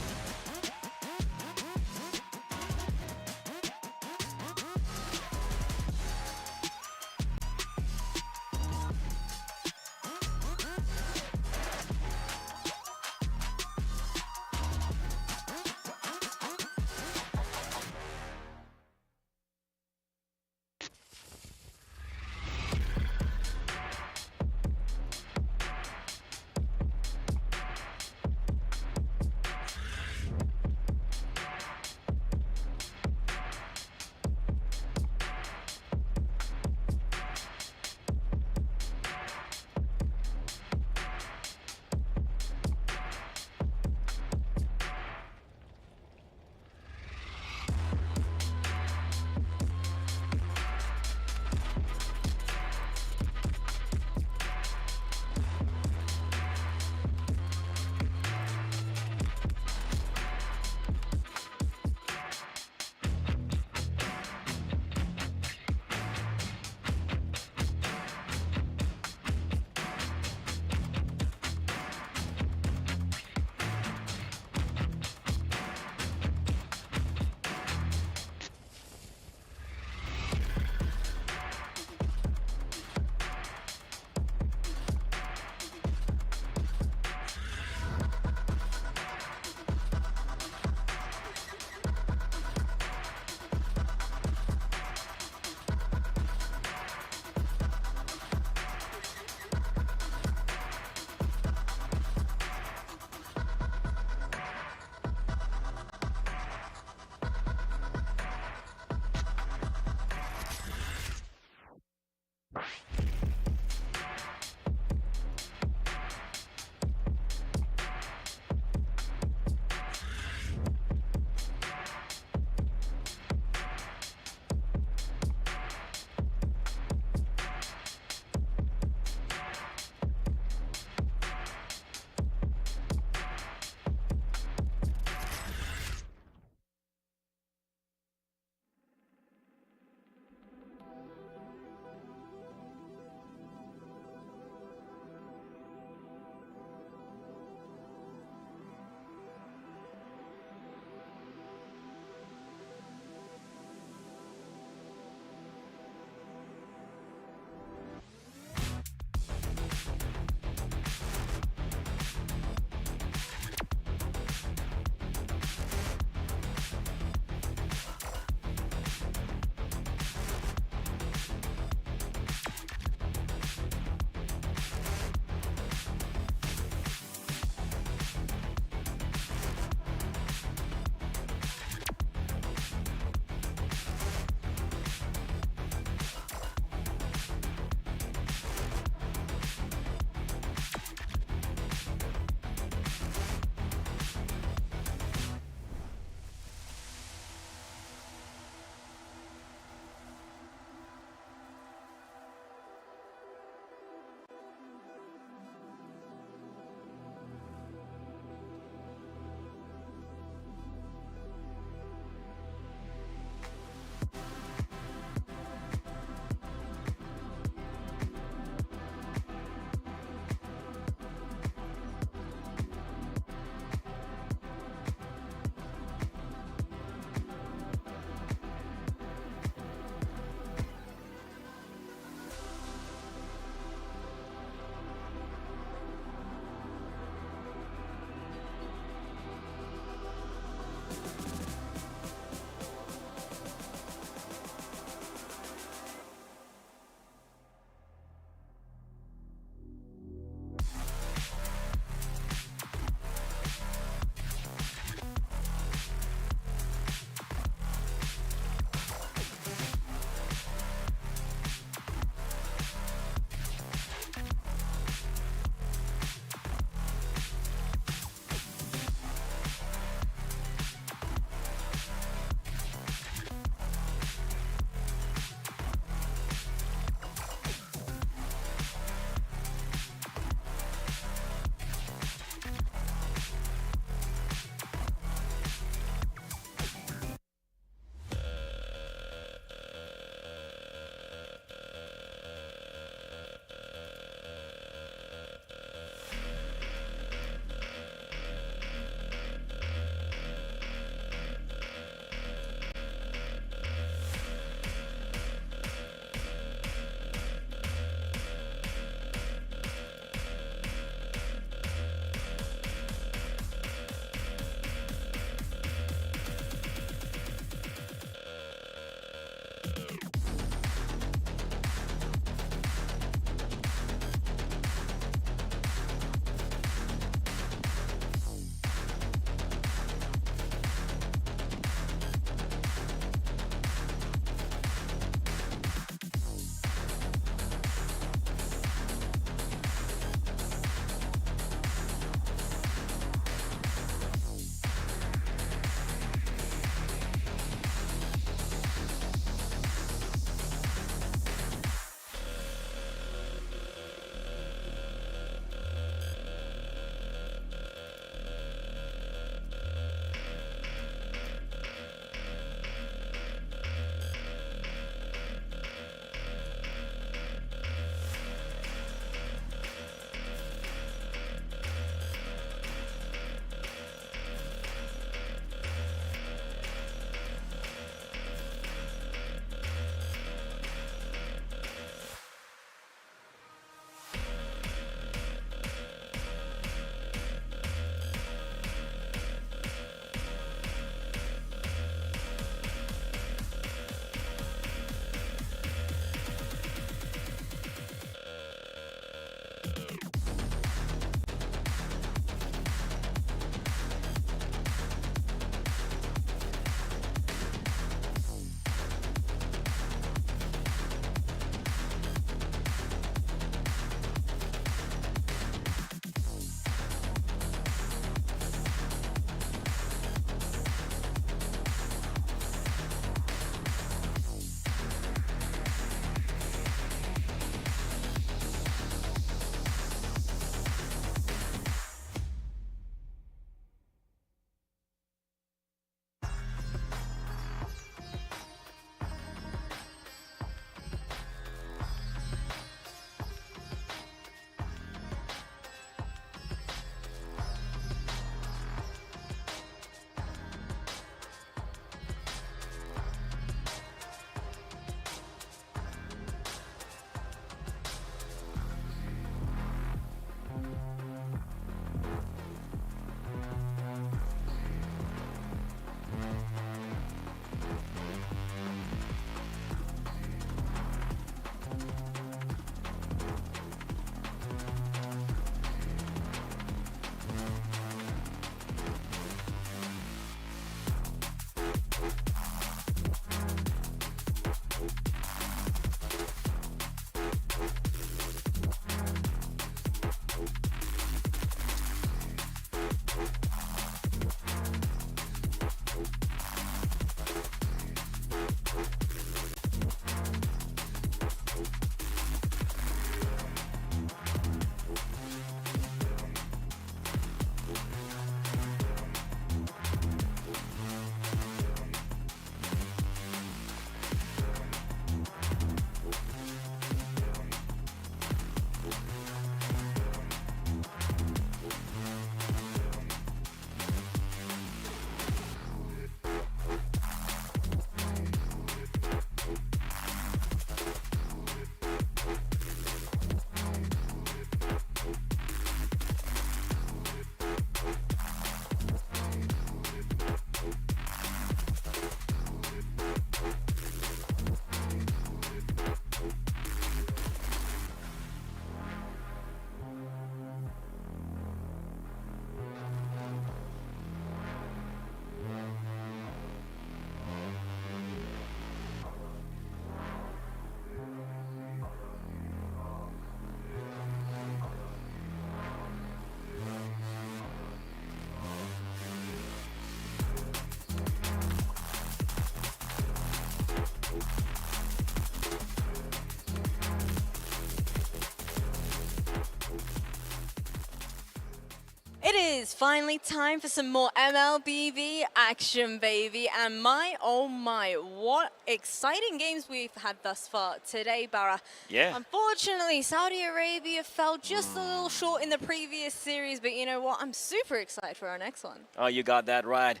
It's finally time for some more MLBB action, baby. And my, oh my, what exciting games we've had thus far today, Barra. Yeah. Unfortunately, Saudi Arabia fell just a little short in the previous series, but you know what? I'm super excited for our next one. Oh, you got that right.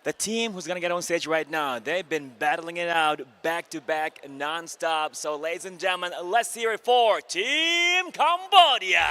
The team who's going to get on stage right now, they've been battling it out back-to-back, non-stop. So, ladies and gentlemen, let's hear it for Team Cambodia.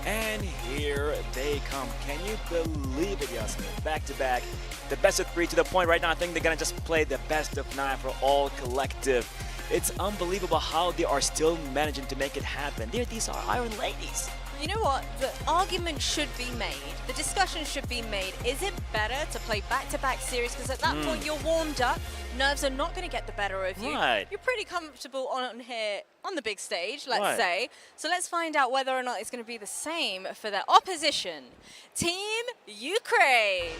And here they come. Can you believe it, Yasmin? Back-to-back, the best of 3 to the point right now. I think they're going to just play the best of 9 for all collective. It's unbelievable how they are still managing to make it happen. These are Iron Ladies. You know what? The argument should be made. The discussion should be made. Is it better to play back-to-back series? Because at that point, you're warmed up. Nerves are not going to get the better of you. Right. You're pretty comfortable on here, on the big stage, let's say. So let's find out whether or not it's going to be the same for their opposition. Team Ukraine.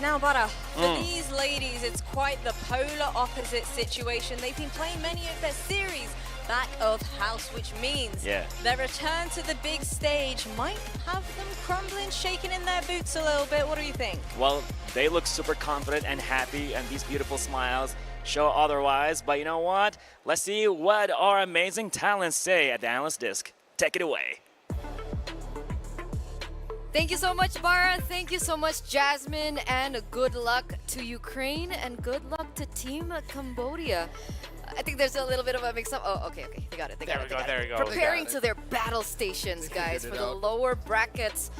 Now, Bara, for these ladies, it's quite the polar opposite situation. They've been playing many of their series back of house, which means their return to the big stage might have them crumbling, shaking in their boots a little bit. What do you think? Well, they look super confident and happy, and these beautiful smiles show otherwise. But you know what? Let's see what our amazing talents say at the analyst disc. Take it away. Thank you so much, Bara. Thank you so much, Jasmine. And good luck to Ukraine and good luck to Team Cambodia. I think there's a little bit of a mix-up. Oh, okay. They got it. There we go. Preparing to their battle stations, guys, for the lower brackets.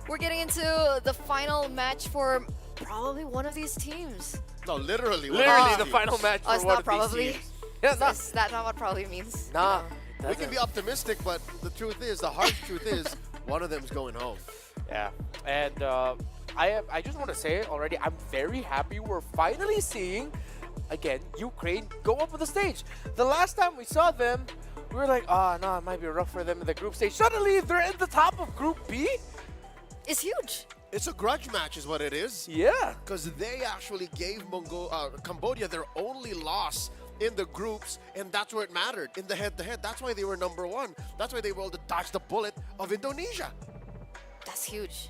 We're getting into the final match for probably one of these teams. No, literally. Literally the final match for it's one not of probably. these teams. Yeah, Is that not what probably means? Nah. We can be optimistic, but the truth is, the harsh truth is, one of them's going home. Yeah, and I just want to say already, I'm very happy we're finally seeing, again, Ukraine go up on the stage. The last time we saw them, we were like, oh, no, it might be rough for them in the group stage. Suddenly, they're in the top of Group B. It's huge. It's a grudge match is what it is. Yeah. Because they actually gave Cambodia their only loss in the groups, and that's where it mattered, in the head-to-head. That's why they were #1. That's why they were able to dodge the bullet of Indonesia. That's huge.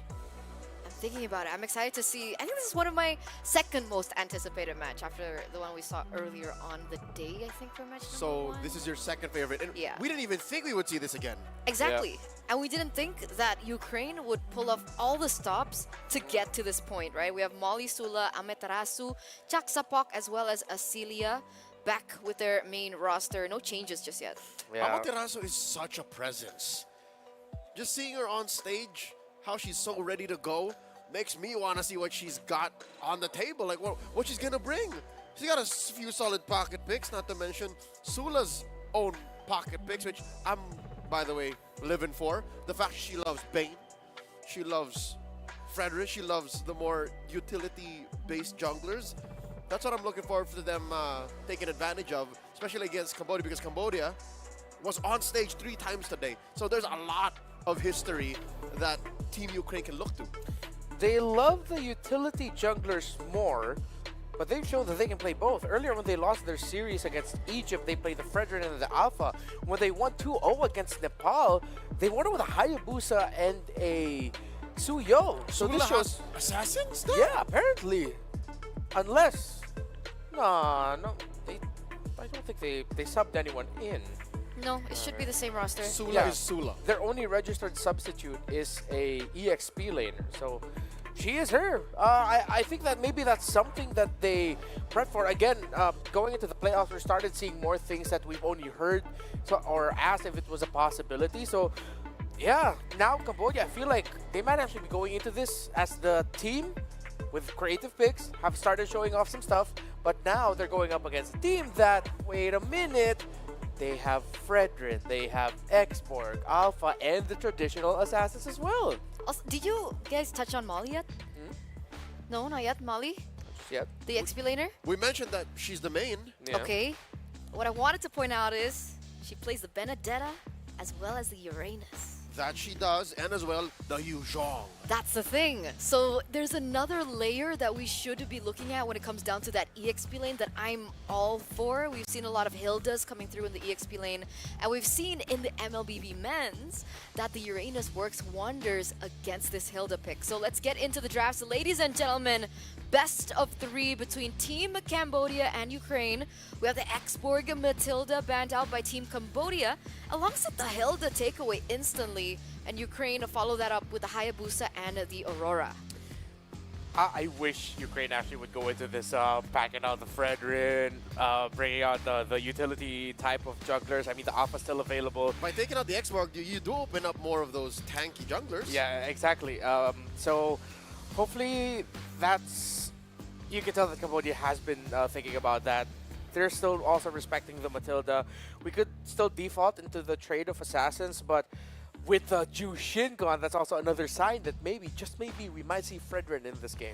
I'm thinking about it. I'm excited to see. I think this is one of my second most anticipated match after the one we saw earlier on the day, I think, for match number 1. This is your second favorite. And yeah. We didn't even think we would see this again. Exactly. Yeah. And we didn't think that Ukraine would pull off all the stops to get to this point, right? We have Molly Sula, Amaterasu, Chaksapok, as well as Asilia back with their main roster. No changes just yet. Yeah. Amaterasu is such a presence. Just seeing her on stage, how she's so ready to go, makes me want to see what she's got on the table, like what she's going to bring. She's got a few solid pocket picks, not to mention Sula's own pocket picks, which I'm, by the way, living for. The fact she loves Bane, she loves Frederick, she loves the more utility-based junglers. That's what I'm looking forward to them taking advantage of, especially against Cambodia, because Cambodia was on stage 3 times today. So there's a lot of history that Team Ukraine can look to. They love the utility junglers more, but they've shown that they can play both. Earlier when they lost their series against Egypt, they played the Fredrin and the Alpha. When they won 2-0 against Nepal, they won it with a Hayabusa and a Suyo. So this shows assassins? Yeah, apparently. Unless I don't think they subbed anyone in. No, it should be the same roster. Sula is Sula. Their only registered substitute is a EXP laner, so she is her. I think that maybe that's something that they prep for. Again, going into the playoffs, we started seeing more things that we've only heard or asked if it was a possibility. So, yeah, now Cambodia, I feel like they might actually be going into this as the team with creative picks, have started showing off some stuff, but now they're going up against a team that, wait a minute, they have Fredrin, they have Xborg, Alpha, and the traditional assassins as well. Also, did you guys touch on Molly yet? No, not yet. Molly? Yet. The XP laner? We mentioned that she's the main. Yeah. Okay. What I wanted to point out is she plays the Benedetta as well as the Uranus. That she does, and as well, the Yuzhong. That's the thing. So there's another layer that we should be looking at when it comes down to that EXP lane that I'm all for. We've seen a lot of Hildas coming through in the EXP lane, and we've seen in the MLBB men's that the Uranus works wonders against this Hilda pick. So let's get into the draft. So ladies and gentlemen, best of 3 between Team Cambodia and Ukraine. We have the Exborg Matilda banned out by Team Cambodia, alongside the Hilda takeaway instantly, and Ukraine follow that up with the Hayabusa and the Aurora. I wish Ukraine actually would go into this packing out the Fredrin, bringing out the utility type of jugglers. I mean, the Alpha's still available. By taking out the Xborg, you do open up more of those tanky junglers. Yeah, exactly. So hopefully that's... You can tell that Cambodia has been thinking about that. They're still also respecting the Matilda. We could still default into the trade of assassins, but with Ju Shin gone, that's also another sign that maybe, just maybe, we might see Fredrin in this game.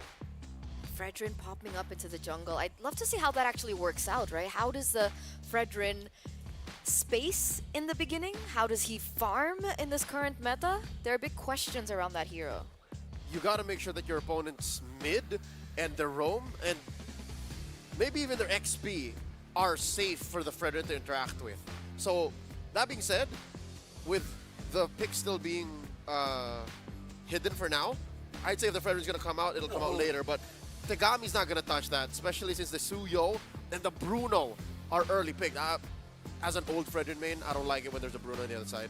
Fredrin popping up into the jungle. I'd love to see how that actually works out, right? How does the Fredrin space in the beginning? How does he farm in this current meta? There are big questions around that hero. You gotta make sure that your opponent's mid and their roam and maybe even their XP are safe for the Fredrin to interact with. So, that being said, with the pick still being hidden for now, I'd say if the Fredrin's gonna come out, it'll come out later, but Tegami's not gonna touch that, especially since the Suyo and the Bruno are early picked. As an old Fredrin main, I don't like it when there's a Bruno on the other side.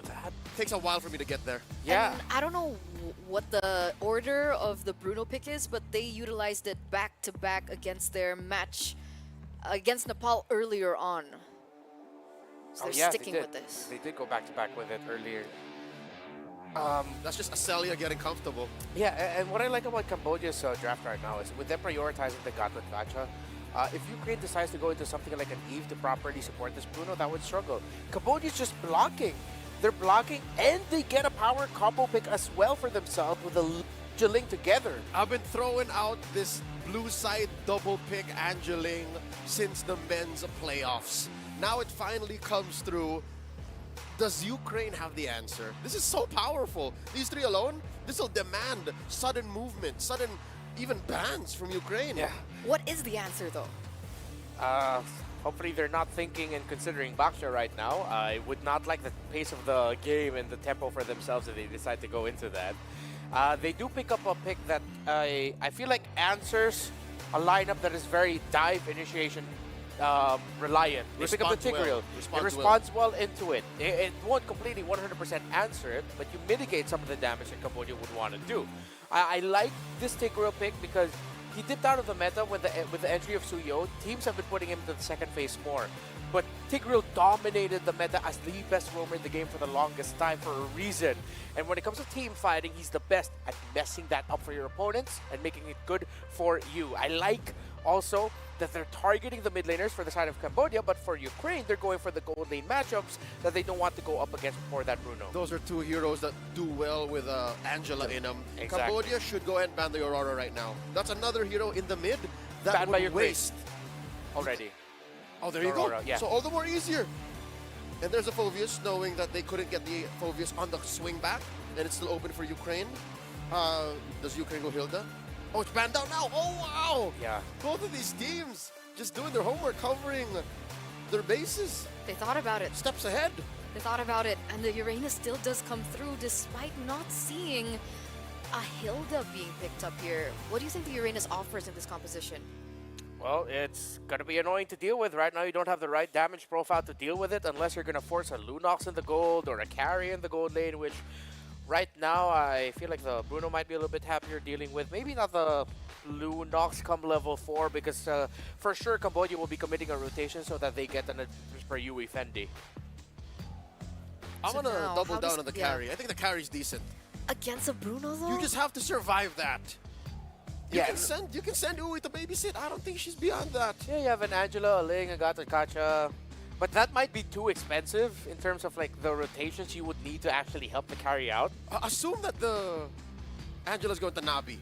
That takes a while for me to get there. Yeah. And I don't know what the order of the Bruno pick is, but they utilized it back-to-back against their match against Nepal earlier on. So they're sticking with this. They did go back-to-back with it earlier. That's just Acelia getting comfortable. Yeah, and what I like about Cambodia's draft right now is with them prioritizing the Gatwa Gacha, if Ukraine decides to go into something like an Eve to properly support this Bruno, that would struggle. Cambodia's just blocking. They're blocking, and they get a power combo pick as well for themselves with a Angeling together. I've been throwing out this blue side double pick Angeling since the men's playoffs. Now it finally comes through. Does Ukraine have the answer? This is so powerful. These 3 alone, this will demand sudden movement, sudden even bans from Ukraine. Yeah. What is the answer though? Hopefully they're not thinking and considering Baksha right now. I would not like the pace of the game and the tempo for themselves if they decide to go into that. They do pick up a pick that I feel like answers a lineup that is very dive initiation reliant. They pick up the Tigreal. It responds well into it. It won't completely 100% answer it, but you mitigate some of the damage that Cambodia would want to do. I like this Tigreal pick because he dipped out of the meta with the entry of Suyo. Teams have been putting him into the second phase more. But Tigreal dominated the meta as the best roamer in the game for the longest time for a reason. And when it comes to team fighting, he's the best at messing that up for your opponents and making it good for you. I like also that they're targeting the mid laners for the side of Cambodia, but for Ukraine, they're going for the gold lane matchups that they don't want to go up against for that Bruno. Those are 2 heroes that do well with Angela in them. Exactly. Cambodia should go ahead and ban the Aurora right now. That's another hero in the mid that Banned by would Ukraine waste. Already. Oh, there you Aurora, go. yeah. So all the more easier. And there's a Phoveus, knowing that they couldn't get the Phoveus on the swing back, and it's still open for Ukraine. Does Ukraine go Hilda? Oh, it's banned out now. Oh, wow. Yeah. Both of these teams just doing their homework, covering their bases. They thought about it. Steps ahead. They thought about it, and the Uranus still does come through despite not seeing a Hilda being picked up here. What do you think the Uranus offers in this composition? Well, it's going to be annoying to deal with. Right now, you don't have the right damage profile to deal with it unless you're going to force a Lunox in the gold or a carry in the gold lane, which right now I feel like the Bruno might be a little bit happier dealing with. Maybe not the Lunox come level 4 because for sure Cambodia will be committing a rotation so that they get an advantage per Yui Fendi. I'm going to double down on the carry. I think the carry's decent. Against a Bruno though? You just have to survive that. You Yeah. can send Uwe to babysit. I don't think she's beyond that. Yeah, you have an Angela, a Ling, a Gata Kacha. But that might be too expensive in terms of like the rotations you would need to actually help the carry out. Assume that the Angela's going to Nabi.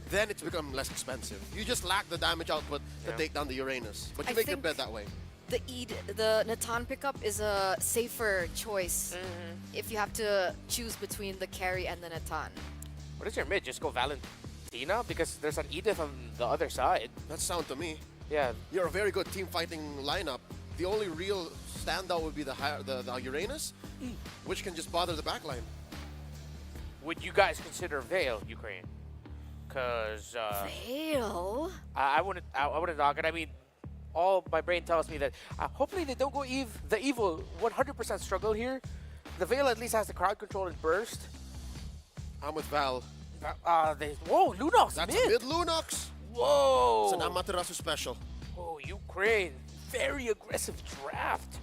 Then it's become less expensive. You just lack the damage output to take down the Uranus. But you make your bet that way. the Natan pickup is a safer choice if you have to choose between the carry and the Natan. What is your mid? Just go Valentina? Because there's an Edith on the other side. That's sound to me. Yeah. You're a very good team fighting lineup. The only real standout would be the Uranus, which can just bother the backline. Would you guys consider Veil, Ukraine? Because Veil? I wouldn't knock it. I mean, all my brain tells me that hopefully they don't go the evil 100% struggle here. The Veil at least has the crowd control and burst. I'm with Val. Whoa, Lunox That's mid. a mid Lunox. Whoa. It's an Amaterasu special. Oh, Ukraine. Very aggressive draft.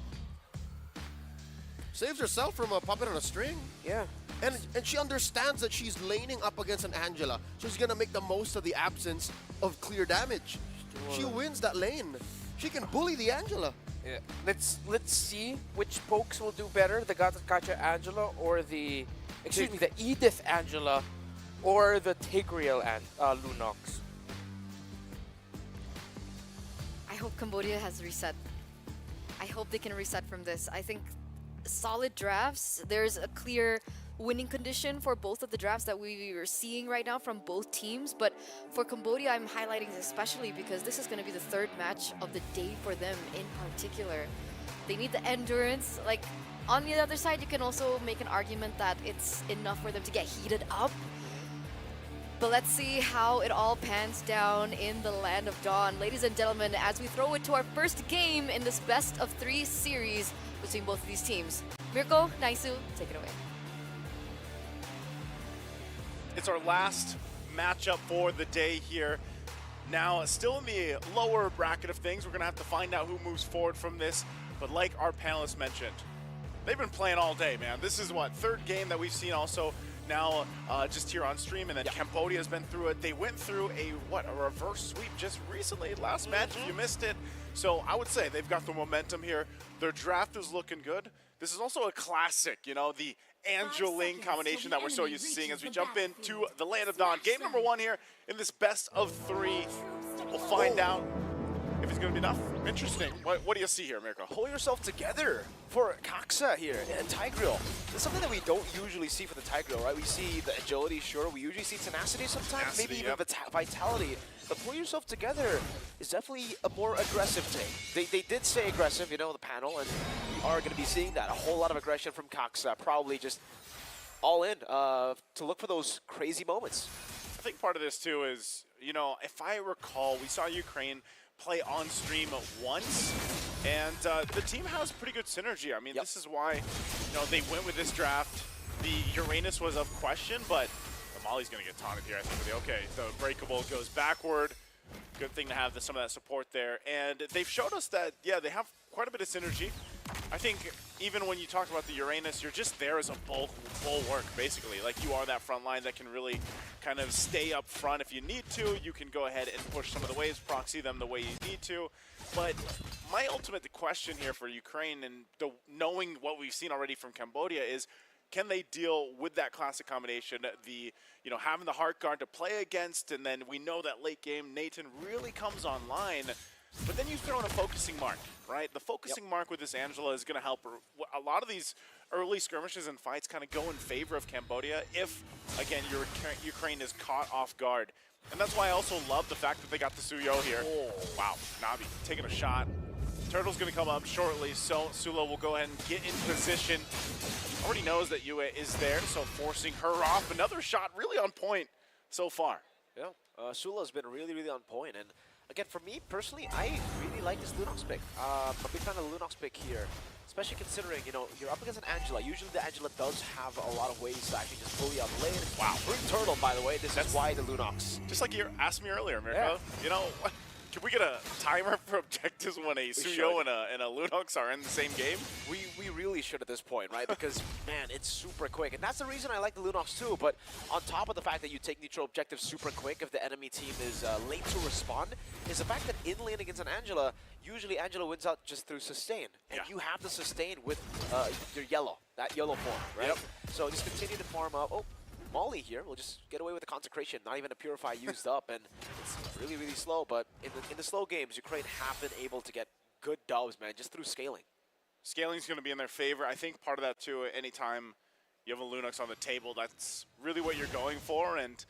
Saves herself from a puppet on a string. Yeah. And she understands that she's laning up against an Angela. So she's going to make the most of the absence of clear damage. She wins that lane. She can bully the Angela. Yeah. Let's see which pokes will do better, the Gotcha Angela or the Edith Angela or the Tigreal Lunox. I hope Cambodia has reset. I hope they can reset from this. I think solid drafts. There's a clear winning condition for both of the drafts that we are seeing right now from both teams. But for Cambodia, I'm highlighting this especially because this is going to be the third match of the day for them in particular. They need the endurance. Like, on the other side, you can also make an argument that it's enough for them to get heated up. But let's see how it all pans down in the Land of Dawn. Ladies and gentlemen, as we throw it to our first game in this best-of-3 series between both of these teams. Mirko, Naisu, take it away. It's our last matchup for the day here. Now, still in the lower bracket of things, we're going to have to find out who moves forward from this. But like our panelists mentioned, they've been playing all day, man. This is what, third game that we've seen also now just here on stream, and then Cambodia has been through it. They went through a reverse sweep just recently, last match, if you missed it. So I would say they've got the momentum here. Their draft is looking good. This is also a classic, you know, the Angeling combination that we're so used to seeing as we jump into the Land of Dawn. Game number 1 here in this best of 3. We'll find out if it's going to be enough. Interesting. What do you see here, Mirko? Pull yourself together for Kaksa here and Tigreal. This is something that we don't usually see for the Tigreal, right? We see the agility, sure. We usually see tenacity sometimes, maybe even vitality. But pull yourself together is definitely a more aggressive take. They did say aggressive, you know, the panel, and we are going to be seeing that. A whole lot of aggression from Kaksa, probably just all in to look for those crazy moments. I think part of this, too, is, you know, if I recall, we saw Ukraine play on stream once, and the team has pretty good synergy. I mean, this is why, you know, they went with this draft. The Uranus was of question, but Molly's going to get taunted here, I think. Okay, the breakable goes backward. Good thing to have some of that support there. And they've showed us that, yeah, they have quite a bit of synergy. I think even when you talk about the Uranus, you're just there as a bulwark, basically. Like, you are that front line that can really kind of stay up front if you need to. You can go ahead and push some of the waves, proxy them the way you need to. But my ultimate question here for Ukraine, and knowing what we've seen already from Cambodia, is can they deal with that classic combination, you know, having the Heart Guard to play against, and then we know that late game Nathan really comes online. But then you throw in a focusing mark, right? The focusing mark with this Angela is going to help her. A lot of these early skirmishes and fights kind of go in favor of Cambodia if, again, Ukraine is caught off guard. And that's why I also love the fact that they got the Suyo here. Oh, wow, Navi taking a shot. Turtle's going to come up shortly, so Sula will go ahead and get in position. Already knows that Yue is there, so forcing her off. Another shot really on point so far. Yeah, Sula's been really, really on point. And again, for me personally, I really like this Lunox pick. I'm a big fan of the Lunox pick here, especially considering, you know, you're up against an Angela. Usually the Angela does have a lot of ways to actually just bully out the lane. Wow, Brute Turtle, by the way, this is why the Lunox. Just like you asked me earlier, Mirko, you know, can we get a timer for objectives when a Suyo and a Lunox are in the same game? We really should at this point, right? Because, man, it's super quick. And that's the reason I like the Lunox too. But on top of the fact that you take neutral objectives super quick if the enemy team is late to respond, is the fact that in lane against an Angela, usually Angela wins out just through sustain. And you have to sustain with your yellow, that yellow form, right? Yep. So just continue to farm up. Oh, Molly here will just get away with the consecration, not even a purify used up, and it's really, really slow. But in the slow games, Ukraine have been able to get good dubs, man, just through scaling. Scaling's going to be in their favor. I think part of that, too, anytime you have a Lunox on the table, that's really what you're going for. And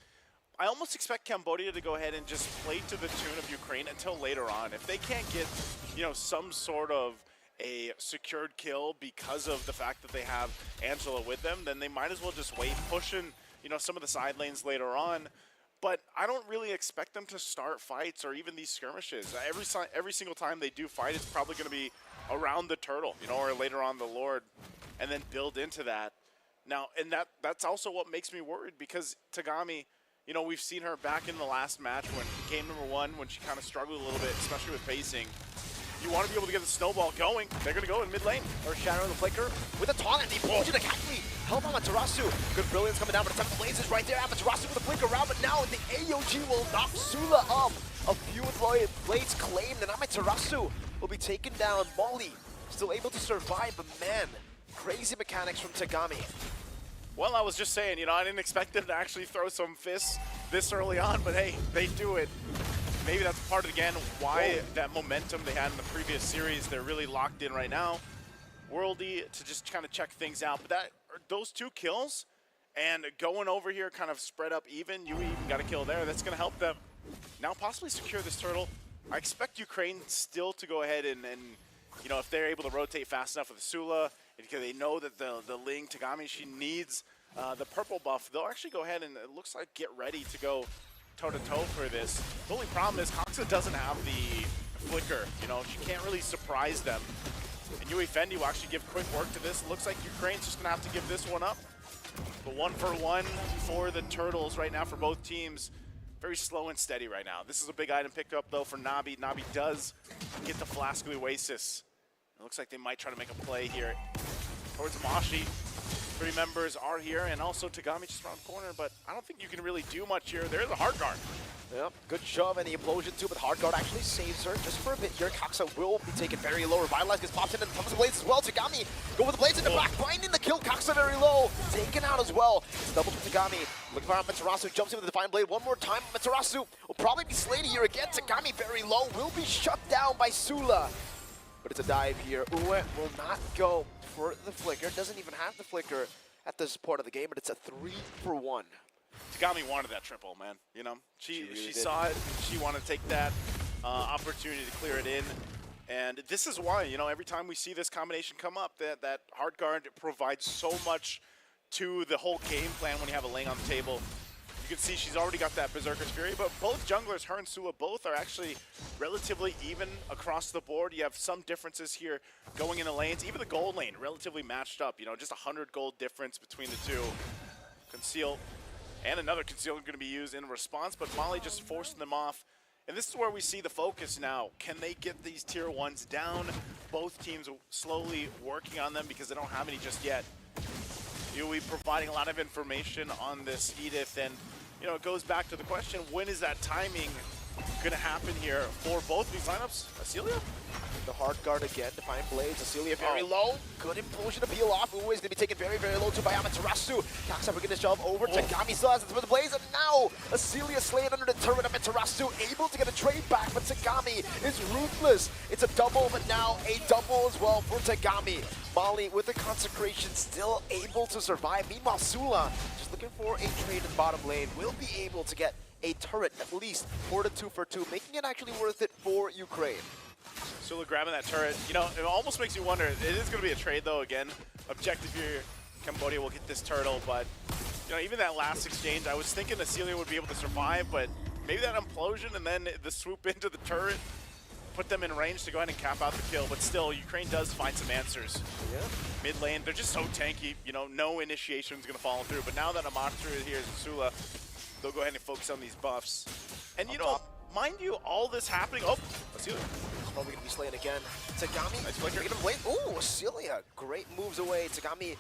I almost expect Cambodia to go ahead and just play to the tune of Ukraine until later on. If they can't get, you know, some sort of a secured kill because of the fact that they have Angela with them, then they might as well just wait, pushing, you know, some of the side lanes later on. But I don't really expect them to start fights or even these skirmishes. Every single time they do fight, it's probably going to be around the turtle, you know, or later on the Lord, and then build into that. Now, and that's also what makes me worried, because Tagami, you know, we've seen her back in the last match when game number 1, when she kind of struggled a little bit, especially with pacing. You want to be able to get the snowball going. They're going to go in mid lane. Or Shadow the Flicker with a taunt, and the explosion exactly. Help on Amaterasu. Good brilliance coming down, but the Temple Blaze is right there. Amaterasu with a flicker around, but now the AOG will knock Sula up. A few blades claimed, and Amaterasu will be taken down. Molly still able to survive, but man, crazy mechanics from Tagami. Well, I was just saying, you know, I didn't expect them to actually throw some fists this early on, but hey, they do it. Maybe that's part of, again, why that momentum they had in the previous series, they're really locked in right now. Worldy to just kind of check things out. But those 2 kills and going over here kind of spread up even. You even got a kill there. That's going to help them now possibly secure this turtle. I expect Ukraine still to go ahead and you know, if they're able to rotate fast enough with Sula, because they know that the Ling Tagami, she needs the purple buff, they'll actually go ahead and it looks like get ready to go toe-to-toe for this. The only problem is Coxa doesn't have the flicker. You know, she can't really surprise them. And Yui Fendi will actually give quick work to this. It looks like Ukraine's just going to have to give this one up. But 1-for-1 for the Turtles right now for both teams. Very slow and steady right now. This is a big item pickup, though, for Nabi. Nabi does get the Flask of the Oasis. It looks like they might try to make a play here towards Mashi. 3 members are here, and also Tagami just around the corner, but I don't think you can really do much here. There's a hard guard. Yep, good shove, and the implosion too, but hard guard actually saves her just for a bit here. Coxa will be taken very low. Revitalize gets popped in, and comes the blades as well. Tagami go with the blades in the back, finding the kill. Coxa very low, taken out as well. It's double to Tagami. Looking for Amaterasu, jumps in with the Divine Blade one more time. Amaterasu will probably be slain here again. Tagami very low, will be shut down by Sula. But it's a dive here. Uwe will not go for the flicker. Doesn't even have the flicker at this part of the game, but it's a 3-for-1. Tagami wanted that triple, man. You know, she saw it. She wanted to take that opportunity to clear it in. And this is why, you know, every time we see this combination come up, that hard guard provides so much to the whole game plan when you have a Ling on the table. You can see she's already got that Berserker's Fury, but both junglers, her and Sula, both are actually relatively even across the board. You have some differences here going in the lanes. Even the gold lane, relatively matched up. You know, just 100 gold difference between the two. Conceal, and another Conceal going to be used in response, but Molly just forcing them off. And this is where we see the focus now. Can they get these tier 1s down? Both teams slowly working on them because they don't have any just yet. Yui providing a lot of information on this Edith, and you know, it goes back to the question, when is that timing going to happen here for both these lineups? Acelia? The hard guard again, Divine Blades. Acelia very low. Good implosion to peel off. Uwe is going to be taken very, very low too by Amaterasu. Coxa going to shove over. Tagami still has it with the Blaze, and now Acelia slain under the turret. Amaterasu able to get a trade back, but Tagami is ruthless. It's a double, but now a double as well for Tagami. Molly with the consecration still able to survive. Meanwhile, Sula just looking for a trade in the bottom lane. Will be able to get a turret at least for the 2-for-2, making it actually worth it for Ukraine. Sula grabbing that turret. You know, it almost makes you wonder. It is going to be a trade, though, again. Objective here, Cambodia will get this turtle, but, you know, even that last exchange, I was thinking Acelia would be able to survive, but maybe that implosion and then the swoop into the turret put them in range to go ahead and cap out the kill, but still, Ukraine does find some answers. Yeah. Mid lane, they're just so tanky, you know, no initiation is going to follow through, but now that Amaterasu is here, Sula, they'll go ahead and focus on these buffs. And, you know, mind you, all this happening, Acelia. Probably going to be slain again. Tagami, nice flicker. Ooh, Acelia, great moves away. Tagami,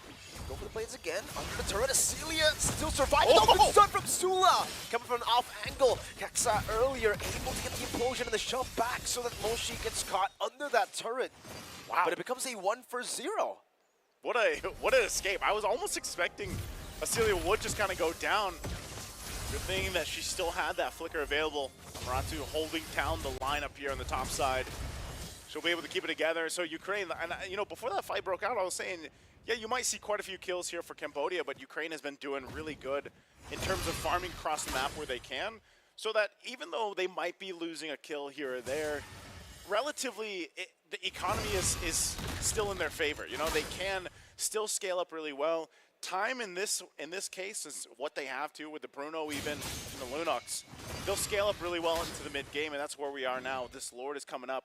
go for the blades again. Under the turret, Acelia still surviving. Oh, good stun from Sula. Coming from an off angle. Coxa earlier able to get the implosion and the shove back so that Moshi gets caught under that turret. Wow. But it becomes a 1-for-0. What an escape. I was almost expecting Acelia would just kind of go down. Good thing that she still had that flicker available. Maratu holding down the line up here on the top side. she'll be able to keep it together. So Ukraine, and you know, before that fight broke out, I was saying, yeah, you might see quite a few kills here for Cambodia, but Ukraine has been doing really good in terms of farming across the map where they can, so that even though they might be losing a kill here or there, relatively, the economy is still in their favor. You know, they can still scale up really well. Time in this case is what they have to with the Bruno, even and the Lunox. They'll scale up really well into the mid game, and that's where we are now. This Lord is coming up.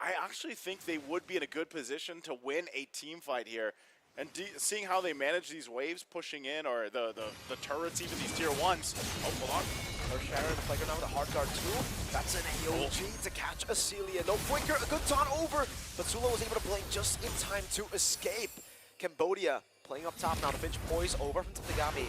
I actually think they would be in a good position to win a team fight here. And seeing how they manage these waves pushing in, or the turrets, even these tier 1s. Oh, hold on. Sharon playing now with a hard guard too. That's an AOG to catch Acelia. No flicker, a good taunt over, but Sula was able to blink just in time to escape. Cambodia playing up top now to Finch poise over from Tigami.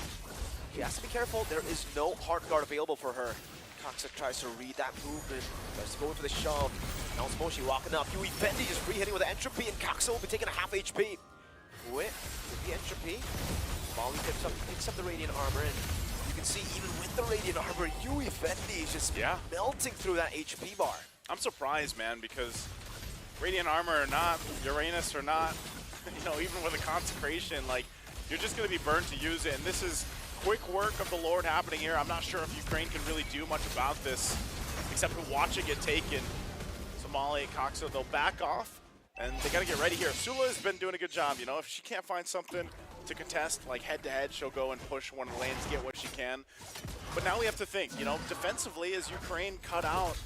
She has to be careful, there is no hard guard available for her. Coxa tries to read that movement, tries to go in for the shove. Now it's Moshi walking up. Yui Fendi is free hitting with Entropy, and Coxa will be taking a half HP. With the Entropy, Molly picks up the Radiant Armor, and you can see even with the Radiant Armor, Yui Fendi is just melting through that HP bar. I'm surprised, man, because Radiant Armor or not, Uranus or not, you know, even with a Consecration, like, you're just going to be burned to use it. And this is quick work of the Lord happening here. I'm not sure if Ukraine can really do much about this, except for watching it taken. Somali and Coxa, they'll back off. And they got to get ready here. Sula has been doing a good job, you know. If she can't find something to contest, like head-to-head, she'll go and push one of the lanes, get what she can. But now we have to think, you know, defensively, is Ukraine cut out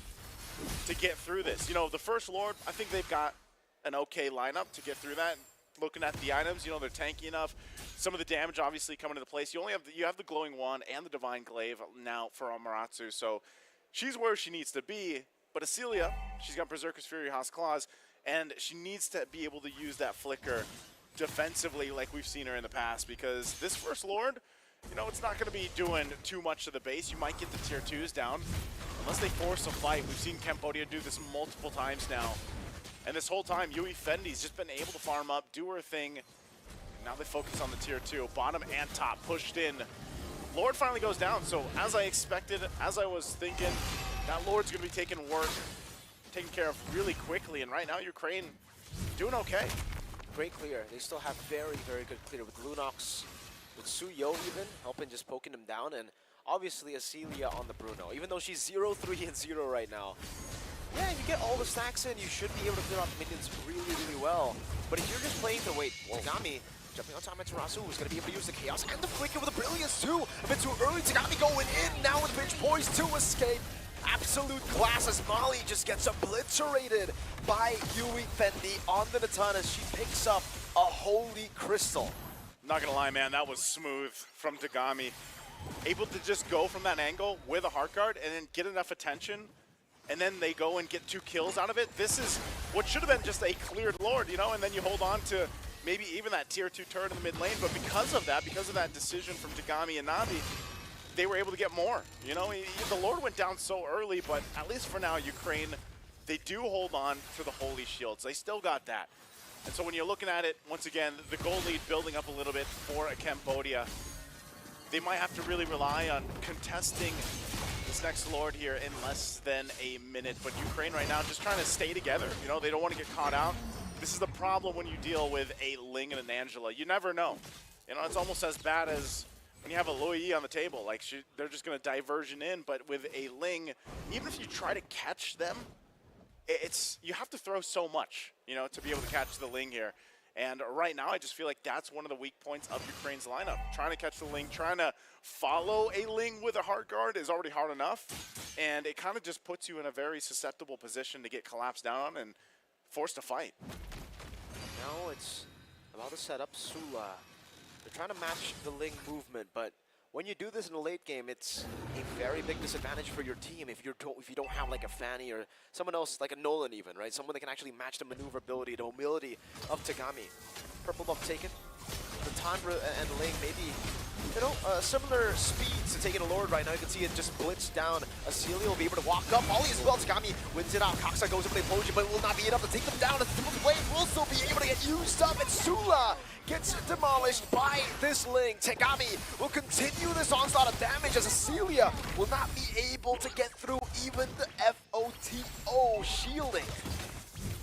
to get through this? You know, the First Lord, I think they've got an okay lineup to get through that. Looking at the items, you know, they're tanky enough. Some of the damage obviously coming into place. You only have you have the Glowing Wand and the Divine Glaive now for Amaratsu, so she's where she needs to be. But Acelia, she's got Berserker's Fury, Haas Claws, and she needs to be able to use that flicker defensively like we've seen her in the past, because this First Lord, you know, it's not going to be doing too much to the base. You might get the tier 2s down unless they force a fight. We've seen Cambodia do this multiple times now. And this whole time, Yui Fendi's just been able to farm up, do her thing. Now they focus on the tier 2. Bottom and top pushed in. Lord finally goes down. So as I expected, as I was thinking, that Lord's going to be taken care of really quickly. And right now, Ukraine doing okay. Great clear. They still have very, very good clear with Lunox, with Suyo even, helping just poking them down. And obviously, Acelia on the Bruno. Even though she's 0-3 and 0 right now. Yeah, if you get all the stacks in, you should be able to clear out the minions really, really well. But if you're just playing to wait, Tagami jumping on top of Tarasu is going to be able to use the Chaos and the Flicker with the Brilliance too. A bit too early, Tagami going in now with Pinch poised to escape. Absolute class as Molly just gets obliterated by Yui Fendi on the Natan as she picks up a Holy Crystal. Not going to lie, man, that was smooth from Tagami. Able to just go from that angle with a Heart Guard and then get enough attention, and then they go and get 2 kills out of it. This is what should have been just a cleared Lord, you know, and then you hold on to maybe even that tier 2 turret in the mid lane, but because of that decision from Tagami and Navi, they were able to get more. You know, the Lord went down so early, but at least for now, Ukraine, they do hold on to the Holy Shields. They still got that. And so when you're looking at it, once again, the goal lead building up a little bit for Cambodia, they might have to really rely on contesting this next Lord here in less than a minute. But Ukraine right now just trying to stay together. You know, they don't want to get caught out. This is the problem when you deal with a Ling and an Angela. You never know. You know, it's almost as bad as when you have a Luyi on the table. Like, they're just going to diversion in. But with a Ling, even if you try to catch them, you have to throw so much, you know, to be able to catch the Ling here. And right now, I just feel like that's one of the weak points of Ukraine's lineup. Trying to catch the Ling, trying to follow a Ling with a Heart Guard is already hard enough. And it kind of just puts you in a very susceptible position to get collapsed down on and forced to fight. Now it's about to set up Sula. They're trying to match the Ling movement, but when you do this in the late game, it's a very big disadvantage for your team if you don't have like a Fanny or someone else, like a Nolan even, right? Someone that can actually match the maneuverability, the mobility of Tagami. Purple buff taken. The Tandra and Ling maybe, you know, similar speeds to taking a Lord right now. You can see it just blitz down. Acelia will be able to walk up. Molly as well. Tagami wins it out. Coxa goes up with the explosion, but it will not be enough to take them down. And the wave will still be able to get used up. And Sula gets demolished by this Ling. Tagami will continue this onslaught of damage as Acelia will not be able to get through even the FOTO shielding.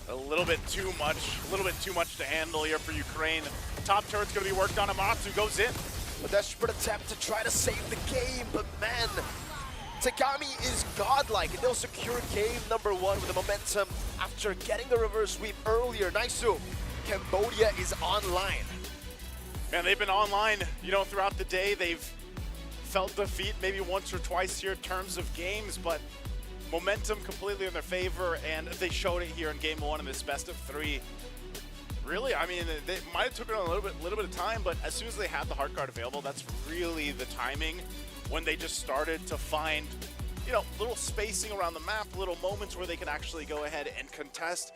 A little bit too much to handle here for Ukraine. Top turret's going to be worked on. Amatsu goes in. A desperate attempt to try to save the game, but man, Takami is godlike, and they'll secure game number 1 with the momentum after getting the reverse sweep earlier. Nice-u, Cambodia is online. Man, they've been online, you know, throughout the day. They've felt defeat maybe once or twice here in terms of games, but momentum completely in their favor, and they showed it here in game 1 in this best of 3. Really, I mean, they might have took it on a little bit of time, but as soon as they had the hard card available, that's really the timing when they just started to find, you know, little spacing around the map, little moments where they can actually go ahead and contest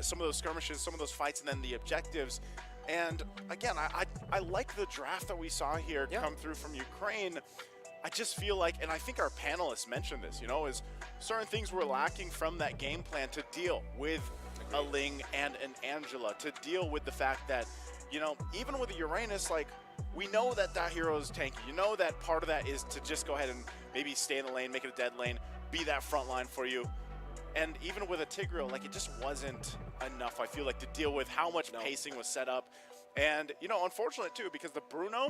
some of those skirmishes, some of those fights, and then the objectives. And again, I like the draft that we saw here come through from Ukraine. I just feel like, and I think our panelists mentioned this, you know, is certain things were lacking from that game plan to deal with a Ling and an Angela, to deal with the fact that, you know, even with a Uranus, like, we know that that hero is tanky. You know that part of that is to just go ahead and maybe stay in the lane, make it a dead lane, be that front line for you. And even with a Tigreal, like, it just wasn't enough, I feel like, to deal with how much pacing was set up. And, you know, unfortunate too, because the Bruno,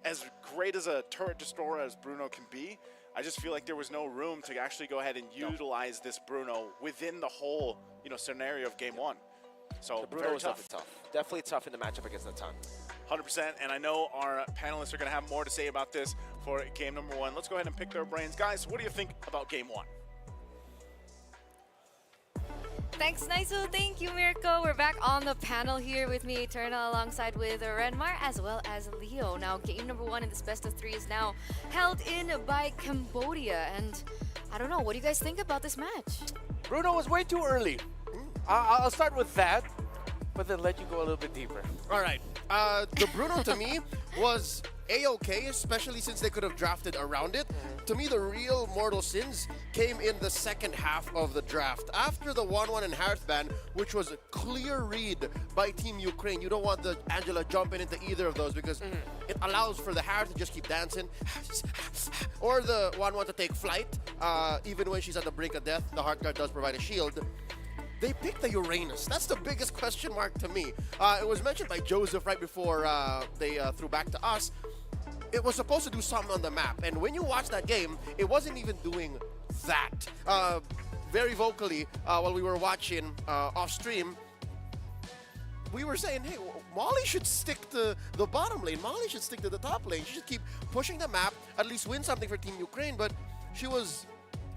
as great as a turret destroyer as Bruno can be, I just feel like there was no room to actually go ahead and utilize this Bruno within the whole, you know, scenario of game 1. So the Bruno was definitely tough. Definitely tough in the matchup against Natan. 100%, and I know our panelists are going to have more to say about this for game number 1. Let's go ahead and pick their brains. Guys, what do you think about game 1? Thanks, Naisu. Thank you, Mirko. We're back on the panel here with me, Eterna, alongside with Renmar, as well as Leo. Now, game number 1 in this best of 3 is now held in by Cambodia. And I don't know, what do you guys think about this match? Bruno was way too early. I'll start with that, but then let you go a little bit deeper. All right. The Bruno to me was A-okay, especially since they could have drafted around it. To me, the real mortal sins came in the second half of the draft. After the 1-1 in Hearth ban, which was a clear read by Team Ukraine. You don't want the Angela jumping into either of those because it allows for the Hearth to just keep dancing. Or the 1-1 to take flight. Even when she's at the brink of death, the Heart Guard does provide a shield. They picked the Uranus. That's the biggest question mark to me. It was mentioned by Joseph right before they threw back to us. It was supposed to do something on the map. And when you watch that game, it wasn't even doing that. Very vocally, while we were watching off stream, we were saying, hey, Molly should stick to the bottom lane. Molly should stick to the top lane. She should keep pushing the map, at least win something for Team Ukraine. But she was,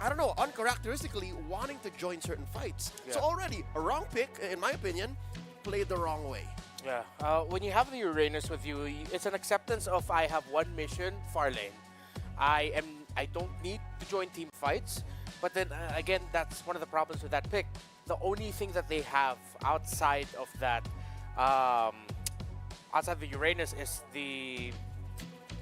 I don't know, uncharacteristically wanting to join certain fights. So already, a wrong pick, in my opinion, played the wrong way. Yeah, when you have the Uranus with you, it's an acceptance of I have one mission, far lane. I don't need to join team fights, but then again, that's one of the problems with that pick. The only thing that they have outside of that, outside the Uranus, is the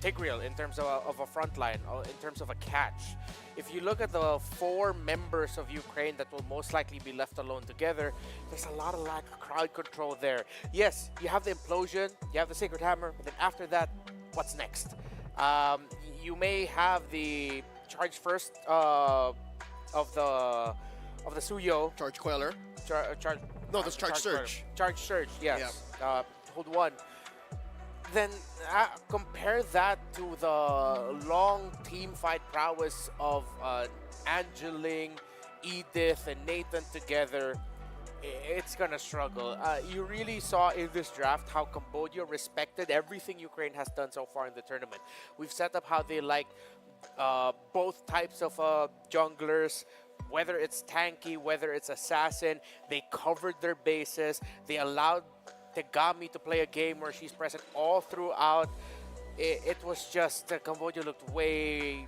Tigreal in terms of a front line, in terms of a catch. If you look at the 4 members of Ukraine that will most likely be left alone together, there's a lot of lack of crowd control there. Yes, you have the Implosion, you have the Sacred Hammer, but then after that, what's next? You may have the charge first of the Suyo. Charge Queller. No, that's Charge Surge. Charge Surge, yes. Yeah. Hold 1. Then compare that to the long team fight prowess of Angeling, Edith, and Nathan together. It's gonna struggle. You really saw in this draft how Cambodia respected everything Ukraine has done so far in the tournament. We've set up how they like both types of junglers, whether it's tanky, whether it's assassin. They covered their bases. They allowed Tegami to play a game where she's present all throughout. It was just Cambodia looked way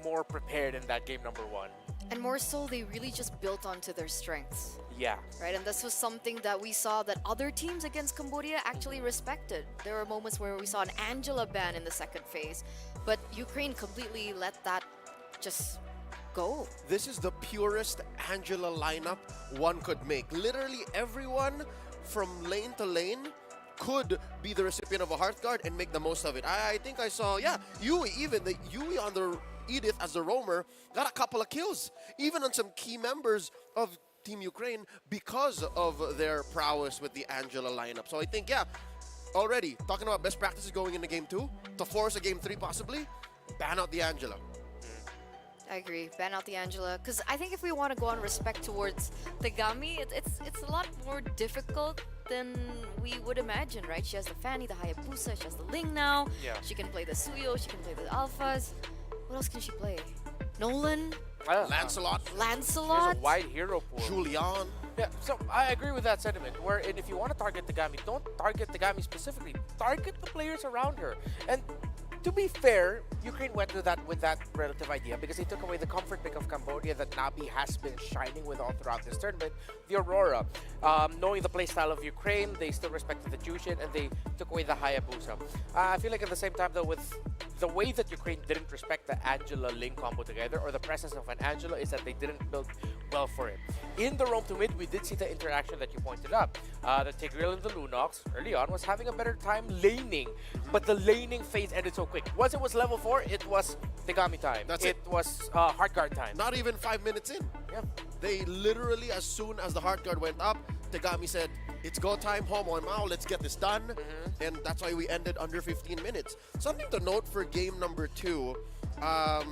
more prepared in that game number 1. And more so, they really just built onto their strengths. Yeah. Right, and this was something that we saw that other teams against Cambodia actually respected. There were moments where we saw an Angela ban in the second phase, but Ukraine completely let that just go. This is the purest Angela lineup one could make. Literally everyone from lane to lane could be the recipient of a Hearth Guard and make the most of it. I think I saw, Yui, even the Yui on the Edith as the roamer got a couple of kills, even on some key members of Team Ukraine because of their prowess with the Angela lineup. So I think, yeah, already talking about best practices going into game 2 to force a game 3 possibly, ban out the Angela. I agree. Ban out the Angela. Because I think if we want to go on respect towards Tegami, it's a lot more difficult than we would imagine, right? She has the Fanny, the Hayabusa, she has the Ling now. Yeah. She can play the Suyo, she can play the Alphas. What else can she play? Nolan? Lancelot. Lancelot? There's a wide hero pool. Julian. Yeah, so I agree with that sentiment. Wherein if you want to target Tegami, don't target Tegami specifically. Target the players around her. And to be fair, Ukraine went to that with that relative idea because they took away the comfort pick of Cambodia that Nabi has been shining with all throughout this tournament, the Aurora. Knowing the playstyle of Ukraine, they still respected the Jushin and they took away the Hayabusa. I feel like at the same time though, with the way that Ukraine didn't respect the Angela Ling combo together, or the presence of an Angela, is that they didn't build well for it. In the roam to mid, we did see the interaction that you pointed out. The Tigreal and the Lunox early on was having a better time laning, but the laning phase ended so quick. Once it was level 4, it was Tegami time. It was hard guard time. Not even 5 minutes in. Yeah. They literally, as soon as the hard guard went up, Tegami said, it's go time, home on Mao, let's get this done. And that's why we ended under 15 minutes. Something to note for game number 2, I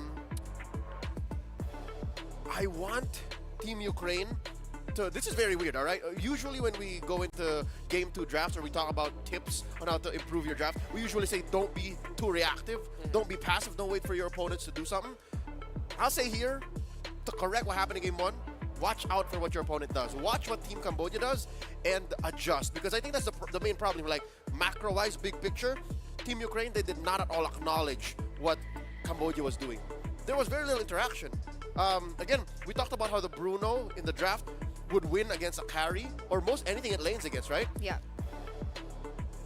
want Team Ukraine to, this is very weird, all right? Usually when we go into game 2 drafts or we talk about tips on how to improve your draft, we usually say don't be too reactive, don't be passive, don't wait for your opponents to do something. I'll say here, to correct what happened in game 1, watch out for what your opponent does. Watch what Team Cambodia does and adjust. Because I think that's the main problem. Like, macro-wise, big picture, Team Ukraine, they did not at all acknowledge what Cambodia was doing. There was very little interaction. Again, we talked about how the Bruno in the draft would win against a carry, or most anything it lanes against, right? Yeah.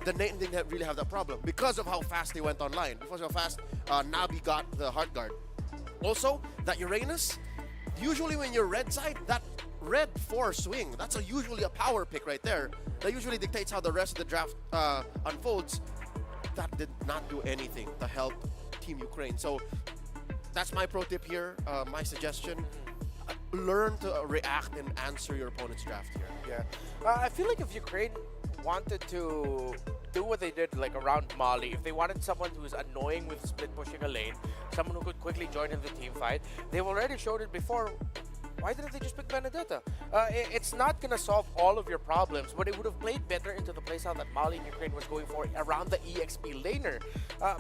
The Nate didn't really have that problem because of how fast they went online, because of how fast Nabi got the hard guard. Also, that Uranus, usually when you're red side, that red 4 swing, that's usually a power pick right there. That usually dictates how the rest of the draft unfolds. That did not do anything to help Team Ukraine. So that's my pro tip here, my suggestion. Learn to react and answer your opponent's draft here. Yeah. I feel like if Ukraine wanted to do what they did like around Mali, if they wanted someone who is annoying with split pushing a lane, someone who could quickly join in the team fight, they've already showed it before. Why didn't they just pick Benedetta? It's not going to solve all of your problems, but it would have played better into the playstyle that Mali and Ukraine was going for around the EXP laner.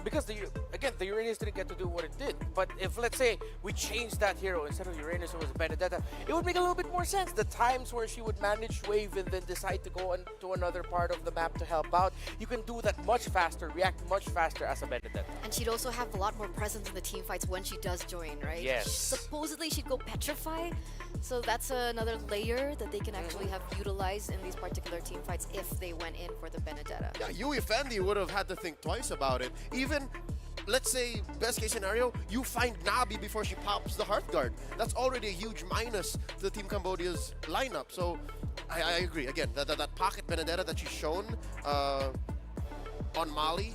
Because, the Uranus didn't get to do what it did. But if, let's say, we changed that hero, instead of Uranus, it was Benedetta, it would make a little bit more sense. The times where she would manage wave and then decide to go to another part of the map to help out, you can do that much faster, react much faster as a Benedetta. And she'd also have a lot more presence in the team fights when she does join, right? Yes. Supposedly she'd go Petrify, so that's another layer that they can actually have utilized in these particular team fights if they went in for the Benedetta. Yeah, Yui Fendi would have had to think twice about it. Even, let's say, best case scenario, you find Nabi before she pops the Heartguard. That's already a huge minus to the Team Cambodia's lineup. So I agree. Again, that pocket Benedetta that she's shown on Mali,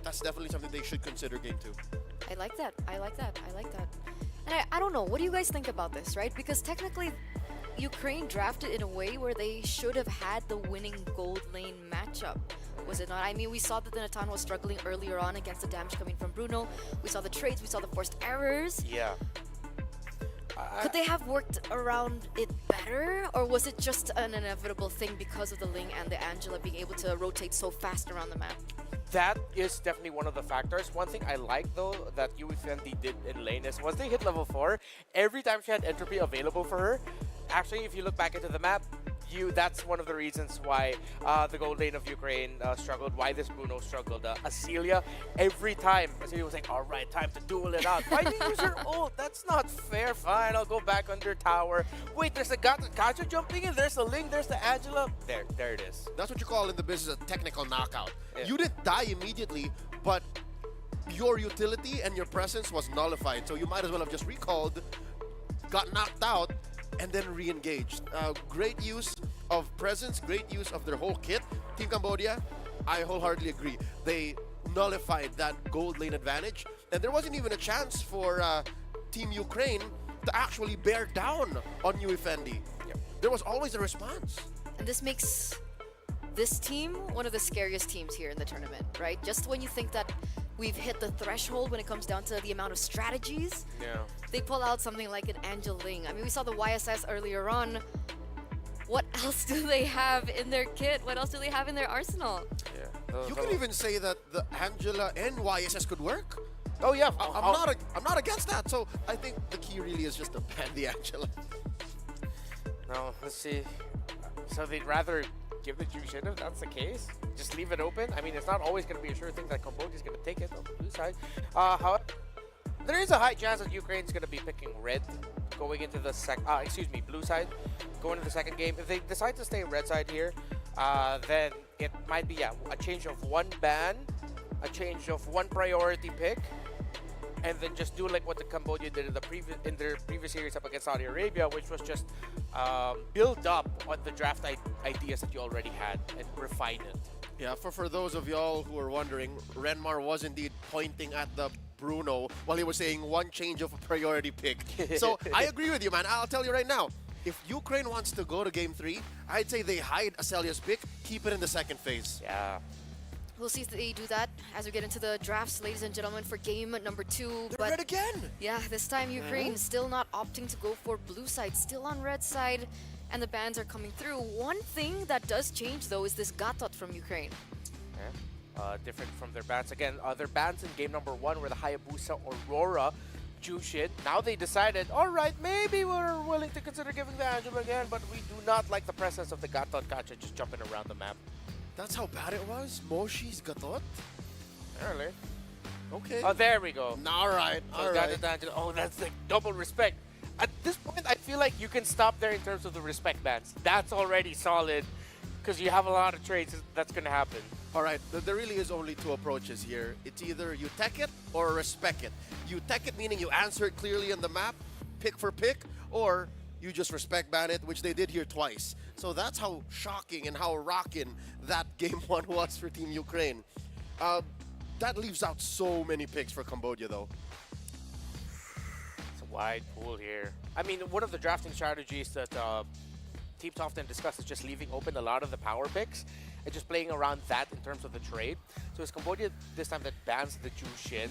that's definitely something they should consider game 2. I like that. I like that. I like that. And I don't know, what do you guys think about this, right? Because technically, Ukraine drafted in a way where they should have had the winning gold lane matchup. Was it not? I mean, we saw that the Natan was struggling earlier on against the damage coming from Bruno. We saw the trades, we saw the forced errors. Yeah. Could they have worked around it better? Or was it just an inevitable thing because of the Ling and the Angela being able to rotate so fast around the map? That is definitely one of the factors. One thing I like though that Yui Fendi did in lane is once they hit level 4, every time she had entropy available for her, actually if you look back into the map, that's one of the reasons why the gold lane of Ukraine struggled, why this Bruno struggled. Acelia, every time, Acelia was like, all right, time to duel it out. Why did you use your ult? That's not fair. Fine, I'll go back under tower. Wait, there's a Gacha jumping in, there's a Ling, there's the Angela. There it is. That's what you call in the business a technical knockout. Yeah. You didn't die immediately, but your utility and your presence was nullified. So you might as well have just recalled, got knocked out, and then re-engaged. Great use of presence, great use of their whole kit. Team Cambodia, I wholeheartedly agree. They nullified that gold lane advantage, and there wasn't even a chance for Team Ukraine to actually bear down on Yui Fendi. there was always a response. And this makes this team one of the scariest teams here in the tournament, right? Just when you think that we've hit the threshold when it comes down to the amount of strategies, they pull out something like an Angel Ling. I mean, we saw the YSS earlier on. What else do they have in their kit? What else do they have in their arsenal? You could even say that the Angela and YSS could work. Oh yeah, I'm not against that. So I think the key really is just to ban the Angela. No, let's see. So they'd rather give the Jushin if that's the case. Just leave it open. I mean, it's not always going to be a sure thing that Cambodia is going to take it on the blue side. However, there is a high chance that Ukraine's going to be picking red going into the blue side going into the second game. If they decide to stay red side here, then it might be a change of one ban, a change of one priority pick, and then just do like what the Cambodia did in their previous series up against Saudi Arabia, which was just build up on the draft ideas that you already had and refine it. Yeah, for those of y'all who are wondering, Renmar was indeed pointing at the Bruno while he was saying one change of a priority pick. So I agree with you, man. I'll tell you right now, if Ukraine wants to go to Game 3, I'd say they hide Acelia's pick, keep it in the second phase. Yeah. We'll see if they do that as we get into the drafts, ladies and gentlemen, for game number 2. They're red again! Yeah, this time Ukraine still not opting to go for blue side, still on red side, and the bans are coming through. One thing that does change, though, is this Gatot from Ukraine. Different from their bans. Again, their bans in game number 1 were the Hayabusa, Aurora, Jushin. Now they decided, all right, maybe we're willing to consider giving the Angela again, but we do not like the presence of the Gatot Gacha just jumping around the map. That's how bad it was? Moshi's Gatot? Early. Okay. Oh, there we go. All right, all right. Oh, that's like double respect. At this point, I feel like you can stop there in terms of the respect bans. That's already solid because you have a lot of trades that's going to happen. All right, there really is only two approaches here. It's either you tech it or respect it. You tech it meaning you answer it clearly on the map, pick for pick, or you just respect ban it, which they did here twice. So that's how shocking and how rocking that game 1 was for Team Ukraine. That leaves out so many picks for Cambodia, though. It's a wide pool here. I mean, one of the drafting strategies that teams often discuss is just leaving open a lot of the power picks and just playing around that in terms of the trade. So it's Cambodia this time that bans the Jushin.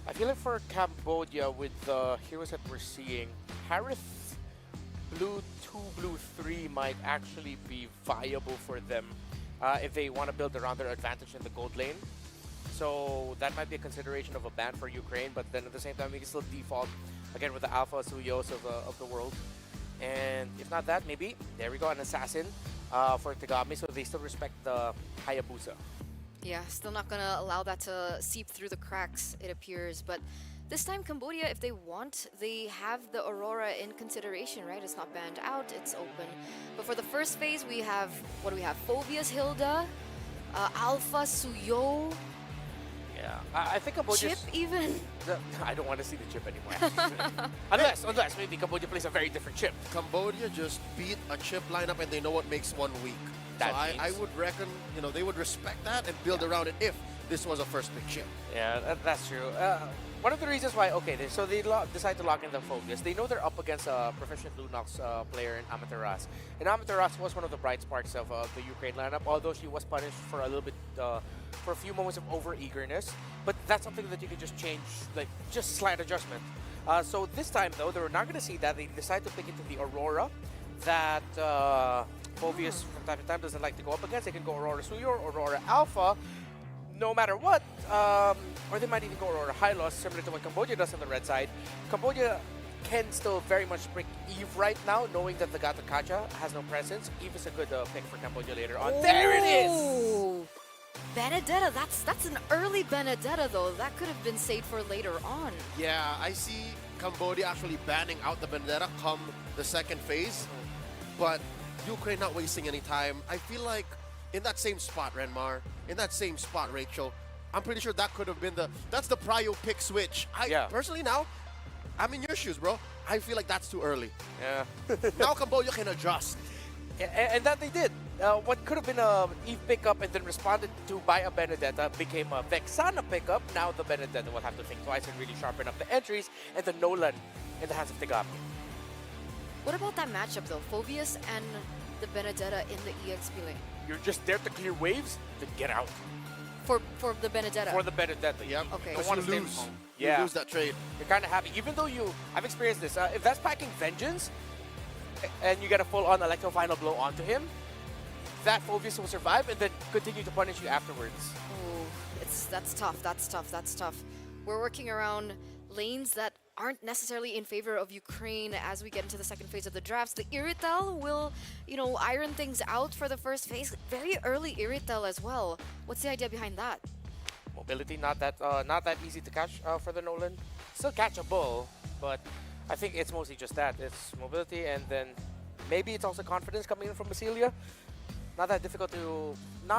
I feel like for Cambodia, with the heroes that we're seeing, Harith Blue 2, Blue 3 might actually be viable for them if they want to build around their advantage in the gold lane. So that might be a consideration of a ban for Ukraine, but then at the same time, we can still default, again, with the Alpha Suyos of the world. And if not that, maybe, there we go, an assassin for Tagami, so they still respect the Hayabusa. Yeah, still not going to allow that to seep through the cracks, it appears. But this time, Cambodia, if they want, they have the Aurora in consideration, right? It's not banned out, it's open. But for the first phase, we have, what do we have? Phobia's Hilda, Alpha Suyo. Yeah, I think Cambodia. Chip even? I don't want to see the chip anymore. unless maybe Cambodia plays a very different chip. Cambodia just beat a chip lineup and they know what makes one weak. So I would reckon, they would respect that and build around it if this was a first pick chip. Yeah, that's true. One of the reasons why, so they decide to lock in the Phobias. They know they're up against a proficient Lunox player in Amaterasu. And Amaterasu was one of the bright sparks of the Ukraine lineup, although she was punished for a little bit, for a few moments of over-eagerness. But that's something that you can just change, like just slight adjustment. So this time, though, they're not going to see that. They decide to pick into the Aurora that Phobias from time to time doesn't like to go up against. They can go Aurora Suyo or Aurora Alpha, no matter what. Or they might even go Aurora High Loss, similar to what Cambodia does on the red side. Cambodia can still very much pick Eve right now, knowing that the Gata Kacha has no presence. Eve is a good pick for Cambodia later on. There it is! Benedetta, that's an early Benedetta, though. That could have been saved for later on. Yeah, I see Cambodia actually banning out the Benedetta come the second phase. But Ukraine not wasting any time. I feel like in that same spot, Renmar, in that same spot, Rachel, I'm pretty sure that could have been that's the prio pick switch. Personally now, I'm in your shoes, bro. I feel like that's too early. Yeah. Now Cambodia can adjust. And that they did. What could have been a Eve pickup and then responded to by a Benedetta became a Vexana pickup. Now the Benedetta will have to think twice and really sharpen up the entries and the Nolan in the hands of Tagami. What about that matchup though? Phobius and the Benedetta in the EXP lane. You're just there to clear waves, then get out. For the Benedetta. For the Benedetta, yeah. Okay. Don't want to stay lose. home. You Yeah. lose that trade. You're kind of happy, even though I've experienced this. If that's packing Vengeance, and you get a full-on Electro Final Blow onto him, that Phobius will survive and then continue to punish you afterwards. Oh, that's tough. That's tough. That's tough. We're working around lanes that aren't necessarily in favor of Ukraine as we get into the second phase of the drafts. The Iritel will, iron things out for the first phase. Very early Iritel as well. What's the idea behind that? Mobility not that easy to catch for the Nolan. Still catchable, but I think it's mostly just that. It's mobility, and then maybe it's also confidence coming in from Basilia. Not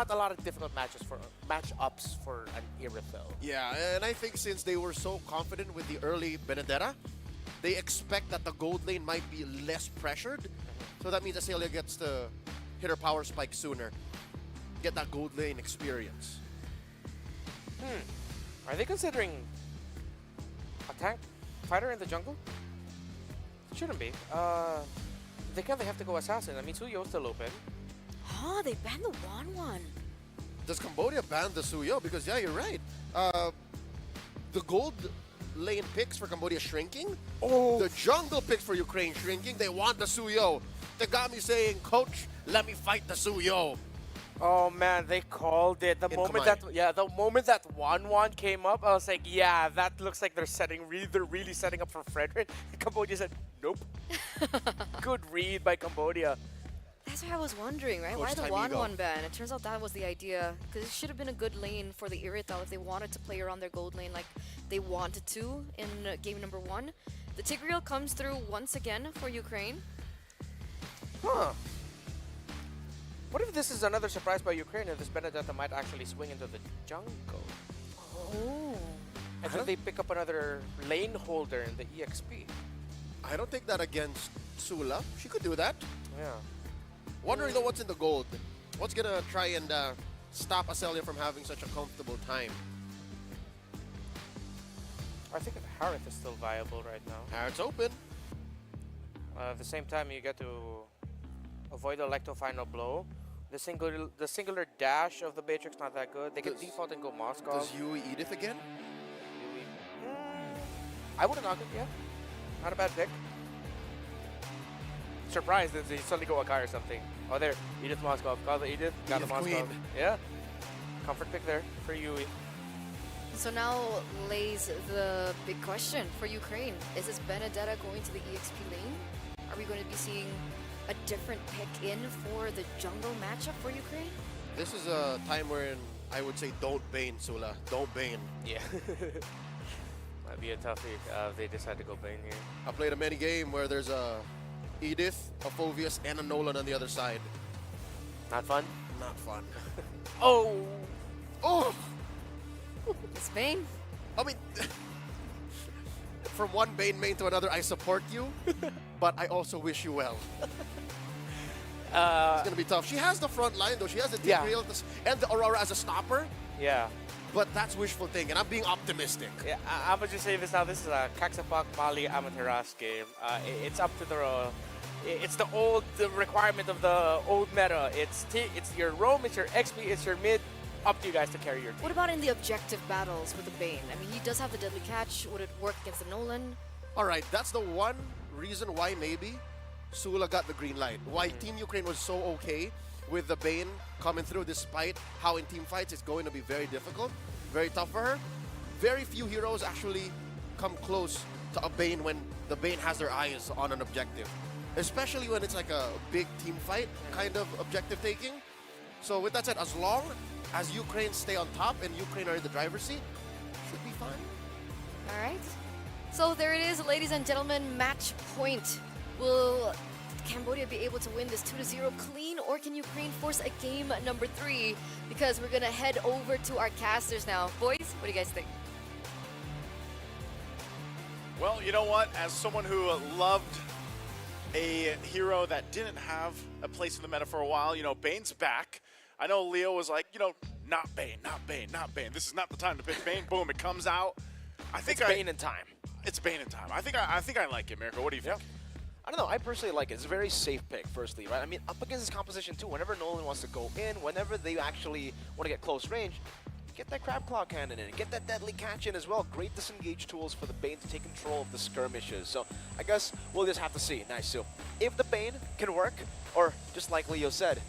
a lot of difficult matchups for an Iritel. Yeah, and I think since they were so confident with the early Benedetta, they expect that the gold lane might be less pressured. So that means Azalea gets to hit her power spike sooner. Get that gold lane experience. Are they considering a tank fighter in the jungle? Shouldn't be. They have to go assassin. I mean, Suyo's still open. Huh, they banned the 1-1. Does Cambodia ban the Suyo? Because, yeah, you're right. The gold lane picks for Cambodia shrinking. Oh. The jungle picks for Ukraine shrinking. They want the Suyo. They got me saying, Coach, let me fight the Suyo. Oh man, they called it. The moment that 1-1 came up, I was like, yeah, that looks like they're really setting up for Frederick. Cambodia said, nope. Good read by Cambodia. That's what I was wondering, right? Why the 1-1 ban? It turns out that was the idea. Because it should have been a good lane for the Iritel if they wanted to play around their gold lane like they wanted to in game number 1. The Tigreal comes through once again for Ukraine. Huh. What if this is another surprise by Ukraine and this Benedetta might actually swing into the jungle? Oh. And then they pick up another lane holder in the EXP. I don't think that against Sula. She could do that. Yeah. Wondering though what's in the gold. What's gonna try and stop Azalea from having such a comfortable time? I think Harith is still viable right now. Harith's open. At the same time, you get to avoid the Electro Final Blow. The singular dash of the Matrix not that good. They can default and go Moscow. Does Yui Edith again? I would have knocked it, yeah. Not a bad pick. Surprised that they suddenly go Akai or something. Oh, there. Edith Moscow. Got the Edith. Got the Moscow. Queen. Yeah. Comfort pick there for Yui. So now lays the big question for Ukraine. Is this Benedetta going to the EXP lane? Are we going to be seeing a different pick in for the jungle matchup for Ukraine? This is a time wherein I would say don't Bane, Sula. Don't Bane. Yeah. Might be a toughie if they decide to go Bane here. I played a mini game where there's a Edith, a Phobius, and a Nolan on the other side. Not fun? Not fun. Oh! Oh! It's Bane. I mean, from one Bane main to another, I support you, but I also wish you well. It's gonna be tough. She has the front line though. She has the Tigreal and the Aurora as a stopper. Yeah. But that's wishful thinking, and I'm being optimistic. Yeah, I'm gonna just say this now. This is a Kaksapak Mali Amaterasu game. It's up to the requirement of the old meta. It's your roam, it's your XP, it's your mid. Up to you guys to carry your team. What about in the objective battles with the Bane? I mean, he does have the deadly catch. Would it work against the Nolan? All right, that's the one reason why maybe Sula got the green light. Why Team Ukraine was so okay with the Bane coming through, despite how in team fights it's going to be very difficult, very tough for her. Very few heroes actually come close to a Bane when the Bane has their eyes on an objective, especially when it's like a big team fight kind of objective taking. So with that said, as long as Ukraine stay on top and Ukraine are in the driver's seat, should be fine. All right. So there it is, ladies and gentlemen, match point. Will Cambodia be able to win this 2-0 clean, or can Ukraine force a game number 3? Because we're going to head over to our casters now. Boys, what do you guys think? Well, you know what? As someone who loved a hero that didn't have a place in the meta for a while, Bane's back. I know Leo was like, not Bane, not Bane, not Bane. This is not the time to pick Bane. Boom, it comes out. I think it's Bane in time. It's Bane in time. I think I like it, Mirko. What do you think? I don't know, I personally like it. It's a very safe pick, firstly, right? I mean, up against this composition, too, whenever Nolan wants to go in, whenever they actually want to get close range, get that Crab Claw Cannon in, get that Deadly Catch in as well. Great disengage tools for the Bane to take control of the skirmishes. So I guess we'll just have to see. Nice. So if the Bane can work, or just like Leo said,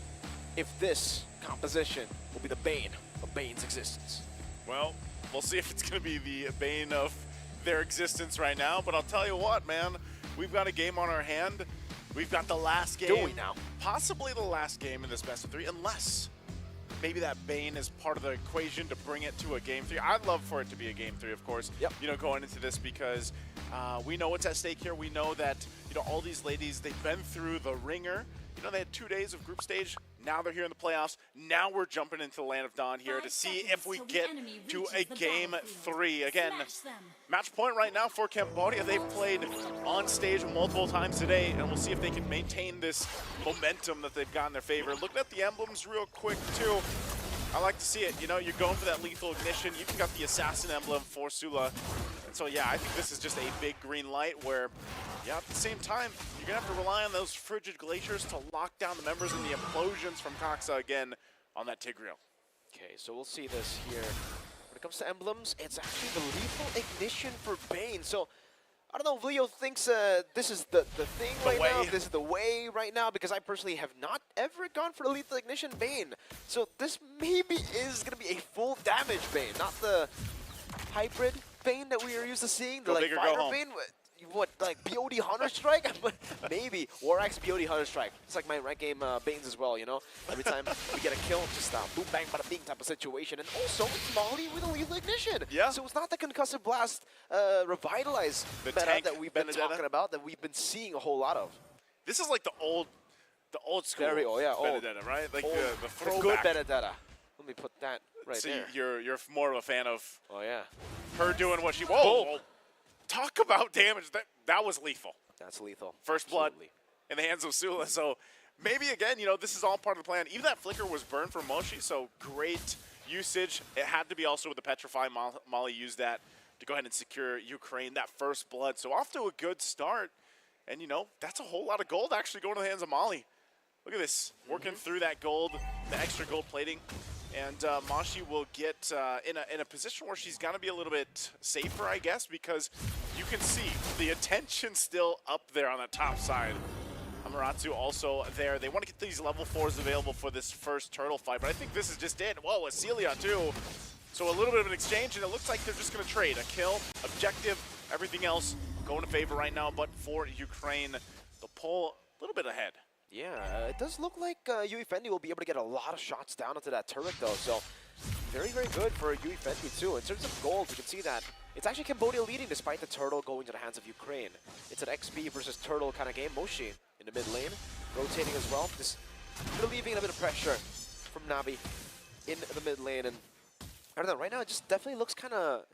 if this composition will be the bane of Bane's existence. Well, we'll see if it's going to be the bane of their existence right now, but I'll tell you what, man, we've got a game on our hand. We've got the last game. Do we now? Possibly the last game in this best of 3, unless maybe that Bane is part of the equation to bring it to a game 3. I'd love for it to be a game 3, of course. Yep. You know, going into this, because we know what's at stake here. We know that, you know, all these ladies, they've been through the ringer. You know, they had 2 days of group stage. Now they're here in the playoffs. Now we're jumping into the Land of Dawn here to see if we get to a game 3. Again, match point right now for Cambodia. They've played on stage multiple times today, and we'll see if they can maintain this momentum that they've got in their favor. Looking at the emblems real quick, too. I like to see it. You know, you're going for that lethal ignition. You've got the assassin emblem for Sula. And so, yeah, I think this is just a big green light where, yeah, at the same time, you're going to have to rely on those frigid glaciers to lock down the members and the implosions from Coxa again on that Tigreal. Okay, so we'll see this here. When it comes to emblems, it's actually the lethal ignition for Bane. So, I don't know if Leo thinks this is the thing right now, this is the way right now, because I personally have not ever gone for the lethal ignition Bane. So this maybe is going to be a full damage Bane, not the hybrid Bane that we are used to seeing, the like fighter Bane. What, like BOD Hunter Strike? Maybe. Warax BOD Hunter Strike. It's like my rank game Banes as well, you know? Every time we get a kill, just boom, bang, bada bing type of situation. And also, it's Molly with a lethal ignition. Yeah. So it's not the concussive blast revitalized meta that we've been talking about, that we've been seeing a whole lot of. This is like the old school Benedetta, right? Like the throwback. The good Benedetta. Let me put that right so there. You're more of a fan of her doing what she... Whoa! Talk about damage. That was lethal. That's lethal. First blood in the hands of Sula. So maybe, again, you know, this is all part of the plan. Even that flicker was burned from Moshi, so great usage. It had to be also with the Petrify. Molly used that to go ahead and secure Ukraine that first blood. So off to a good start. And, you know, that's a whole lot of gold actually going to the hands of Molly. Look at this. Working through that gold, the extra gold plating. And Moshi will get in a position where she's got to be a little bit safer, I guess, because you can see the attention still up there on the top side. Amaratu also there. They want to get these level 4s available for this first turtle fight, but I think this is just it. Whoa, a Celia too. So a little bit of an exchange, and it looks like they're just going to trade. A kill, objective, everything else going in favor right now, but for Ukraine, they'll pull a little bit ahead. Yeah, it does look like Yui Fendi will be able to get a lot of shots down into that turret, though. So very, very good for Yui Fendi, too. In terms of gold, you can see that it's actually Cambodia leading despite the turtle going to the hands of Ukraine. It's an XP versus turtle kind of game. Moshi in the mid lane, rotating as well. Just relieving a bit of pressure from Navi in the mid lane. And I don't know, right now it just definitely looks kind of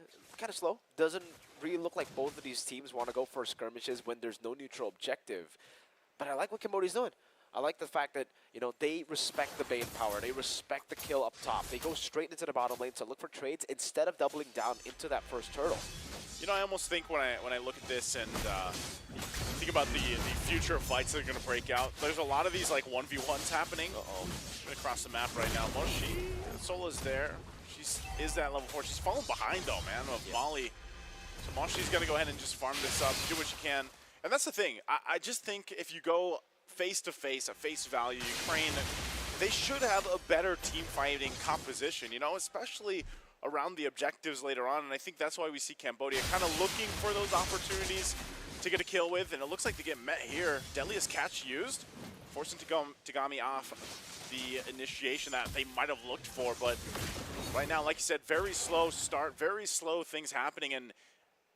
slow. Doesn't really look like both of these teams want to go for skirmishes when there's no neutral objective. But I like what Cambodia's doing. I like the fact that, you know, they respect the Bane power. They respect the kill up top. They go straight into the bottom lane to look for trades instead of doubling down into that first turtle. You know, I almost think when I look at this and think about the future of fights that are going to break out, there's a lot of these like 1v1s happening across the map right now. Moshi, Sola's there. Is that level 4. She's falling behind though, man, of Molly. So Moshi's going to go ahead and just farm this up, do what you can. And that's the thing. I just think if you go face-to-face, at face value, Ukraine, they should have a better team fighting composition, you know, especially around the objectives later on. And I think that's why we see Cambodia kind of looking for those opportunities to get a kill with. And it looks like they get met here. Deadliest catch used, forcing Tagami off the initiation that they might have looked for. But right now, like you said, very slow start, very slow things happening. And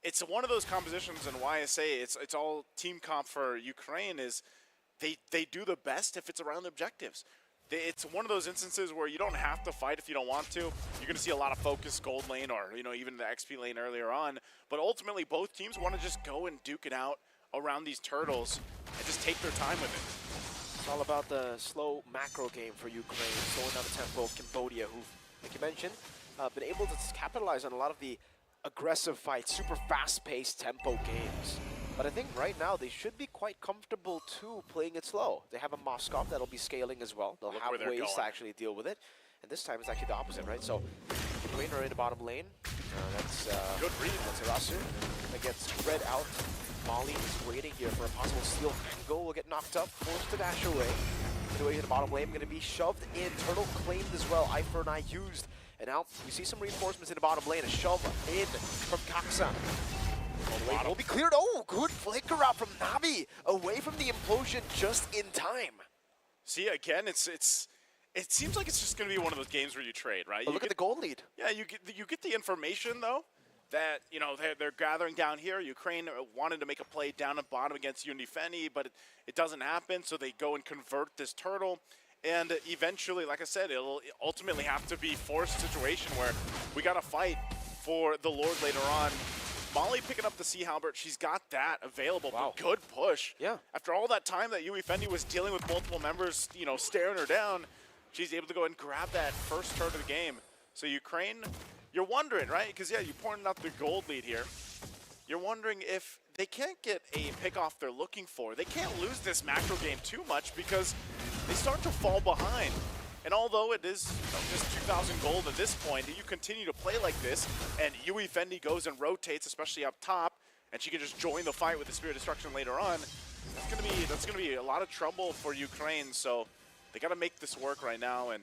it's one of those compositions, and why I say it's all team comp for Ukraine is they do the best if it's around the objectives. It's one of those instances where you don't have to fight if you don't want to. You're going to see a lot of focus gold lane or, you know, even the XP lane earlier on. But ultimately, both teams want to just go and duke it out around these turtles and just take their time with it. It's all about the slow macro game for Ukraine, slowing down the tempo of Cambodia, who, like you mentioned, been able to capitalize on a lot of the aggressive fights, super fast-paced tempo games. But I think right now they should be quite comfortable too playing it slow. They have a Moskov that'll be scaling as well. They'll have ways to actually deal with it. And this time it's actually the opposite, right? So Ukraine are in the bottom lane. That's good read. That's Harasu. That gets spread out. Molly is waiting here for a possible steal. Go will get knocked up, forced to dash away. Anyway, to the bottom lane, going to be shoved in. Turtle claimed as well. Eye for an eye used. And now we see some reinforcements in the bottom lane. A shove in from Kaksa. Will be cleared. Oh, good flicker out from Navi. Away from the implosion just in time. See, again, it seems like it's just going to be one of those games where you trade, right? But look at the goal lead. Yeah, you get the information, though, that, you know, they're gathering down here. Ukraine wanted to make a play down at bottom against Unifeni, but it doesn't happen, so they go and convert this turtle. And eventually, like I said, it'll ultimately have to be forced situation where we got to fight for the Lord later on. Molly picking up the Sea Halberd, she's got that available. Wow. But good push. Yeah. After After all that time that Fendi was dealing with multiple members, you know, staring her down, she's able to go and grab that first turn of the game. So Ukraine, you're wondering, right? Because, yeah, you pointed out the gold lead here. You're wondering if they can't get a pick-off they're looking for. They can't lose this macro game too much because they start to fall behind. And although it is just 2,000 gold at this point, you continue to play like this, and Fendi goes and rotates, especially up top, and she can just join the fight with the Spirit Destruction later on. That's gonna be a lot of trouble for Ukraine. So they got to make this work right now, and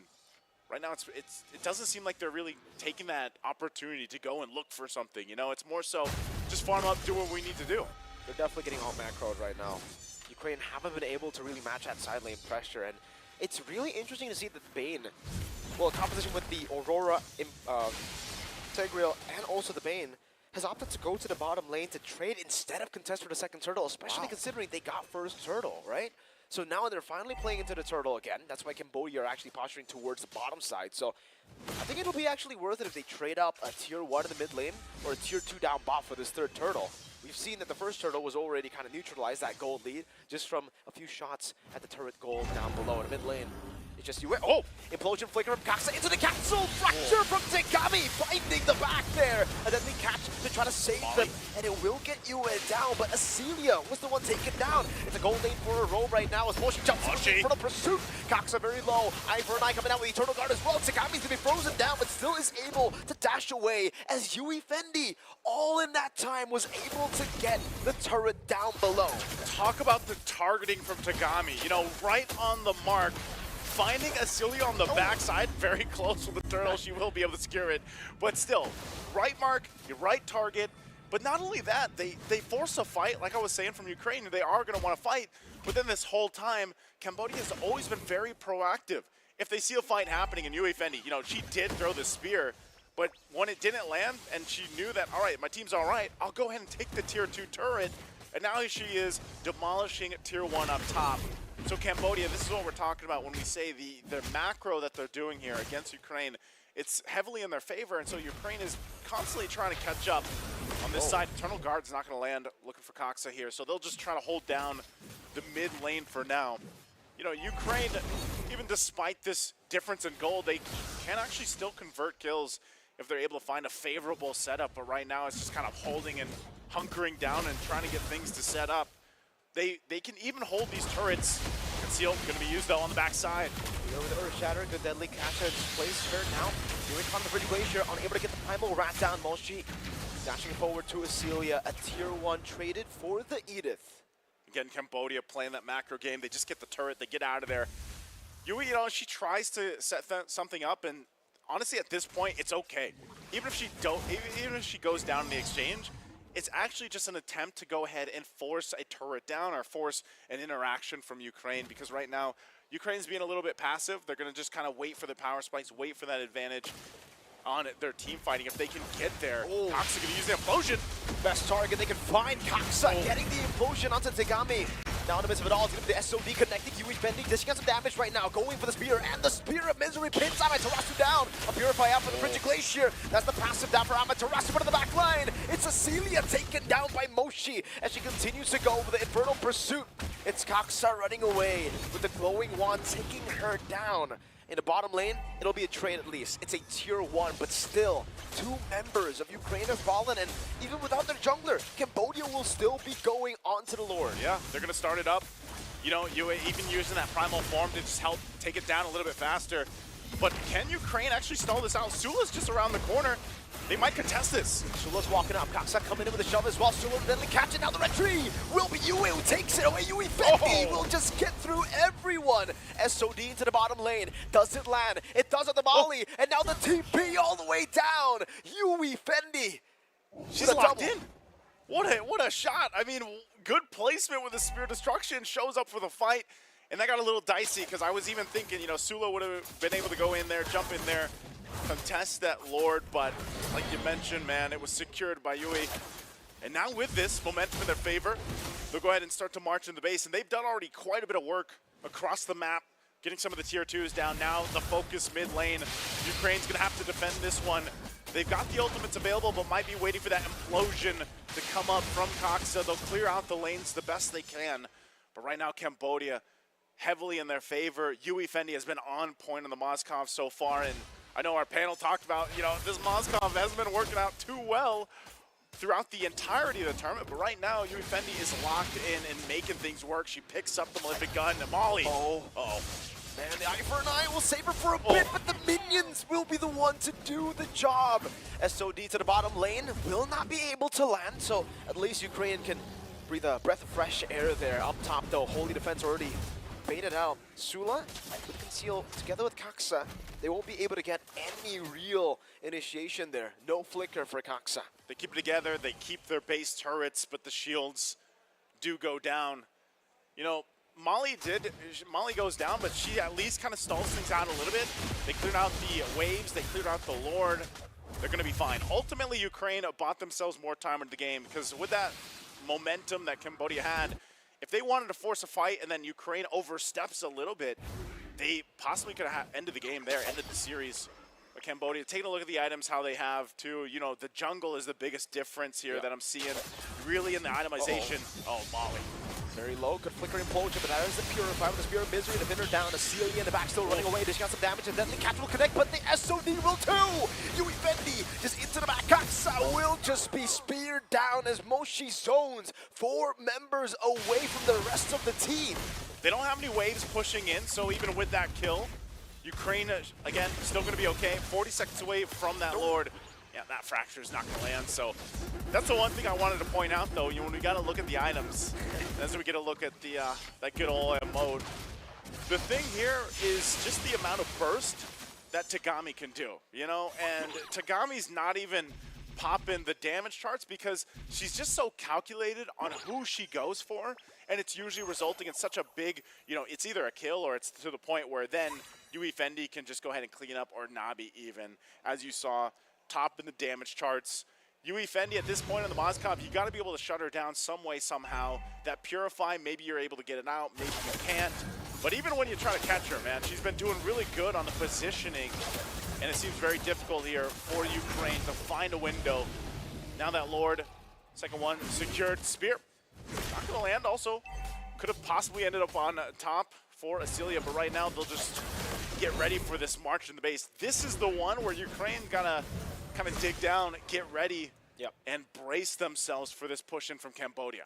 right now it doesn't seem like they're really taking that opportunity to go and look for something. You know, it's more so just farm up, do what we need to do. They're definitely getting all macroed right now. Ukraine haven't been able to really match that side lane pressure, and it's really interesting to see that Bane, well, composition with the Aurora, Tegriel, and also the Bane, has opted to go to the bottom lane to trade instead of contest for the second turtle, especially considering they got first turtle, right? So now they're finally playing into the turtle again. That's why Cambodia are actually posturing towards the bottom side. So I think it'll be actually worth it if they trade up a tier 1 in the mid lane or a tier 2 down bot for this third turtle. We've seen that the first turtle was already kind of neutralized that gold lead just from a few shots at the turret gold down below in the mid lane. It's just implosion flicker from Kaksa into the capsule, fracture from Tegami, finding the back there, and then they catch to try to save them, and it will get UA down, but Acelia was the one taken down. It's a gold lane for a roll right now as Moshi jumps in front of pursuit. Kaksa very low, Eye for an Eye coming out with Eternal Guard as well. Tegami's to be frozen down, but still is able to dash away as Fendi, all in that time, was able to get the turret down below. Talk about the targeting from Tegami, you know, right on the mark. Finding Acelia on the backside, very close with the turtle, she will be able to secure it. But still, right mark, your right target. But not only that, they force a fight, like I was saying from Ukraine, they are going to want to fight. But then this whole time, Cambodia has always been very proactive. If they see a fight happening in Fendi, you know, she did throw the spear, but when it didn't land and she knew that, all right, my team's all right, I'll go ahead and take the tier 2 turret. And now she is demolishing tier 1 up top. So Cambodia, this is what we're talking about when we say the macro that they're doing here against Ukraine, it's heavily in their favor, and so Ukraine is constantly trying to catch up on this side. Eternal Guard's not going to land looking for Kaksa here, so they'll just try to hold down the mid lane for now. You know, Ukraine, even despite this difference in gold, they can actually still convert kills if they're able to find a favorable setup, but right now it's just kind of holding and hunkering down and trying to get things to set up. They can even hold these turrets. Conceal, going to be used though on the backside. Over the Earth Shatter, good deadly cash out place her now. Here it comes the pretty glacier, unable to get the primal rat down. Moshi dashing forward to Acelia, a tier 1 traded for the Edith. Again, Cambodia playing that macro game. They just get the turret, they get out of there. You know, she tries to set something up, and honestly, at this point, it's okay. Even if she goes down in the exchange, it's actually just an attempt to go ahead and force a turret down or force an interaction from Ukraine, because right now, Ukraine's being a little bit passive. They're going to just kind of wait for the power spikes, wait for that advantage on their team fighting. If they can get there, Kaksa going to use the implosion. Best target they can find, Kaksa getting the implosion onto Tegami. Now in the midst of it all, it's going to be the SOD connecting Fendi, dishing out some damage right now, going for the spear, and the spear of misery pins Amaterasu down. A purify out for the Frigid Glacier. That's the passive down for Amaterasu, but in the back line, it's Acelia taken down by Moshi as she continues to go for the Infernal Pursuit. It's Kaksa running away with the glowing wand taking her down. in the bottom lane, it'll be a trade at least. It's a tier 1, but still, 2 members of Ukraine have fallen, and even without their jungler, Cambodia will still be going onto the Lord. Yeah, they're going to start it up. You know, even using that primal form to just help take it down a little bit faster. But can Ukraine actually stall this out? Sula's just around the corner. They might contest this. Sula's walking up. Kaksa coming in with a shove as well. Sula deadly catching down the red tree. Will be Yue who takes it away. Yue Fendi will just get through everyone. SOD into the bottom lane. Does it land? It does at the Molly. And now the TP all the way down. Yue Fendi. She's locked in. What a shot. I mean, good placement with the Spear Destruction. Shows up for the fight. And that got a little dicey because I was even thinking, you know, Sula would have been able to go in there, jump in there, contest that Lord, but like you mentioned, man, it was secured by Yue. And now with this momentum in their favor, they'll go ahead and start to march in the base. And they've done already quite a bit of work across the map, getting some of the tier 2s down. Now the focus mid lane. Ukraine's going to have to defend this one. They've got the ultimates available, but might be waiting for that implosion to come up from Kaksa. They'll clear out the lanes the best they can. But right now, Cambodia heavily in their favor. Yue Fendi has been on point on the Moskov so far, and I know our panel talked about, you know, this Moskov hasn't been working out too well throughout the entirety of the tournament, but right now, Yue Fendi is locked in and making things work. She picks up the Malefic Gun, Molly. Uh-oh. Man, the eye for an eye will save her for a bit, but the minions will be the one to do the job. SOD to the bottom lane will not be able to land, so at least Ukraine can breathe a breath of fresh air there. Up top, though, Holy Defense already baited out. Sula with Conceal together with Kaksa. They won't be able to get any real initiation there. No flicker for Kaksa. They keep it together, they keep their base turrets, but the shields do go down. You know, Molly goes down, but she at least kind of stalls things out a little bit. They cleared out the waves, they cleared out the Lord. They're going to be fine. Ultimately, Ukraine bought themselves more time in the game because with that momentum that Cambodia had, if they wanted to force a fight and then Ukraine oversteps a little bit, they possibly could have ended the game there, ended the series. But Cambodia, taking a look at the items, how they have too, you know, the jungle is the biggest difference here that I'm seeing really in the itemization. Oh, Molly. Very low, good flickering implosion, but that is the Purify with the Spear of Misery, the Vinner down, Celia in the back still running away, she's got some damage, and Deadly Catch will connect, but the SOD will too! Yue Fendi just into the back, Kaksa will just be speared down as Moshi zones 4 members away from the rest of the team. They don't have any waves pushing in, so even with that kill, Ukraine, again, still going to be okay. 40 seconds away from that Lord. Yeah, that fracture is not going to land. So that's the one thing I wanted to point out, though. You know, when we got to look at the items, as we get a look at the that good old mode. The thing here is just the amount of burst that Tagami can do, you know? And Tagami's not even popping the damage charts because she's just so calculated on who she goes for, and it's usually resulting in such a big, you know, it's either a kill or it's to the point where then Yue Fendi can just go ahead and clean up, or Nabi even, as you saw, top in the damage charts. Yue Fendi at this point in the Moskov, you got to be able to shut her down some way, somehow. That Purify, maybe you're able to get it out, maybe you can't. But even when you try to catch her, man, she's been doing really good on the positioning, and it seems very difficult here for Ukraine to find a window. Now that Lord, second one, secured. Spear, not going to land also. Could have possibly ended up on top for Acelia, but right now they'll just get ready for this march in the base. This is the one where Ukraine gotta kind of dig down, get ready, and brace themselves for this push in from Cambodia.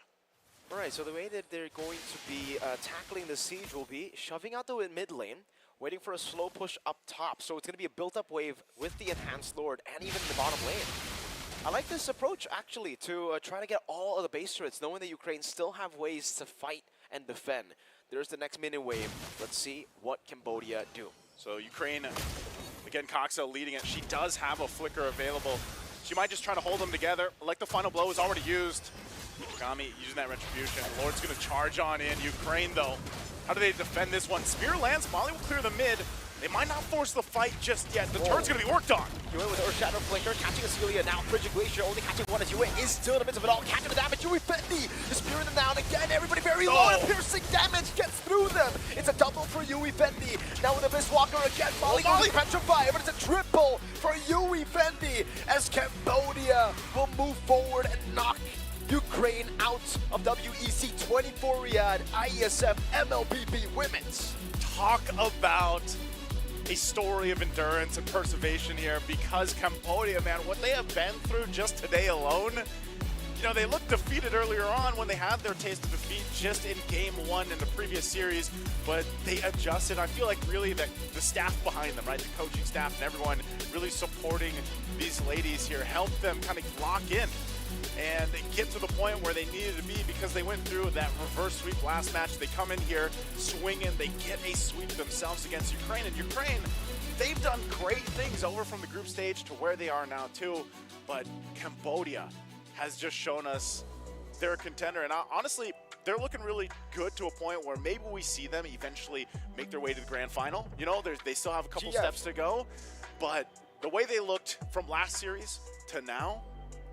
All right, so the way that they're going to be tackling the siege will be shoving out the mid lane, waiting for a slow push up top. So it's going to be a built-up wave with the Enhanced Lord and even the bottom lane. I like this approach, actually, to try to get all of the base turrets, knowing that Ukraine still have ways to fight and defend. There's the next mini wave. Let's see what Cambodia do. So Ukraine, again, Kaksa leading it. She does have a flicker available. She might just try to hold them together. Like the final blow is already used. Kami using that retribution. Lord's going to charge on in. Ukraine, though, how do they defend this one? Spear lands. Molly will clear the mid. They might not force the fight just yet. The turn's going to be worked on. Yue with Earth Shadow Flicker, catching Acelia now. Frigid Glacier only catching one as Yue is still in the midst of it all. Catching the damage. Yue Fendi is spearing them down again. Everybody very low. And piercing damage gets through them. It's a double for Yue Fendi. Now with a Mistwalker again. Molly goes to petrify, but it's a triple for Yue Fendi as Cambodia will move forward and knock Ukraine out of WEC 24 Riyadh IESF MLBB Women's. Talk about a story of endurance and perseverance here, because Cambodia, man, what they have been through just today alone, you know, they looked defeated earlier on when they had their taste of defeat just in game 1 in the previous series, but they adjusted. I feel like really the staff behind them, right, the coaching staff and everyone really supporting these ladies here helped them kind of lock in and get to the point where they needed to be, because they went through that reverse sweep last match. They come in here swinging, they get a sweep themselves against Ukraine, and Ukraine, they've done great things over from the group stage to where they are now too, but Cambodia has just shown us they're a contender, and honestly, they're looking really good to a point where maybe we see them eventually make their way to the grand final. You know, they still have a couple steps to go, but the way they looked from last series to now,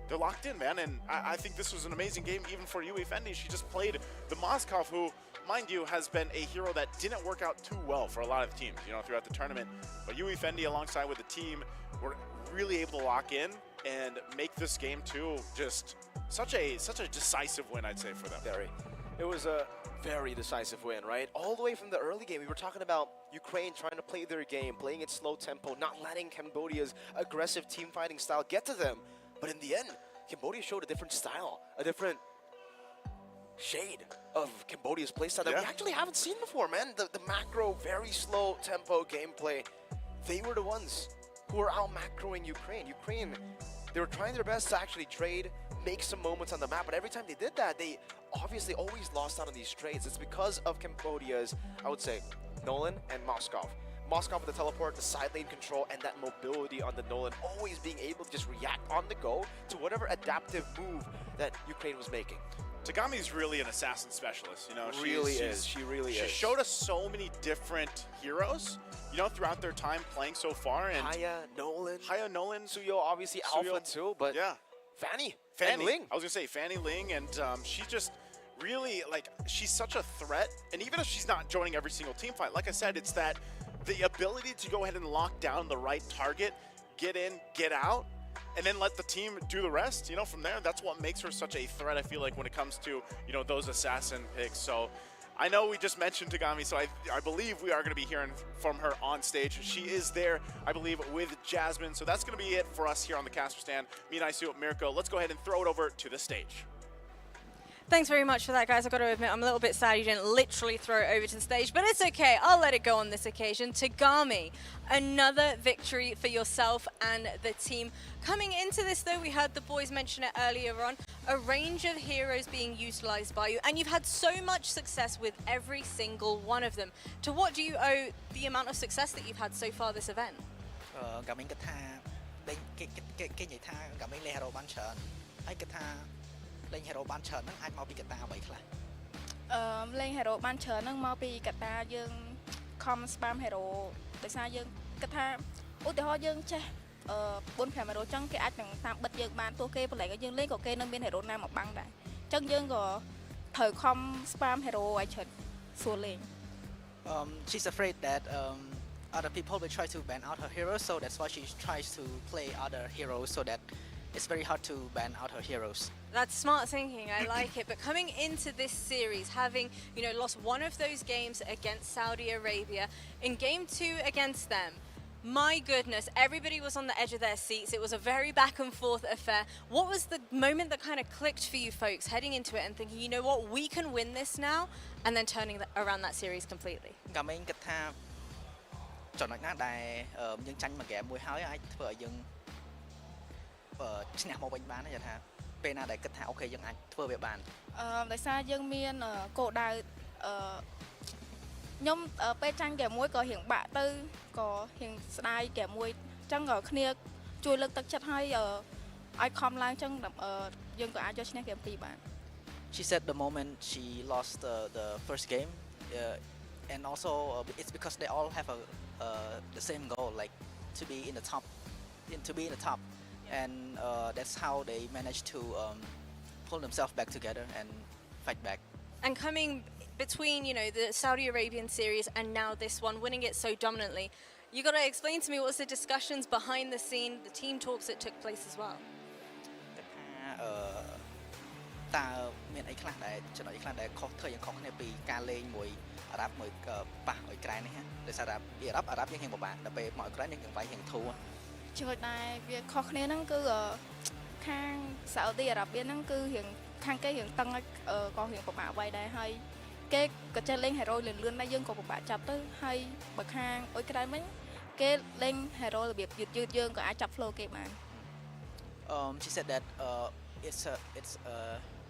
they're locked in, man, and I think this was an amazing game even for Yui Fendi. She just played the Moskov, who, mind you, has been a hero that didn't work out too well for a lot of teams, you know, throughout the tournament. But Yui Fendi, alongside with the team, were really able to lock in and make this game too just such a decisive win, I'd say, for them. It was a very decisive win, right? All the way from the early game, we were talking about Ukraine trying to play their game, playing it slow tempo, not letting Cambodia's aggressive team fighting style get to them. But in the end, Cambodia showed a different style, a different shade of Cambodia's playstyle that we actually haven't seen before, man. The macro, very slow tempo gameplay, they were the ones who were out macroing Ukraine. Ukraine, they were trying their best to actually trade, make some moments on the map, but every time they did that, they obviously always lost out on these trades. It's because of Cambodia's, I would say, Nolan and Moskov. Moskov with the teleport, the side lane control, and that mobility on the Nolan, always being able to just react on the go to whatever adaptive move that Ukraine was making. Tagami's really an assassin specialist, you know. She really is. She showed us so many different heroes, you know, throughout their time playing so far. And Haya, Nolan, Suyo, obviously Alpha too, but Fanny Ling. I was gonna say Fanny Ling, and she just really, like, she's such a threat. And even if she's not joining every single team fight, like I said, it's that the ability to go ahead and lock down the right target, get in, get out, and then let the team do the rest, you know, from there. That's what makes her such a threat, I feel like, when it comes to, you know, those assassin picks. So I know we just mentioned Tagami, so I believe we are going to be hearing from her on stage. She is there, I believe, with Jasmine. So that's going to be it for us here on the caster stand. Me and Isu, Mirko, let's go ahead and throw it over to the stage. Thanks very much for that, guys. I've got to admit, I'm a little bit sad you didn't literally throw it over to the stage, but it's okay. I'll let it go on this occasion. Tagami, another victory for yourself and the team. Coming into this, though, we heard the boys mention it earlier on, a range of heroes being utilized by you, and you've had so much success with every single one of them. To what do you owe the amount of success that you've had so far this event? Lên hero បានច្រើនហ្នឹងអាចមកពីកត្តាអ្វីខ្លះ លេង hero បានច្រើនហ្នឹងមកពីកត្តាយើង com spam hero ដោយសារយើងគិតថាឧទាហរណ៍យើងចេះ 4-5 hero ចឹងគេអាចនឹងតាមបិទយើងបានទោះគេប្រឡែងយើងលេងក៏គេនឹងមាន hero ណាមកបាំងដែរចឹងយើងក៏ត្រូវ com spam hero ឲ្យច្រើនសួរលេង she's afraid that other people will try to ban out her heroes, so that's why she tries to play other heroes so that it's very hard to ban out her heroes. That's smart thinking, I like it. But coming into this series, having, you know, lost one of those games against Saudi Arabia, in game 2 against them, my goodness, everybody was on the edge of their seats. It was a very back and forth affair. What was the moment that kind of clicked for you folks heading into it and thinking, you know what, we can win this now, and then turning around that series completely? ចំណុចណាដែលយើងចាញ់មួយហ្គេមមួយហើយអាចធ្វើឲ្យយើងឈ្នះមកវិញបានទេថាពេលណាដែលគិតថាអូខេយើងអាចធ្វើវាបានដោយសារយើងមានគោលដៅខ្ញុំពេលចាញ់ហ្គេមមួយក៏រៀងបាក់ទៅក៏រៀងស្ដាយហ្គេមមួយអញ្ចឹងក៏គ្នាជួយលើកទឹកចិត្តឲ្យឲ្យខំឡើងអញ្ចឹងយើងក៏អាចយកឈ្នះហ្គេម2បាន She said the moment she lost the first game and also it's because they all have the same goal, like to be in the top, and that's how they managed to pull themselves back together and fight back. And coming between, you know, the Saudi Arabian series and now this one, winning it so dominantly, you got to explain to me what was the discussions behind the scene, the team talks that took place as well. តើមានអីខ្លះដែលចំណុចអីខ្លះដែលខុសធ្វើយ៉ាងខុសគ្នាពីការលេងមួយអារ៉ាប់មួយប៉ះអ៊ុយក្រែននេះហ៎ដោយសារតែពីអារ៉ាប់យើងហៀងពិបាកដល់ពេលមកអ៊ុយក្រែនយើងវាយហៀងធូរ ចំណុចដែលវាខុសគ្នាហ្នឹងគឺខាងសាអូឌីអារ៉ាបៀហ្នឹងគឺរៀងខាងគេរៀងតឹងក៏រៀងពិបាកវាយដែរហើយគេក៏ចេះលេង hero លឿនៗដែរយើងក៏ពិបាកចាប់ទៅហើយបើខាងអ៊ុយក្រែនវិញគេលេង hero របៀបយឺតៗយើងក៏អាចចាប់ flow គេបាន She said that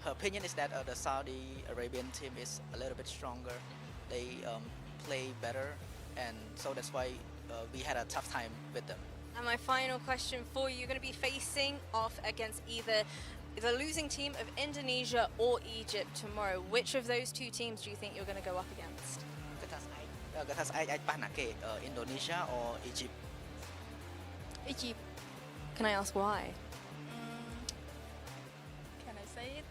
her opinion is that the Saudi Arabian team is a little bit stronger. They play better, and so that's why we had a tough time with them. And my final question for you, you're going to be facing off against either the losing team of Indonesia or Egypt tomorrow. Which of those two teams do you think you're going to go up against? Gatas ai pas nak ke Indonesia or Egypt? Egypt. Can I ask why? Can I say it?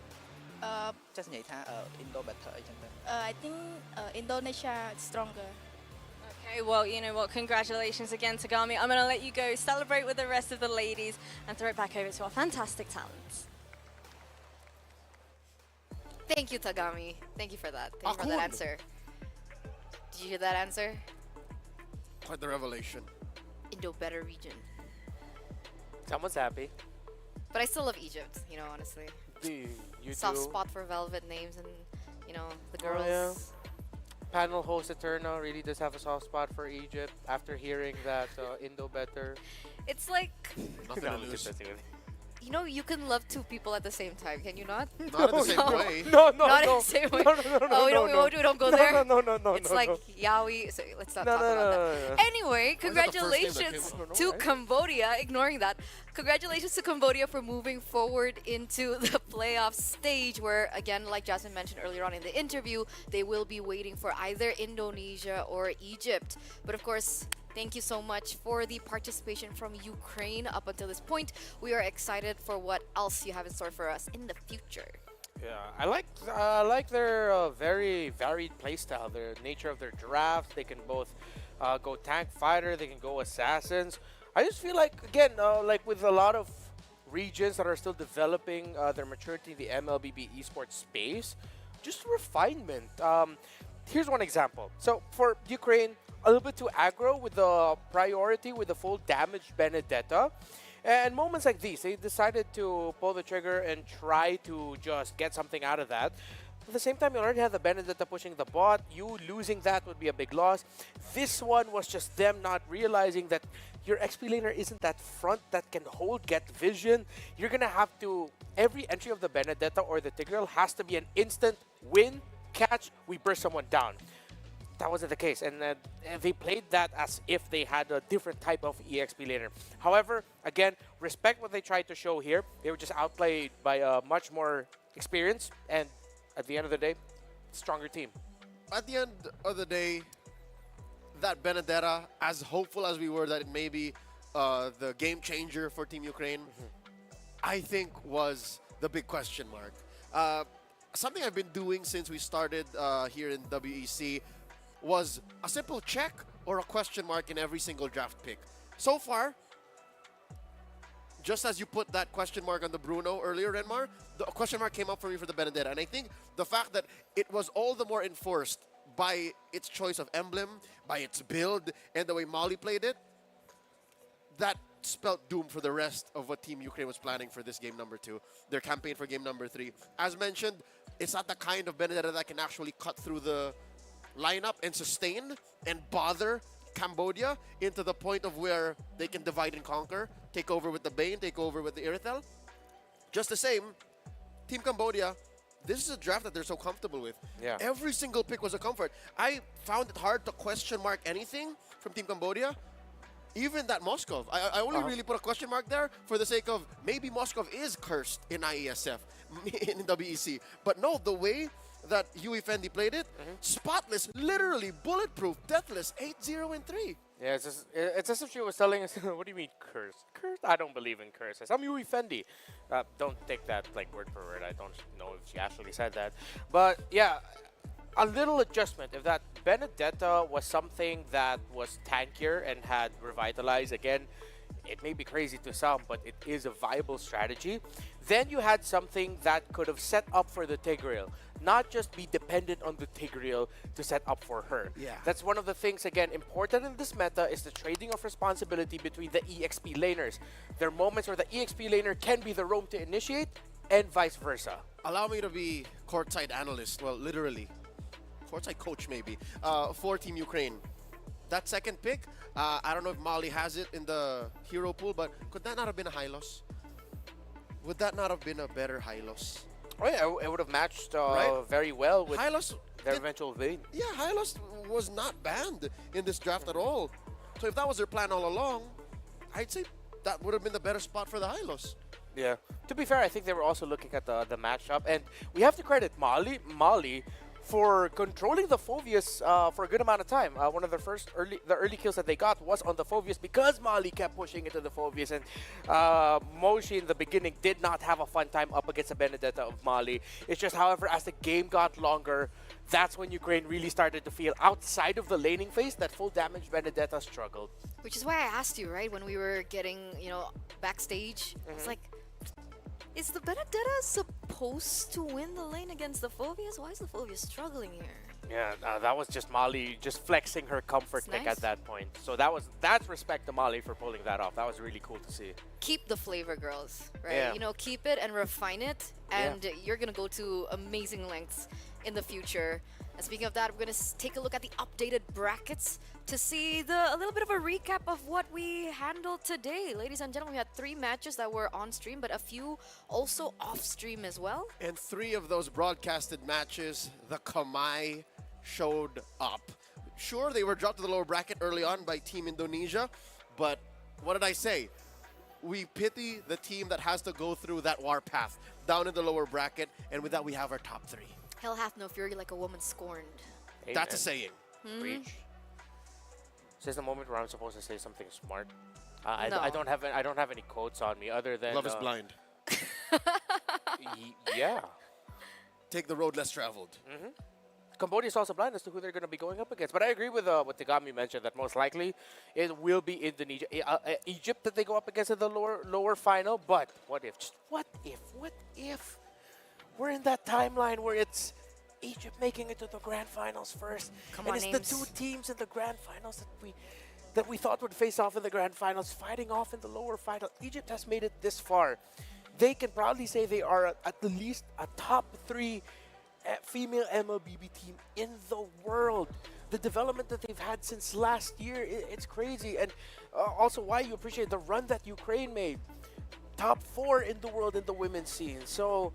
Just និយាយថា Indo better អីចឹងទៅ I think Indonesia is stronger. Okay, well, you know what? Congratulations again, Tagami. I'm going to let you go celebrate with the rest of the ladies and throw it back over to our fantastic talents. Thank you, Tagami. Thank you for that. Thank you for that answer. Did you hear that answer? Quite the revelation. Indo better region. Someone's happy. But I still love Egypt, you know, honestly. You Soft do. spot for velvet names and, you know, the girls. Oh, yeah. Panel host Eterna really does have a soft spot for Egypt after hearing that Indo better. It's like, Nothing to lose. you know, you can love two people at the same time, can you not? Not in the same way. No, Not in the same way. We don't go there. It's like yaoi. So let's not talk about that. Anyway, congratulations to Cambodia. Ignoring that, congratulations to Cambodia for moving forward into the playoff stage, where again, like Jasmine mentioned earlier on in the interview, they will be waiting for either Indonesia or Egypt. But of course, thank you so much for the participation from Ukraine up until this point. We are excited for what else you have in store for us in the future. Yeah, I like their very varied playstyle, their nature of their draft. They can both go tank fighter, they can go assassins. I just feel like, again, like with a lot of regions that are still developing their maturity in the MLBB esports space, just refinement. Here's one example. So for Ukraine, a little bit too aggro with the priority with the full damaged Benedetta. And moments like these, they decided to pull the trigger and try to just get something out of that. At the same time, you already have the Benedetta pushing the bot. You losing that would be a big loss. This one was just them not realizing that your XP laner isn't that front that can get vision. You're going to have to, every entry of the Benedetta or the Tigreal has to be an instant win, catch, we burst someone down. That wasn't the case, and they played that as if they had a different type of EXP laner. However, again, respect what they tried to show here. They were just outplayed by a much more experienced and, at the end of the day, stronger team. At the end of the day, that Benedetta, as hopeful as we were that it may be the game changer for Team Ukraine, I think was the big question mark. Something I've been doing since we started here in WEC was a simple check or a question mark in every single draft pick. So far, just as you put that question mark on the Bruno earlier, Renmar, the question mark came up for me for the Benedetta. And I think the fact that it was all the more enforced by its choice of emblem, by its build, and the way Molly played it, that spelled doom for the rest of what Team Ukraine was planning for this game number 2, their campaign for game number 3. As mentioned, it's not the kind of Benedetta that can actually cut through the lineup and sustain and bother Cambodia into the point of where they can divide and conquer, take over with the Bane, take over with the Irithel. Just the same, Team Cambodia, this is a draft that they're so comfortable with. Yeah. Every single pick was a comfort. I found it hard to question mark anything from Team Cambodia. Even that Moskov. I only really put a question mark there for the sake of maybe Moskov is cursed in IESF, in WEC. But no, the way that Yui Fendi played it, spotless, literally bulletproof, deathless, 8-0 and 3. Yeah, it's as if she was telling us, what do you mean cursed? Cursed? I don't believe in curses. I'm Yui Fendi. Don't take that like word for word. I don't know if she actually said that. But yeah, a little adjustment. If that Benedetta was something that was tankier and had revitalized, again, it may be crazy to some, but it is a viable strategy. Then you had something that could have set up for the Tigreal, not just be dependent on the Tigreal to set up for her. Yeah. That's one of the things, again, important in this meta is the trading of responsibility between the EXP laners. There are moments where the EXP laner can be the roam to initiate, and vice versa. Allow me to be courtside analyst, well, literally. Courtside coach, maybe, for Team Ukraine. That second pick, I don't know if Mali has it in the hero pool, but could that not have been a high loss? Would that not have been a better high loss? Oh yeah, it would have matched Right? very well with Hylos, their eventual vein. yeah, Hylos was not banned in this draft at all. So if that was their plan all along, I'd say that would have been the better spot for the Hylos. Yeah. To be fair, I think they were also looking at the matchup, and we have to credit Mali for controlling the Phoveus for a good amount of time. One of the early kills that they got was on the Phoveus because Mali kept pushing into the Phoveus, and Moshi in the beginning did not have a fun time up against the Benedetta of Mali. It's just, however, as the game got longer, that's when Ukraine really started to feel outside of the laning phase that full damage Benedetta struggled. Which is why I asked you, right, when we were getting, backstage. I was like, is the Benedetta supposed to win the lane against the Phoveus? Why is the Phoveus struggling here? Yeah, that was just Mali just flexing her comfort It's pick nice. at that point. So that's respect to Mali for pulling that off. That was really cool to see. Keep the flavor, girls, right? Yeah. Keep it and refine it, and you're gonna go to amazing lengths in the future. And speaking of that, we're gonna take a look at the updated brackets to see a little bit of a recap of what we handled today. Ladies and gentlemen, we had 3 matches that were on stream, but a few also off stream as well. And 3 of those broadcasted matches, the Kamai showed up. Sure, they were dropped to the lower bracket early on by Team Indonesia, but what did I say? We pity the team that has to go through that war path down in the lower bracket, and with that, we have our top 3. Hell hath no fury like a woman scorned. That's a saying. Preach. This is the moment where I'm supposed to say something smart. No. I don't have any quotes on me other than Love is blind. Yeah. Take the road less traveled. Cambodia is also blind as to who they're going to be going up against. But I agree with what Tegami mentioned, that most likely it will be Indonesia, Egypt that they go up against in the lower final. But what if? Just what if we're in that timeline where it's Egypt making it to the grand finals first, Come and on, it's names. the 2 teams in the grand finals that we thought would face off in the grand finals, fighting off in the lower final. Egypt has made it this far. They can proudly say they are at the least a top 3 female MLBB team in the world. The development that they've had since last year, it's crazy. And also why you appreciate the run that Ukraine made. Top 4 in the world in the women's scene. So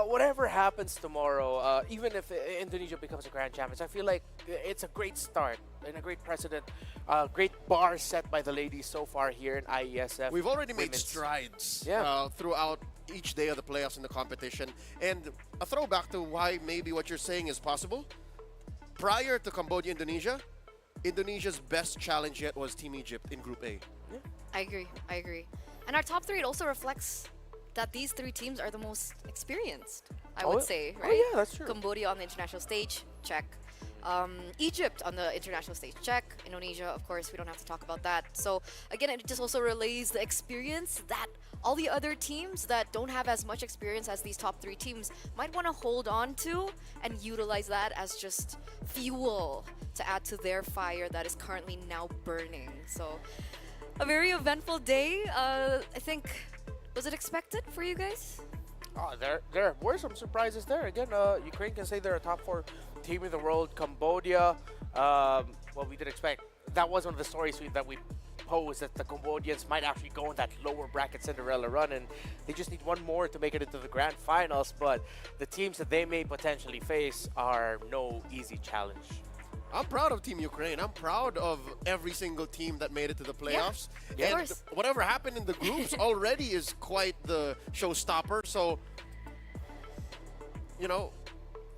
whatever happens tomorrow, even if Indonesia becomes a grand champions, I feel like it's a great start and a great precedent, great bar set by the ladies so far here in IESF. We've already made women's. strides Yeah. throughout each day of the playoffs in the competition. And a throwback to why maybe what you're saying is possible. Prior to Cambodia, Indonesia, Indonesia's best challenge yet was Team Egypt in Group A. I agree. And our top 3, it also reflects that these 3 teams are the most experienced, I would say, right? Oh yeah, that's true. Cambodia on the international stage, check. Egypt on the international stage, check. Indonesia, of course, we don't have to talk about that. So again, it just also relays the experience that all the other teams that don't have as much experience as these top 3 teams might want to hold on to and utilize that as just fuel to add to their fire that is currently now burning. So a very eventful day. I think, was it expected for you guys? There were some surprises there. Again, Ukraine can say they're a top 4 team in the world. Cambodia, well, we did expect. That was one of the stories that we posed, that the Cambodians might actually go in that lower bracket Cinderella run, and they just need one more to make it into the grand finals. But the teams that they may potentially face are no easy challenge. I'm proud of Team Ukraine. I'm proud of every single team that made it to the playoffs. Yeah, of and course. whatever happened in the groups already is quite the showstopper. So,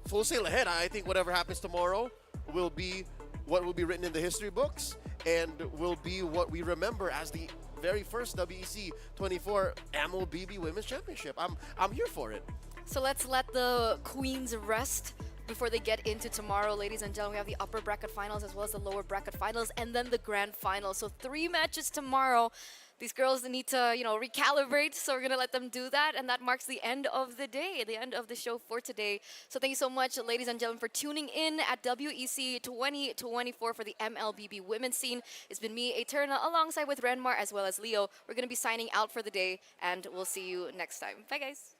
full sail ahead. I think whatever happens tomorrow will be what will be written in the history books and will be what we remember as the very first WEC 24 MLBB Women's Championship. I'm here for it. So let's let the queens rest before they get into tomorrow. Ladies and gentlemen, we have the upper bracket finals as well as the lower bracket finals and then the grand finals. So 3 matches tomorrow. these girls need to, recalibrate. So we're going to let them do that. And that marks the end of the day, the end of the show for today. So thank you so much, ladies and gentlemen, for tuning in at WEC 2024 for the MLBB women's scene. It's been me, Eterna, alongside with Renmar as well as Leo. We're going to be signing out for the day, and we'll see you next time. Bye, guys.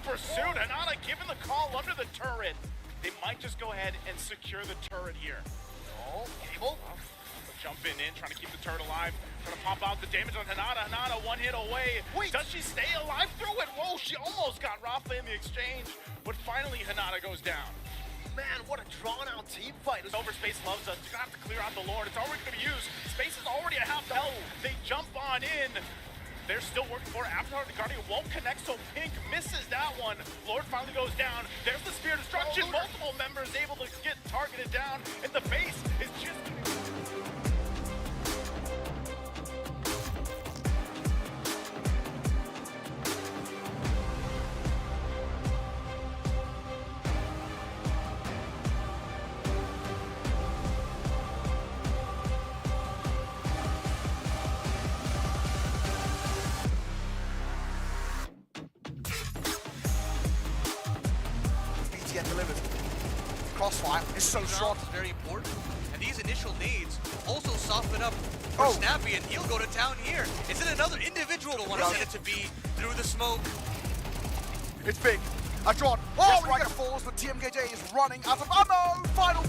Pursuit, Hanada given the call under the turret. They might just go ahead and secure the turret here. Oh, Cable jumping in, trying to keep the turret alive, trying to pop out the damage on Hanada. Hanada one hit away. Wait, does she stay alive through it? Whoa, she almost got Rafa in the exchange, but finally Hanada goes down. Man, what a drawn-out team fight. Over Space loves us. You're gonna have to clear out the Lord. It's already gonna be used. Space is already a half health. They jump on in. They're still working for it. Avatar the Guardian won't connect, so Pink misses that one. Lord finally goes down. There's the Spear Destruction. Multiple members able to get targeted down, and the base is just... Crossfire is so strong. Is very important, and these initial nades also soften up for Snappy, and he'll go to town here. Is it another individual to want to send it to be through the smoke? It's big. A shot. Oh, Striker falls, but TMKJ is running out of ammo. Final